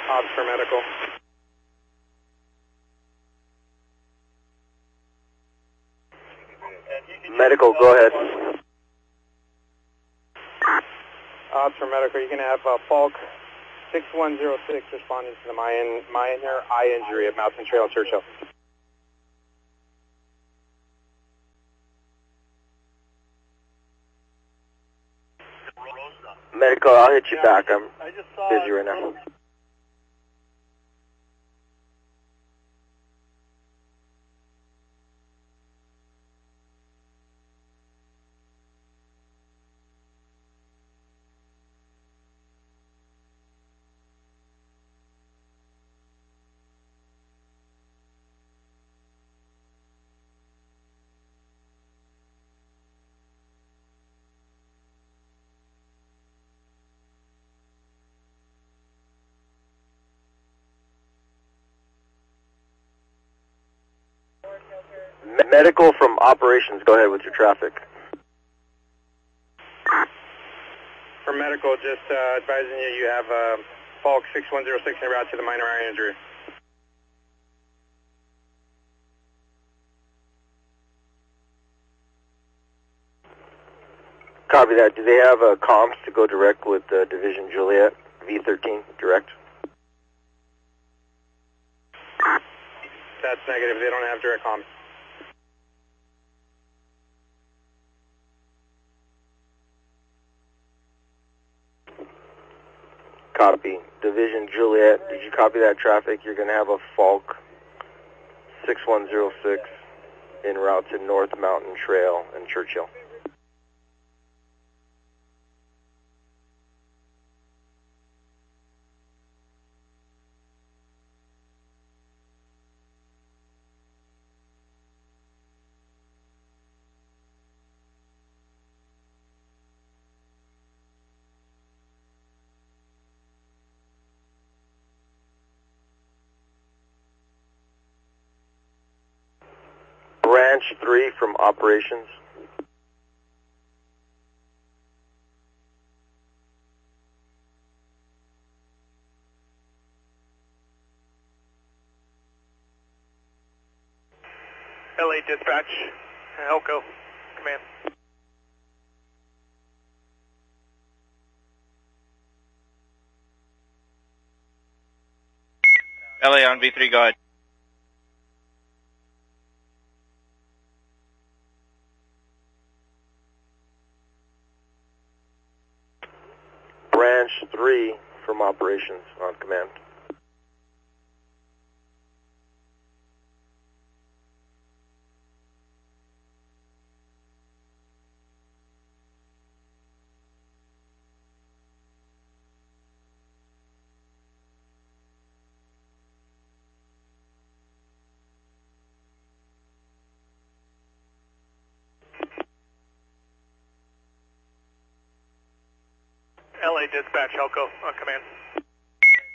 Odds for medical. Medical, go ahead. Odds for medical, you're going to have Falk 6106 responding to the minor eye injury at Mountain Trail, Churchill. Medical, I'll hit you back. I'm busy right now. Medical from operations, go ahead with your traffic. For medical, just advising you have Falk 6106 en route to the minor eye injury. Copy that. Do they have comms to go direct with Division Juliet, V13, direct? That's negative. They don't have direct comms. Copy. Division Juliet, did you copy that traffic? You're going to have a Falk 6106 en route to North Mountain Trail and Churchill. Branch 3 from operations. LA Dispatch, Helco, command. LA on V3, go ahead. Branch 3 from operations on command. LA Dispatch, Helco, on command.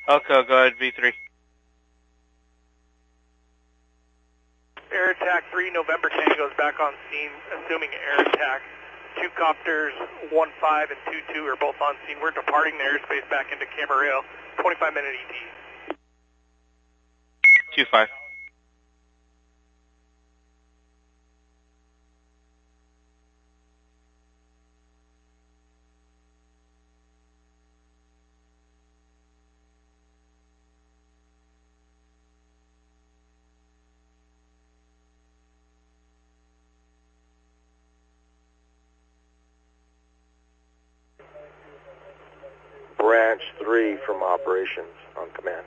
Helco, go ahead, V3. Air attack 3, November Tango's back on scene, assuming air attack. 2 copters, 1-5 and 2-2 are both on scene. We're departing the airspace back into Camarillo, 25-minute ET. 2-5. Branch 3 from operations on command.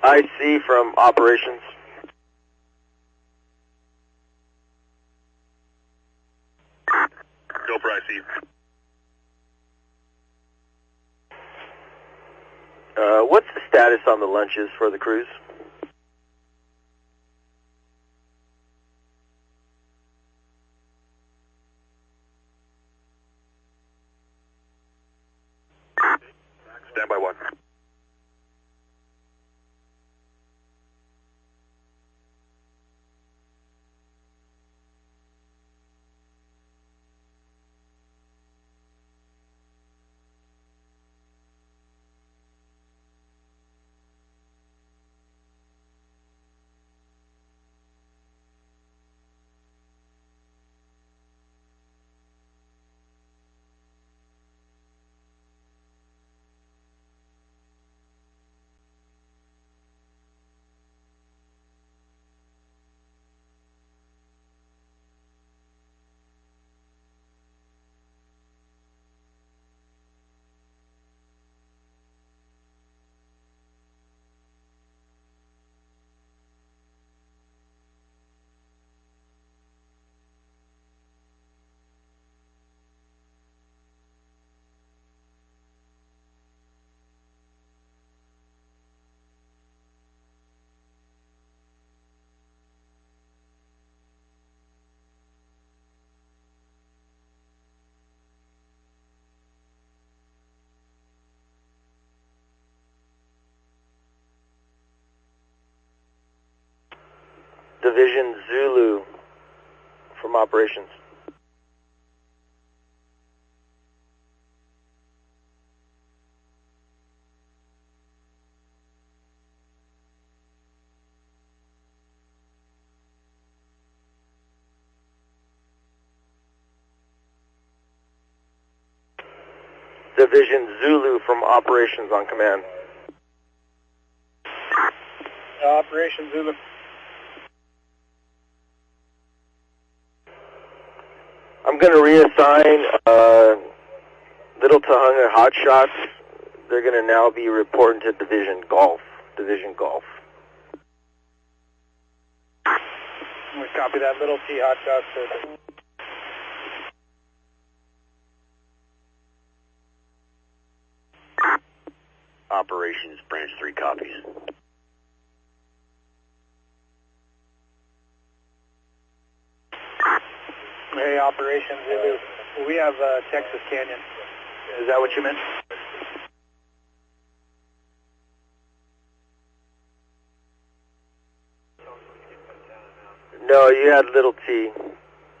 IC from operations. Go for IC. What's the status on the lunches for the cruise? Stand by 1. Division Zulu from operations. Division Zulu from operations on command. Operation Zulu. I'm going to reassign Little Tahunga Hotshots. They're going to now be reporting to Division Golf. Division Golf. We copy that. Little T Hotshots. Operations Branch 3 copies. Hey, Operation Zulu. We have Texas Canyon. Is that what you meant? No, you had Little T.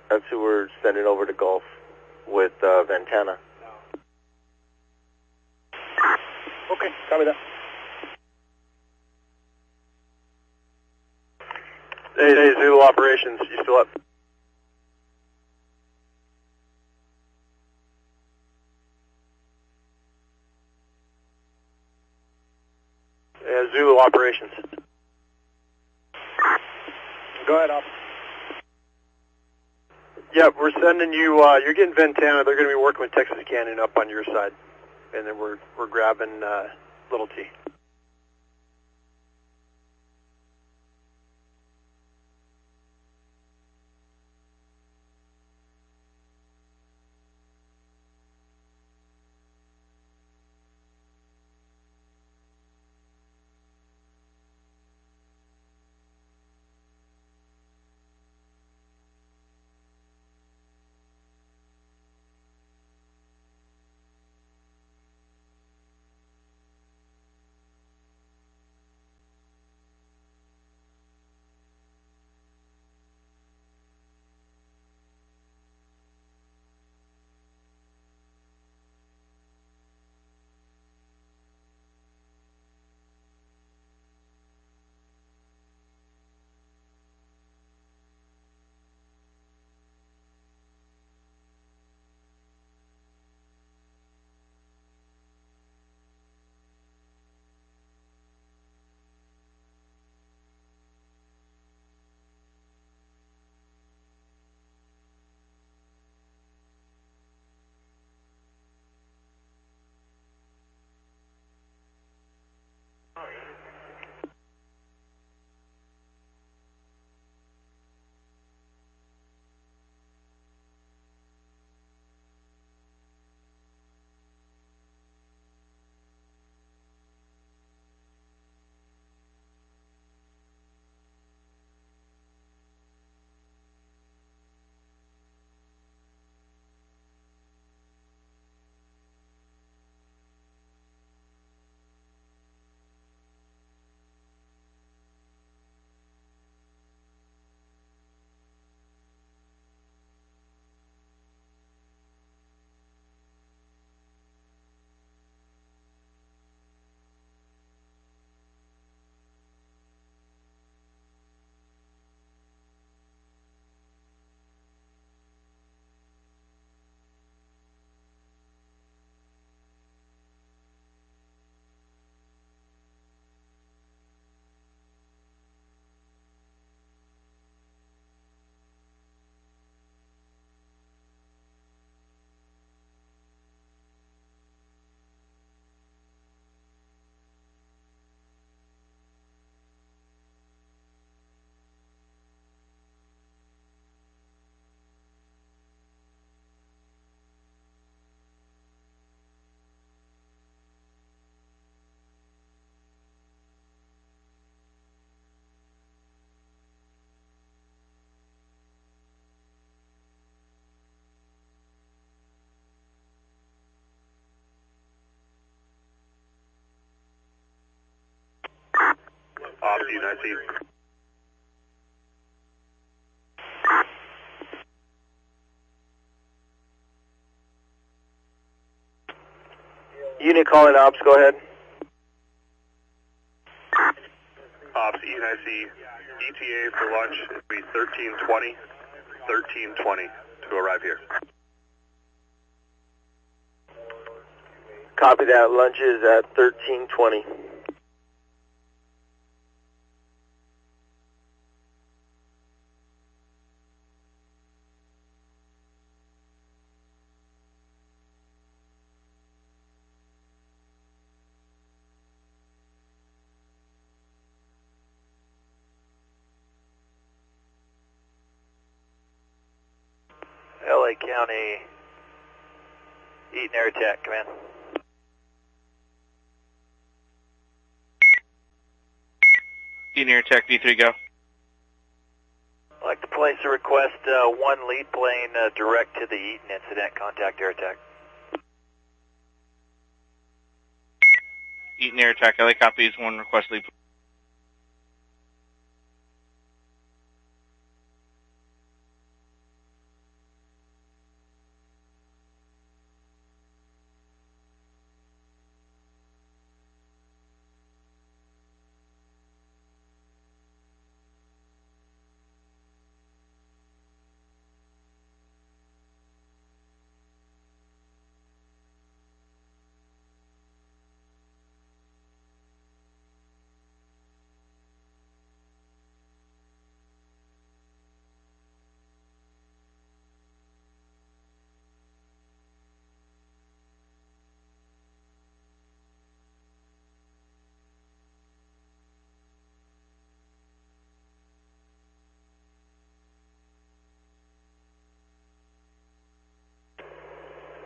That's who we're sending over to Gulf with Ventana. Okay, copy that. Hey, Zulu operations, you still up? Yeah, Zulu operations. Go ahead, Op. Yeah, we're sending you, you're getting Ventana. They're going to be working with Texas Canyon up on your side. And then we're grabbing Little T. Off to you, I see. Unit calling ops, go ahead. Ops, ENIC, ETA for lunch, it'll be 1320 to arrive here. Copy that, lunch is at 1320. LA County, Eaton Air Attack, command. Eaton Air Attack, V3, go. I'd like to place a request, one lead plane direct to the Eaton incident, contact Air Attack. Eaton Air Attack, LA copies, one request lead.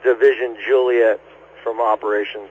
Division Juliet from operations.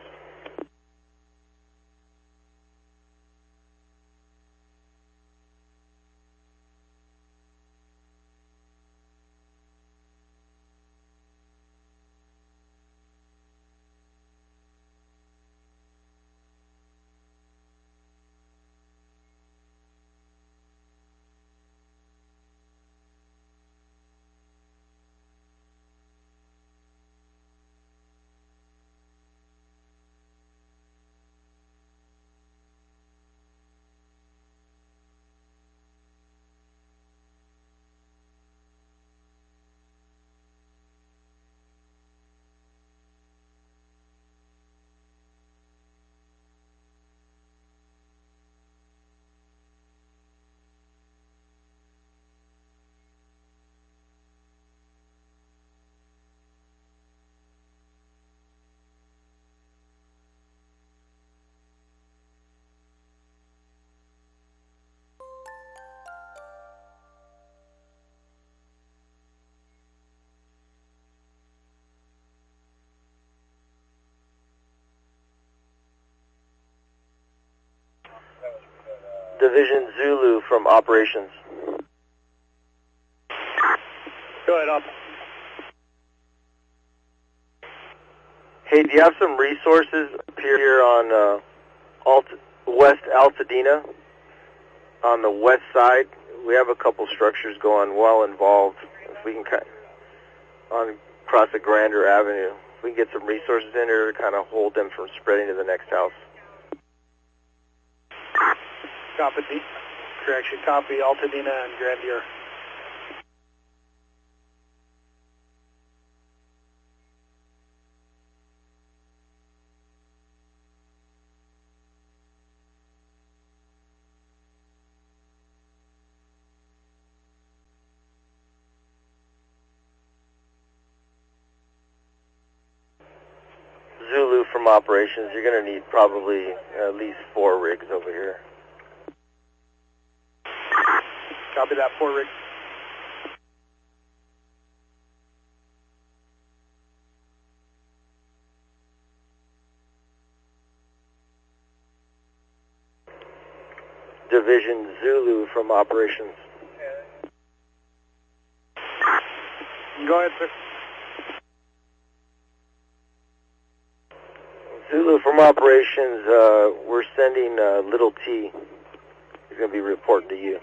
Division Zulu from operations. Go ahead, up. Hey, do you have some resources up here on West Altadena? On the west side, we have a couple structures going well involved. If we can across the Grander Avenue, if we can get some resources in here to kind of hold them from spreading to the next house. Copy. Correction, copy Altadena and Grandeur. Zulu from operations, you're going to need probably at least 4 rigs over here. Copy that, 4 rigs. Division Zulu from operations. Go ahead, sir. Zulu from operations, we're sending Little T. He's going to be reporting to you.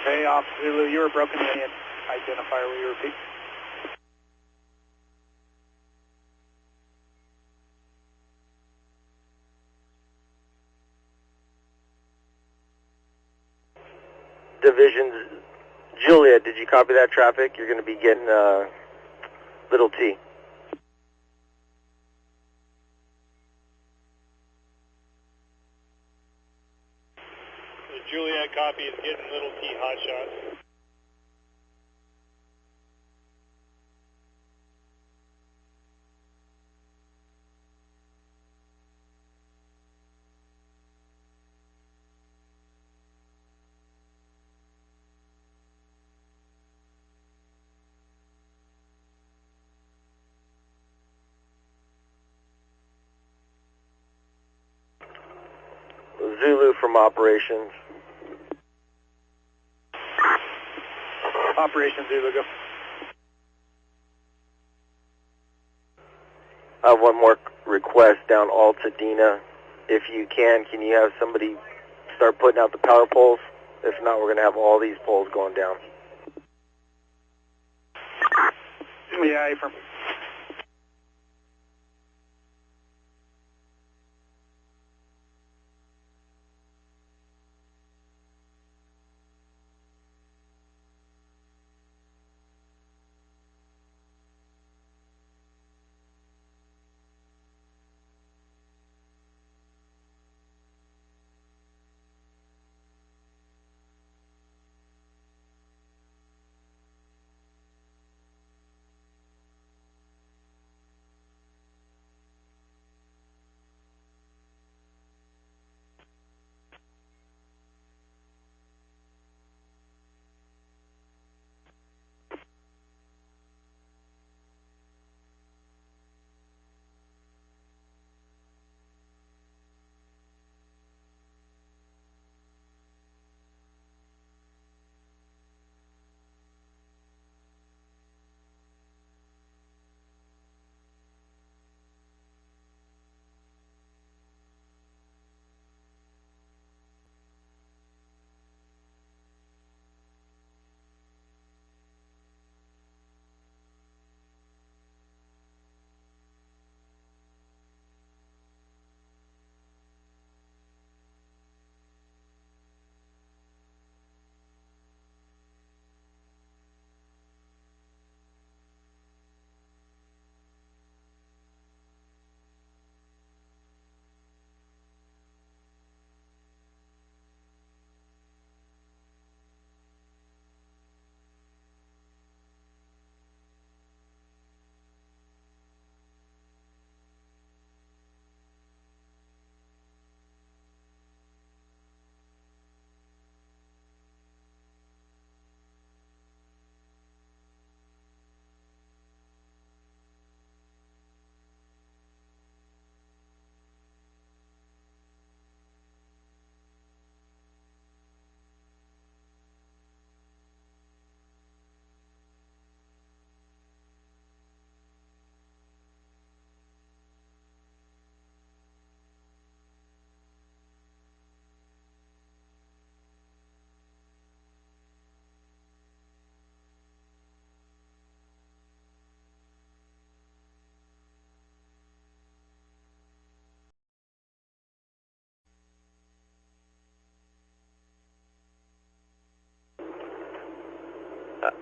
Hey, Ops Zulu, you were broken in. Identifier, will you repeat? Division Juliet, did you copy that traffic? You're going to be getting little T. The Juliet copy is getting little T hot shots. Zulu from operations. Operation Zulu, go. I have one more request down Altadena. If you can you have somebody start putting out the power poles? If not, we're going to have all these poles going down. Yeah, affirm.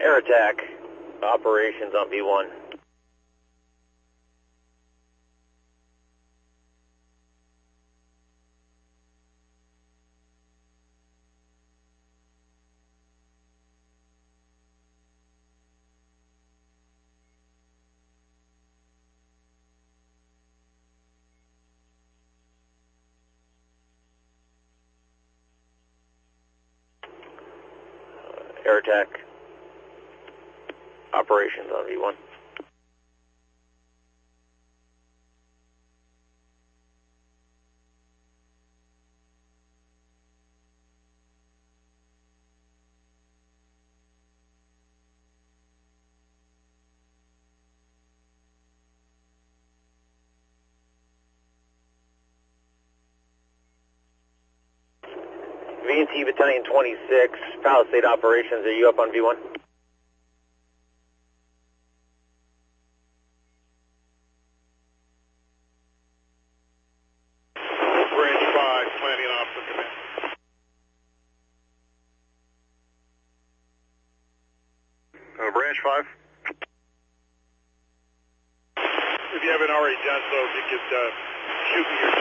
Air attack operations on B1. Air attack operations on V1. V&T Battalion 26, Palisade operations, are you up on V1? Bridge 5, planning off for command. Branch 5. If you haven't already done so, if you could shoot me your...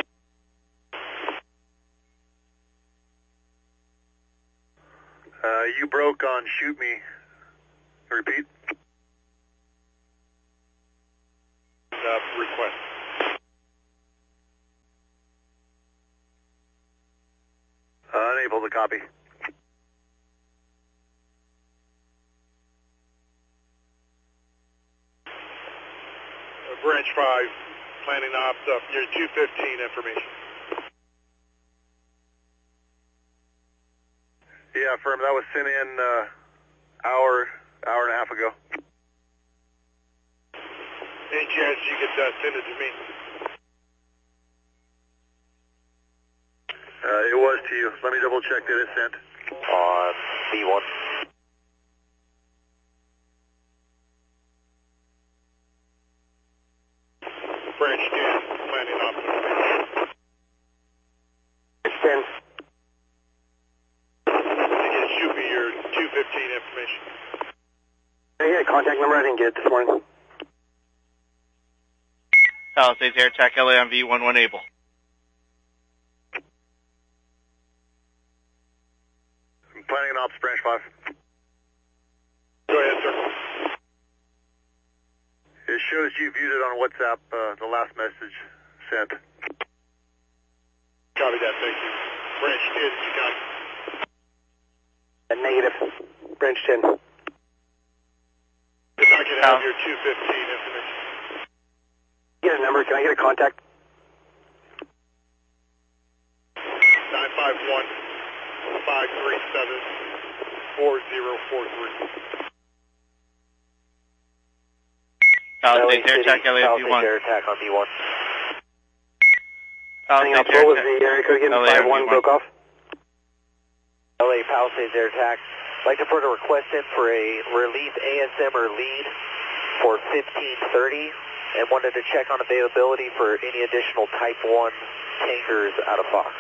You broke on shoot me. Repeat. Request. Unable to copy. Branch 5, planning ops up near 215 information. Yeah, firm, that was sent in hour and a half ago. Any chance you could send it to me? It was to you. Let me double check that it's sent. On B1. Branch 10, planning ops. Branch 10. You can shoot me your 215 information. Can I get a contact number? I didn't get it this morning. Palisades Air Attack LA on V11 able. Planning an ops, Branch 5. Go ahead, sir. It shows you viewed it on WhatsApp, the last message sent. Copy that, thank you. Branch 10, you got it. Negative. Branch 10. If I can have your 215 information. Get a number. Can I get a contact? 951-537-4043. Palisades Air Attack LA on V1. Air Attack on V1. Palisades What was the area code again? 51 broke off? LA Palisades Air Attack. I'd like to put a request in for a relief ASM or lead for 1530 and wanted to check on availability for any additional Type 1 tankers out of Fox.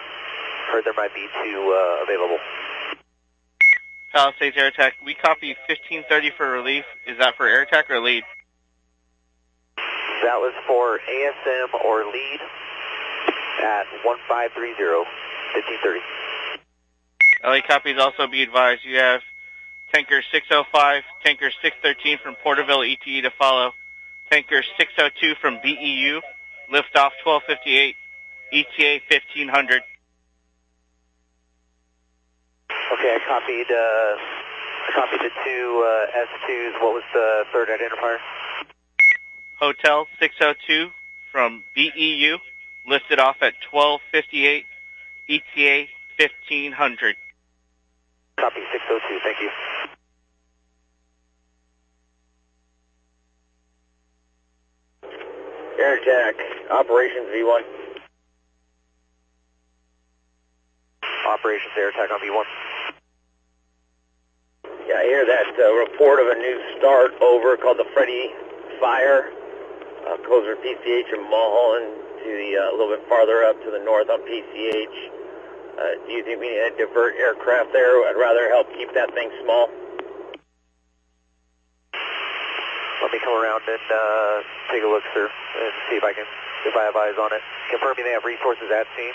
Heard there might be 2 available. Palisades Air Attack, we copy 1530 for relief. Is that for Air Attack or lead? That was for ASM or lead at 1530, 1530. LA copies. Also be advised, you have Tanker 605, Tanker 613 from Porterville ETE to follow. Tanker 602 from BEU, liftoff 1258, ETA 1500. Okay, I copied the 2 S2s. What was the third identifier? Hotel 602 from BEU, lifted off at 1258, ETA 1500. Copy 602, thank you. Air Attack, Operations V1. Operations Air Attack on V1. Yeah, I hear that report of a new start over called the Freddy Fire. Closer to PCH and Mulholland to the a little bit farther up to the north on PCH. Do you think we need to divert aircraft there? I'd rather help keep that thing small. Let me come around and take a look, sir, and see if I have eyes on it. Confirming they have resources at scene.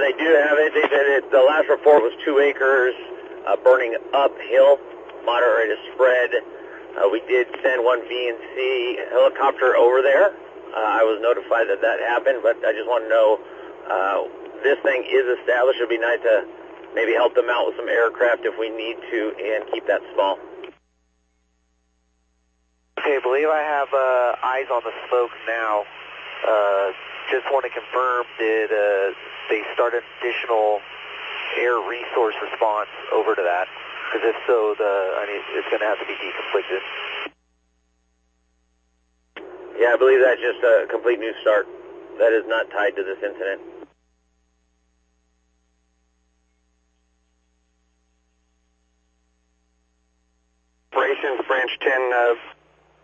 They do have it. They said the last report was 2 acres burning uphill, moderate to spread. We did send one V&C helicopter over there. I was notified that happened, but I just want to know this thing is established. It would be nice to maybe help them out with some aircraft if we need to and keep that small. Okay, I believe I have eyes on the smoke now. Just want to confirm, did they start an additional air resource response over to that? Because if so, it's going to have to be deconflicted. Yeah, I believe that's just a complete new start. That is not tied to this incident. Operations Branch 10,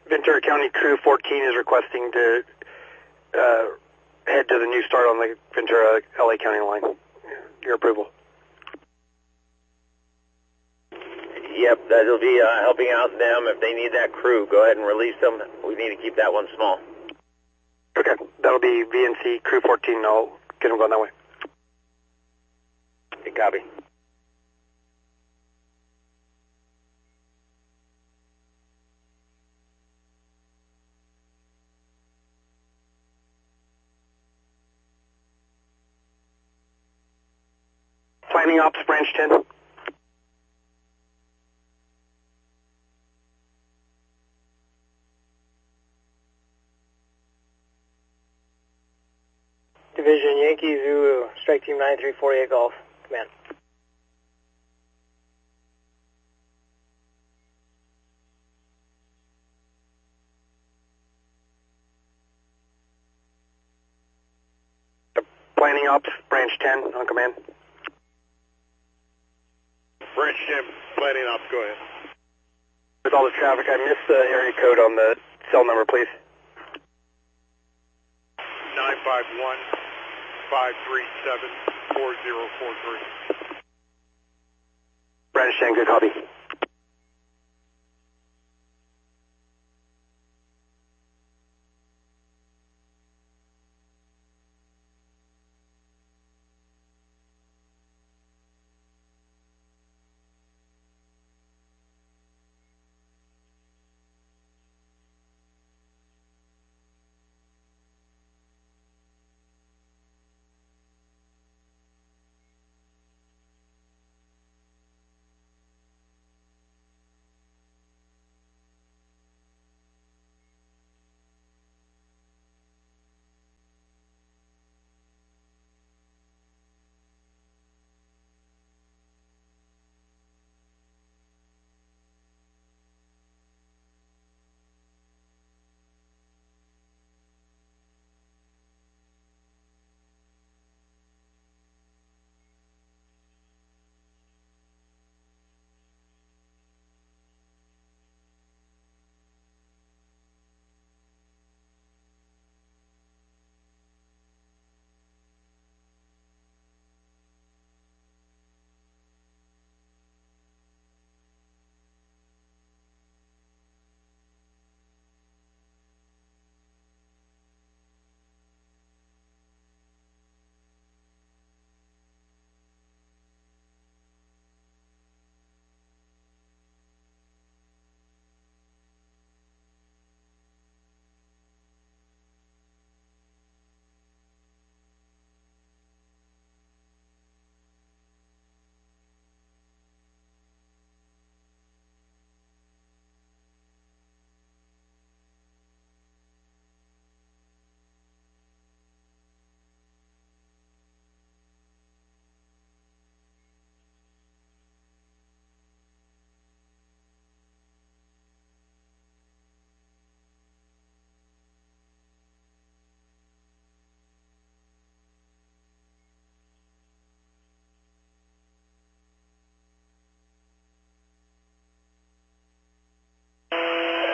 Ventura County Crew 14 is requesting to head to the new start on the Ventura LA County line. Your approval. Yep, that'll be helping out them. If they need that crew, go ahead and release them. We need to keep that one small. Okay, that'll be VNC Crew 14. I'll get them going that way. Good copy. Planning Ops, Branch 10. Division Yankee Zulu, Strike Team 9348 Golf, command. Planning Ops, Branch 10, on command. Branch 10, planning ops, go ahead. With all the traffic, I missed the area code on the cell number, please. 951-537-4043. Branch 10, good copy.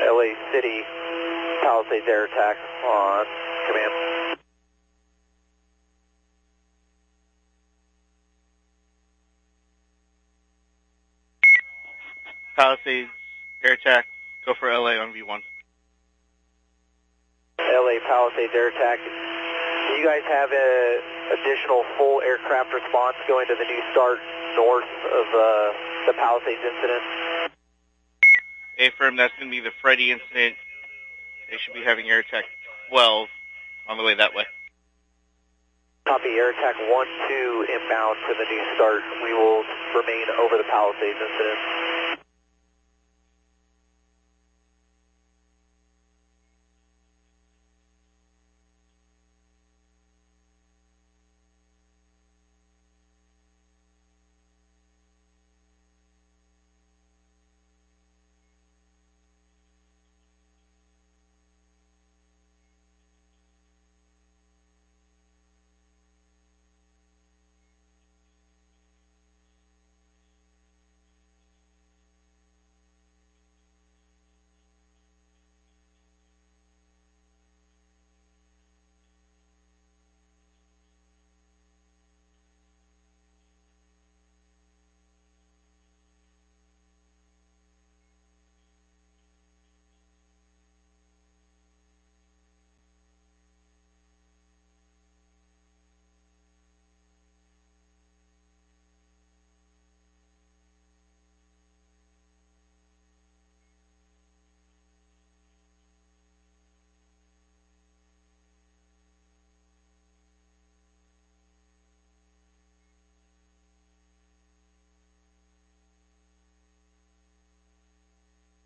LA City, Palisades air attack on command. Palisades, air attack, go for LA on V1. LA Palisades air attack. Do you guys have a additional full aircraft response going to the new start north of the Palisades incident? Affirm, that's going to be the Freddy incident. They should be having air attack 12 on the way that way. Copy, air attack 1-2 inbound to the new start. We will remain over the Palisades incident.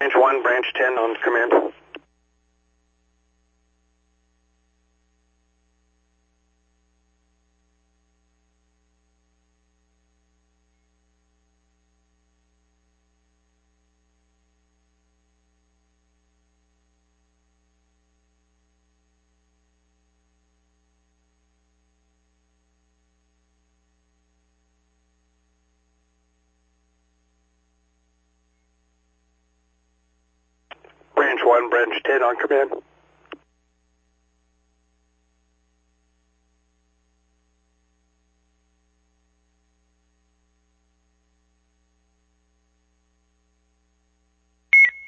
Branch 1, Branch 10 on command. Branch 1, Branch 10 on command.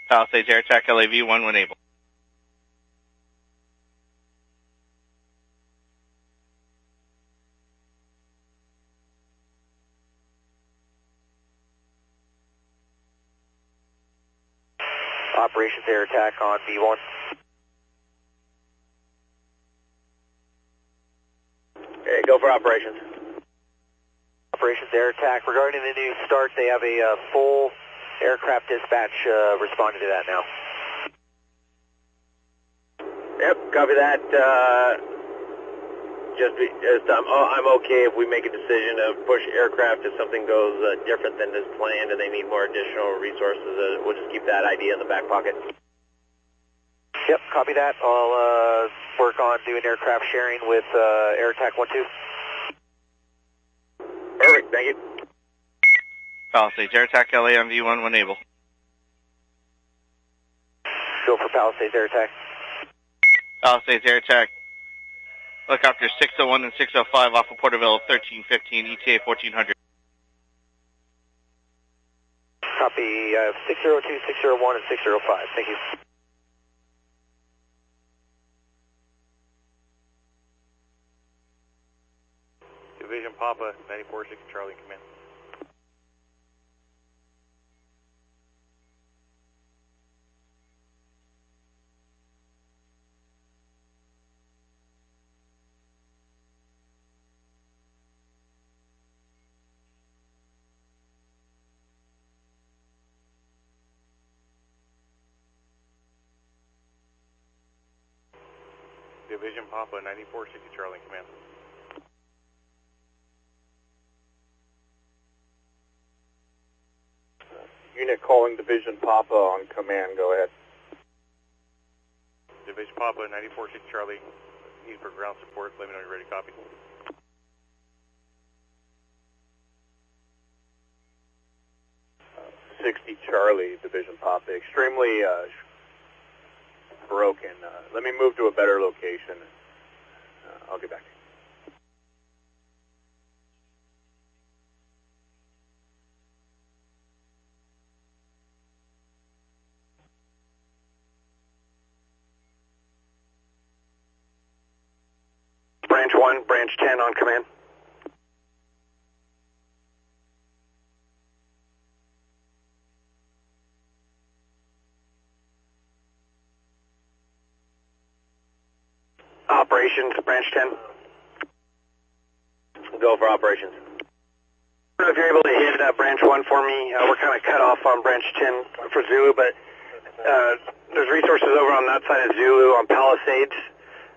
Palisades Air Attack LAV 1 when able. Operations Air Attack on B1. Okay, go for operations. Operations Air Attack. Regarding the new start, they have a full aircraft dispatch responding to that now. Yep, copy that. I'm okay if we make a decision to push aircraft if something goes different than is planned and they need more additional resources. We'll just keep that idea in the back pocket. Yep, copy that. I'll work on doing aircraft sharing with Air Attack 1-2. Perfect, thank you. Palisades Air Attack LAMV 1 when able. Go for Palisades Air Attack. Palisades Air Attack. Helicopter 601 and 605 off of Porterville 1315 ETA 1400. Copy 602, 601, and 605. Thank you. Division Papa, 94-6 Charlie, command. Division Papa, 94-6 Charlie, command. Unit calling Division Papa on command, go ahead. Division Papa, 94-6 Charlie, need for ground support, let me know you're ready to copy. Uh, 60 Charlie, Division Papa, extremely broken. Let me move to a better location. I'll get back to you. Branch 1, Branch 10 on command. Operations, Branch 10. Go for operations. I don't know if you're able to hit Branch 1 for me. We're kind of cut off on Branch 10 for Zulu, but there's resources over on that side of Zulu on Palisades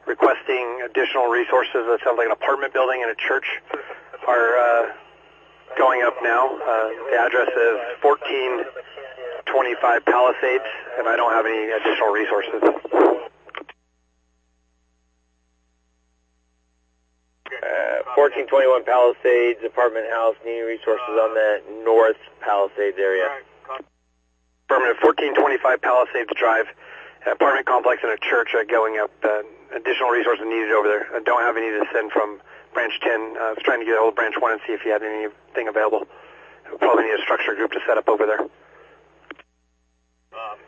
requesting additional resources. It sounds like an apartment building and a church are going up now. The address is 1425 Palisades, and I don't have any additional resources. 1421 Palisades, apartment house, needing resources on the North Palisades area. Affirmative, 1425 Palisades Drive, apartment complex and a church going up. Additional resources needed over there. I don't have any to send from Branch 10. I was trying to get a hold of Branch 1 and see if you had anything available. We'll probably need a structure group to set up over there.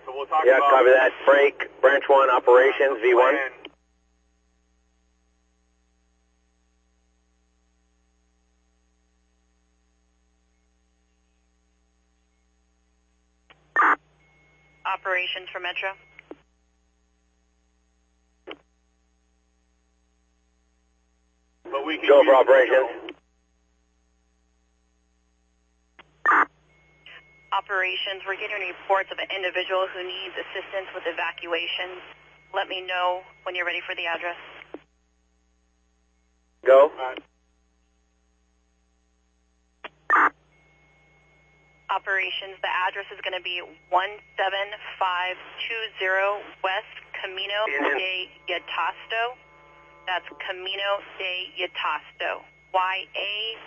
So we'll talk about... copy that. Break, Branch 1 operations, V1. Operations for Metro. But we can go for operations. operations. We're getting reports of an individual who needs assistance with evacuations. Let me know when you're ready for the address. Go. Operations, the address is going to be 17520 West Camino de Yatasto. That's Camino de Yatasto. Y-A-T-A-S-T-O.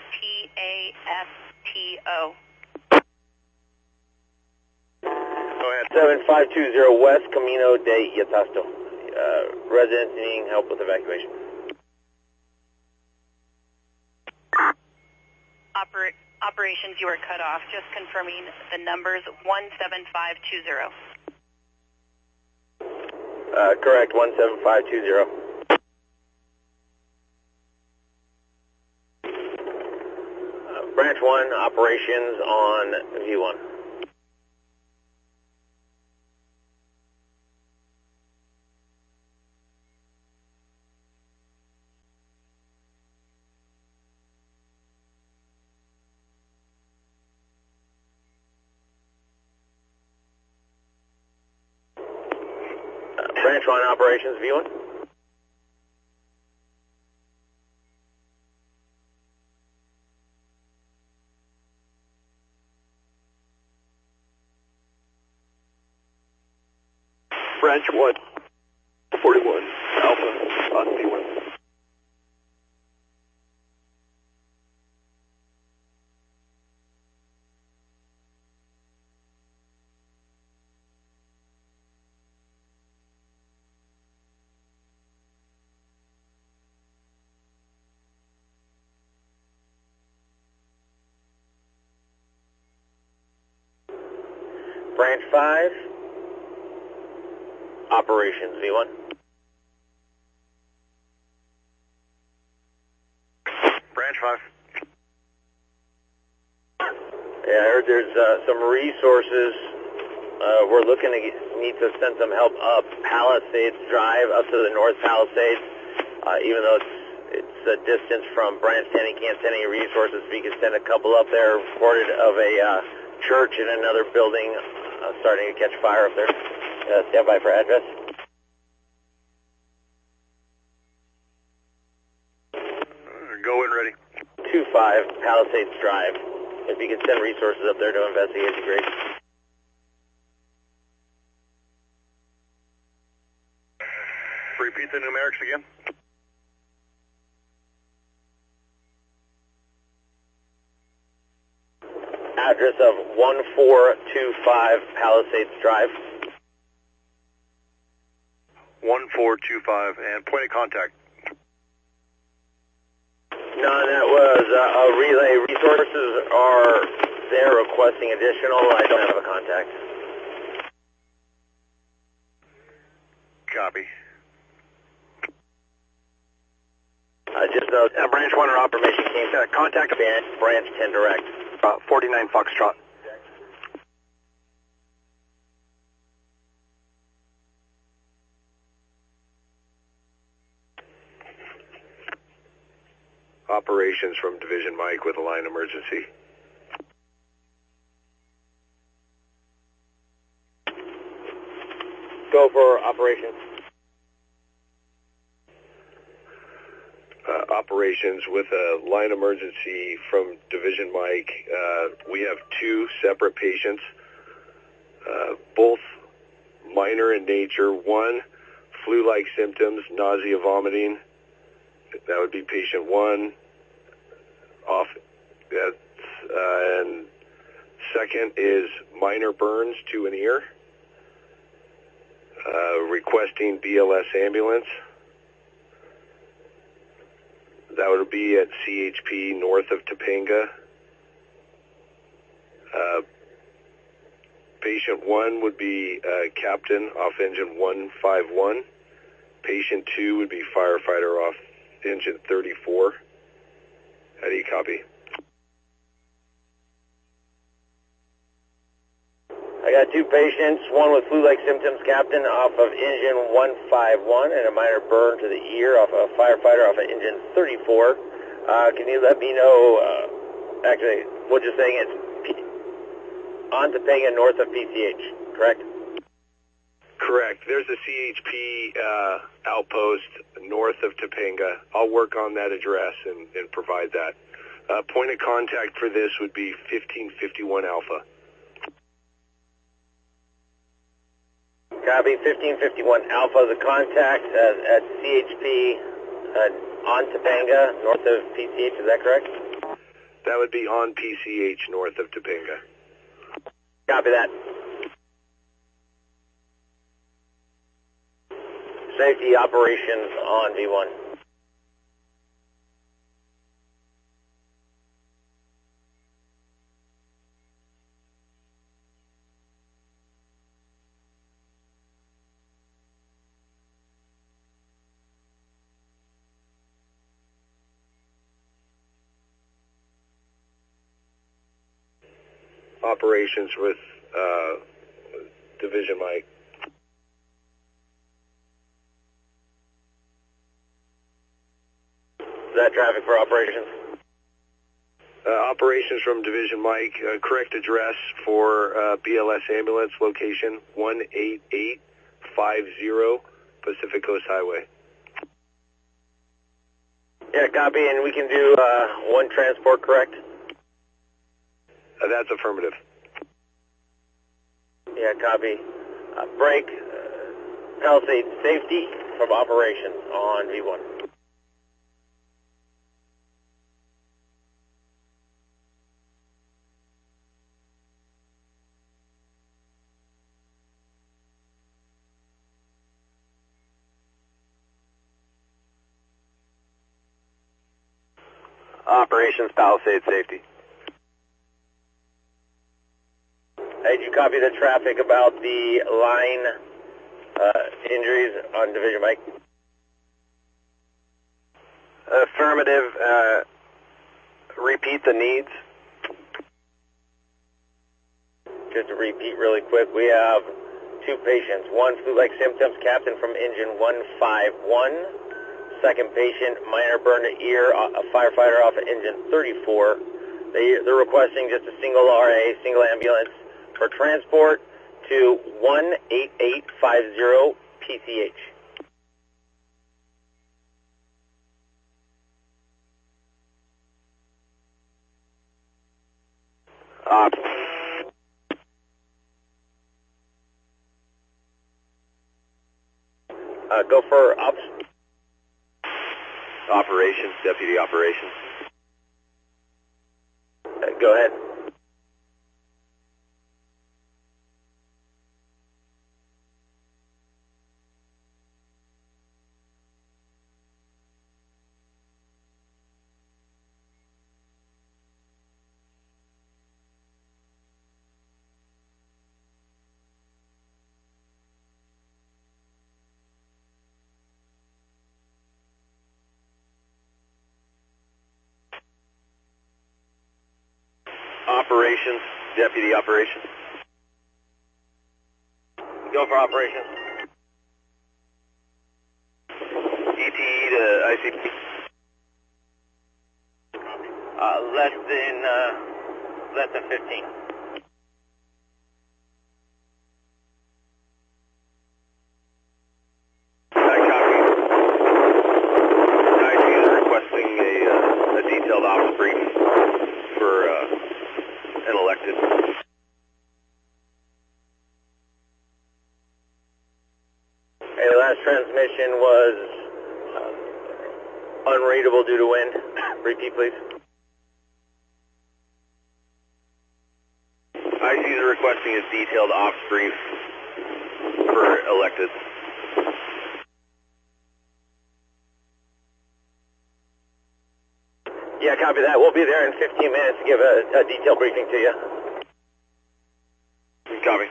Go ahead. 7520 West Camino de Yatasto. Residents needing help with evacuation. Operations, you were cut off. Just confirming the numbers 17520. Correct, 17520. Branch 1, operations on V1. Branch 1, operations V1. Branch 1, 41, Alpha, on V1. Branch 5, operations V1. Branch 5. Yeah, I heard there's some resources. We're looking to need to send some help up Palisades Drive, up to the North Palisades. Even though it's a distance from Branch 10, he can't send any resources. We can send a couple up there. Reported of a church in another building starting to catch fire up there. Stand by for address. Go when ready. 25 Palisades Drive. If you could send resources up there to investigate, it'd be great. Repeat the numerics again. Address of 1425 Palisades Drive. 1425, and point of contact. None, that was a relay. Resources are there requesting additional. I don't have a contact. Copy. Just know Branch 1 or operation came. Contact Branch 10 direct. 49 Foxtrot. Operations from Division Mike with a line emergency. Go for operations. Operations with a line emergency from Division Mike. We have two separate patients, both minor in nature. One, flu-like symptoms, nausea, vomiting. That would be patient 1. And second is minor burns to an ear. Requesting BLS ambulance. That would be at CHP north of Topanga. Patient 1 would be captain off engine 151. Patient 2 would be firefighter off engine 34. How do you copy? I got two patients, one with flu-like symptoms, captain, off of engine 151, and a minor burn to the ear off a firefighter off of engine 34. Can you let me know, actually, we're just saying it's on Topanga, north of PCH, correct? Correct. There's a CHP outpost north of Topanga. I'll work on that address and provide that. Point of contact for this would be 1551 Alpha. Copy, 1551 Alpha, the contact at CHP on Topanga, north of PCH, is that correct? That would be on PCH, north of Topanga. Copy that. Safety operations on V1. Operations with Division Mike. Is that traffic for operations? Operations from Division Mike. Correct address for BLS ambulance location 18850 Pacific Coast Highway. Yeah, copy, and we can do one transport, correct? That's affirmative. Yeah, copy. Break Palisades safety from operations on V1. Operations Palisades safety. Did you copy the traffic about the line injuries on Division Mike? Affirmative. Repeat the needs. Just to repeat really quick, we have two patients. One flu-like symptoms, captain from engine 151. Second patient, minor burn to ear, a firefighter off of engine 34. They're requesting just a single RA, single ambulance for transport to 18850 PCH. Go for ops. Operations, deputy operations. Go ahead. Operations, deputy operations. Go for operations. ETE to ICP. Less than 15. A detailed ops brief for an elected. Hey, the last transmission was unreadable due to wind. Repeat, please. IC is requesting a detailed ops brief for elected. Yeah, copy that. We'll be there in 15 minutes to give a detailed briefing to you. Copy.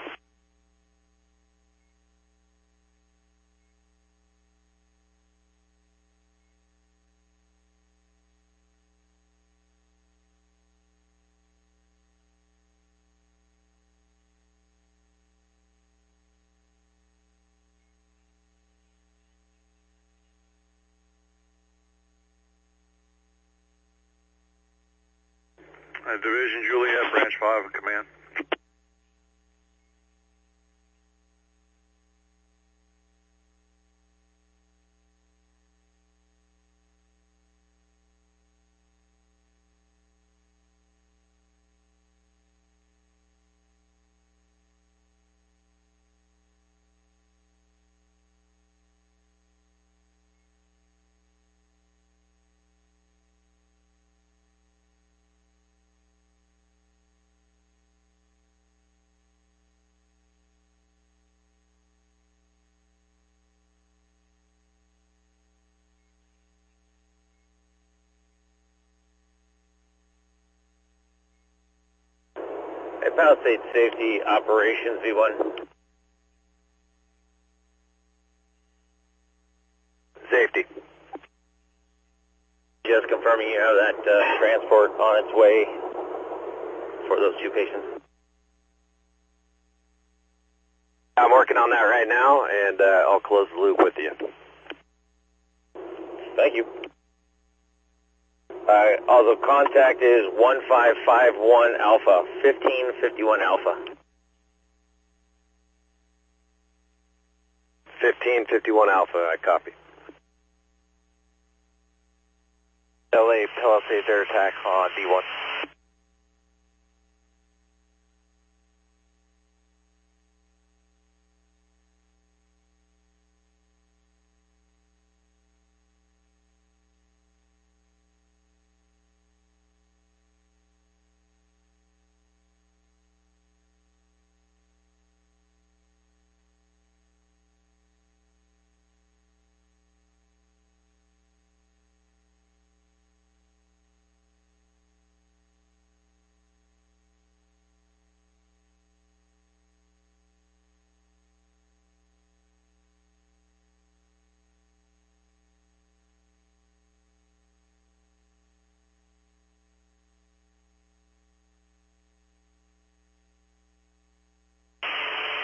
Division Juliet, Branch 5 of Command. Palisades Safety Operations V1. Safety. Just confirming you have that transport on its way for those 2 patients. I'm working on that right now, and I'll close the loop with you. Thank you. Also, contact is 1551 Alpha, 1551 Alpha. 1551 Alpha, I copy. LA Palisades air attack on D1.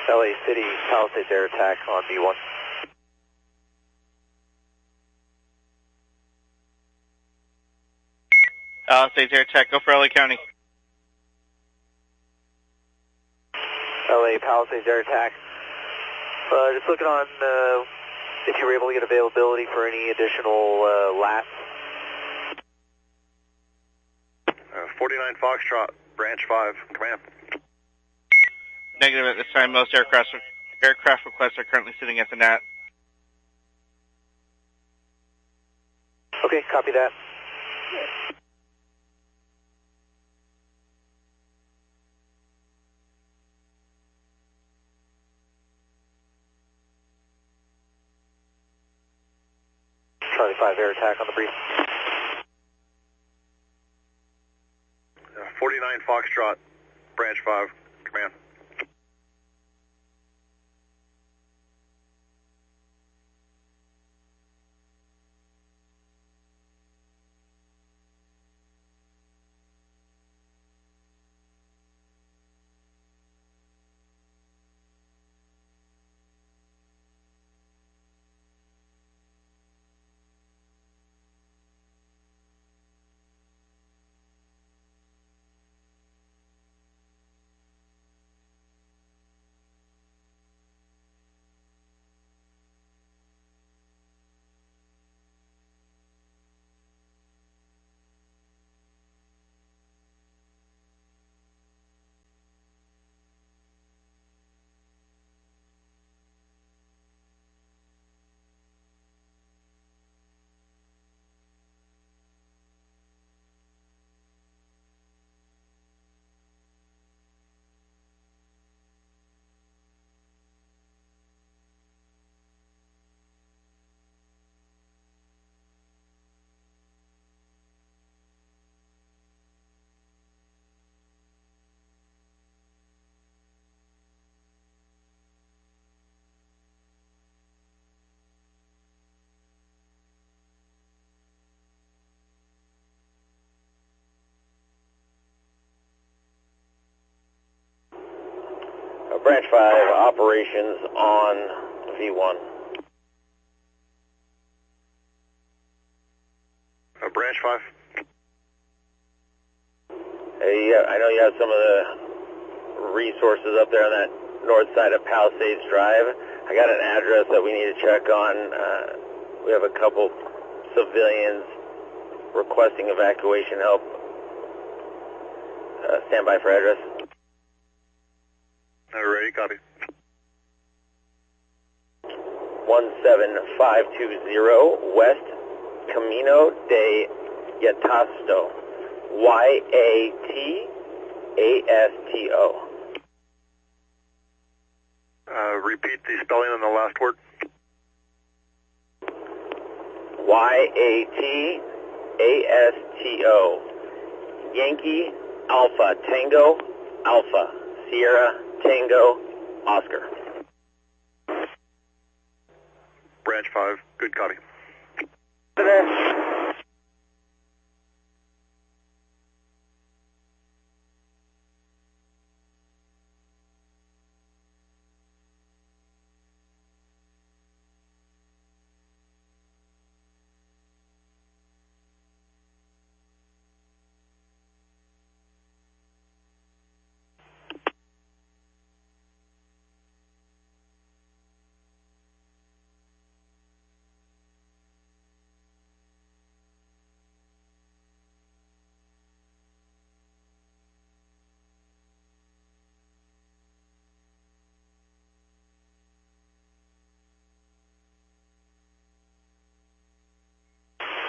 LA City Palisades air attack on B1. Palisades air attack, go for LA County. LA Palisades air attack. Just looking on if you were able to get availability for any additional laps. 49 Foxtrot, Branch 5, command. Negative at this time. Most aircraft requests are currently sitting at the NAT. Okay, copy that. Charlie 5 air attack on the brief. 49 Foxtrot, Branch 5, command. Branch 5 operations on V1. Branch 5. Hey, I know you have some of the resources up there on that north side of Palisades Drive. I got an address that we need to check on. We have a couple civilians requesting evacuation help. Stand by for address. Ready, copy. 17520 West Camino de Yatasto. Y-A-T-A-S-T-O. Repeat the spelling on the last word. Y-A-T-A-S-T-O. Yankee Alpha Tango Alpha, Sierra, Tango, Oscar. Branch 5, good copy.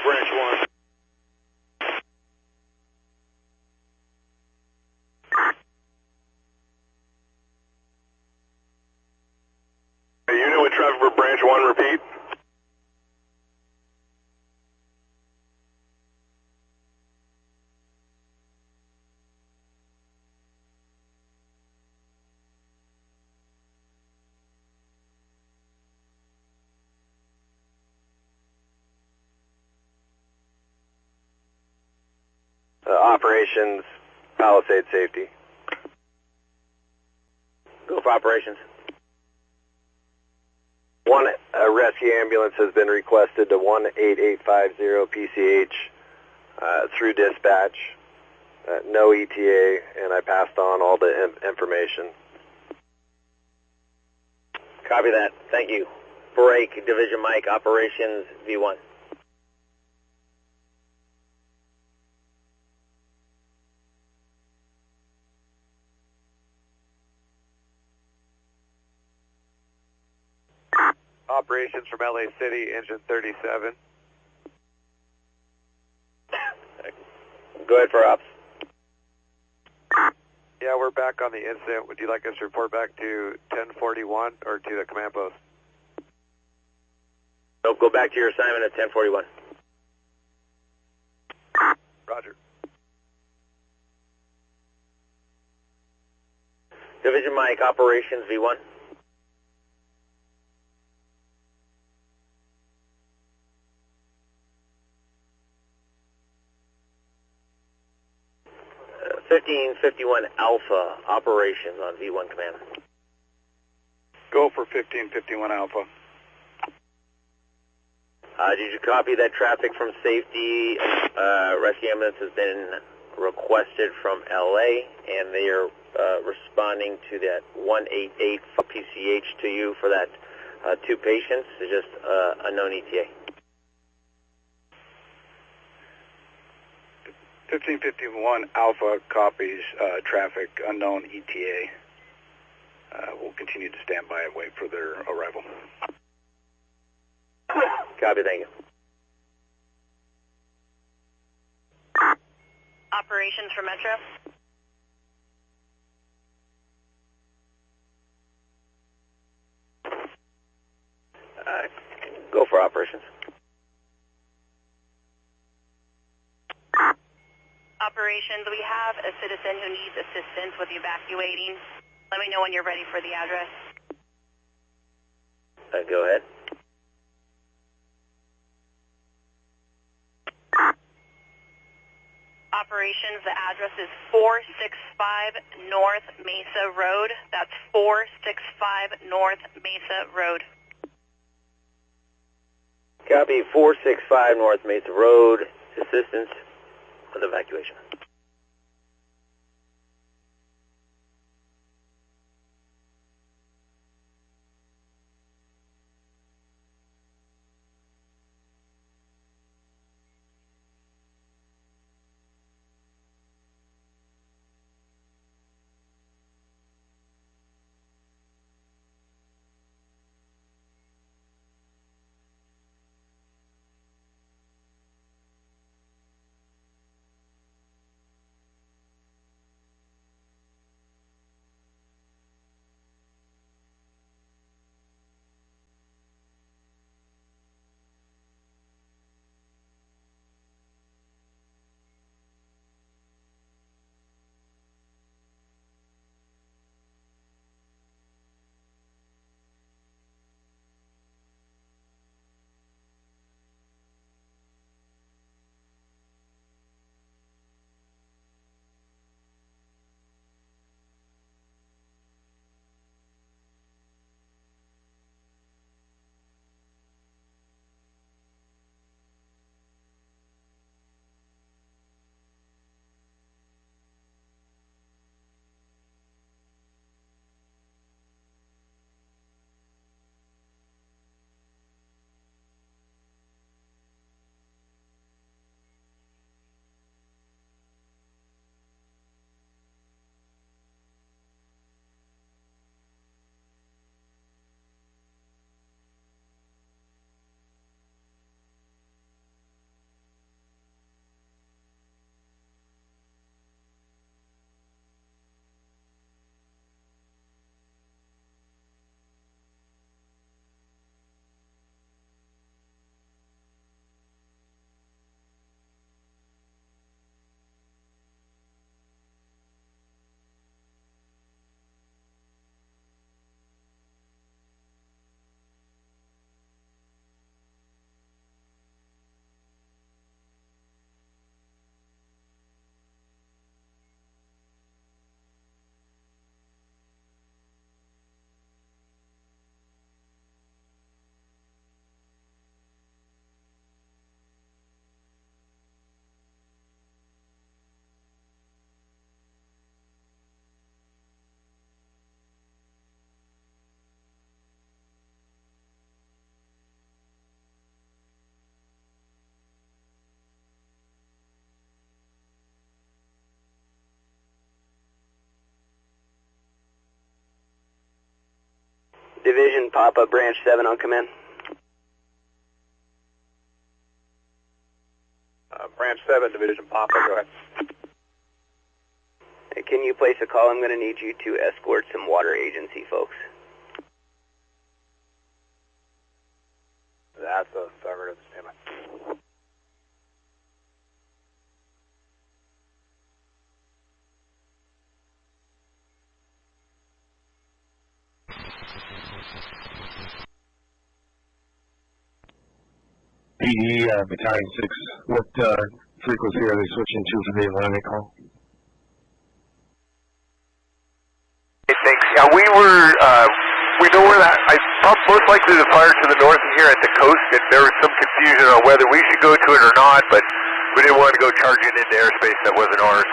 Branch 1. Unit with traffic for branch 1, repeat. Operations, Palisades safety. Go for operations. One rescue ambulance has been requested to 18850 PCH through dispatch. No ETA, and I passed on all the information. Copy that. Thank you. Break, Division Mike, operations V1. Operations from LA City, engine 37. Go ahead for ops. Yeah, we're back on the incident. Would you like us to report back to 1041 or to the command post? Nope, go back to your assignment at 1041. Roger. Division Mike, operations V1. Uh, 1551 Alpha, operations on V1 command. Go for 1551 Alpha. Did you copy that traffic from safety? Rescue ambulance has been requested from LA, and they are responding to that 188 PCH to you for that 2 patients. It's just unknown ETA. 1551 Alpha copies traffic, unknown ETA. We'll continue to stand by and wait for their arrival. Copy, thank you. Operations for Metro. Go for operations. Operations, we have a citizen who needs assistance with evacuating. Let me know when you're ready for the address. Go ahead. Operations, the address is 465 North Mesa Road. That's 465 North Mesa Road. Copy, 465 North Mesa Road, assistance with evacuation. Division Papa, Branch 7 on command. Branch 7, Division Papa, go ahead. Hey, can you place a call? I'm going to need you to escort some water agency folks. That's affirmative, stand by. PE, Battalion 6, what frequency are they switching to for the Atlantic call? Hey, thanks. Yeah, we know where that, most likely the fire to the north and here at the coast, and there was some confusion on whether we should go to it or not, but we didn't want to go charging into airspace that wasn't ours.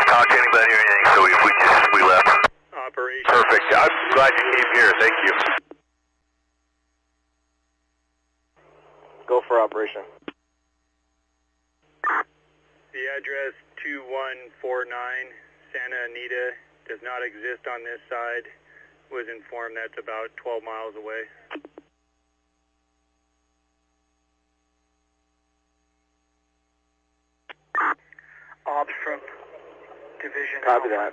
Talk to anybody or anything, so we left. Operation. Perfect. I'm glad you came here. Thank you. Go for operation. The address 2149 Santa Anita does not exist on this side. Was informed that's about 12 miles away. Ops from Division Copy Alpha. that.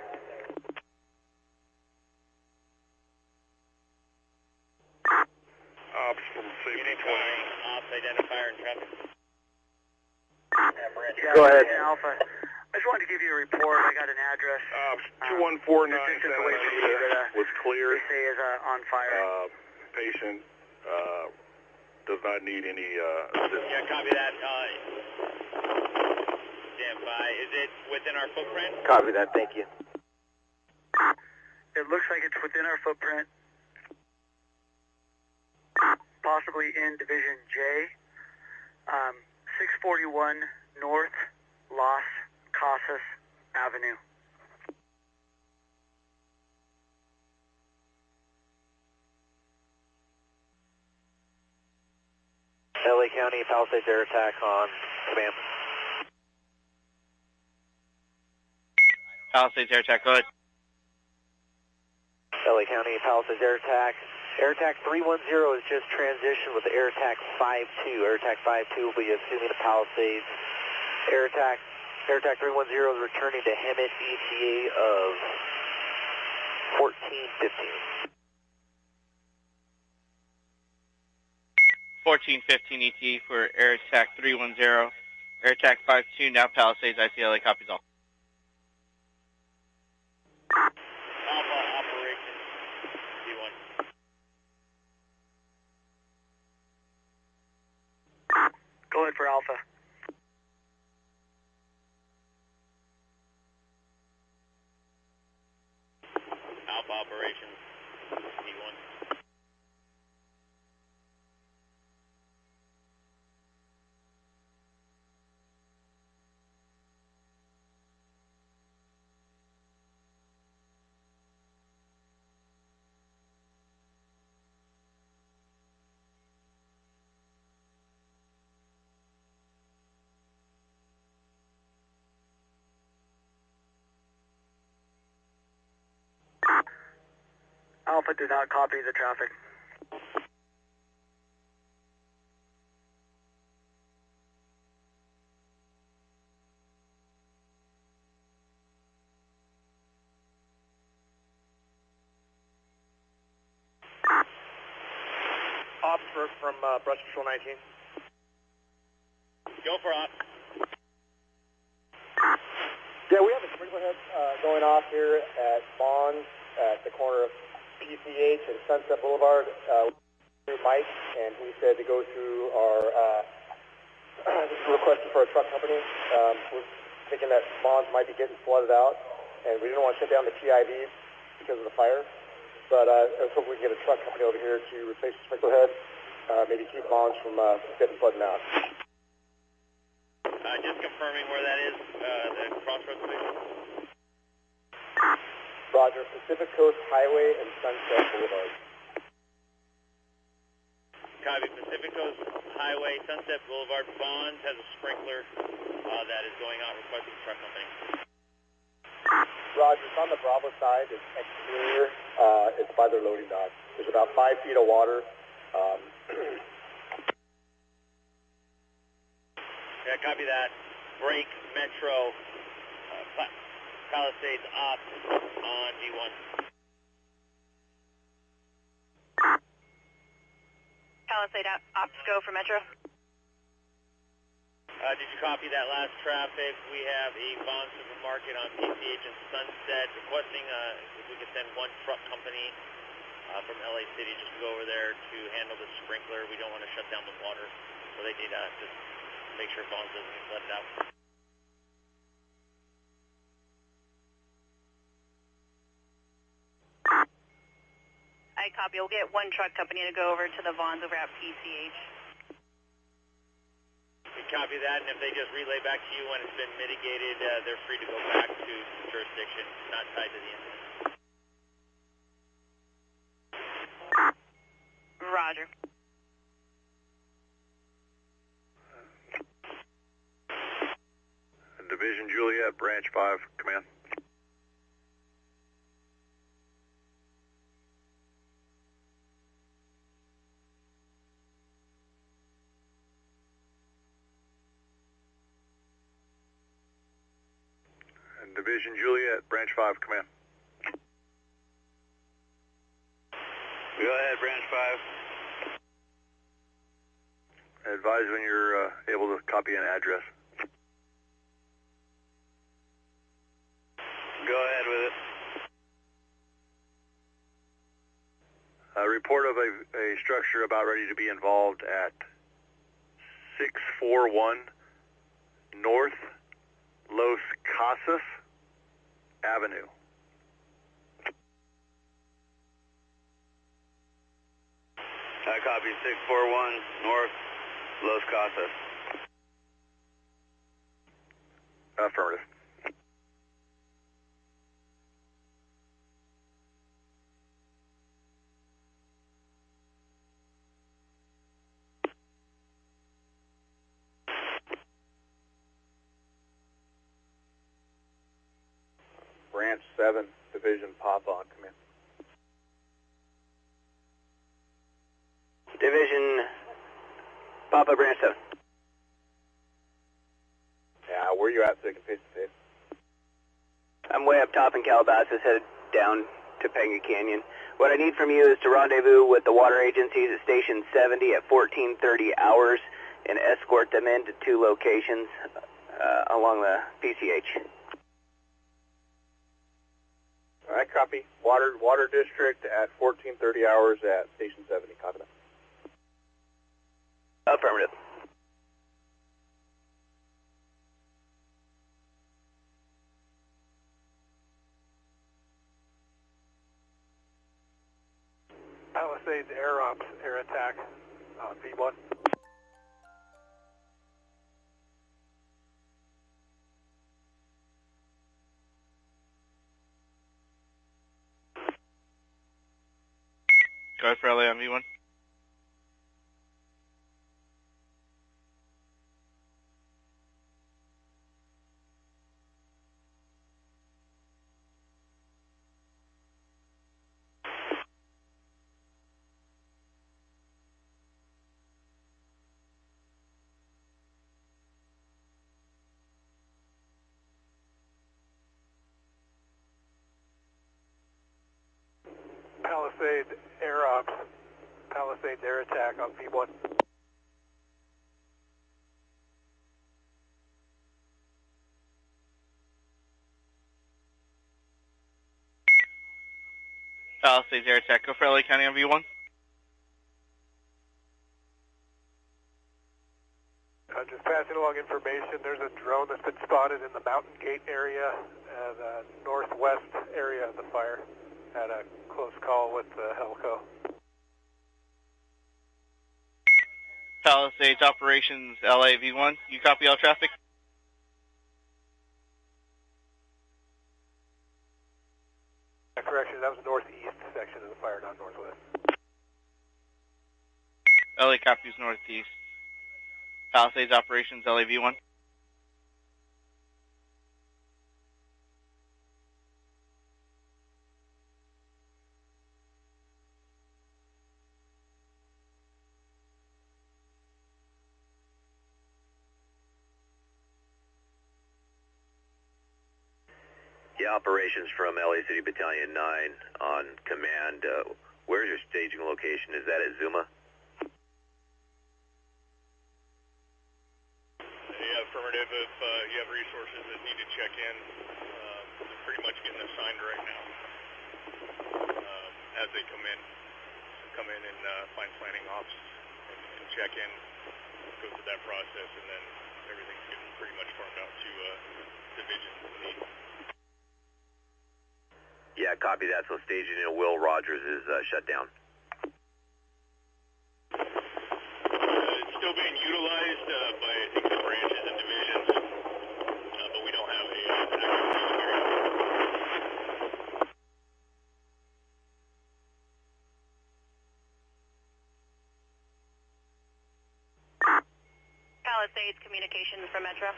Ops from Safety 20. Ops identifier and traffic. Go ahead. Alpha. I just wanted to give you a report. I got an address. 2149 Santa Anita was cleared. They say is on fire. Patient does not need any assistance. Yeah, copy that. Stand by. Is it within our footprint? Copy that, thank you. It looks like it's within our footprint. Possibly in Division J. 641 North Las Casas Avenue. LA County, Palisades air attack on command. Palisades air attack, go ahead. LA County, Palisades air attack. Air attack 310 is just transitioned with air attack 52. Air attack 52 will be assuming the Palisades. Air attack 310 is returning to Hemet ETA of 1415. 1415 ET for air attack 310. Air attack 52, now Palisades, ICLA copies all. Alpha operation D1. Go ahead for Alpha. Alpha operations D1. Alpha did not copy the traffic. Ops from Brush Patrol 19. Go for ops. Yeah, we have a sprinkler head going off here at Bonds at the corner of PCH and Sunset Boulevard through Mike, and he said to go through our this is a request for a truck company. We're thinking that Bonds might be getting flooded out, and we didn't want to shut down the TIV because of the fire. But I was hoping we could get a truck company over here to replace the sprinkler head, maybe keep Bonds from getting flooded out. Just confirming where that is, the crossroads station. Roger, Pacific Coast Highway and Sunset Boulevard. Copy, Pacific Coast Highway, Sunset Boulevard. Bonds has a sprinkler that is going out requesting truck company. Roger, it's on the Bravo side. It's exterior. It's by their loading dock. There's about 5 feet of water. Yeah, copy that. Break Metro Palisades ops on G1. Palisade ops go for Metro. Did you copy that last traffic? We have a Vaughn Supermarket on PCH and Sunset requesting if we could send one truck company from LA City just to go over there to handle the sprinkler. We don't want to shut down the water, so they need to just make sure Vaughn doesn't get let it out. I copy. We'll get one truck company to go over to the Vaughns over at PCH. We copy that, and if they just relay back to you when it's been mitigated, they're free to go back to jurisdiction, not tied to the incident. Roger. Division Juliet, Branch 5, command. Division Juliet, Branch 5, command. Go ahead, Branch 5. Advise when you're able to copy an address. Go ahead with it. A report of a structure about ready to be involved at 641 North Los Casas Avenue. I copy 641 North Los Casas. Affirmative. Branch 7, Division Papa, command. Division Papa, Branch 7. Yeah, where you at so you can face to face? I'm way up top in Calabasas, headed down to Topanga Canyon. What I need from you is to rendezvous with the water agencies at Station 70 at 14:30 hours and escort them into 2 locations along the PCH. All right, copy. Water District at 14:30 hours at Station 70. Copy that. Affirmative. Palisades air ops, air attack on V1. Go ahead for LA on V1. Palisades air ops, Palisades air attack on V1. Palisades air attack. Go for LA County on V1. Just passing along information. There's a drone that's been spotted in the Mountain Gate area, the northwest area of the fire. Had a close call with the Helco. Palisades operations LA V1. You copy all traffic? Correction, that was the northeast section of the fire, not northwest. LA copies northeast. Palisades operations LA V1. Yeah, operations from LA City Battalion 9 on command. Where's your staging location? Is that at Zuma? Yeah, affirmative. If you have resources that need to check in, they're pretty much getting assigned right now as they come in. Come in and find planning ops and check in, go through that process, and then everything's getting pretty much farmed out to division lead. Yeah, copy that. So staging in Will Rogers is shut down. It's still being utilized by, I think, the branches and divisions, but we don't have a active staging area. Palisades communications from Metro.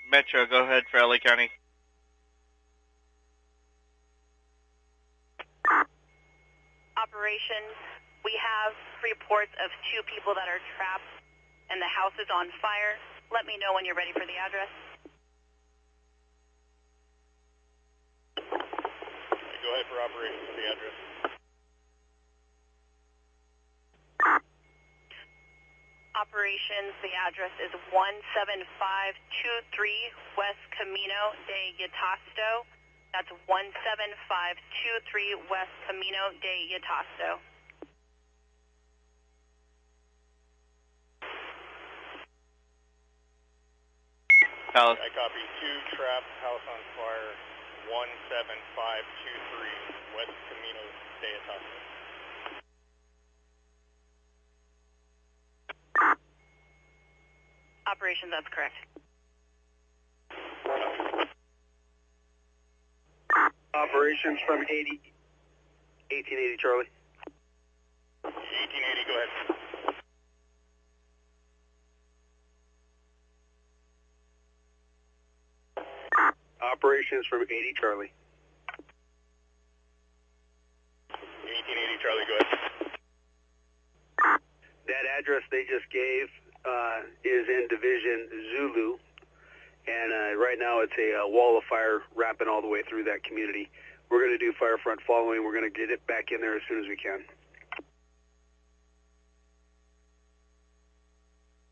Metro, go ahead for LA County. Operations, we have reports of 2 people that are trapped and the house is on fire. Let me know when you're ready for the address. Go ahead for operations for the address. Operations, the address is 17523 West Camino de Yatasto. That's 17523 West Camino de Yatasto. I copy 2 trapped, house on fire, 17523 West Camino de Yatasto. Operations, that's correct. Operations from 1880 Charlie. 1880, go ahead. Operations from 80 Charlie. 1880 Charlie, go ahead. That address they just gave is in Division Zulu, and right now it's a wall of fire wrapping all the way through that community. We're going to do fire front following. We're going to get it back in there as soon as we can.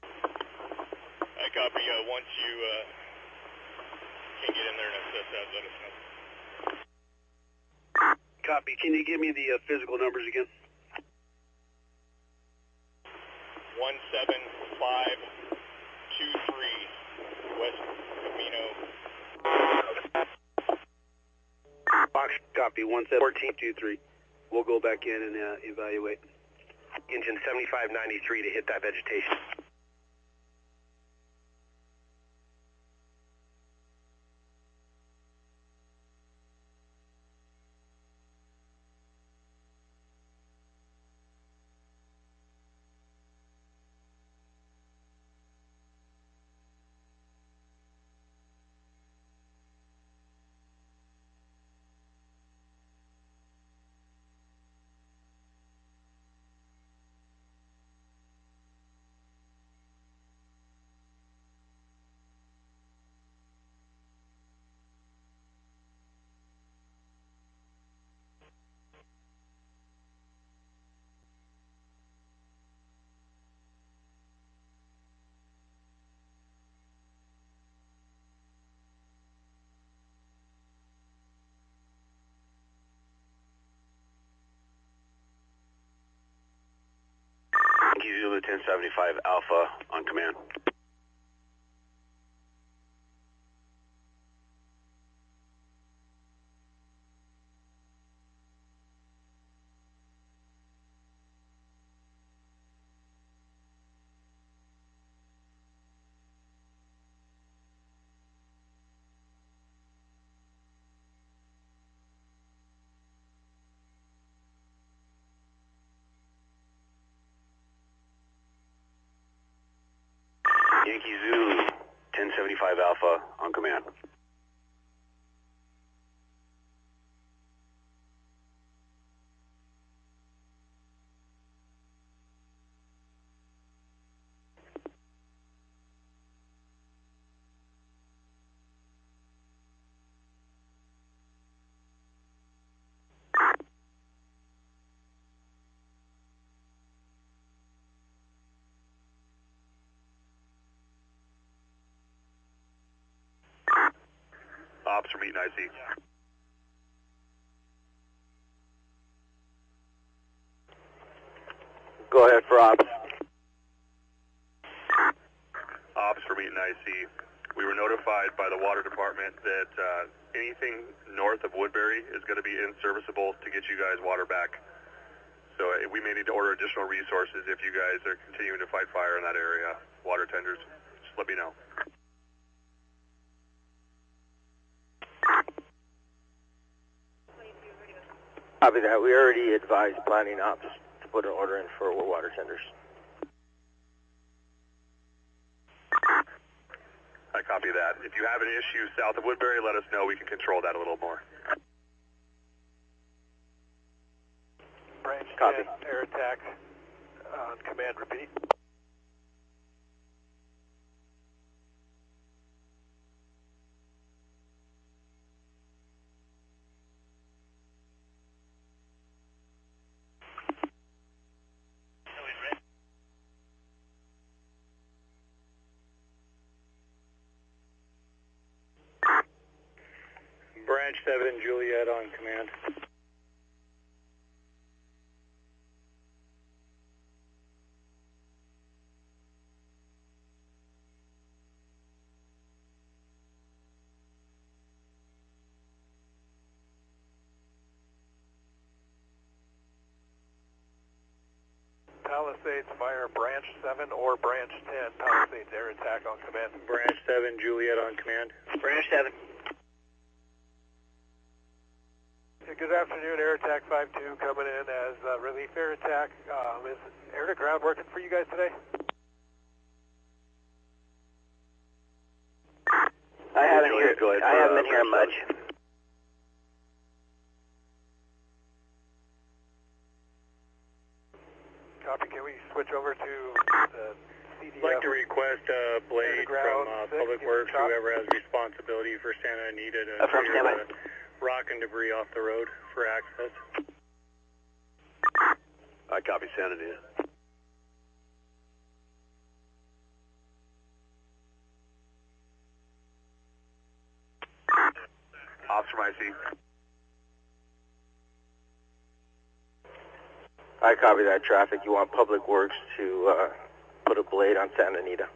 I copy. Once you can get in there and assess that, let us know. Copy. Can you give me the physical numbers again? 17523 West Camino. Box copy. 1423. We'll go back in and evaluate. Engine 7593 to hit that vegetation. Zulu 1075 Alpha on command. Yankee Zulu 1075 Alpha on command. Ops from Eaton IC. Go ahead for Ops. Ops from Eaton IC. We were notified by the water department that anything north of Woodbury is going to be inserviceable to get you guys water back. So we may need to order additional resources if you guys are continuing to fight fire in that area. Water tenders, just let me know. Copy that. We already advised planning ops to put an order in for water tenders. I copy that. If you have an issue south of Woodbury, let us know. We can control that a little more. Branch Copy. 10, air attack on command, repeat. Branch 7, Juliet on command. Palisades fire branch 7 or branch 10. Palisades air attack on command. Branch 7, Juliet on command. Branch 7. Good afternoon, Air Attack 5-2 coming in as relief air attack. Is air to ground working for you guys today? I haven't been hearing much. Copy. Can we switch over to the CDF? I'd like to request a blade from Public Works, whoever has responsibility for Santa Anita, to clear the rock and debris off the road for access. I copy Santa Anita. Ops from IC. I copy that. Traffic. You want Public Works to put a blade on Santa Anita.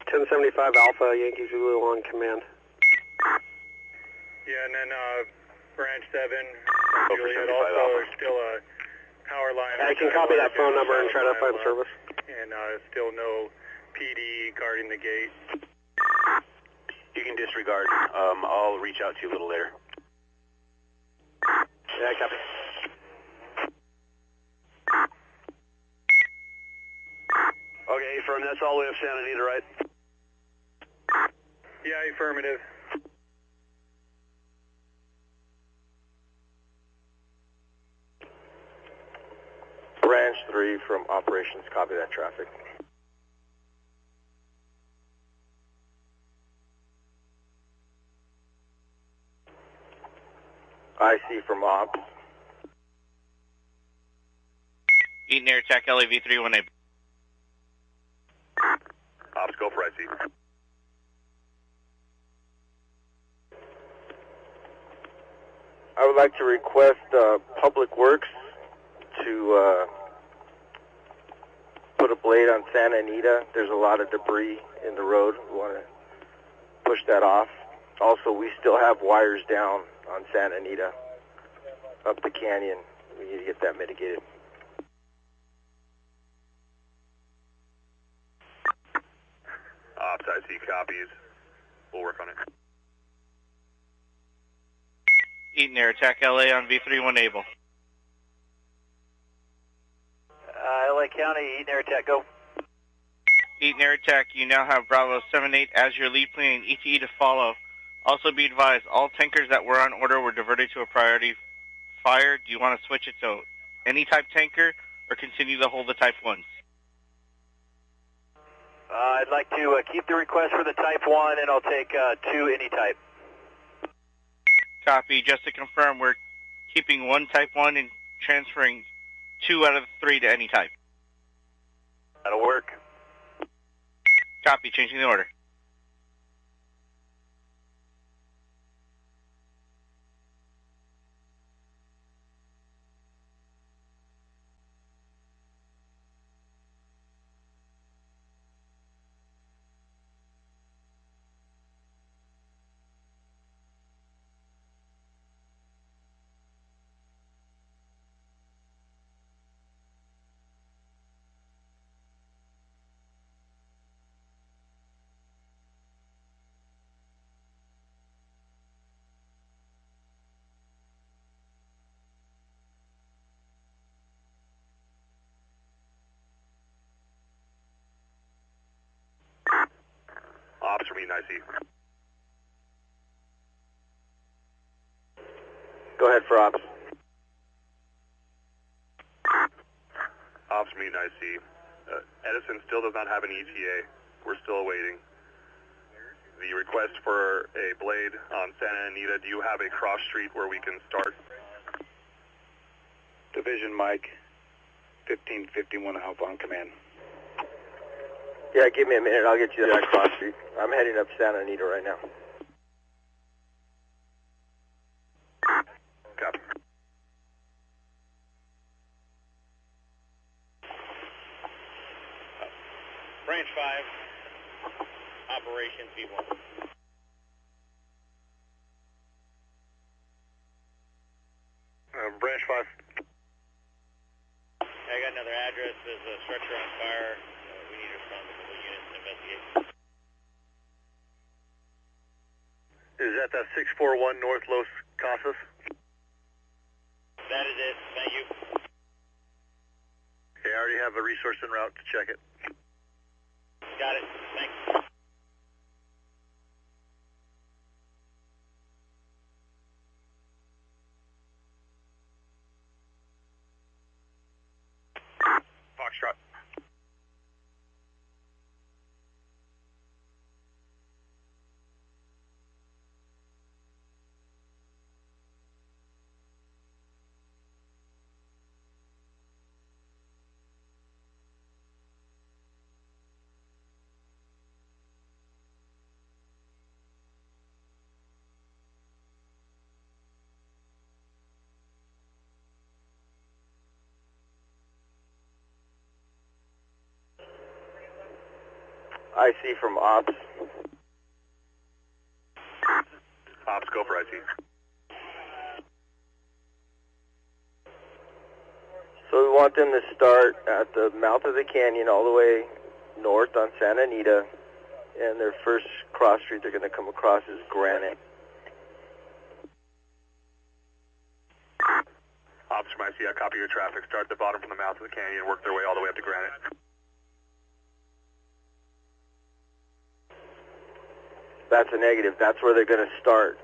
1075 Alpha, Yankee Zulu on command. Yeah, and then Branch 7 from Juliet, also there's still a power line. I can copy that phone number and try to find service. And still no PD guarding the gate. You can disregard. I'll reach out to you a little later. Yeah, copy. Okay, firm, that's all the way up Santa Anita, right? Yeah, affirmative. Branch 3 from operations. Copy that. Traffic. IC from ops. Eaton Air Attack LAV-318. Ops, go for IC. I would like to request Public Works to put a blade on Santa Anita. There's a lot of debris in the road. We want to push that off. Also, we still have wires down on Santa Anita up the canyon. We need to get that mitigated. Ops, IC copies. We'll work on it. Eaton Air Attack LA on V31 Able. LA County, Eaton Air Attack, go. Eaton Air Attack, you now have Bravo 78 as your lead plane and ETE to follow. Also be advised, all tankers that were on order were diverted to a priority fire. Do you want to switch it to any type tanker or continue to hold the Type 1s? I'd like to keep the request for the Type 1, and I'll take 2 any type. Copy. Just to confirm, we're keeping 1 Type 1 and transferring 2 out of 3 to any type. That'll work. Copy. Changing the order. meeting IC. Go ahead for ops. Ops meeting IC. Edison still does not have an ETA. We're still awaiting. The request for a blade on Santa Anita, do you have a cross street where we can start? Division Mike, 1551 Alpha on command. Yeah, give me a minute. I'll get you that cross street. I'm heading up Santa Anita right now. Copy. Branch 5, Operations V1. Branch 5. I got another address. There's a structure on fire. We need to respond to the units and investigate. Is that 641 North Los Casas? That is it. Thank you. Okay, I already have a resource en route to check it. Got it. Thanks. Foxtrot. I see from ops. Ops, go for IT. So we want them to start at the mouth of the canyon all the way north on Santa Anita, and their first cross street they're going to come across is Granite. Ops from IC, I copy your traffic. Start at the bottom from the mouth of the canyon, work their way all the way up to Granite. That's a negative. That's where they're going to start,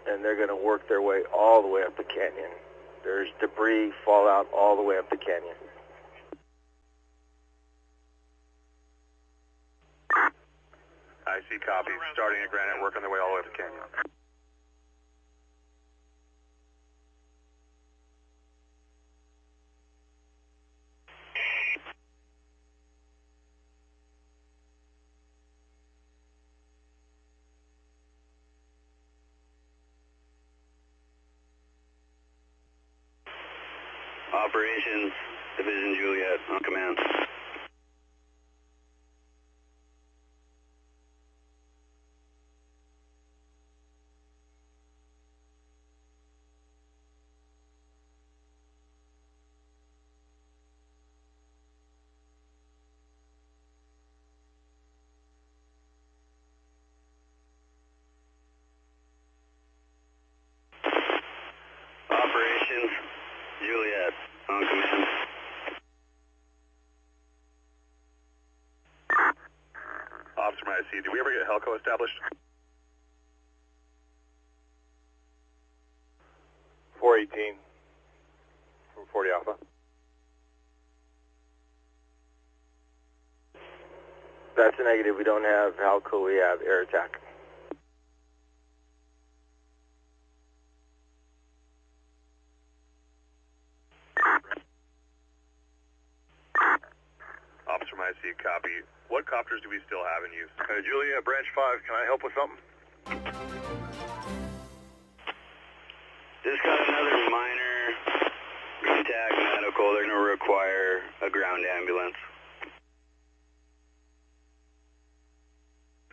and they're going to work their way all the way up the canyon. There's debris, fallout all the way up the canyon. IC copy. Starting at Granite, working their way all the way up the canyon. Operations, Division Juliet, on command. Operations, Juliet, on command. Ops from IC, did we ever get Helco established? 418 from 40 Alpha. That's a negative. We don't have Halco, we have air attack. Ops from IC, copy. What copters do we still have in use? Juliet, Branch 5, can I help with something? Just got another minor contact medical. They're going to require a ground ambulance.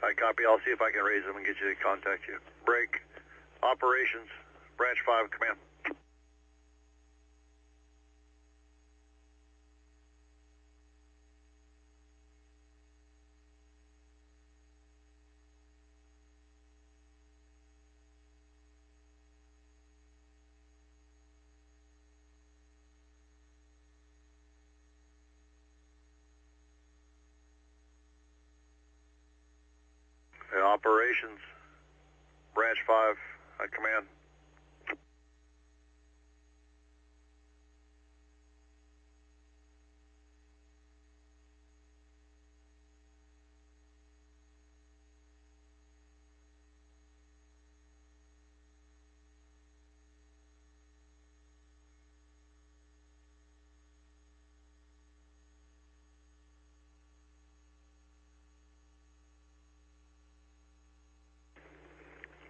I copy. I'll see if I can raise them and get you to contact you. Break. Operations, Branch 5, command. Operations, Branch 5, on command.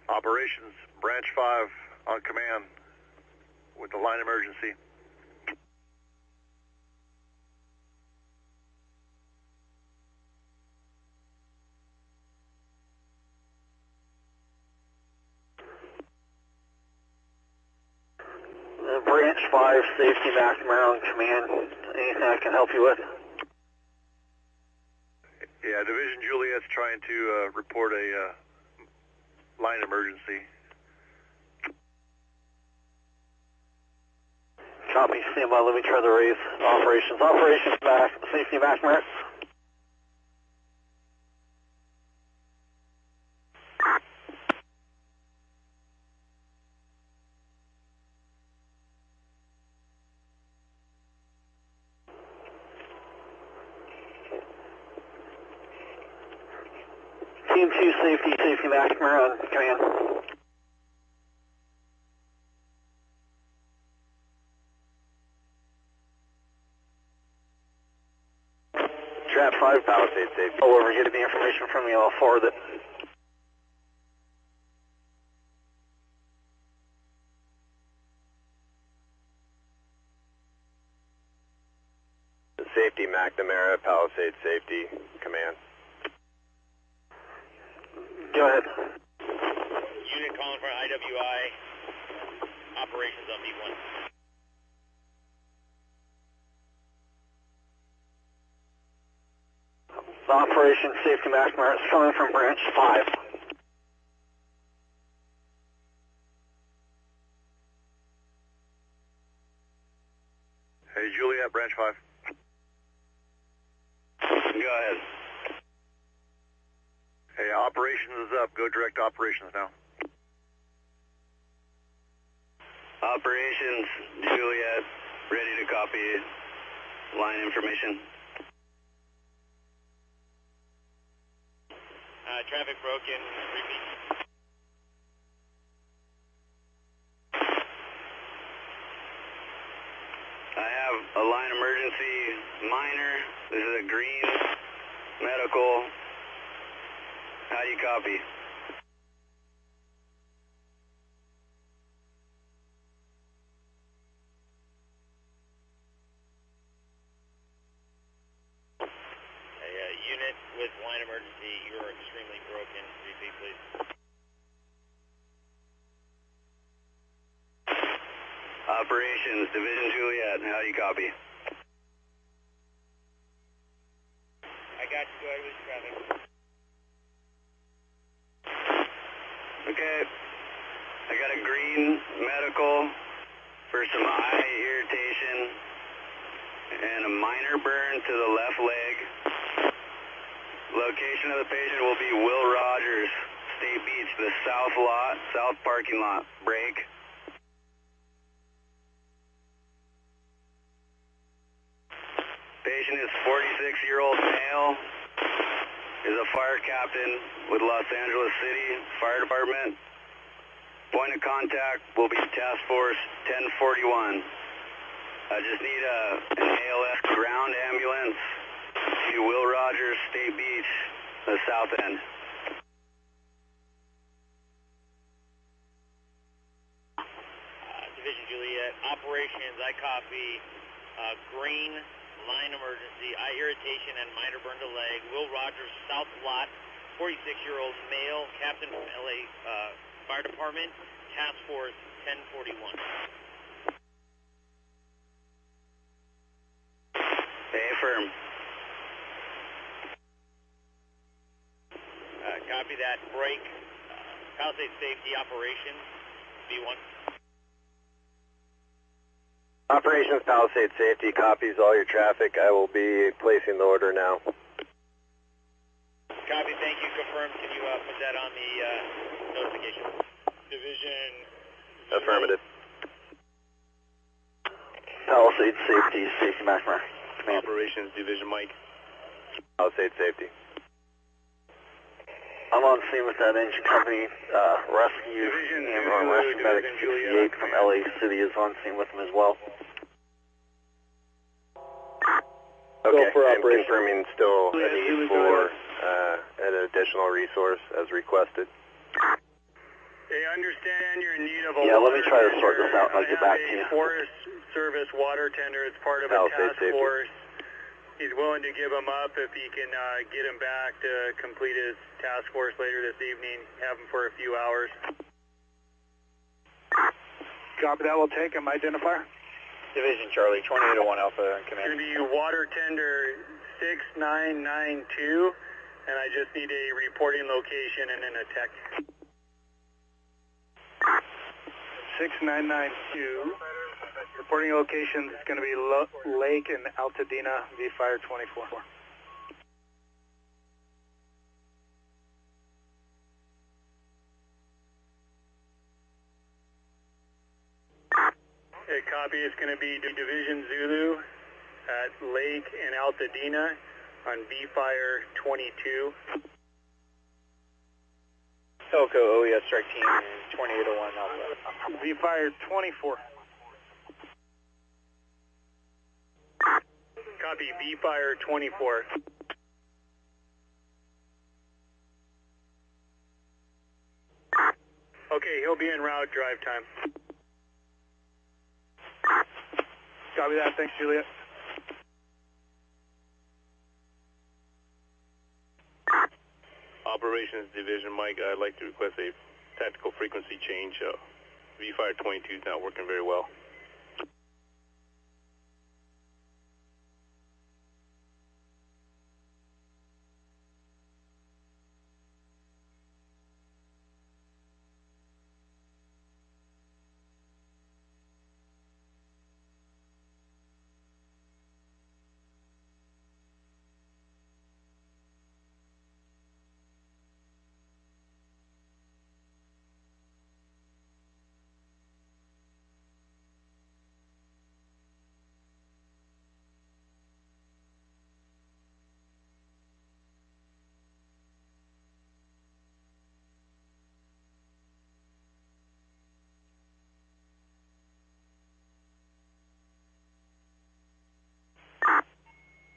Operations, Branch 5, on command, with the line emergency. Branch 5, Safety McNamara on command. Anything I can help you with? Yeah, Division Juliet's trying to report a line emergency. Copy, stand by, let me try the raise. Operations back, Safety McNamara. Team 2 Safety McNamara on command. Trap 5, Palisades Safety. Over, getting the information from you, I'll forward it. Safety McNamara, Palisades Safety, command. Go ahead. Unit calling for IWI. Operations on B1. Operation Safety McNamara is coming from Branch 5. Hey, Juliet, Branch 5. Go ahead. Hey, operations is up. Go direct operations now. Operations, Juliet, ready to copy line information. Traffic broken, repeat. I have a line emergency minor. This is a green medical. How do you copy? Unit with line emergency, you are extremely broken. Repeat, please. Operations, Division Juliet, how do you copy? I got you. Go ahead with traffic. Okay. I got a green medical for some eye irritation and a minor burn to the left leg. Location of the patient will be Will Rogers, State Beach, the south parking lot. Break. Patient is 46-year-old male, is a fire captain with Los Angeles City Fire Department. Point of contact will be Task Force 1041. I just need an ALS ground ambulance to Will Rogers, State Beach, the south end. Division Juliet, operations, I copy green line emergency, eye irritation and minor burn to leg. Will Rogers, south lot, 46-year-old male, captain from LA Fire Department, Task Force 1041. Affirm. Copy that. Break. Palisades Safety Operations, B1. Operations Palisades Safety copies all your traffic. I will be placing the order now. Copy, thank you. Confirmed. Can you put that on the notification? Division. Affirmative. Palisades Safety, Safety Maximum. Operations Division Mike. Palisades Safety. I'm on scene with that engine company. Rescue and Rescue Medic 68 from LA City is on scene with them as well. Okay, I'm confirming still a need for an additional resource as requested. They understand you're in need of a let me try to sort this out and I'll get back to you. Forest Service water tender. It's part of a task force. He's willing to give him up if he can get him back to complete his task force later this evening. Have him for a few hours. Copy that. We'll take him. Identifier. Division Charlie, 2801 Alpha in command. It's going to be water tender 6992, and I just need a reporting location and then a tech. 6992. Reporting location is going to be Lake and Altadena, V-Fire 24. A copy is going to be Division Zulu at Lake and Altadena on V-Fire 22. Elko OES Strike Team 2801 Alpha. V-Fire 24. Copy, V-Fire 24. Okay, he'll be en route drive time. Copy that. Thanks, Juliet. Operations Division Mike, I'd like to request a tactical frequency change. V-Fire 22 is not working very well.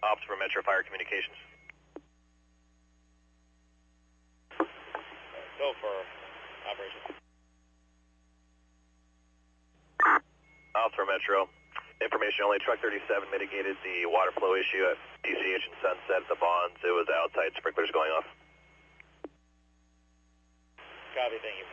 Ops for Metro Fire Communications. Go for operation. Ops for Metro. Information only, truck 37 mitigated the water flow issue at DCH and Sunset at the Bonds. It was outside sprinklers going off. Copy, thank you.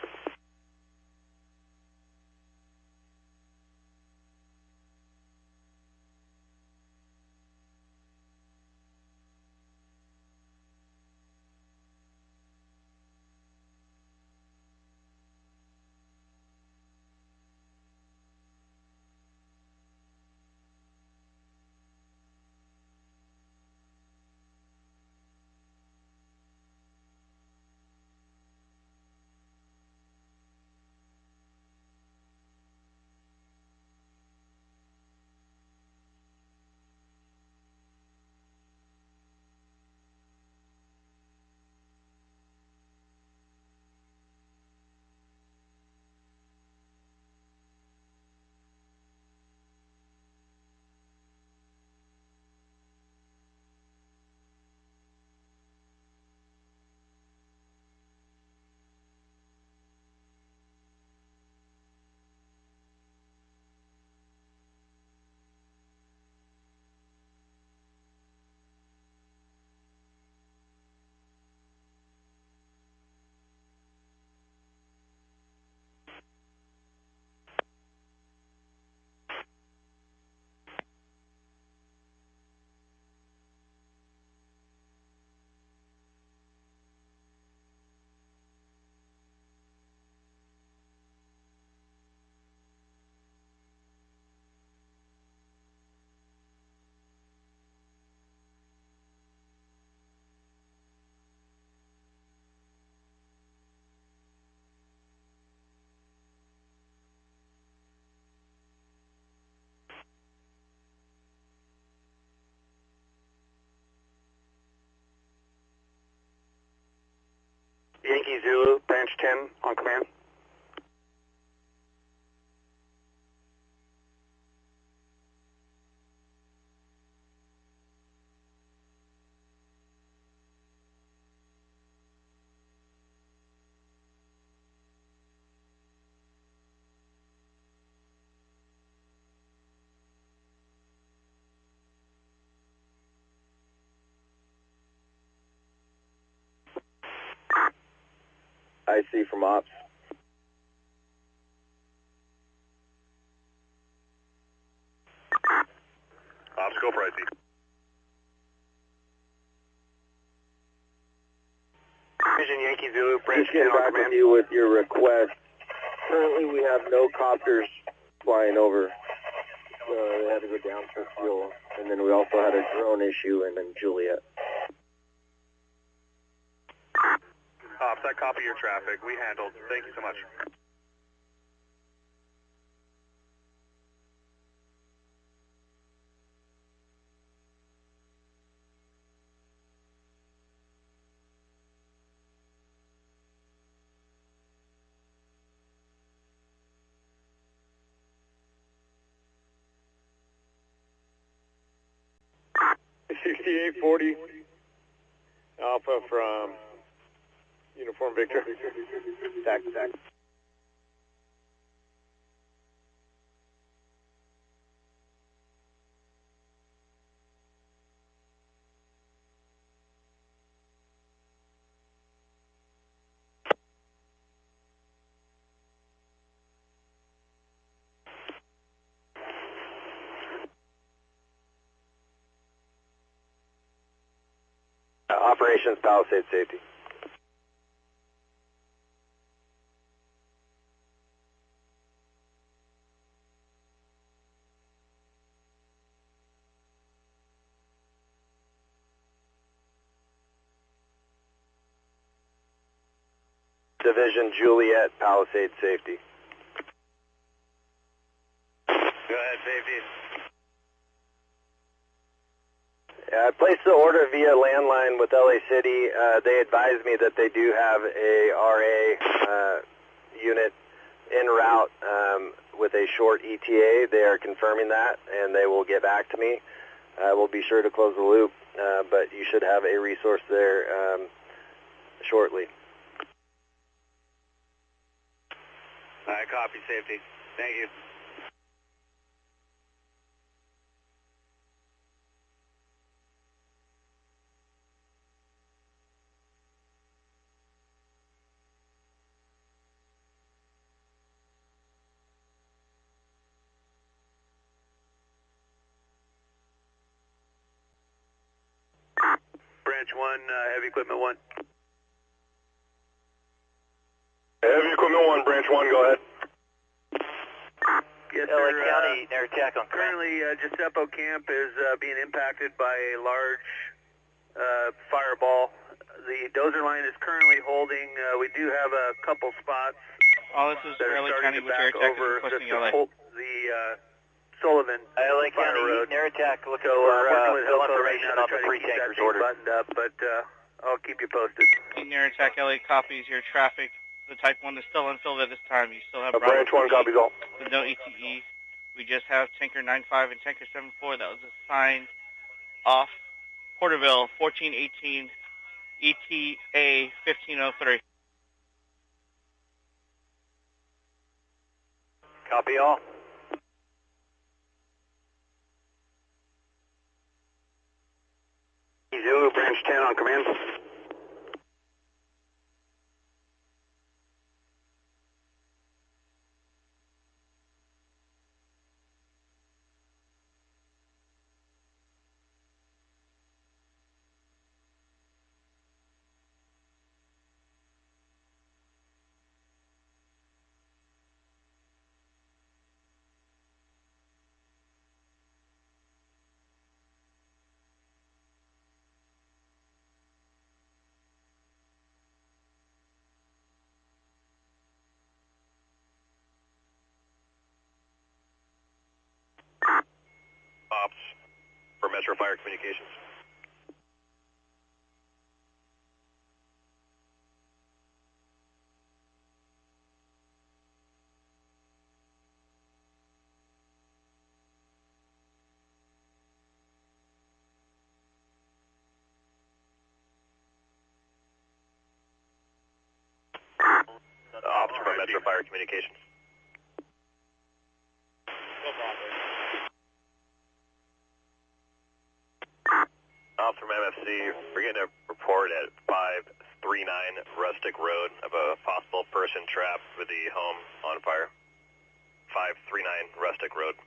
Yankee Zulu, branch 10 on command. IC from Ops. Ops, go for IC. Vision Yankee Zulu, branch Just 10 getting on back command. with you with your request. Currently, we have no copters flying over. They had to go down for fuel. And then we also had a drone issue in Juliet. Ops, I copy your traffic. We handled. Thank you so much. $6840 Alpha from Uniform Victor. Tac. Operations Palisades Safety. Division Juliet Palisades Safety. Go ahead, safety. I placed the order via landline with LA City. They advised me that they do have a RA unit en route with a short ETA. They are confirming that, and they will get back to me. We'll be sure to close the loop, but you should have a resource there shortly. All right, copy, safety. Thank you. Branch 1, heavy equipment 1. Heavy Equipment 1, branch 1, go ahead. Yes, LA sir. County, air attack on command. Currently, Giuseppe Camp is being impacted by a large fireball. The dozer line is currently holding. We do have a couple spots All this is that are LA starting County, to which air back attack is over requesting just LA. the Sullivan LA Fire County, Road. air attack, looking So for working with full Hilco right information now on to the try to three keep that tankers thing ordered. buttoned up, but I'll keep you posted. In air attack, LA copies your traffic. The Type 1 is still unfilled at this time. You still have Branch 1 copies all. with no ETE. We just have Tanker 95 and Tanker 74 that was assigned off Porterville 1418 ETA 1503. Copy all. Zulu, branch 10 on command. Ops for Metro Fire Communications. Metro Fire Communications. Officer from MFC, we're getting a report at 539 Rustic Road of a possible person trapped with the home on fire. 539 Rustic Road.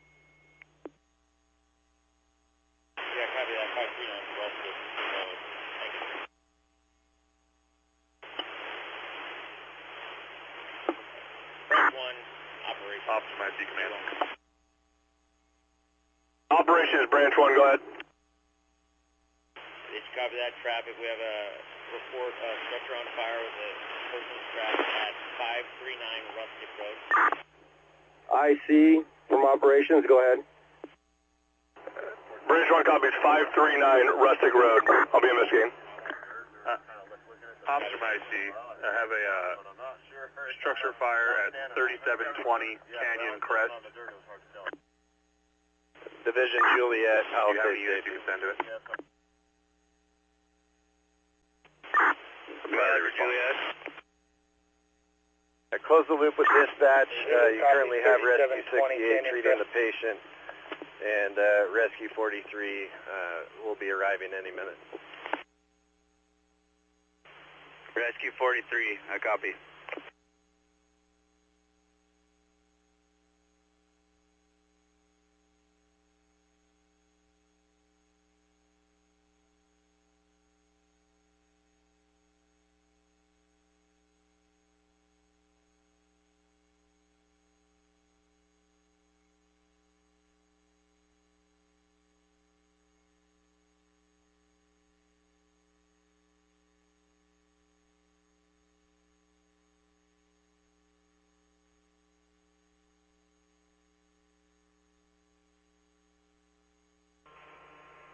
Yeah, copy that. 539 Rustic Road. Thank you. Branch 1, operation. Officer might be command. Operation is Branch 1, go ahead. Did you copy that traffic? We have a report of structure on fire with a person trapped at 539 Rustic Road. IC from operations, go ahead. Branch 1 copies 539 Rustic Road. I'll be investigating. Officer from IC, I have a structure fire at 3720 Canyon Crest. Division Juliet, Do you have a unit you can send to it? Juliet. Close the loop with dispatch. You currently have Rescue 68 treating the patient, and Rescue 43 will be arriving any minute. Rescue 43, I copy.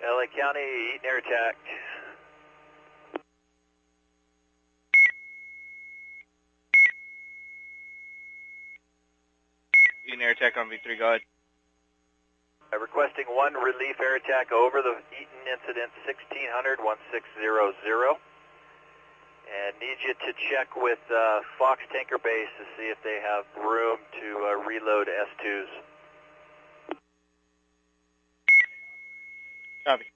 LA County, Eaton air attack. Eaton air attack on V3, go ahead. Requesting one relief air attack over the Eaton incident 1600-1600. And need you to check with Fox Tanker Base to see if they have room to reload S2s. Copy.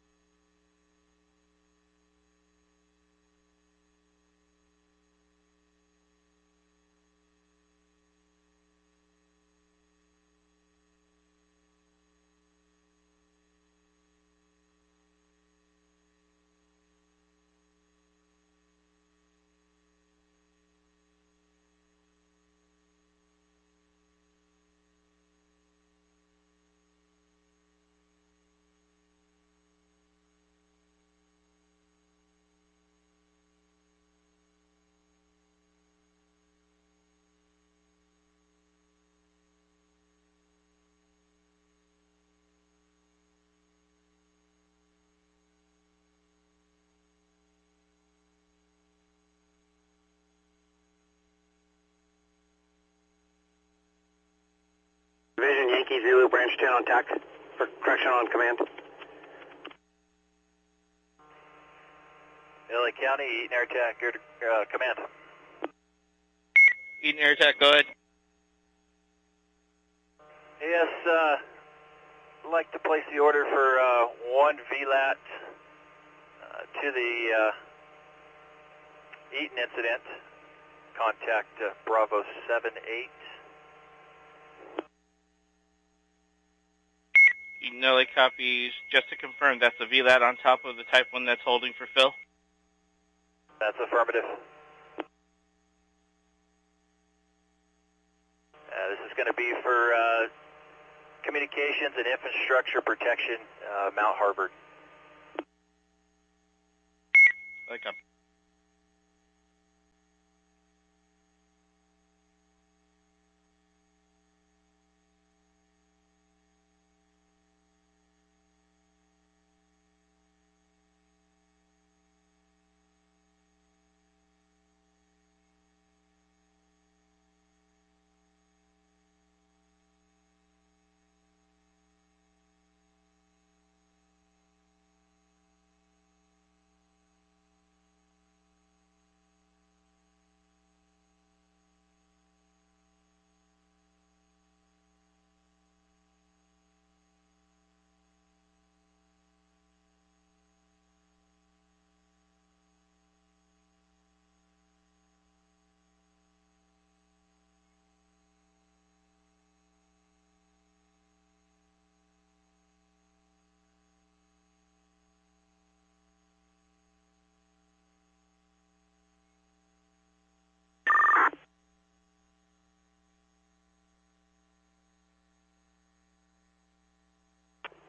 Division Yankee Zulu, Branch 10 on TAC for correction on command. LA County, Eaton air attack, command. Eaton air attack, go ahead. Yes, I'd like to place the order for one VLAT to the Eaton incident. Contact Bravo 78. Eaton LA copies. Just to confirm, that's a VLAT on top of the Type 1 that's holding for Phil? That's affirmative. This is going to be for communications and infrastructure protection, Mount Harvard. LA copy.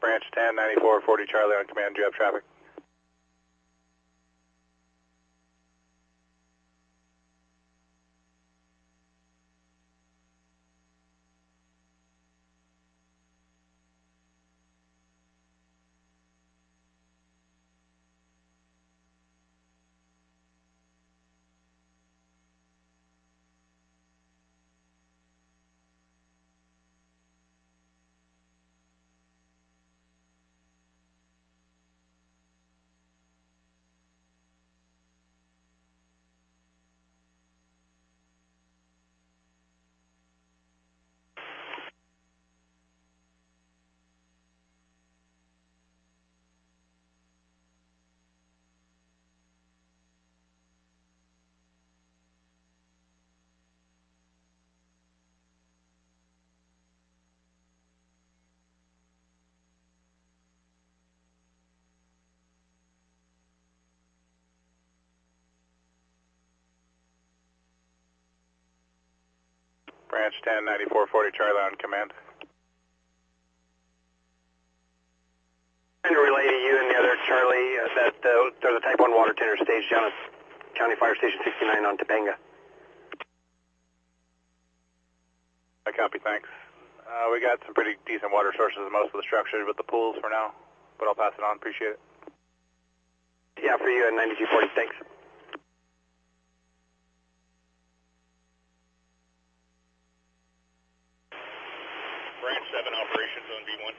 Branch 10, 9440 Charlie on command. Do you have traffic? Branch 10, 9440 Charlie on command. And relay to you and the other Charlie that there's a Type 1 water tender stage down at County Fire Station 69 on Topanga. I copy, thanks. We got some pretty decent water sources in most of the structures with the pools for now, but I'll pass it on. Appreciate it. Yeah, for you and 9240, thanks. Branch 7 operations on V1.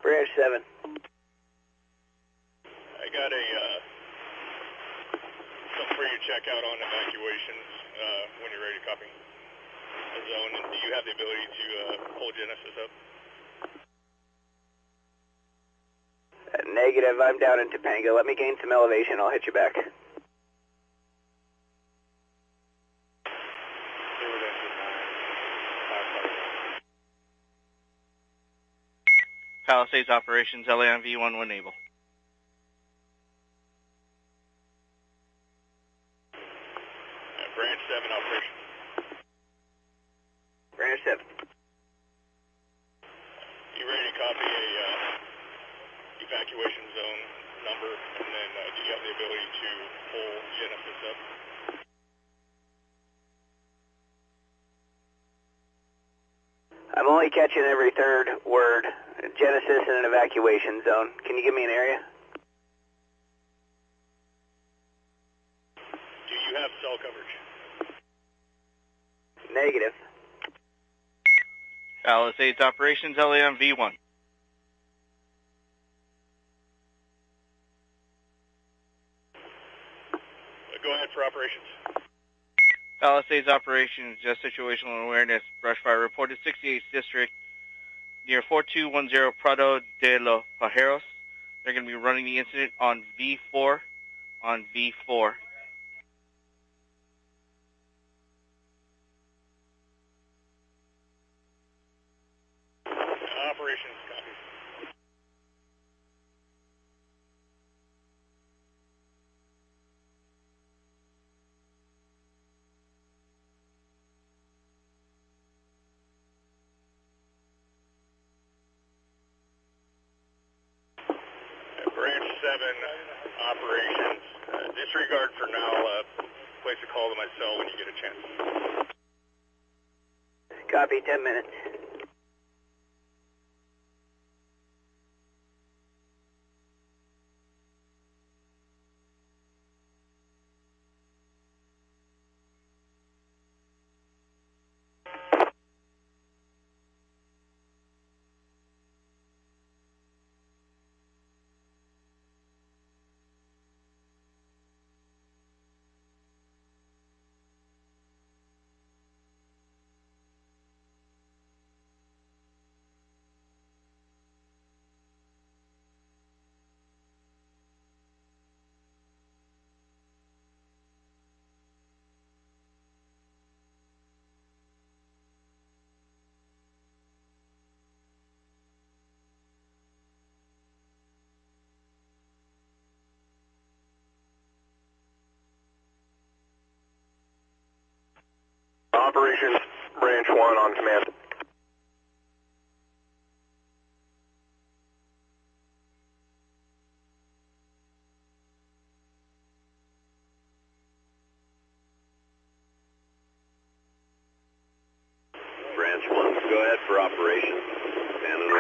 Branch 7. I got something for you to check out on evacuations when you're ready to copy the zone. And do you have the ability to pull Genesis up? Negative, I'm down in Topanga. Let me gain some elevation, I'll hit you back. Palisades operations, LA on V1 when able. Branch 7 operations. Branch 7. You ready to copy a evacuation zone number, and then do you have the ability to pull Genesis up? I'm only catching every third word. Genesis in an evacuation zone. Can you give me an area? Do you have cell coverage? Negative. Palisades operations, LA on V1. Go ahead for operations. Palisades operations, just situational awareness. Brush fire reported 68th District near 4210 Prado de los Pajeros. They're going to be running the incident on V4. Operations, copy. Branch 7 operations. Disregard for now. Place a call to my cell when you get a chance. Copy, 10 minutes. Operations, Branch 1 on command.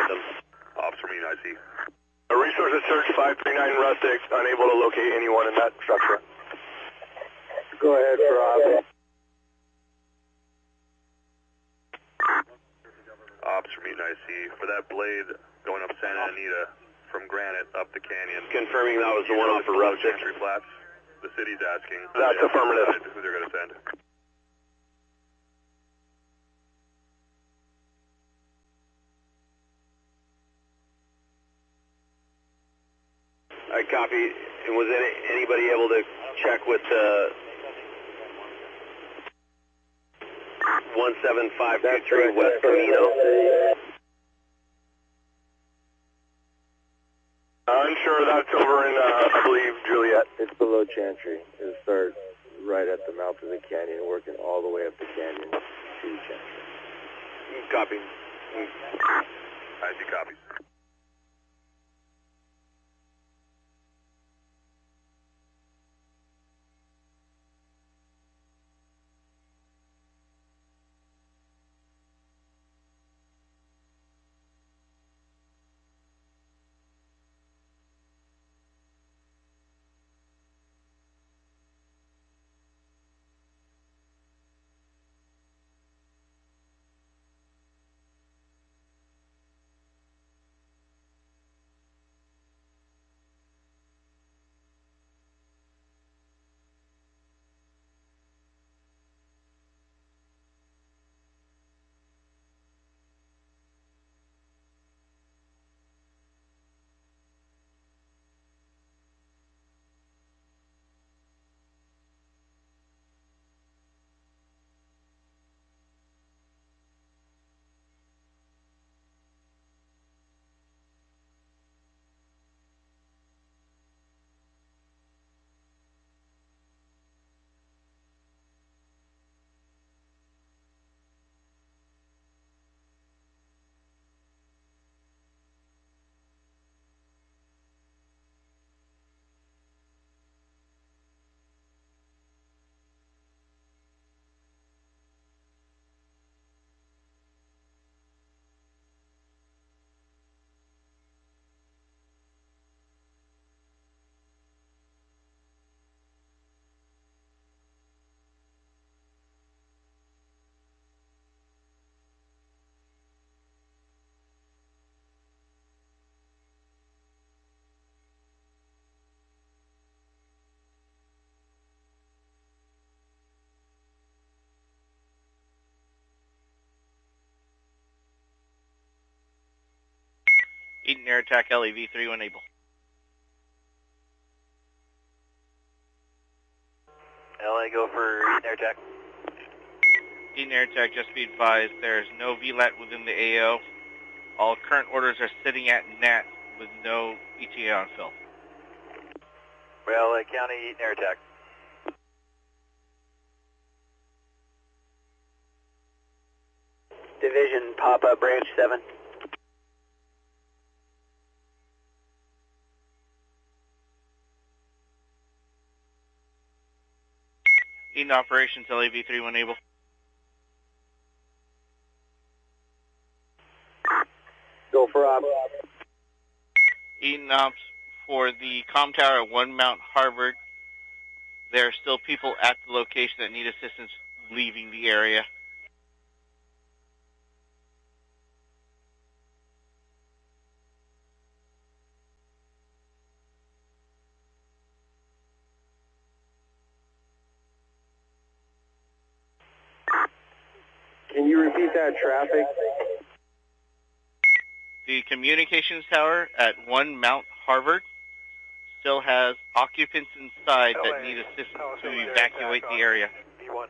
random. Officer Mean, I see. A resources search 539 Rustic, unable to locate anyone in that structure. Go ahead, Rob. Officer Mean, I see. For that blade going up Santa Anita from Granite up the canyon. Confirming that was the one off of Rustic. Flats. The city's asking. That's affirmative. Who they're going to send. I copy. And was anybody able to check with 17523 West Camino? Unsure. That's over in, I believe, Juliet. It's below Chantry. It'll start right at the mouth of the canyon, working all the way up the canyon to Chantry. Copy. I see. Copy. Eaton Air Attack LEV-3 when able. LA, go for Eaton Air Attack. Eaton Air Attack, just be advised, there's no VLAT within the AO. All current orders are sitting at NAT with no ETA on fill. LA County, Eaton Air Attack. Division, pop-up, branch 7. Eaton Operations, LAV-3 when able. Go for Rob. Eaton Ops, for the comm tower at 1 Mount Harvard, there are still people at the location that need assistance leaving the area. Can you repeat that traffic? The communications tower at 1 Mount Harvard still has occupants inside that need assistance to evacuate the area. V1.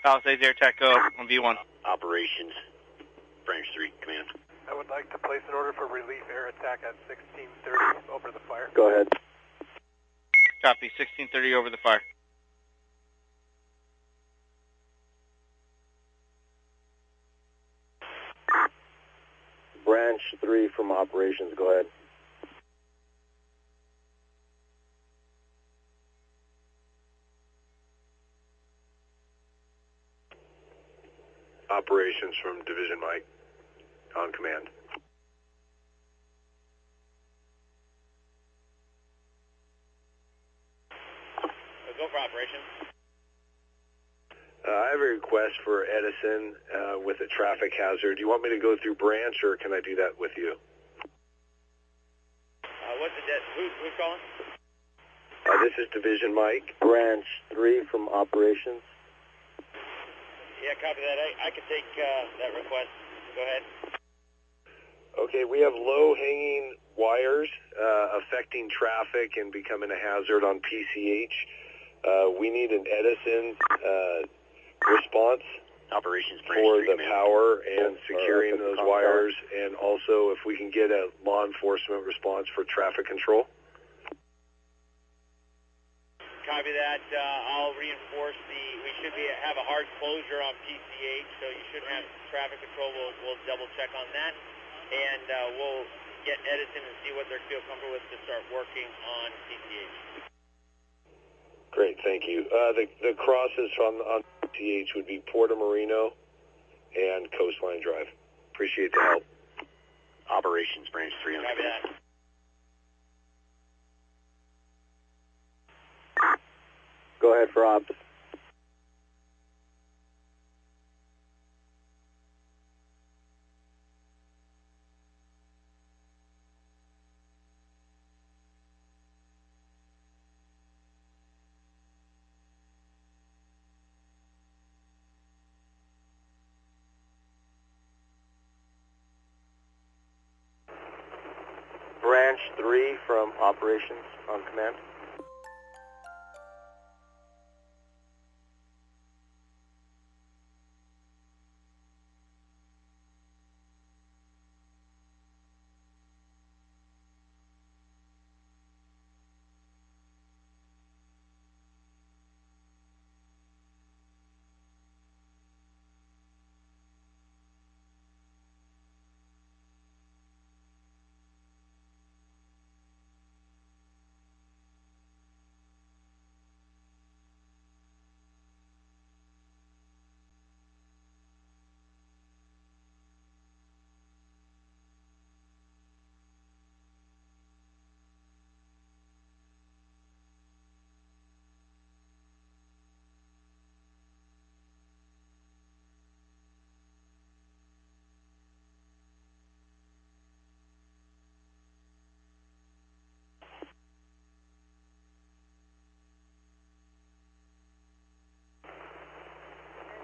Palisades Air Attack, go on V1. Operations, branch 3, command. I would like to place an order for relief air attack at 1630 over the fire. Go ahead. Copy, 1630 over the fire. Branch 3 from operations, go ahead. operations from Division Mike on command. Go for operations. I have a request for Edison with a traffic hazard. Do you want me to go through branch, or can I do that with you? What's the who's calling? This is Division Mike. Branch 3 from operations. Yeah, copy that. I can take that request. Go ahead. Okay, we have low-hanging wires affecting traffic and becoming a hazard on PCH. We need an Edison response operations for the power and securing those wires, and also if we can get a law enforcement response for traffic control. Copy that. I'll reinforce we should have a hard closure on PCH, so you shouldn't have traffic control. We'll double check on that, and we'll get Edison and see what they feel comfortable with to start working on PCH. Great, thank you. The crosses on PCH would be Puerto Marino and Coastline Drive. Appreciate the help. Operations Branch 3 on Copy that. Go ahead for ops. Branch 3 from operations on command.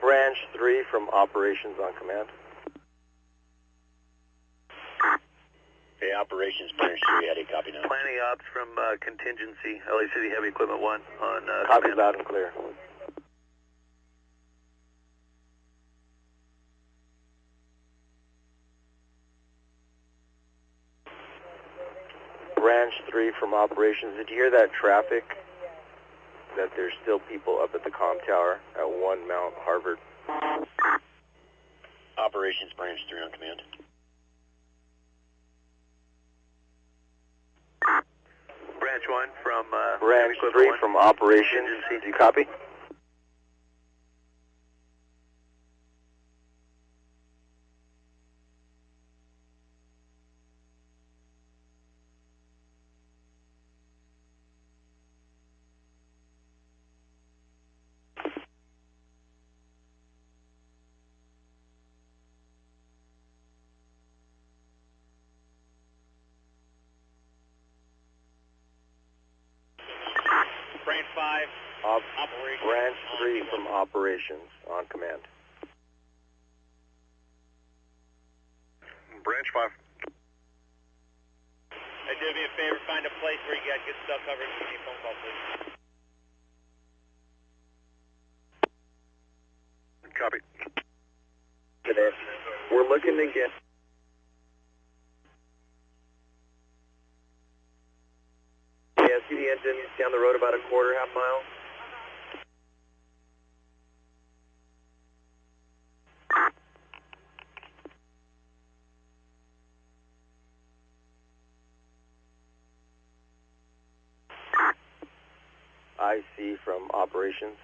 Branch 3 from operations on command. Okay, operations Branch 3, Heidi, copy now. Planning ops from contingency, LA City Heavy Equipment 1 on Copy command. loud and clear. Branch 3 from operations. Did you hear that traffic? That there's still people up at the comm tower at 1 Mount Harvard. Operations Branch 3 on command. Branch 1 from Branch 3 from operations. Do you copy? Branch 5, operations. Branch 3 from operations on command. Branch 5. Hey, do me a favor, find a place where you got good cell coverage and give me a phone call, please. Copy. Today. We're looking to get see the engine down the road about a quarter, half mile. IC from operations.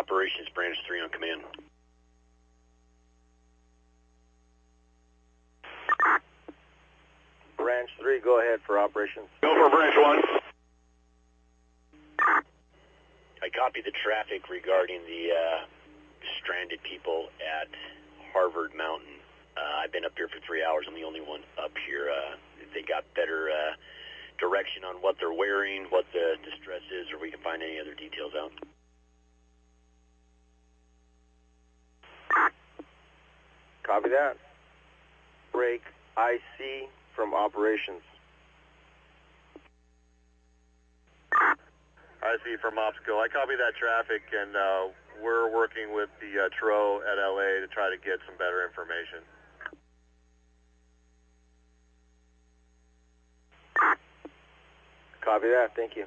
Operations Branch 3 on command. Branch 3, go ahead for operations. Go for Branch 1. I copy the traffic regarding the stranded people at Harvard Mountain. I've been up here for 3 hours. I'm the only one up here. If they got better direction on what they're wearing, what the distress is, or we can find any other details out. Copy that. Break IC from operations. I see from Opsco. I copy that traffic, and we're working with the TRO at LA to try to get some better information. Copy that. Thank you.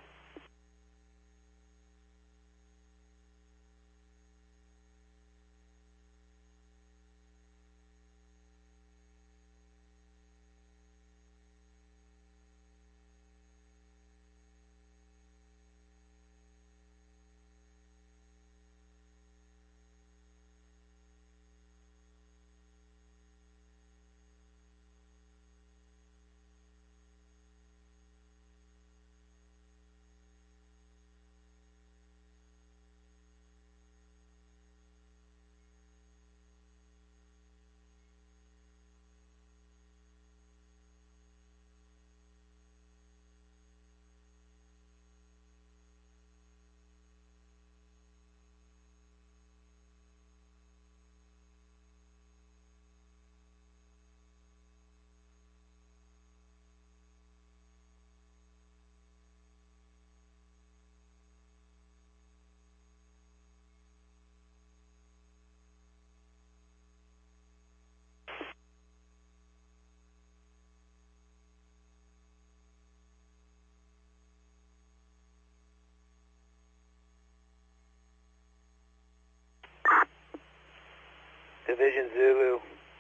Division Zulu,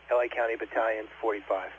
LA County Battalion 45.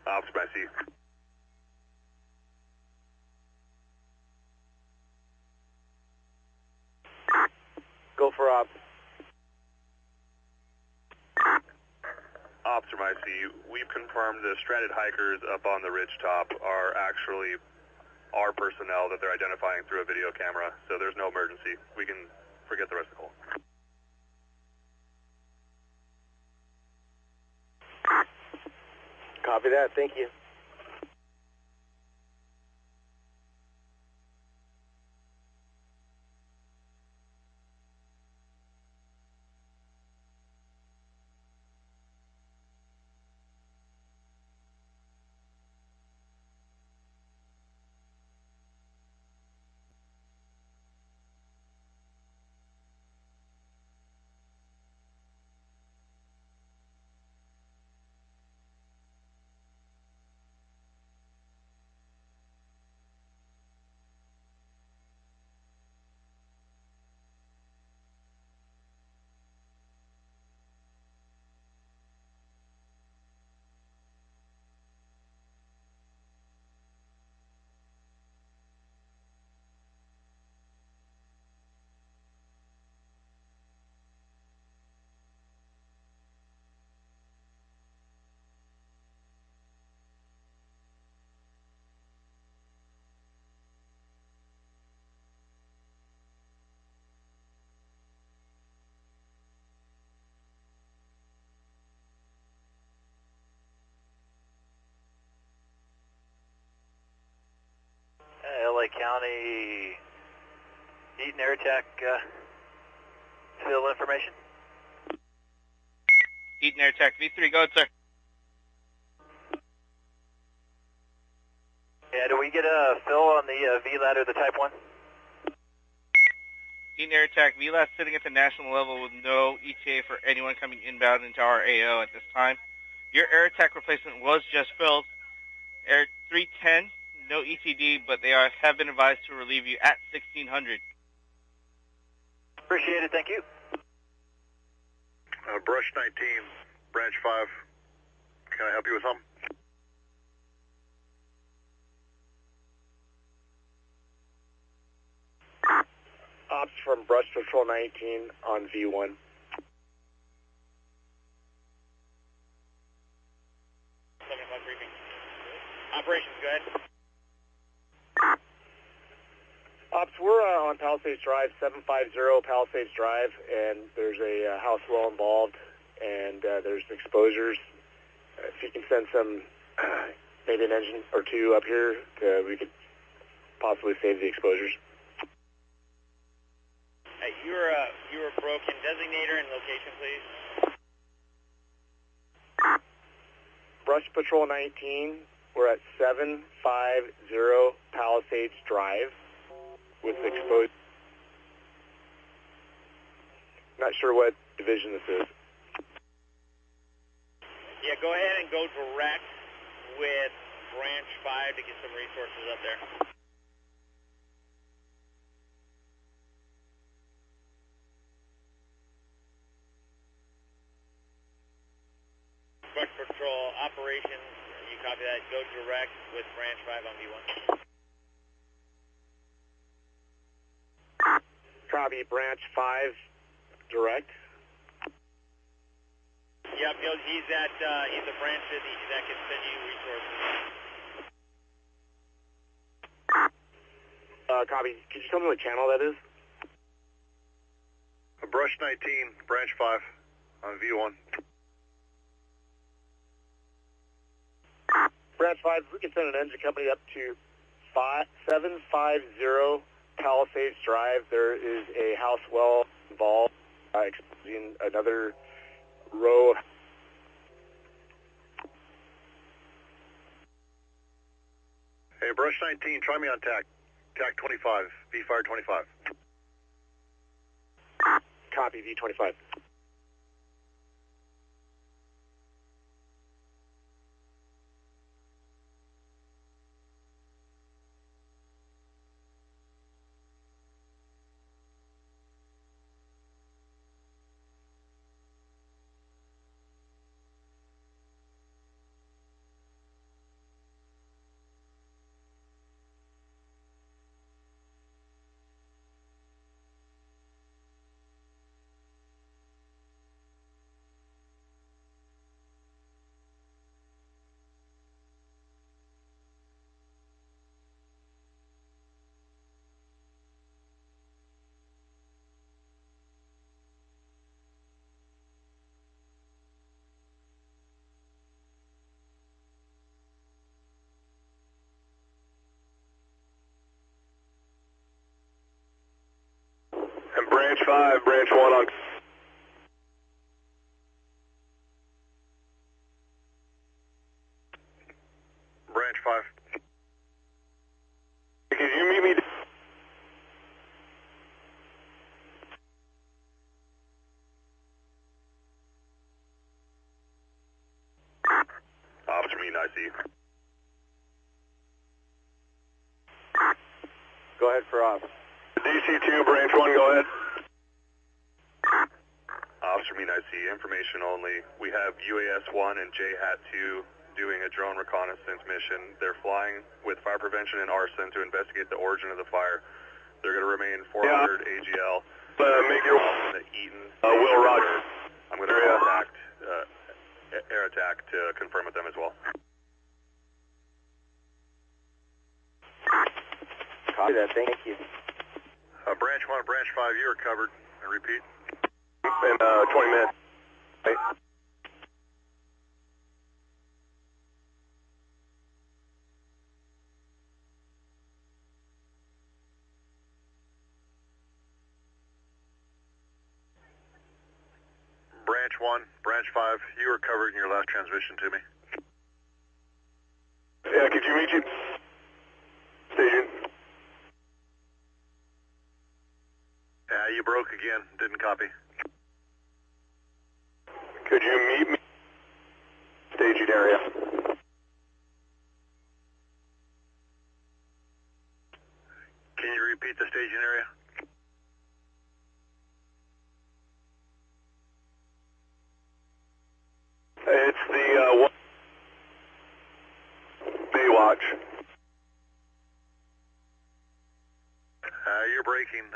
Ops, I see. Go for ops. Ops from IC, we've confirmed the stranded hikers up on the ridge top are actually our personnel that they're identifying through a video camera, so there's no emergency. We can forget the rest of the call. Copy that. Thank you. LA County heat and air attack field information. Heat and air attack V3, go ahead, sir. Yeah, do we get a fill on the VLAT or the Type 1? Heat and air attack VLAT sitting at the national level with no ETA for anyone coming inbound into our AO at this time. Your air attack replacement was just filled. Air 310, no ETD, but they have been advised to relieve you at 1600. Appreciate it, thank you. Brush 19, branch 5. Can I help you with something? Ops from Brush Patrol 19 on V1. Briefing. Operations, go ahead. Ops, we're on Palisades Drive, 750 Palisades Drive, and there's a house well involved, and there's exposures. If you can send some, maybe an engine or two up here, we could possibly save the exposures. You were broken. Designator and location, please. Brush Patrol 19, we're at 750 Palisades Drive with exposed. Not sure what division this is. Yeah, go ahead and go direct with branch 5 to get some resources up there. Brush Patrol operations, you copy that, go direct with branch 5 on V1. Copy, branch 5 direct. Yep, he's a branch that can send you resources. Copy, could you tell me what channel that is? Brush 19, branch 5 on V1. Branch 5, we can send an engine company up to 750 Palisades Drive. There is a house well involved, exposing another row. Hey, Brush 19, try me on TAC. TAC 25, V-Fire 25. Copy, V25. And branch 5, branch 1 on. Branch 5. Could you meet me? Officer Mean, I see. Go ahead for off. DC2, branch 1, go ahead. Officer Mean, I see. Information only. We have UAS 1 and JHAT 2 doing a drone reconnaissance mission. They're flying with fire prevention and arson to investigate the origin of the fire. They're going to remain 400 AGL. Make your Eaton. Will Roger. I'm going to contact air attack to confirm with them as well. Copy that, thank you. Branch 1, branch 5, you are covered. I repeat. In 20 minutes. Hey. 1, Branch 5. You were covered in your last transmission to me. Yeah, could you reach it? Station. Yeah, you broke again. Didn't copy. Could you meet me? Staging area. Can you repeat the staging area? It's the Baywatch. You're breaking.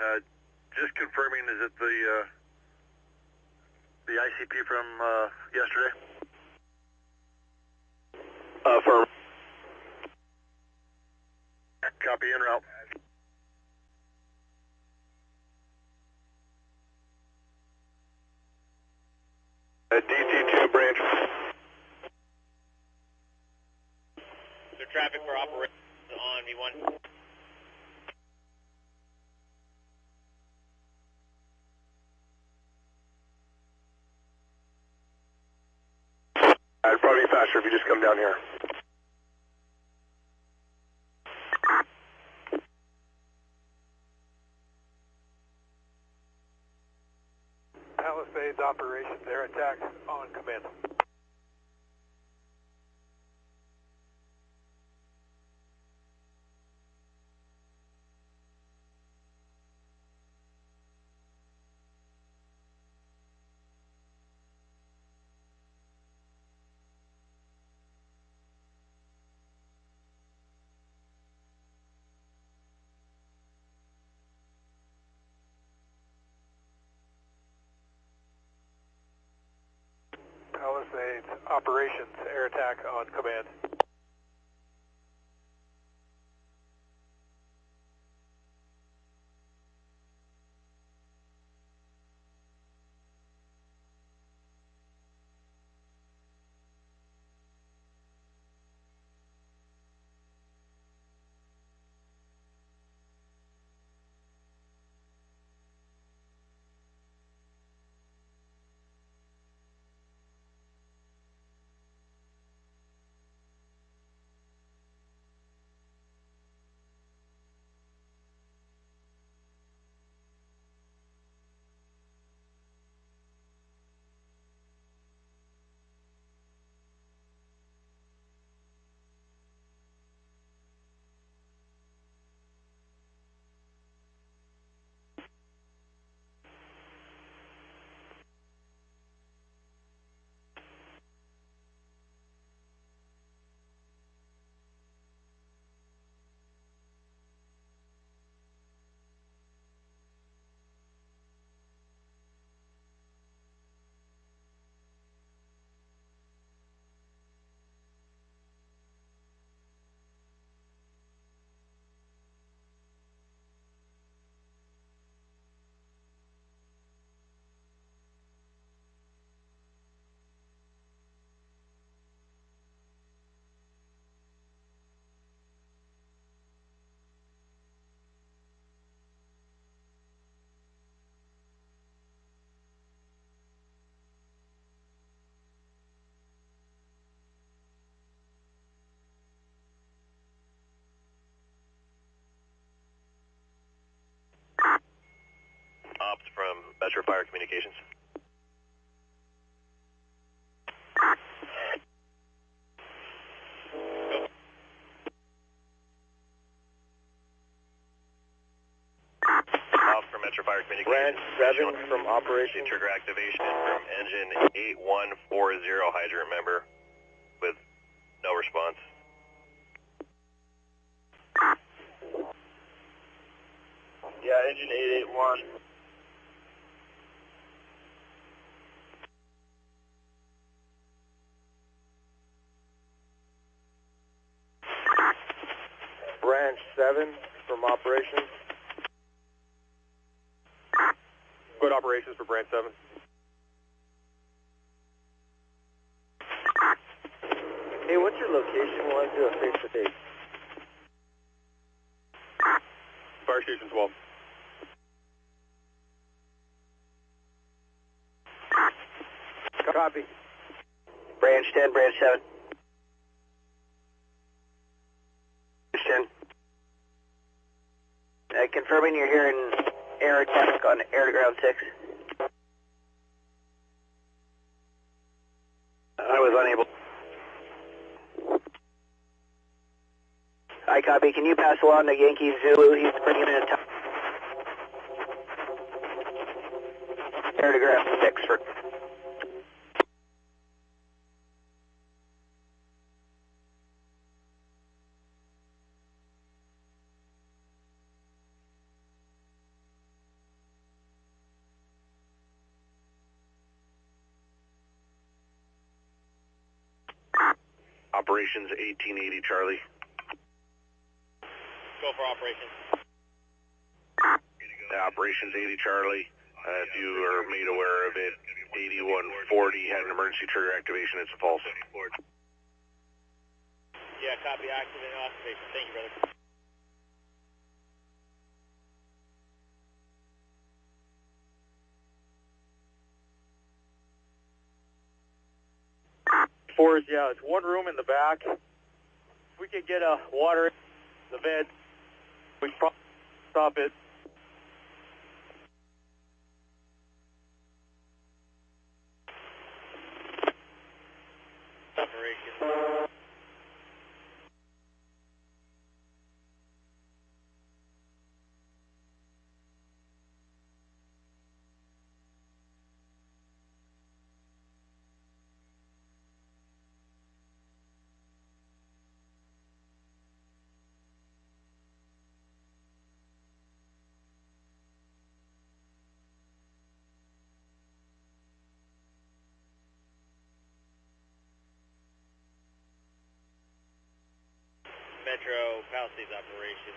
Just confirming, is it the ICP from yesterday? Affirm. Copy en route. DC2 branch. So traffic for operations on V1. It'd probably be faster if you just come down here. Palisades operations, air attack on command. Palisades operations, air attack on command. Ops from Metro Fire Communications. Ops from Metro Fire Communications. Branch 7 from operations. Trigger activation from engine 8140 hydrant member with no response. Yeah, engine 881. Branch 7 from operations. Good operations for Branch 7. Hey, what's your location? We'll do a face-to-face. Fire Station 12. Copy. Branch 10, branch 7. Branch 10. Confirming you're hearing air attack on air to ground 6. I was unable. I copy. Can you pass along to Yankee Zulu? He's bringing in a top. Air to ground 6 for. Operations 1880 Charlie. Go for operations. Operations 80 Charlie. If you are made aware of it, 8140 had an emergency trigger activation. It's a false. Yeah, copy. Active and activation. Thank you, brother. Fours, yeah, it's one room in the back. If we could get a water in the vent, we'd probably stop it. Operation. Metro Palisades operation.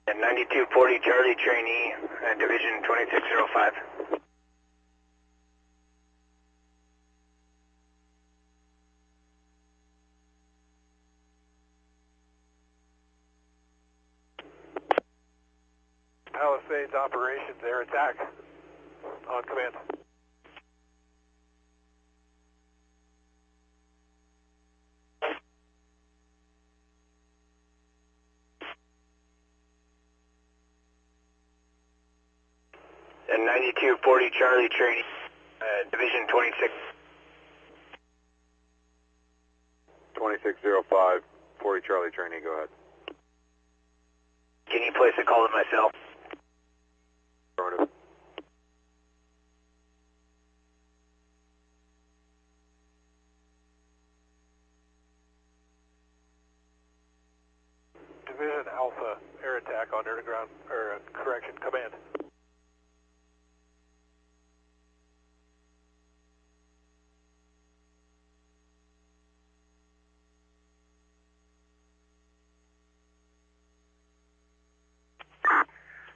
And 9240 Charlie trainee, Division 2605. Palisades operations, air attack. On command. And 9240 Charlie trainee, Division 2605, 40 Charlie trainee, go ahead. Can you place a call to myself? Affirmative. Division Alpha, air attack on air to ground, or correction, command.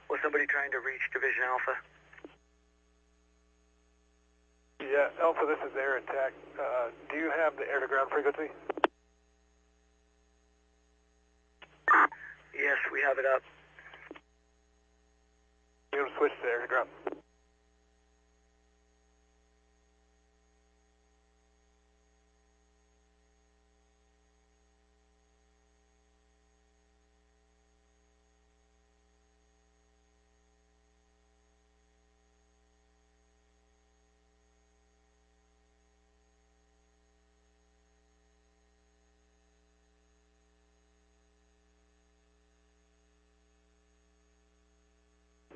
Was somebody trying to reach Division Alpha? Yeah, Alpha, this is air attack. Do you have the air to ground frequency? Yes, we have it up. You can switch to air to ground.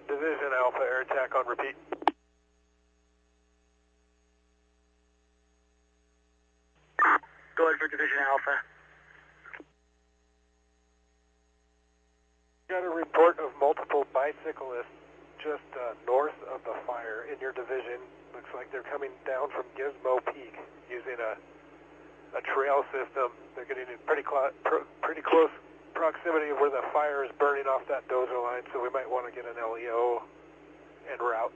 Division Alpha, air attack on repeat. Go ahead for Division Alpha. Got a report of multiple bicyclists just north of the fire in your division. Looks like they're coming down from Gizmo Peak using a trail system. They're getting in pretty close proximity of where the fire is burning off that dozer line, so we might want to get an LEO en route.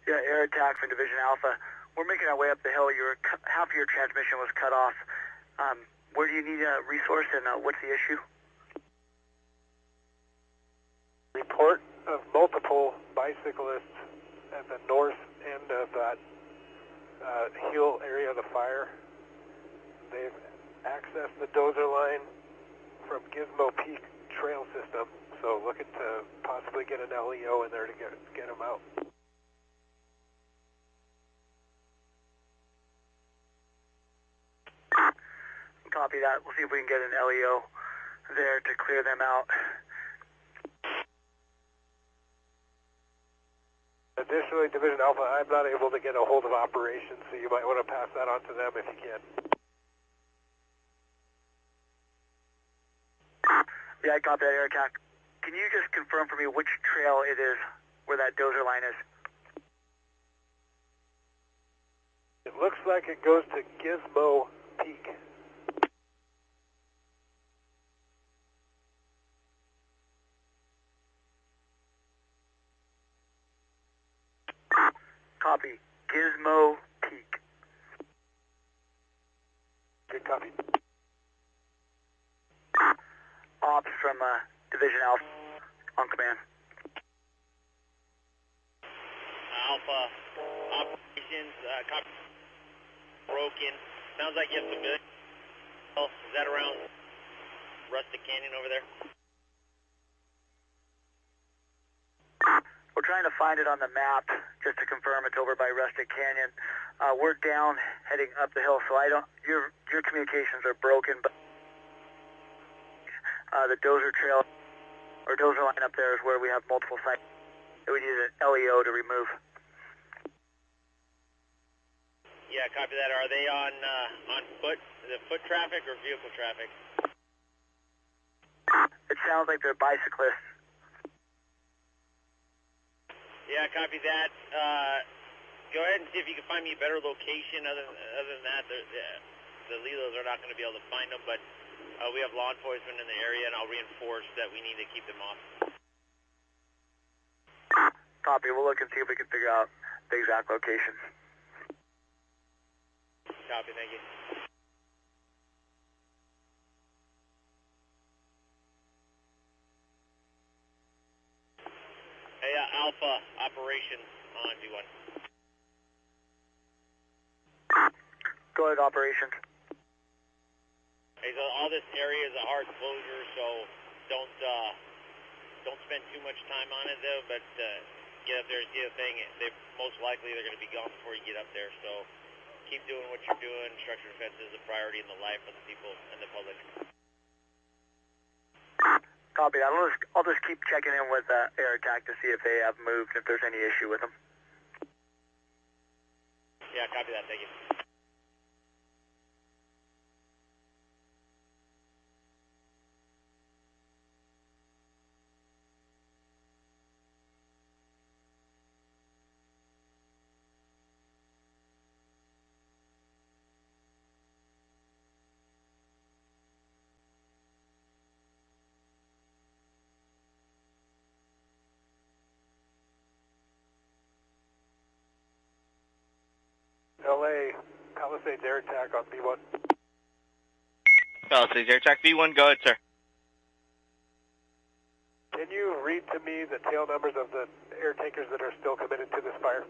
Yeah, air attack from Division Alpha. We're making our way up the hill. Half of your transmission was cut off. Where do you need a resource, and what's the issue? Report of multiple bicyclists at the north end of that hill area of the fire. They've accessed the dozer line from Gizmo Peak trail system, so looking to possibly get an LEO in there to get them out. Copy that. We'll see if we can get an LEO there to clear them out. Additionally, Division Alpha, I'm not able to get a hold of operations, so you might want to pass that on to them if you can. Yeah, I got that air attack. Can you just confirm for me which trail it is where that dozer line is? It looks like it goes to Gizmo Peak. Copy. Gizmo Peak. Good copy. Ops from Division Alpha on command. Alpha, operations, copy. Broken. Sounds like you have civilian. Is that around Rustic Canyon over there? We're trying to find it on the map just to confirm it's over by Rustic Canyon. We're down heading up the hill, so your communications are broken, but the dozer trail or dozer line up there is where we have multiple sites that we need an LEO to remove. Yeah, copy that. Are they on foot? Is it foot traffic or vehicle traffic? It sounds like they're bicyclists. Yeah, copy that. Go ahead and see if you can find me a better location. Other than that, the LEOs are not going to be able to find them, but we have law enforcement in the area, and I'll reinforce that we need to keep them off. Copy. We'll look and see if we can figure out the exact location. Copy, thank you. Hey, Alpha, operations on V1. Go ahead, operations. Hey, so all this area is a hard closure, so don't spend too much time on it, though, but get up there and see the thing. Most likely they're going to be gone before you get up there, so keep doing what you're doing. Structural defense is a priority in the life of the people and the public. Copy that. I'll just keep checking in with air attack to see if they have moved, if there's any issue with them. Yeah, copy that. Thank you. LA, Palisades air attack on B1. Palisades air attack V1, go ahead, sir. Can you read to me the tail numbers of the air tankers that are still committed to this fire?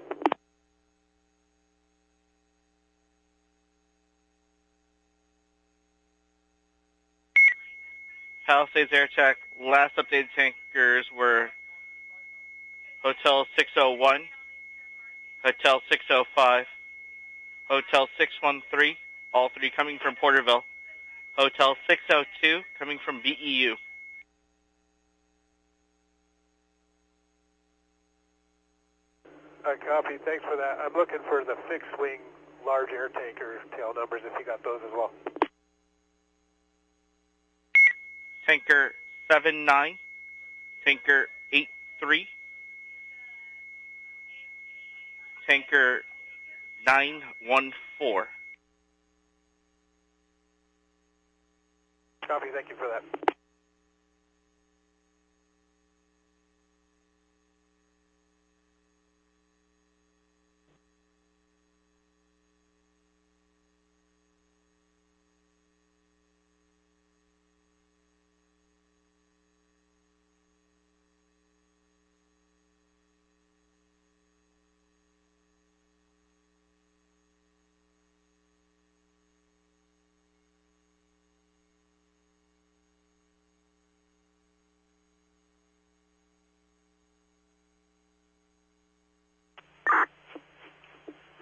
Palisades air attack, last updated tankers were Hotel 601, Hotel 605, Hotel 613, all three coming from Porterville, Hotel 602 coming from BEU. Copy, thanks for that. I'm looking for the fixed-wing large air tanker tail numbers if you got those as well. Tanker 79, Tanker 83, Tanker 914. Copy, thank you for that.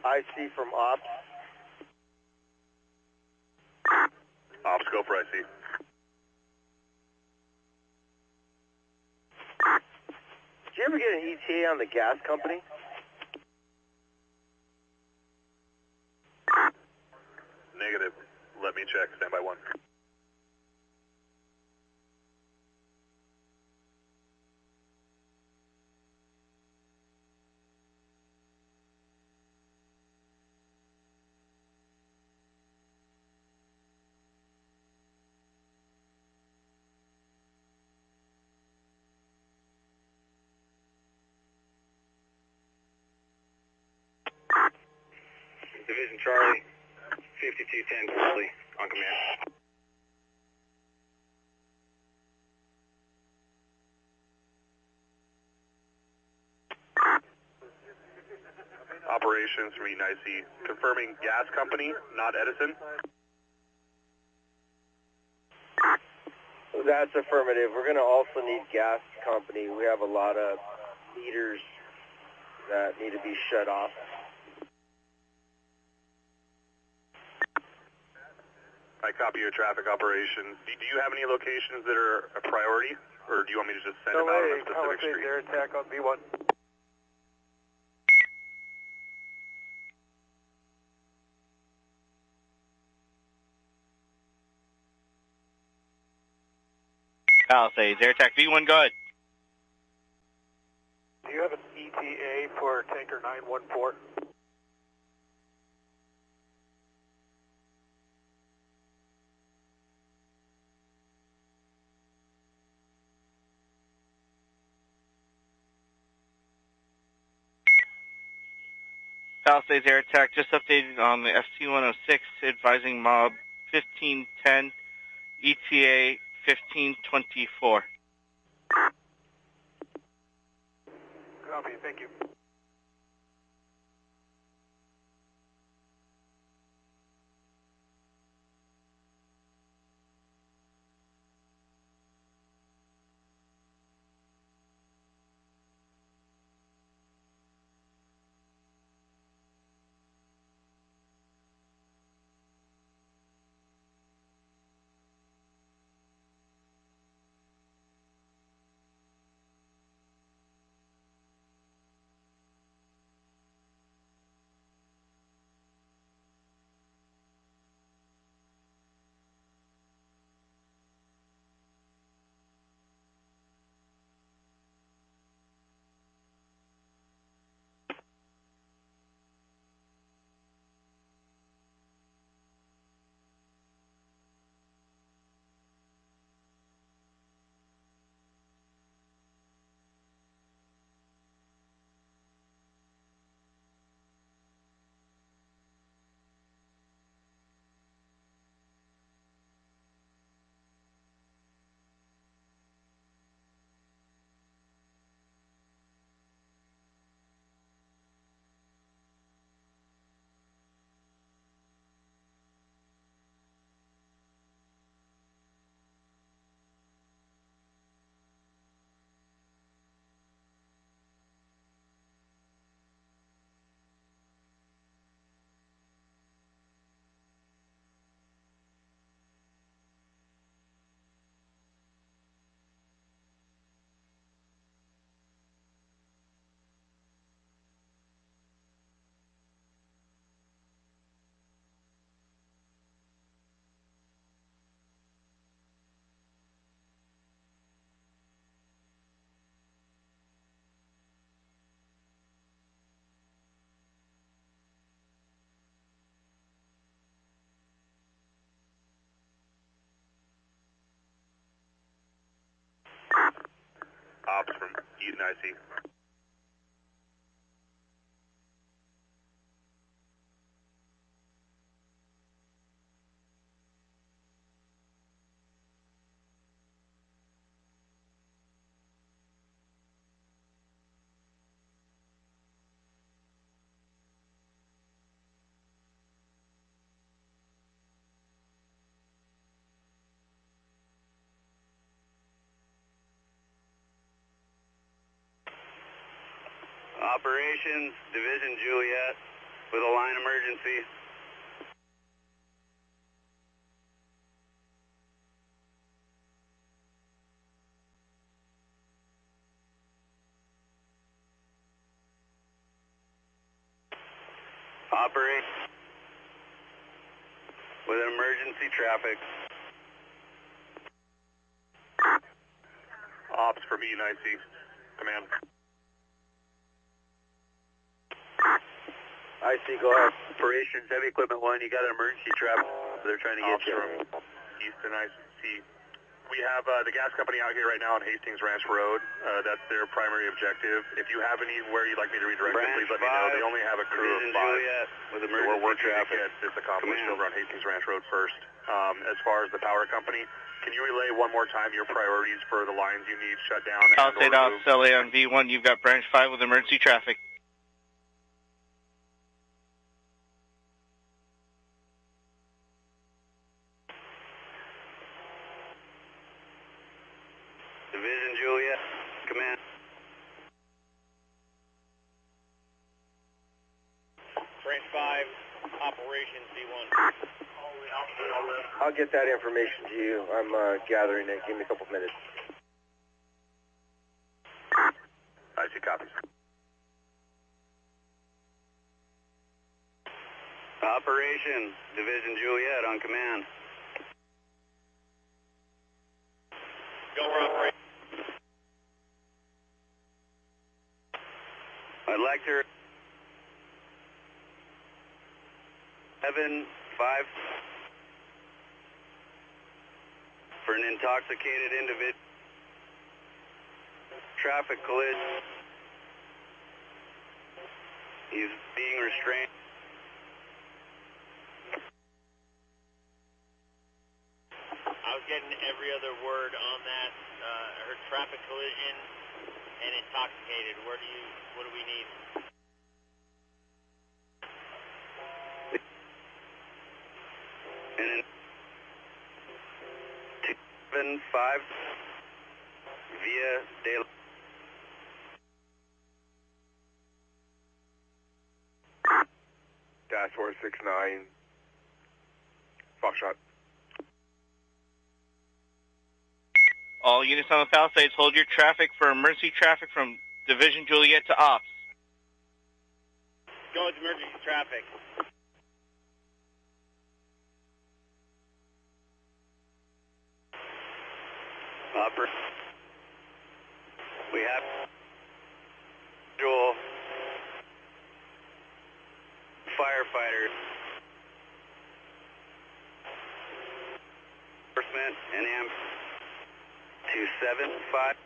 IC from Ops. Ops, go for IC. Did you ever get an ETA on the gas company? Negative. Let me check. Stand by 1. Division Charlie, 5210 Charlie, on command. Operations from Eaton IC. Confirming gas company, not Edison. That's affirmative. We're going to also need gas company. We have a lot of meters that need to be shut off. I copy your traffic operations. Do you have any locations that are a priority, or do you want me to just send them out on a specific Palisades street? air attack on B1. Palisades air attack V1, go ahead. Do you have an ETA for tanker 914? Palisades air attack just updated on the FC-106, advising mob 1510, ETA 1524. Copy, thank you. Ops from Eaton IC. Operations, Division Juliet, with a line emergency. Operate with an emergency traffic. Ops from Eaton IC. Command. IC, go ahead. Operations, Heavy Equipment 1, you got an emergency traffic. They're trying to get Ops you. from Easton IC. We have the gas company out here right now on Hastings Ranch Road. That's their primary objective. If you have anywhere you'd like me to redirect them, please let me know. They only have a crew of 5. Juliet, with So emergency we're working traffic. to get this accomplished over on Hastings Ranch Road first. As far as the power company, can you relay one more time your priorities for the lines you need shut down? Palisades Ops, LA on V1, you've got branch 5 with emergency traffic. Division Juliet, command. Branch 5, Operation C1. I'll get that information to you. I'm gathering it. Give me a couple minutes. I see copies. Operation, Division Juliet on command. Go for operation. I'd like to 7-5 for an intoxicated individual. Traffic collision. He's being restrained. I was getting every other word on that. I heard traffic collision and intoxicated. What do we need? And in 7-5 via Dateline. Dash 469. Foxtrot. All units on the Palisades, hold your traffic for emergency traffic from Division Juliet to Ops. Go with emergency traffic. We have visual firefighters, enforcement, and AM 275.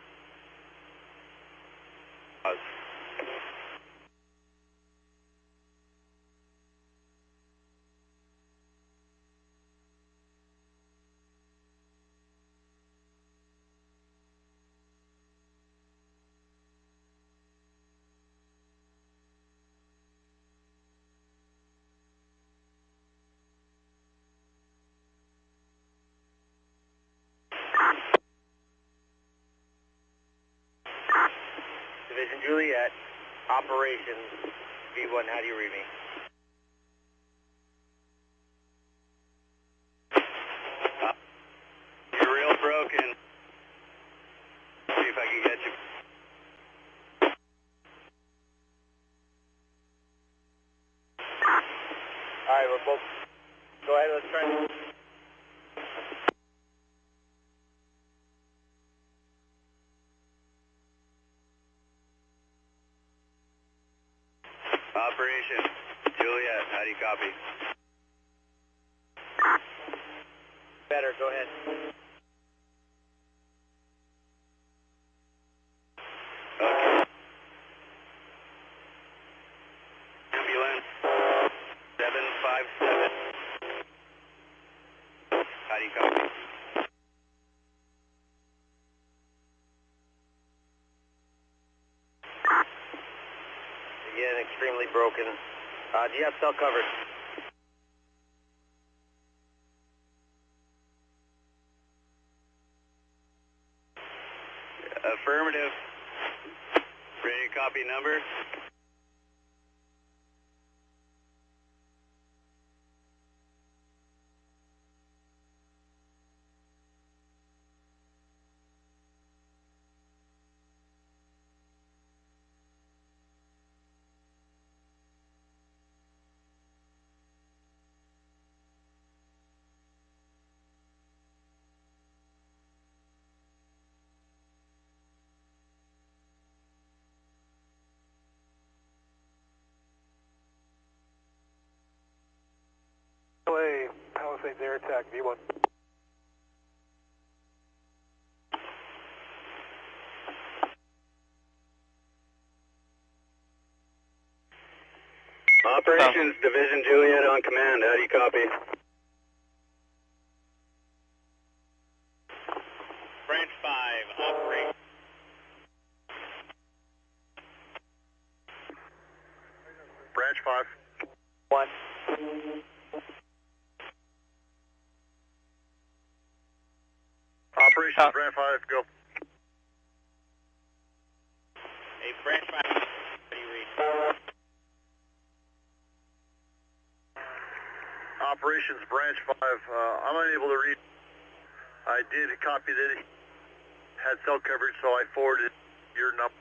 Division Juliet, Operations V1, how do you read me? You're real broken. See if I can get you. Alright, we're both. Go ahead, let's try. Operation Juliet, how do you copy? Better, go ahead. extremely broken. Do you have cell coverage? Affirmative. Ready to copy number? LA, Palisades air attack, V1. Operations Division Juliet on command. How do you copy? Branch 5, operate. Branch 5. 1. Operations Branch 5, go. Hey, Branch 5, how do you read? Operations Branch 5, I'm unable to read. I did copy that it had cell coverage, so I forwarded your number.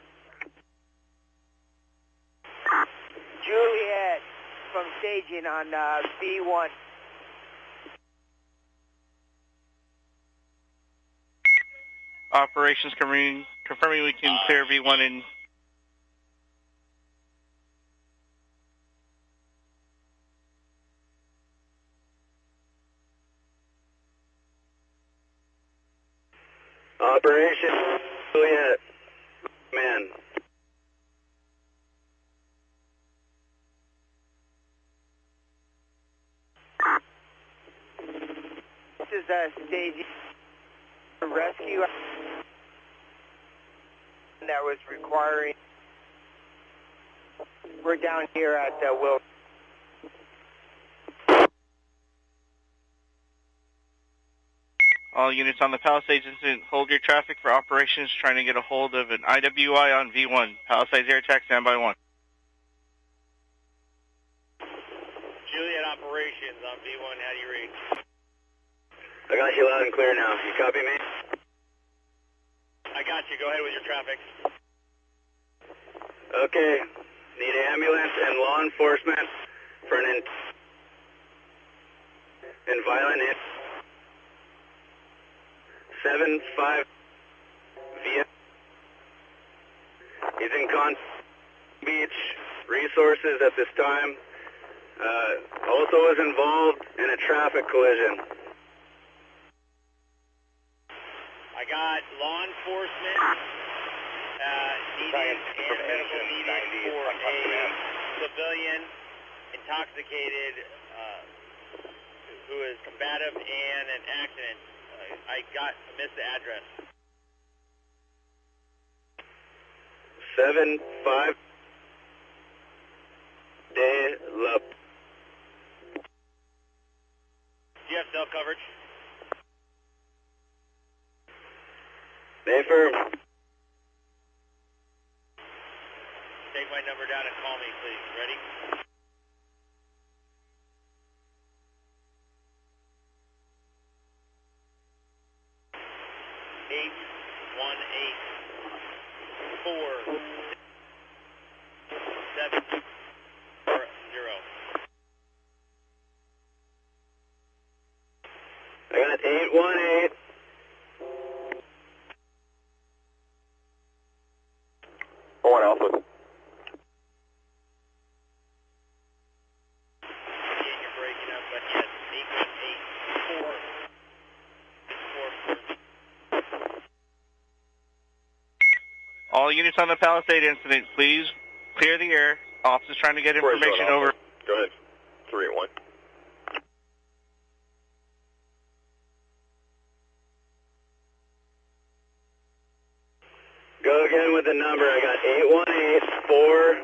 Juliet from staging on B1. Operations confirming we can clear V1 in. Operation Juliet. Man. This is staging rescue that was requiring. We're down here at Will. All units on the Palisades incident, hold your traffic for operations trying to get a hold of an IWI on V1. Palisades air attack, standby 1. Juliet operations on V1, how do you read? I got you loud and clear now. You copy me? I got you. Go ahead with your traffic. Okay. Need ambulance and law enforcement for an violent hit. 7-5 via. He's in Beach resources at this time. Also was involved in a traffic collision. I got law enforcement needed and medical needed for a civilian intoxicated who is combative and an accident. I missed the address. 7-5 De La. Do you have cell coverage? Stay firm. Take my number down and call me, please. Ready? Eight 1-8-4-7-4-0. I got 818. One Alpha. You're breaking up, but yes, 818-4. All units on the Palisade incident, please clear the air. Ops is trying to get information over. Go ahead. 381. Go again with the number. I got 818-4.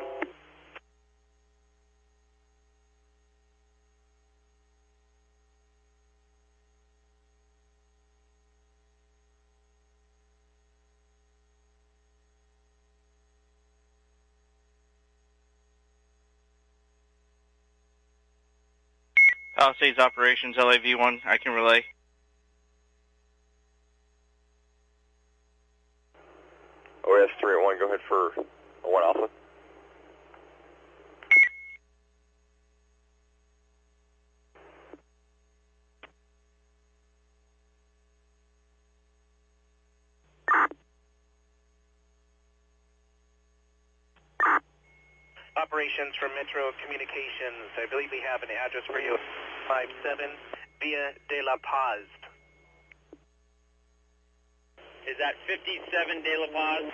Palisades operations, LAV1, I can relay. OS 381, go ahead for 1 Alpha. Operations from Metro Communications. I believe we have an address for you. 57 Via de la Paz. Is that 57 De La Paz?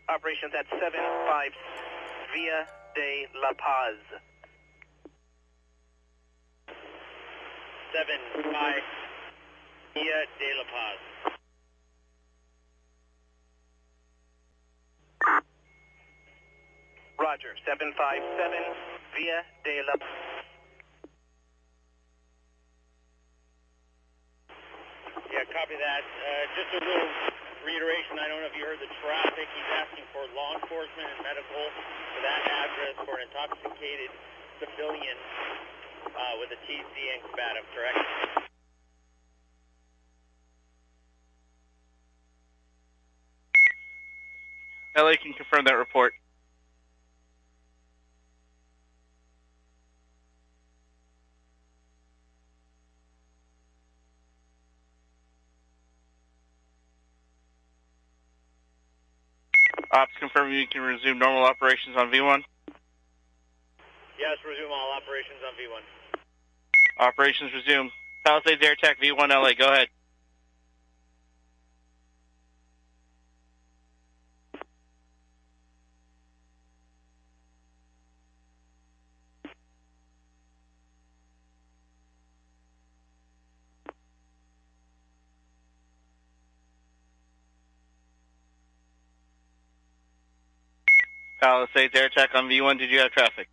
Operations at 75 Via de la Paz. 75 Via de La Paz. Roger, 757 Via de la Paz. Yeah, copy that. Just a little reiteration, I don't know if you heard the traffic. He's asking for law enforcement and medical to that address for an intoxicated civilian with a TC and combative, correct? LA can confirm that report. Ops confirming you can resume normal operations on V1. Yes, resume all operations on V1. Operations resume. Palisades Air Attack V1 LA, go ahead. Palisades Air Attack on V1, did you have traffic?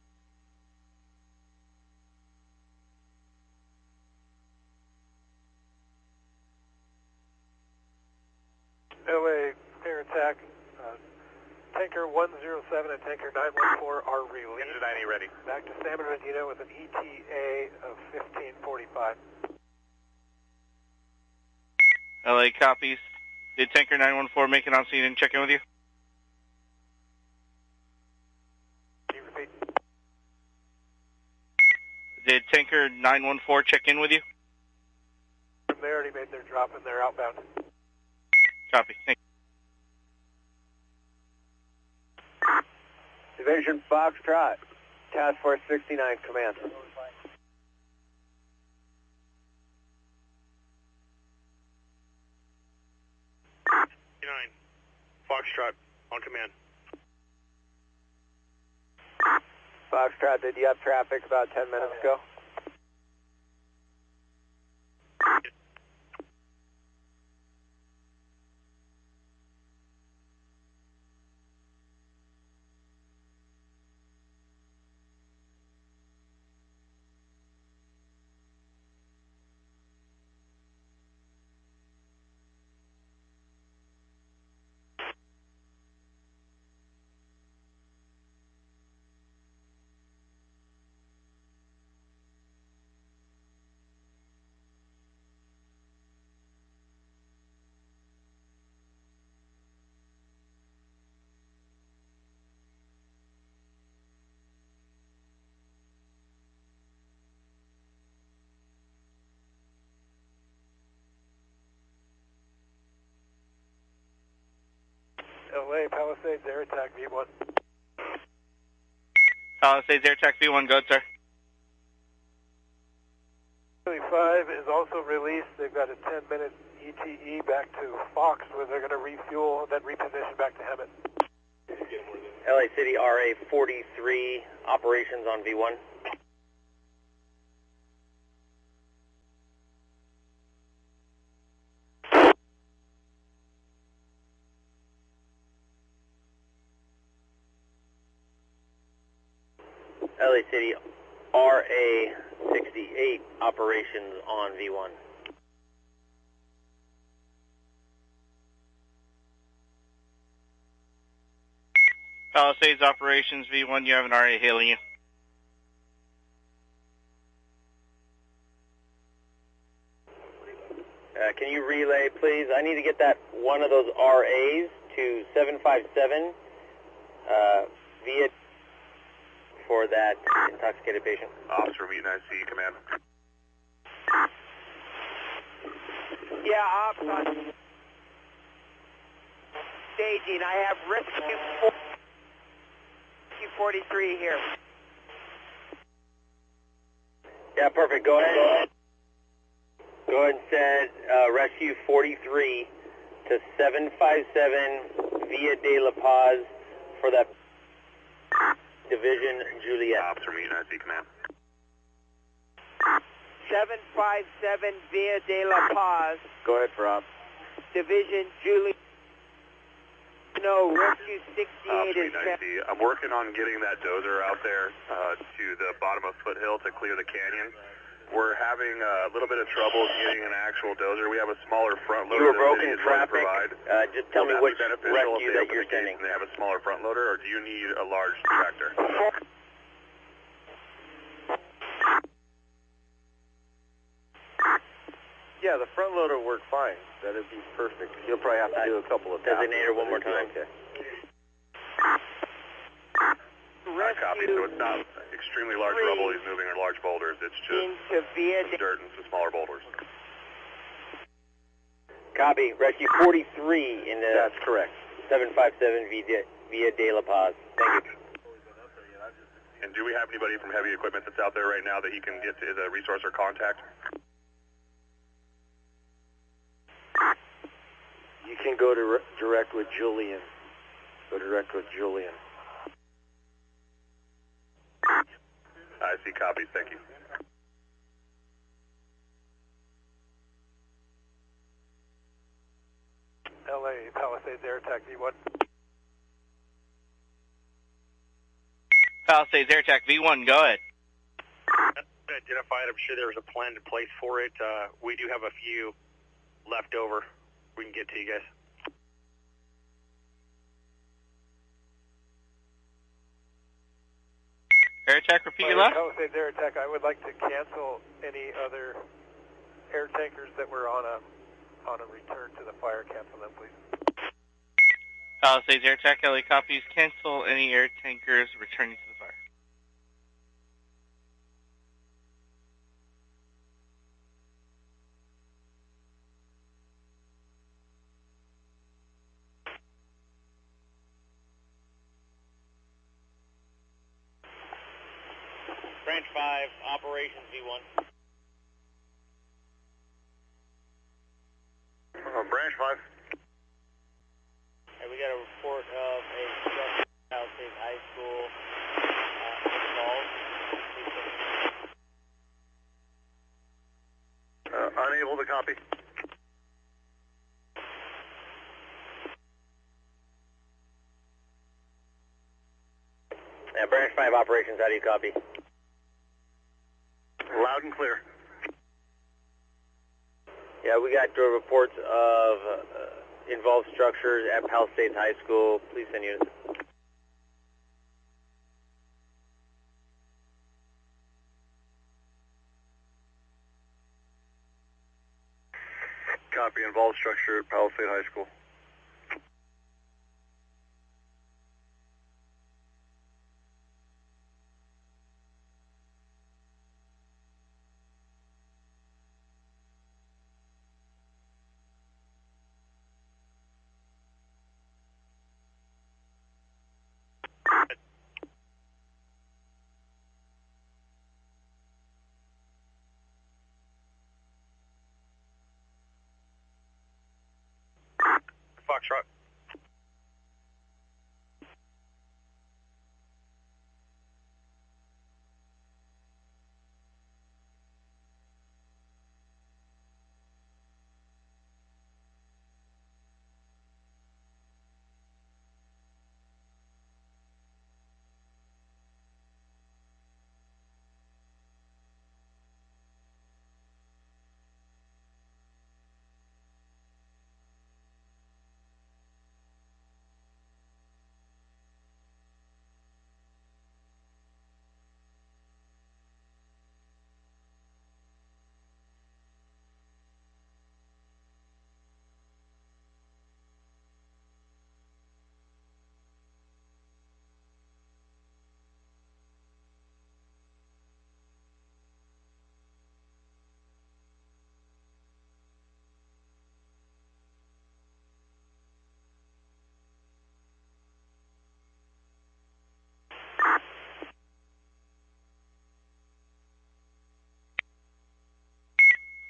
LA air attack. Tanker 107 and Tanker 914 are released. Engine 90 ready. Back to San Bernardino with an ETA of 1545. LA copies. Did Tanker 914 make it on scene and check in with you? Can you repeat? Did Tanker 914 check in with you? They already made their drop and they're outbound. Copy. Thank you. Division Foxtrot, Task Force 69, command. 69, Foxtrot, on command. Foxtrot, did you have traffic about 10 minutes ago? LA Palisades air attack V1. Palisades Air Attack V1, go ahead, sir. 5 is also released. They've got a 10-minute ETE back to Fox where they're going to refuel and then reposition back to Hemet. LA City RA 43, operations on V1. LA City RA 68, operations on V1. Palisades Operations V1, you have an RA hailing you. Can you relay, please? I need to get that one of those RAs to 757 via for that intoxicated patient. Officer Meeting IC, command. Yeah, ops on staging. I have rescue 43 here. Yeah, perfect. Go ahead. Go ahead and send rescue 43 to 757 via De La Paz for that Division Juliet. Officer Meeting IC, command. 757 via De La Paz. Go ahead, Rob. Division Juliet. No, rescue 68 is set. I'm working on getting that dozer out there to the bottom of Foothill to clear the canyon. We're having a little bit of trouble getting an actual dozer. We have a smaller front loader. You were broken traffic. Just tell me which rescue that you're sending. They have a smaller front loader, or do you need a large tractor? Yeah, the front loader will work fine. That'd be perfect. You'll probably have to do a couple of designator one more time. Okay. Copy. So it's not extremely large rubble he's moving or large boulders. It's just dirt and some smaller boulders. Copy. Rescue 43 in the... That's correct. 757 via De La Paz. Thank you. And do we have anybody from heavy equipment that's out there right now that he can get to the resource or contact? You can go to direct with Julian. Go direct with Julian. I see. Copies. Thank you. LA, Palisades Air Attack V1. Palisades Air Attack V1, go ahead. Identified. I'm sure there was a plan in place for it. We do have a few left over. We can get to you guys. Air Attack, repeat your last. Palisades Air Attack, I would like to cancel any other air tankers that were on a return to the fire. Cancel them, please. Palisades Air Attack, LA copies. Cancel any air tankers returning to the fire. Branch 5, Operations V1. Branch 5. Hey, we got a report of a structure at Palisades High School involved. Unable to copy. Branch 5 Operations, how do you copy? Loud and clear. Yeah, we got reports of involved structures at Palisades High School. Please send units. Copy. Involved structure at Palisades High School. Foxtrot.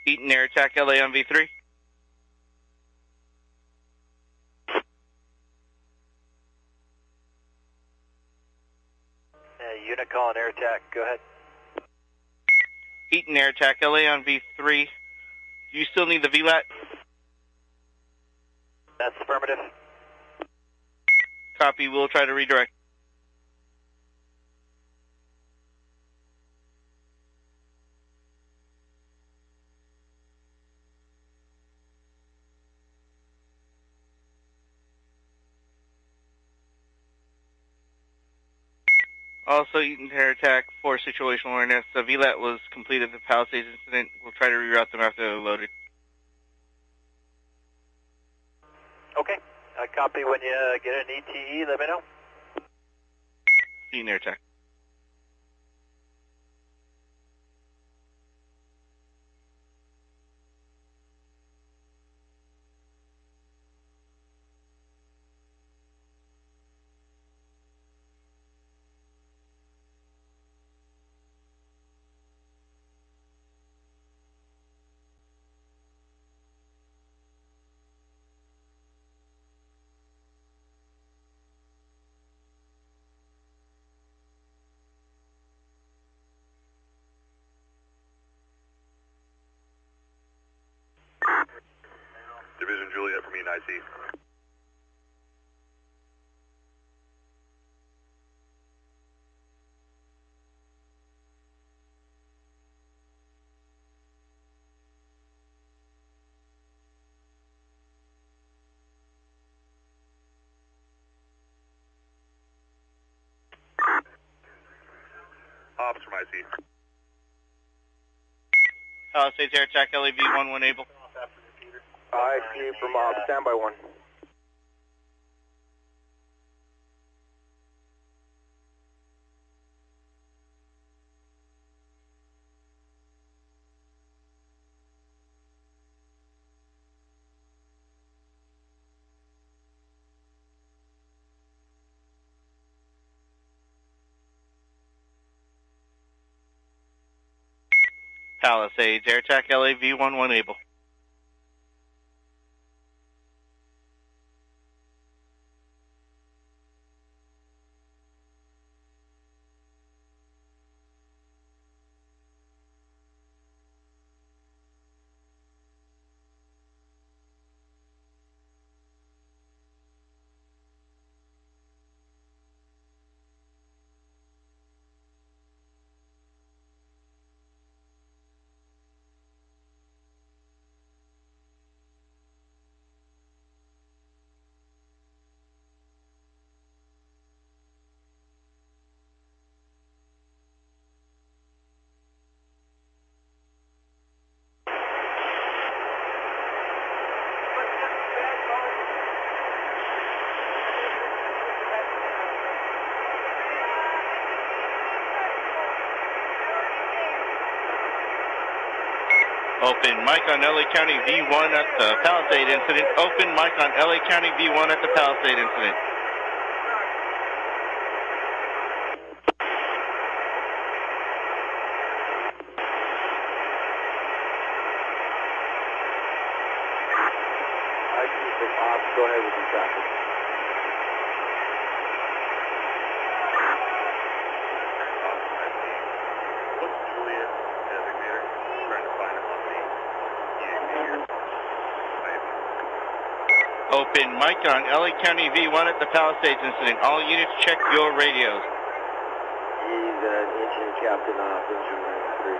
Eaton Air Attack LA on V3. Unit calling Air Attack. Go ahead. Eaton Air Attack LA on V3. Do you still need the VLAT? That's affirmative. Copy. We'll try to redirect. Also, Eaton Air Attack for situational awareness. The VLAT was completed at the Palisades incident. We'll try to reroute them after they're loaded. Okay. Copy. When you get an ETE, let me know. Eaton Air Attack. Division Juliet from Eaton IC. Ops from IC. Palisades Air Attack LAV 1-1 able. IC from Ops, standby 1. Palisades Air Attack LAV 1-1 able. Open mic on LA County V1 at the Palisade incident. Open mic on LA County V1 at the Palisade incident. IC from Ops, go ahead with your traffic. What's Juliet designator? Trying to find him on the EAP here. Open mic on LA County V1 at the Palisades incident. All units check your radios. He's an engine captain off, engine 93.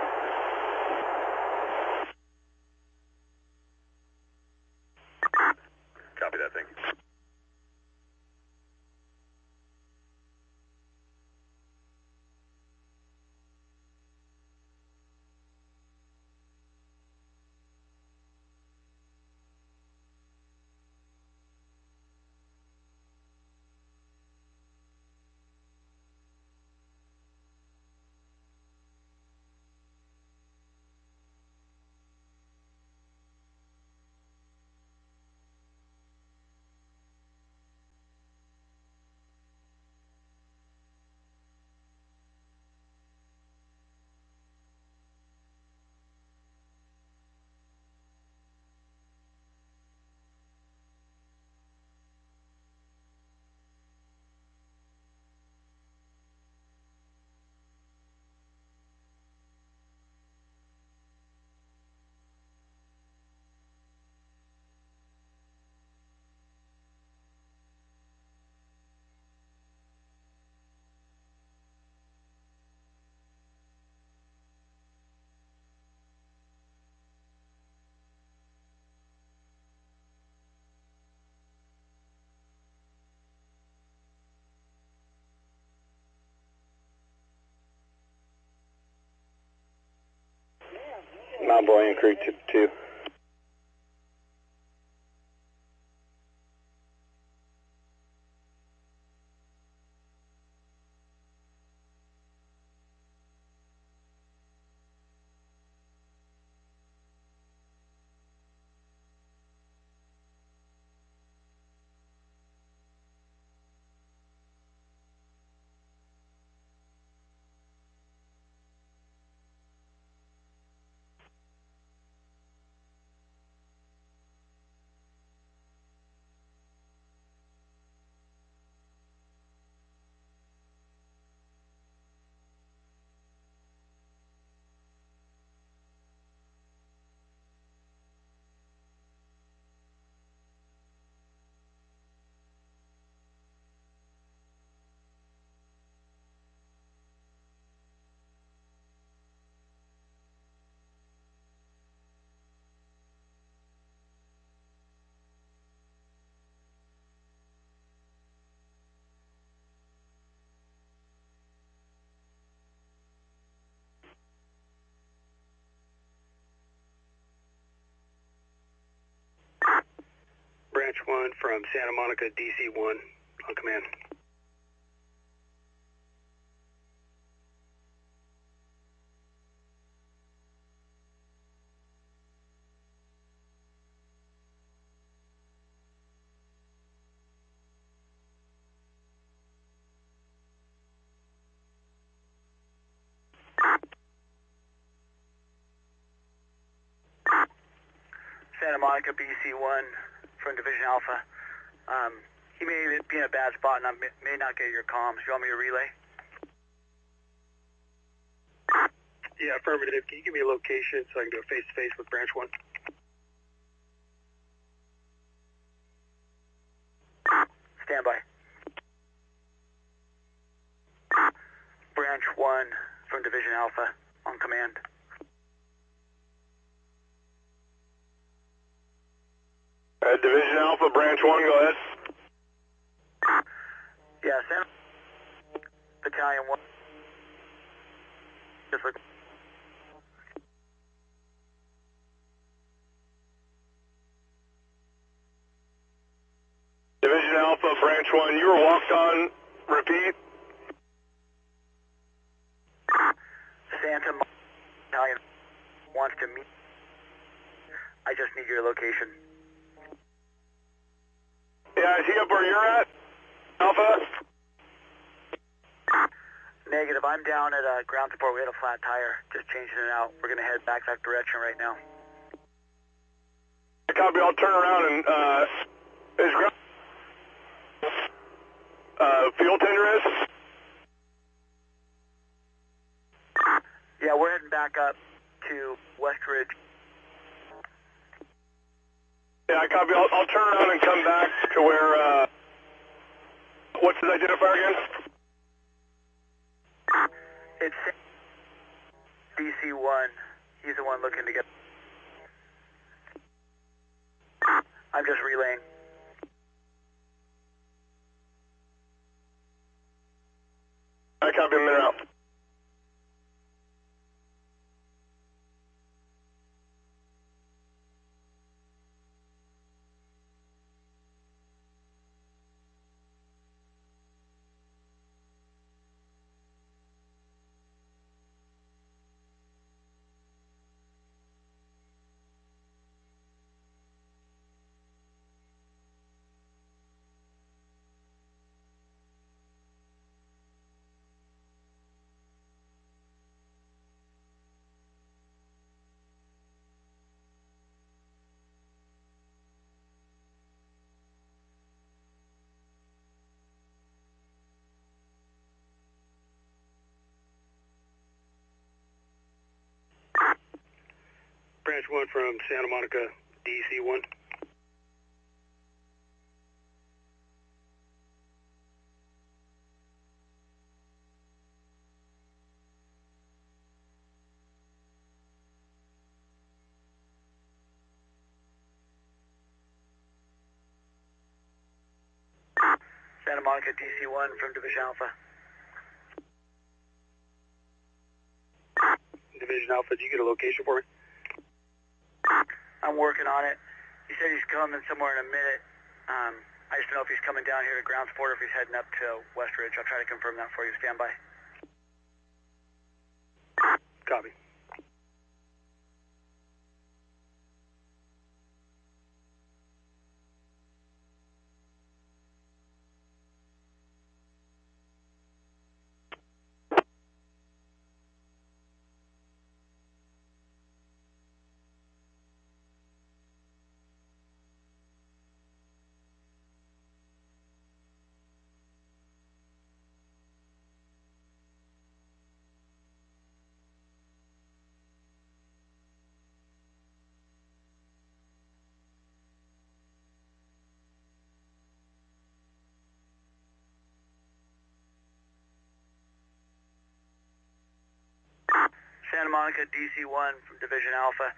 Copy that, thank you. Mount Brilliant Creek 2. Branch 1 from Santa Monica, DC 1, on command. Santa Monica, BC1 from Division Alpha. He may be in a bad spot and I may not get your comms. You want me to relay? Yeah, affirmative. Can you give me a location so I can do a face-to-face with Branch 1? Stand by. Branch 1 from Division Alpha on command. Division Alpha, Branch 1, go ahead. Yeah, Santa Battalion 1. Just look. Division Alpha, Branch 1, you were walked on. Repeat. Santa Battalion wants to meet. I just need your location. Yeah, is he up where you're at? Alpha? Negative. I'm down at ground support. We had a flat tire. Just changing it out. We're going to head back that direction right now. Copy. I'll turn around and, is ground... fuel tender is? Yeah, we're heading back up to West Ridge. Yeah, I copy. I'll turn around and come back to where, what's his identifier again? It's DC-1. He's the one looking to get... I'm just relaying. I copy, a minute out. Branch 1 from Santa Monica, DC 1. Santa Monica, DC-1 from Division Alpha. Division Alpha, did you get a location for me? I'm working on it. He said he's coming somewhere in a minute. I just don't know if he's coming down here to ground support or if he's heading up to West Ridge. I'll try to confirm that for you. Stand by. Copy. Santa Monica, DC-1 from Division Alpha.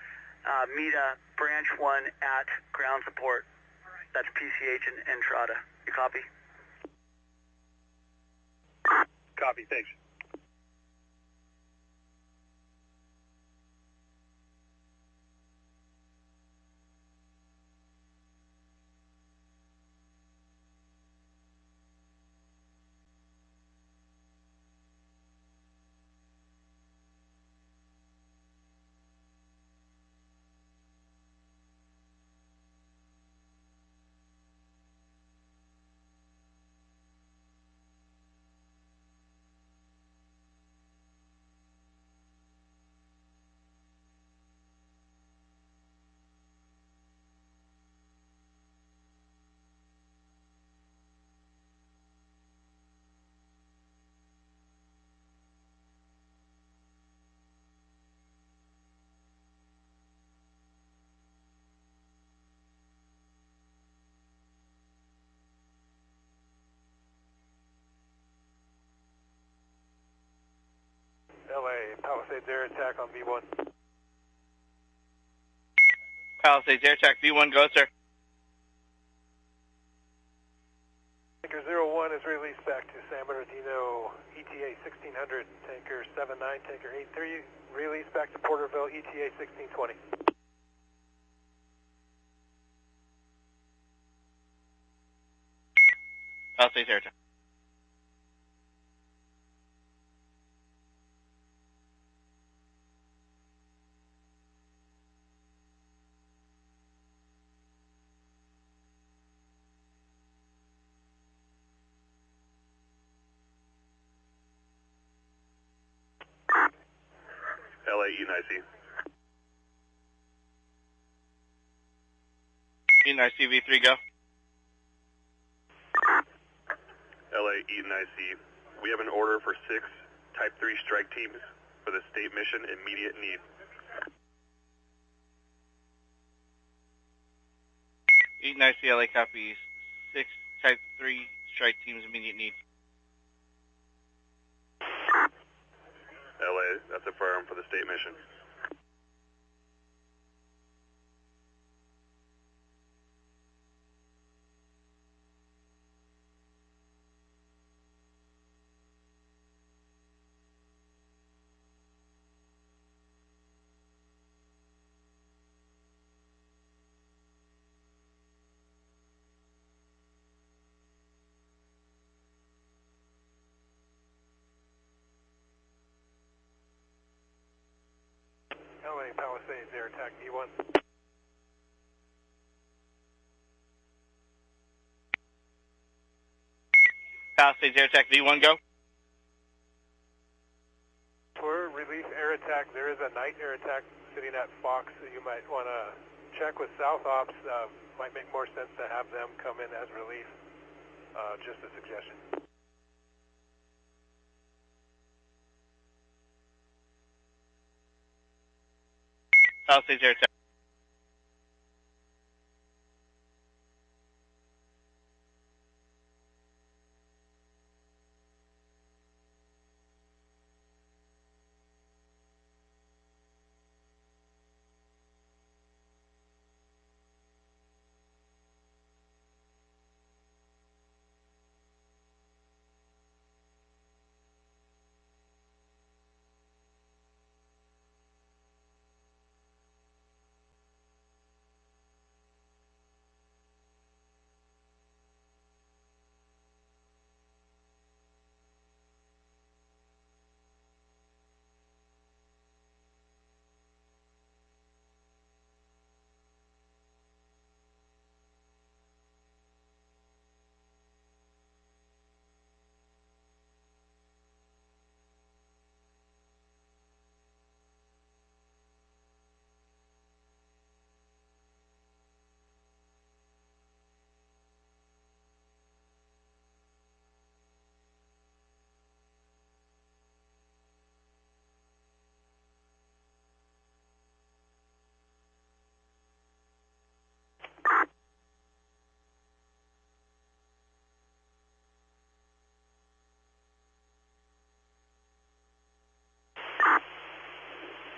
Meet Branch 1 at ground support. That's PCH and Entrada. You copy? Copy, thanks. LA, Palisades air attack on V1. Palisades air attack, V1, go, sir. Tanker 01 is released back to San Bernardino, ETA 1600. Tanker 79, Tanker 83, released back to Porterville, ETA 1620. Palisades air attack. LA, E9C. E9C, V3, go. LA, E9C. We have an order for 6 Type 3 strike teams for the state mission immediate need. E9C, LA copies. 6 Type 3 strike teams immediate need. LA, that's a firm for the state mission. LA, Palisades air attack V1. Palisades air attack, V1, go. For relief air attack, there is a night air attack sitting at Fox that you might want to check with South Ops. Might make more sense to have them come in as relief. Just a suggestion. Palisades air attack.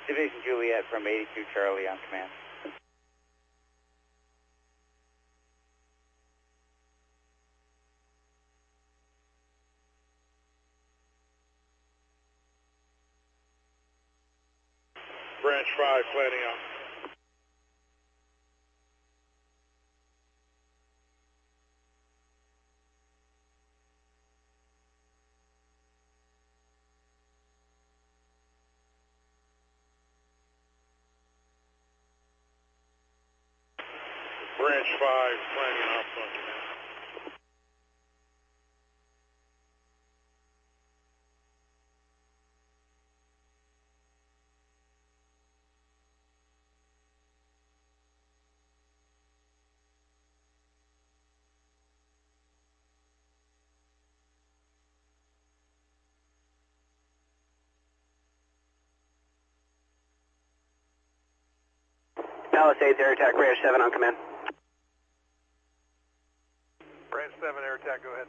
Division Juliet from 82 Charlie on command. Branch 5, planning on. Branch 5, planning off on command. Palisades, air attack, Branch 7 on command. Branch 7, air attack, go ahead.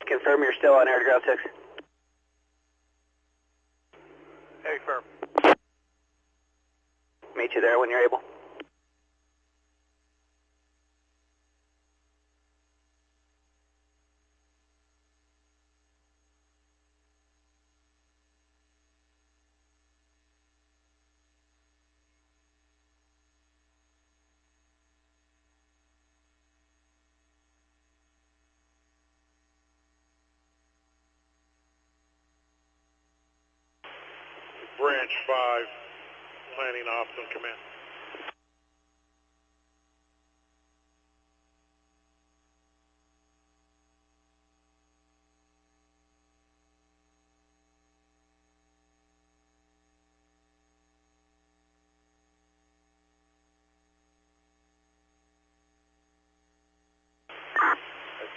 Confirm you're still on air to ground 6. Hey, firm. Meet you there when you're able. Branch 5, planning ops on command.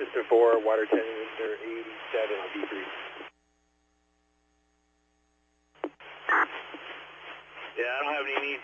Assistant 4, water temperature 87 on D3. Yeah, I don't have any needs.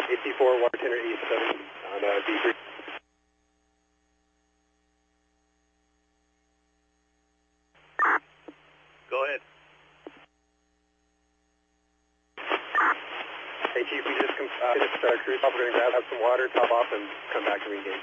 AC4, water tender 87 on D3. Go ahead. Hey, Chief, we just finished our cruise off. We're going to have some water, top off, and come back and re-engage.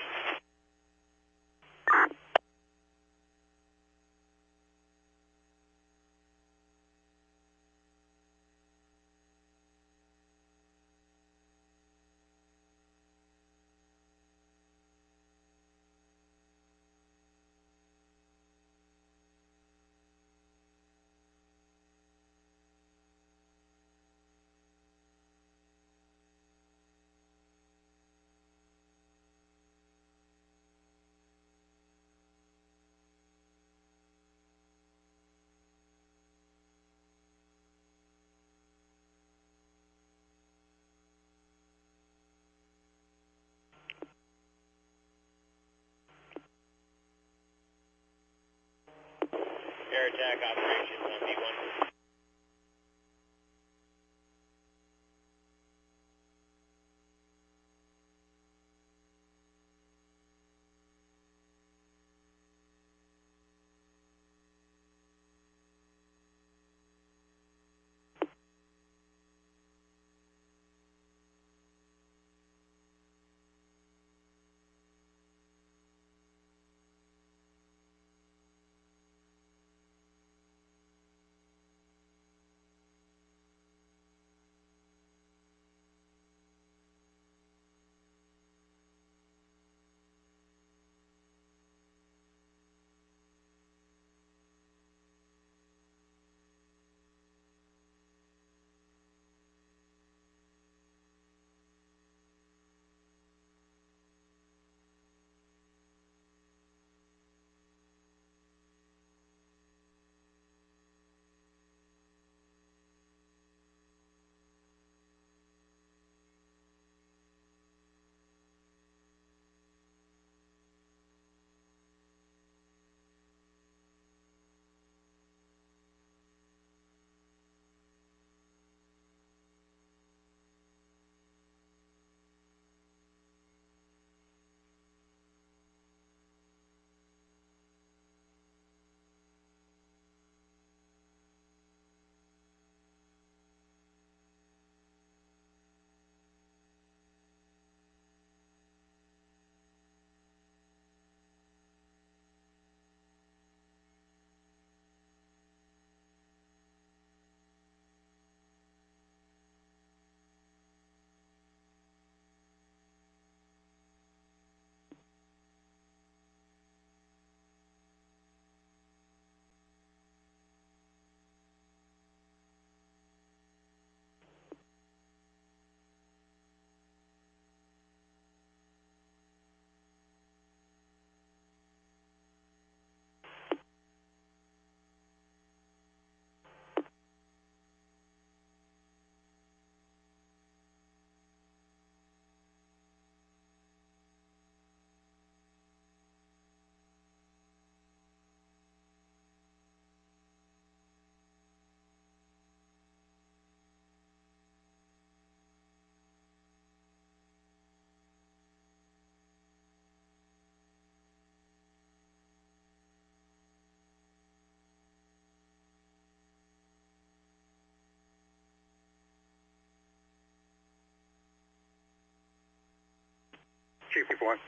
1.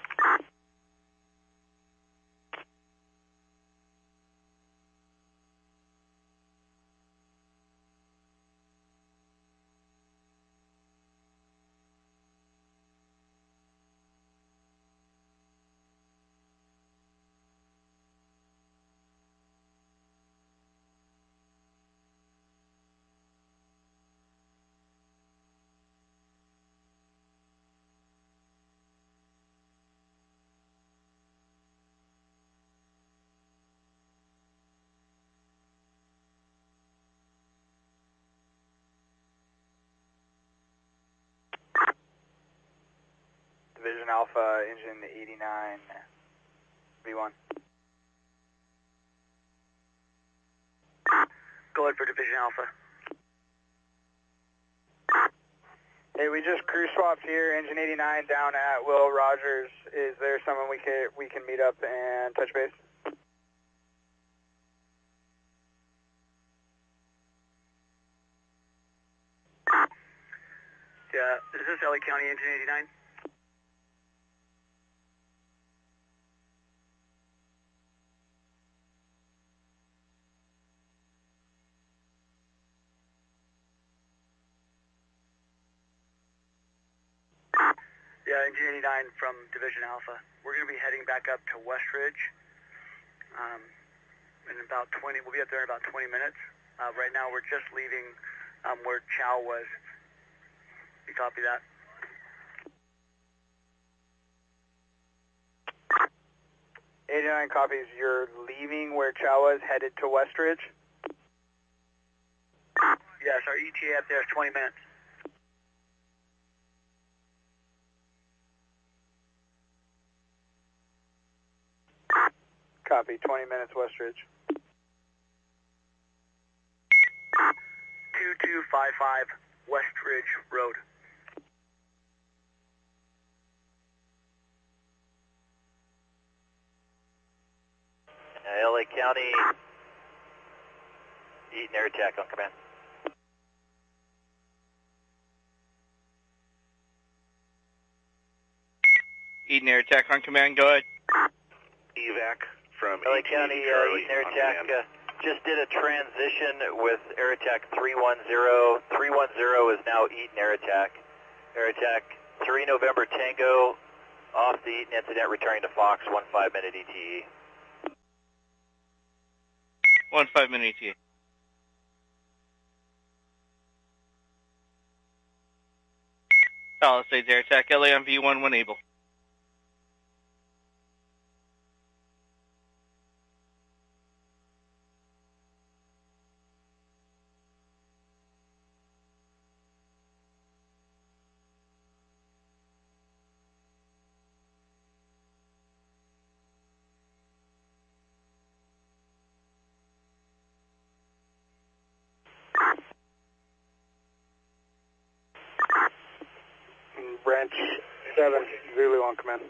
Division Alpha, engine 89, V1. Go ahead for Division Alpha. Hey, we just crew swapped here, engine 89 down at Will Rogers. Is there someone we can meet up and touch base? Yeah, is this LA County engine 89? Yeah, engine 89 from Division Alpha. We're going to be heading back up to West Ridge in about 20. We'll be up there in about 20 minutes. Right now, we're just leaving where Chow was. You copy that? '89 copies. You're leaving where Chow was, headed to West Ridge? Yes, our ETA up there is 20 minutes. Copy, 20 minutes West Ridge. 2255 West Ridge Road. LA County, Eaton Air Attack on command. Eaton Air Attack on command, go ahead. Evac from LA County, Eaton Air Attack just did a transition with Air Attack 310. 310 is now Eaton Air Attack. Air Attack 3 November Tango, off the Eaton incident, returning to Fox, 1 5-minute ETE. 1 5-minute ETA. Palisades Air Attack, LA on V1 when able. Branch 7, Zulu on command.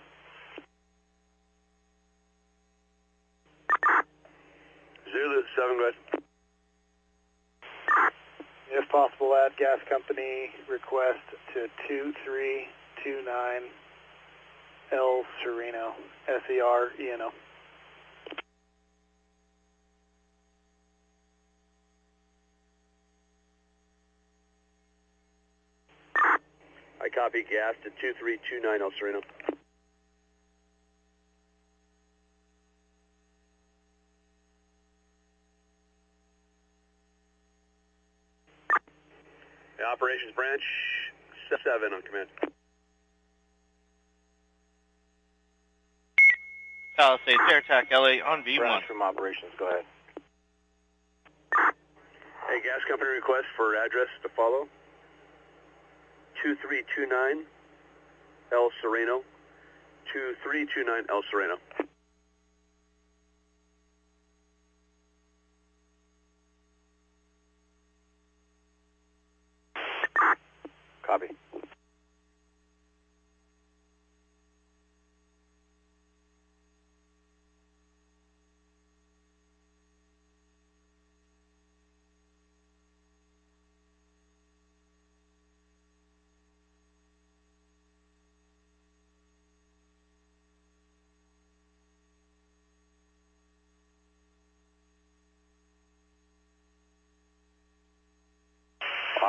Zulu 7, go ahead. If possible, add gas company request to 2329 El Sereno, SERENO. I copy gas to 2329 El Sereno. Operations branch 7 on command. Palisades Air Attack, LA on V1. Branch from operations, go ahead. Hey, gas company request for address to follow. 2329 El Sereno. 2329 El Sereno. Copy.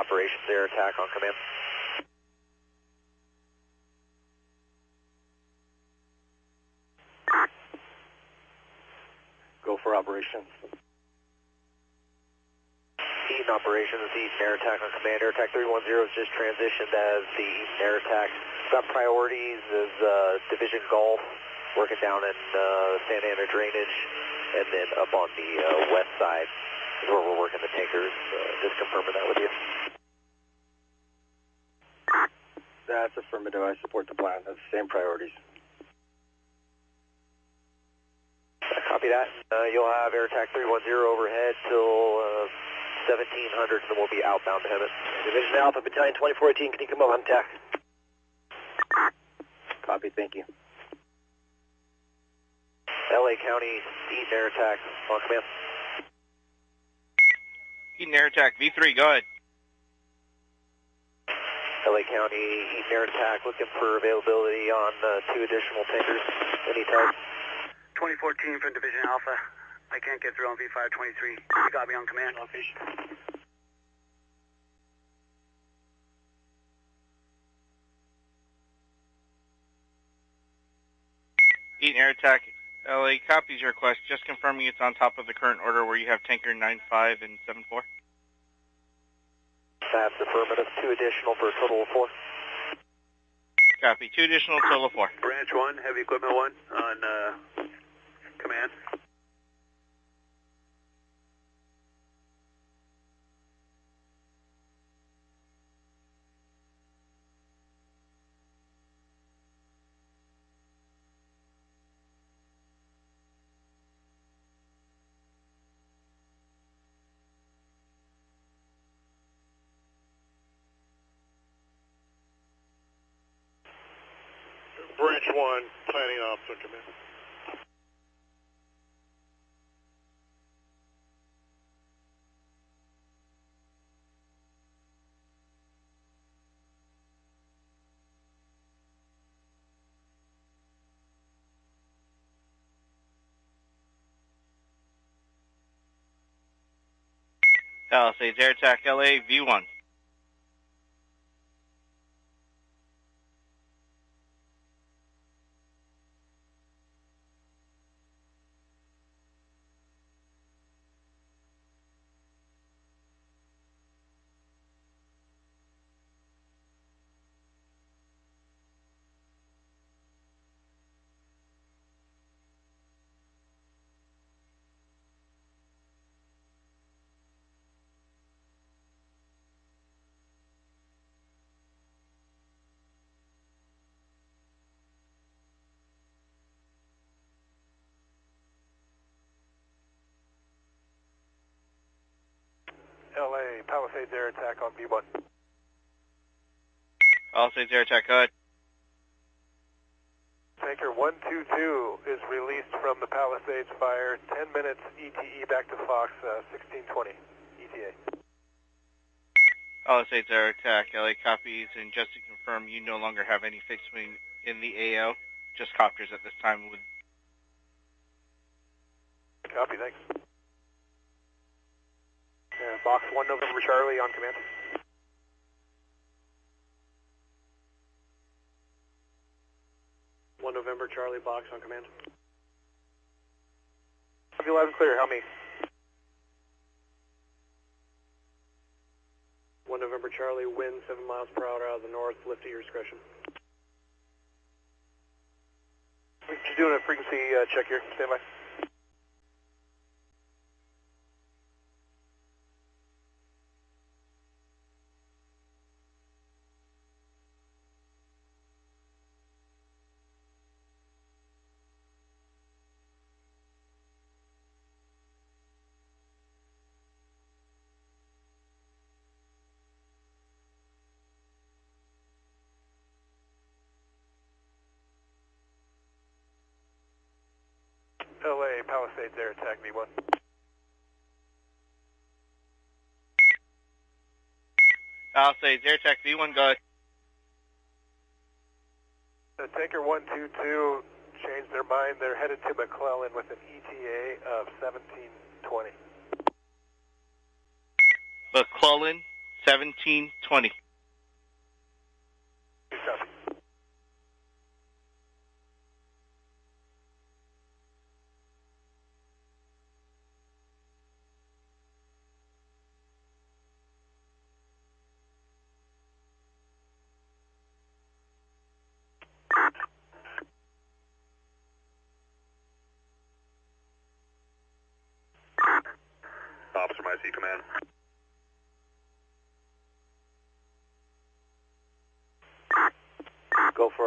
operations air attack on command. Go for operations. Eaton operations, Eaton air attack on command. Air attack 310 is just transitioned as the Eaton air attack. Got priorities as Division Golf, working down in Santa Ana drainage, and then up on the west side is where we're working the tankers. Just confirming that with you. That's affirmative. I support the plan. That's the same priorities. Copy that. You'll have air attack 310 overhead till 1700, and then we'll be outbound to Hemet. Division Alpha, Battalion 2418, can you come up on attack? Copy, thank you. LA County, Eaton air attack on command. Eaton air attack, V3, go ahead. LA County, Eaton air attack, looking for availability on 2 additional tankers. Anytime. 2014 from Division Alpha. I can't get through on V523. You got me on command. Eaton air attack, LA copies your request. Just confirming it's on top of the current order where you have tanker 9-5 and 7-4. That's affirmative. 2 additional for a total of 4. Copy. 2 additional, total of 4. Branch 1, heavy equipment 1 on command. Branch 1, planning ops on command. Palisades air attack, LA, V1. LA, Palisades air attack on B1. Palisades air attack, go ahead. Tanker 122 is released from the Palisades fire. 10 minutes ETE back to Fox, 1620 ETA. Palisades air attack, LA copies, and just to confirm, you no longer have any fixed wing in the AO, just copters at this time. With Copy, thanks. Box 1 November Charlie on command. November Charlie box on command. Copy loud and clear, help me. 1 November Charlie, wind 7 miles per hour out of the north, lift at your discretion. Just doing a frequency check here, stand by. LA, Palisades air attack, V1. Palisades air attack, V1, go ahead. The Tanker 122 changed their mind. They're headed to McClellan with an ETA of 1720. McClellan, 1720. Officer, my C command. Go for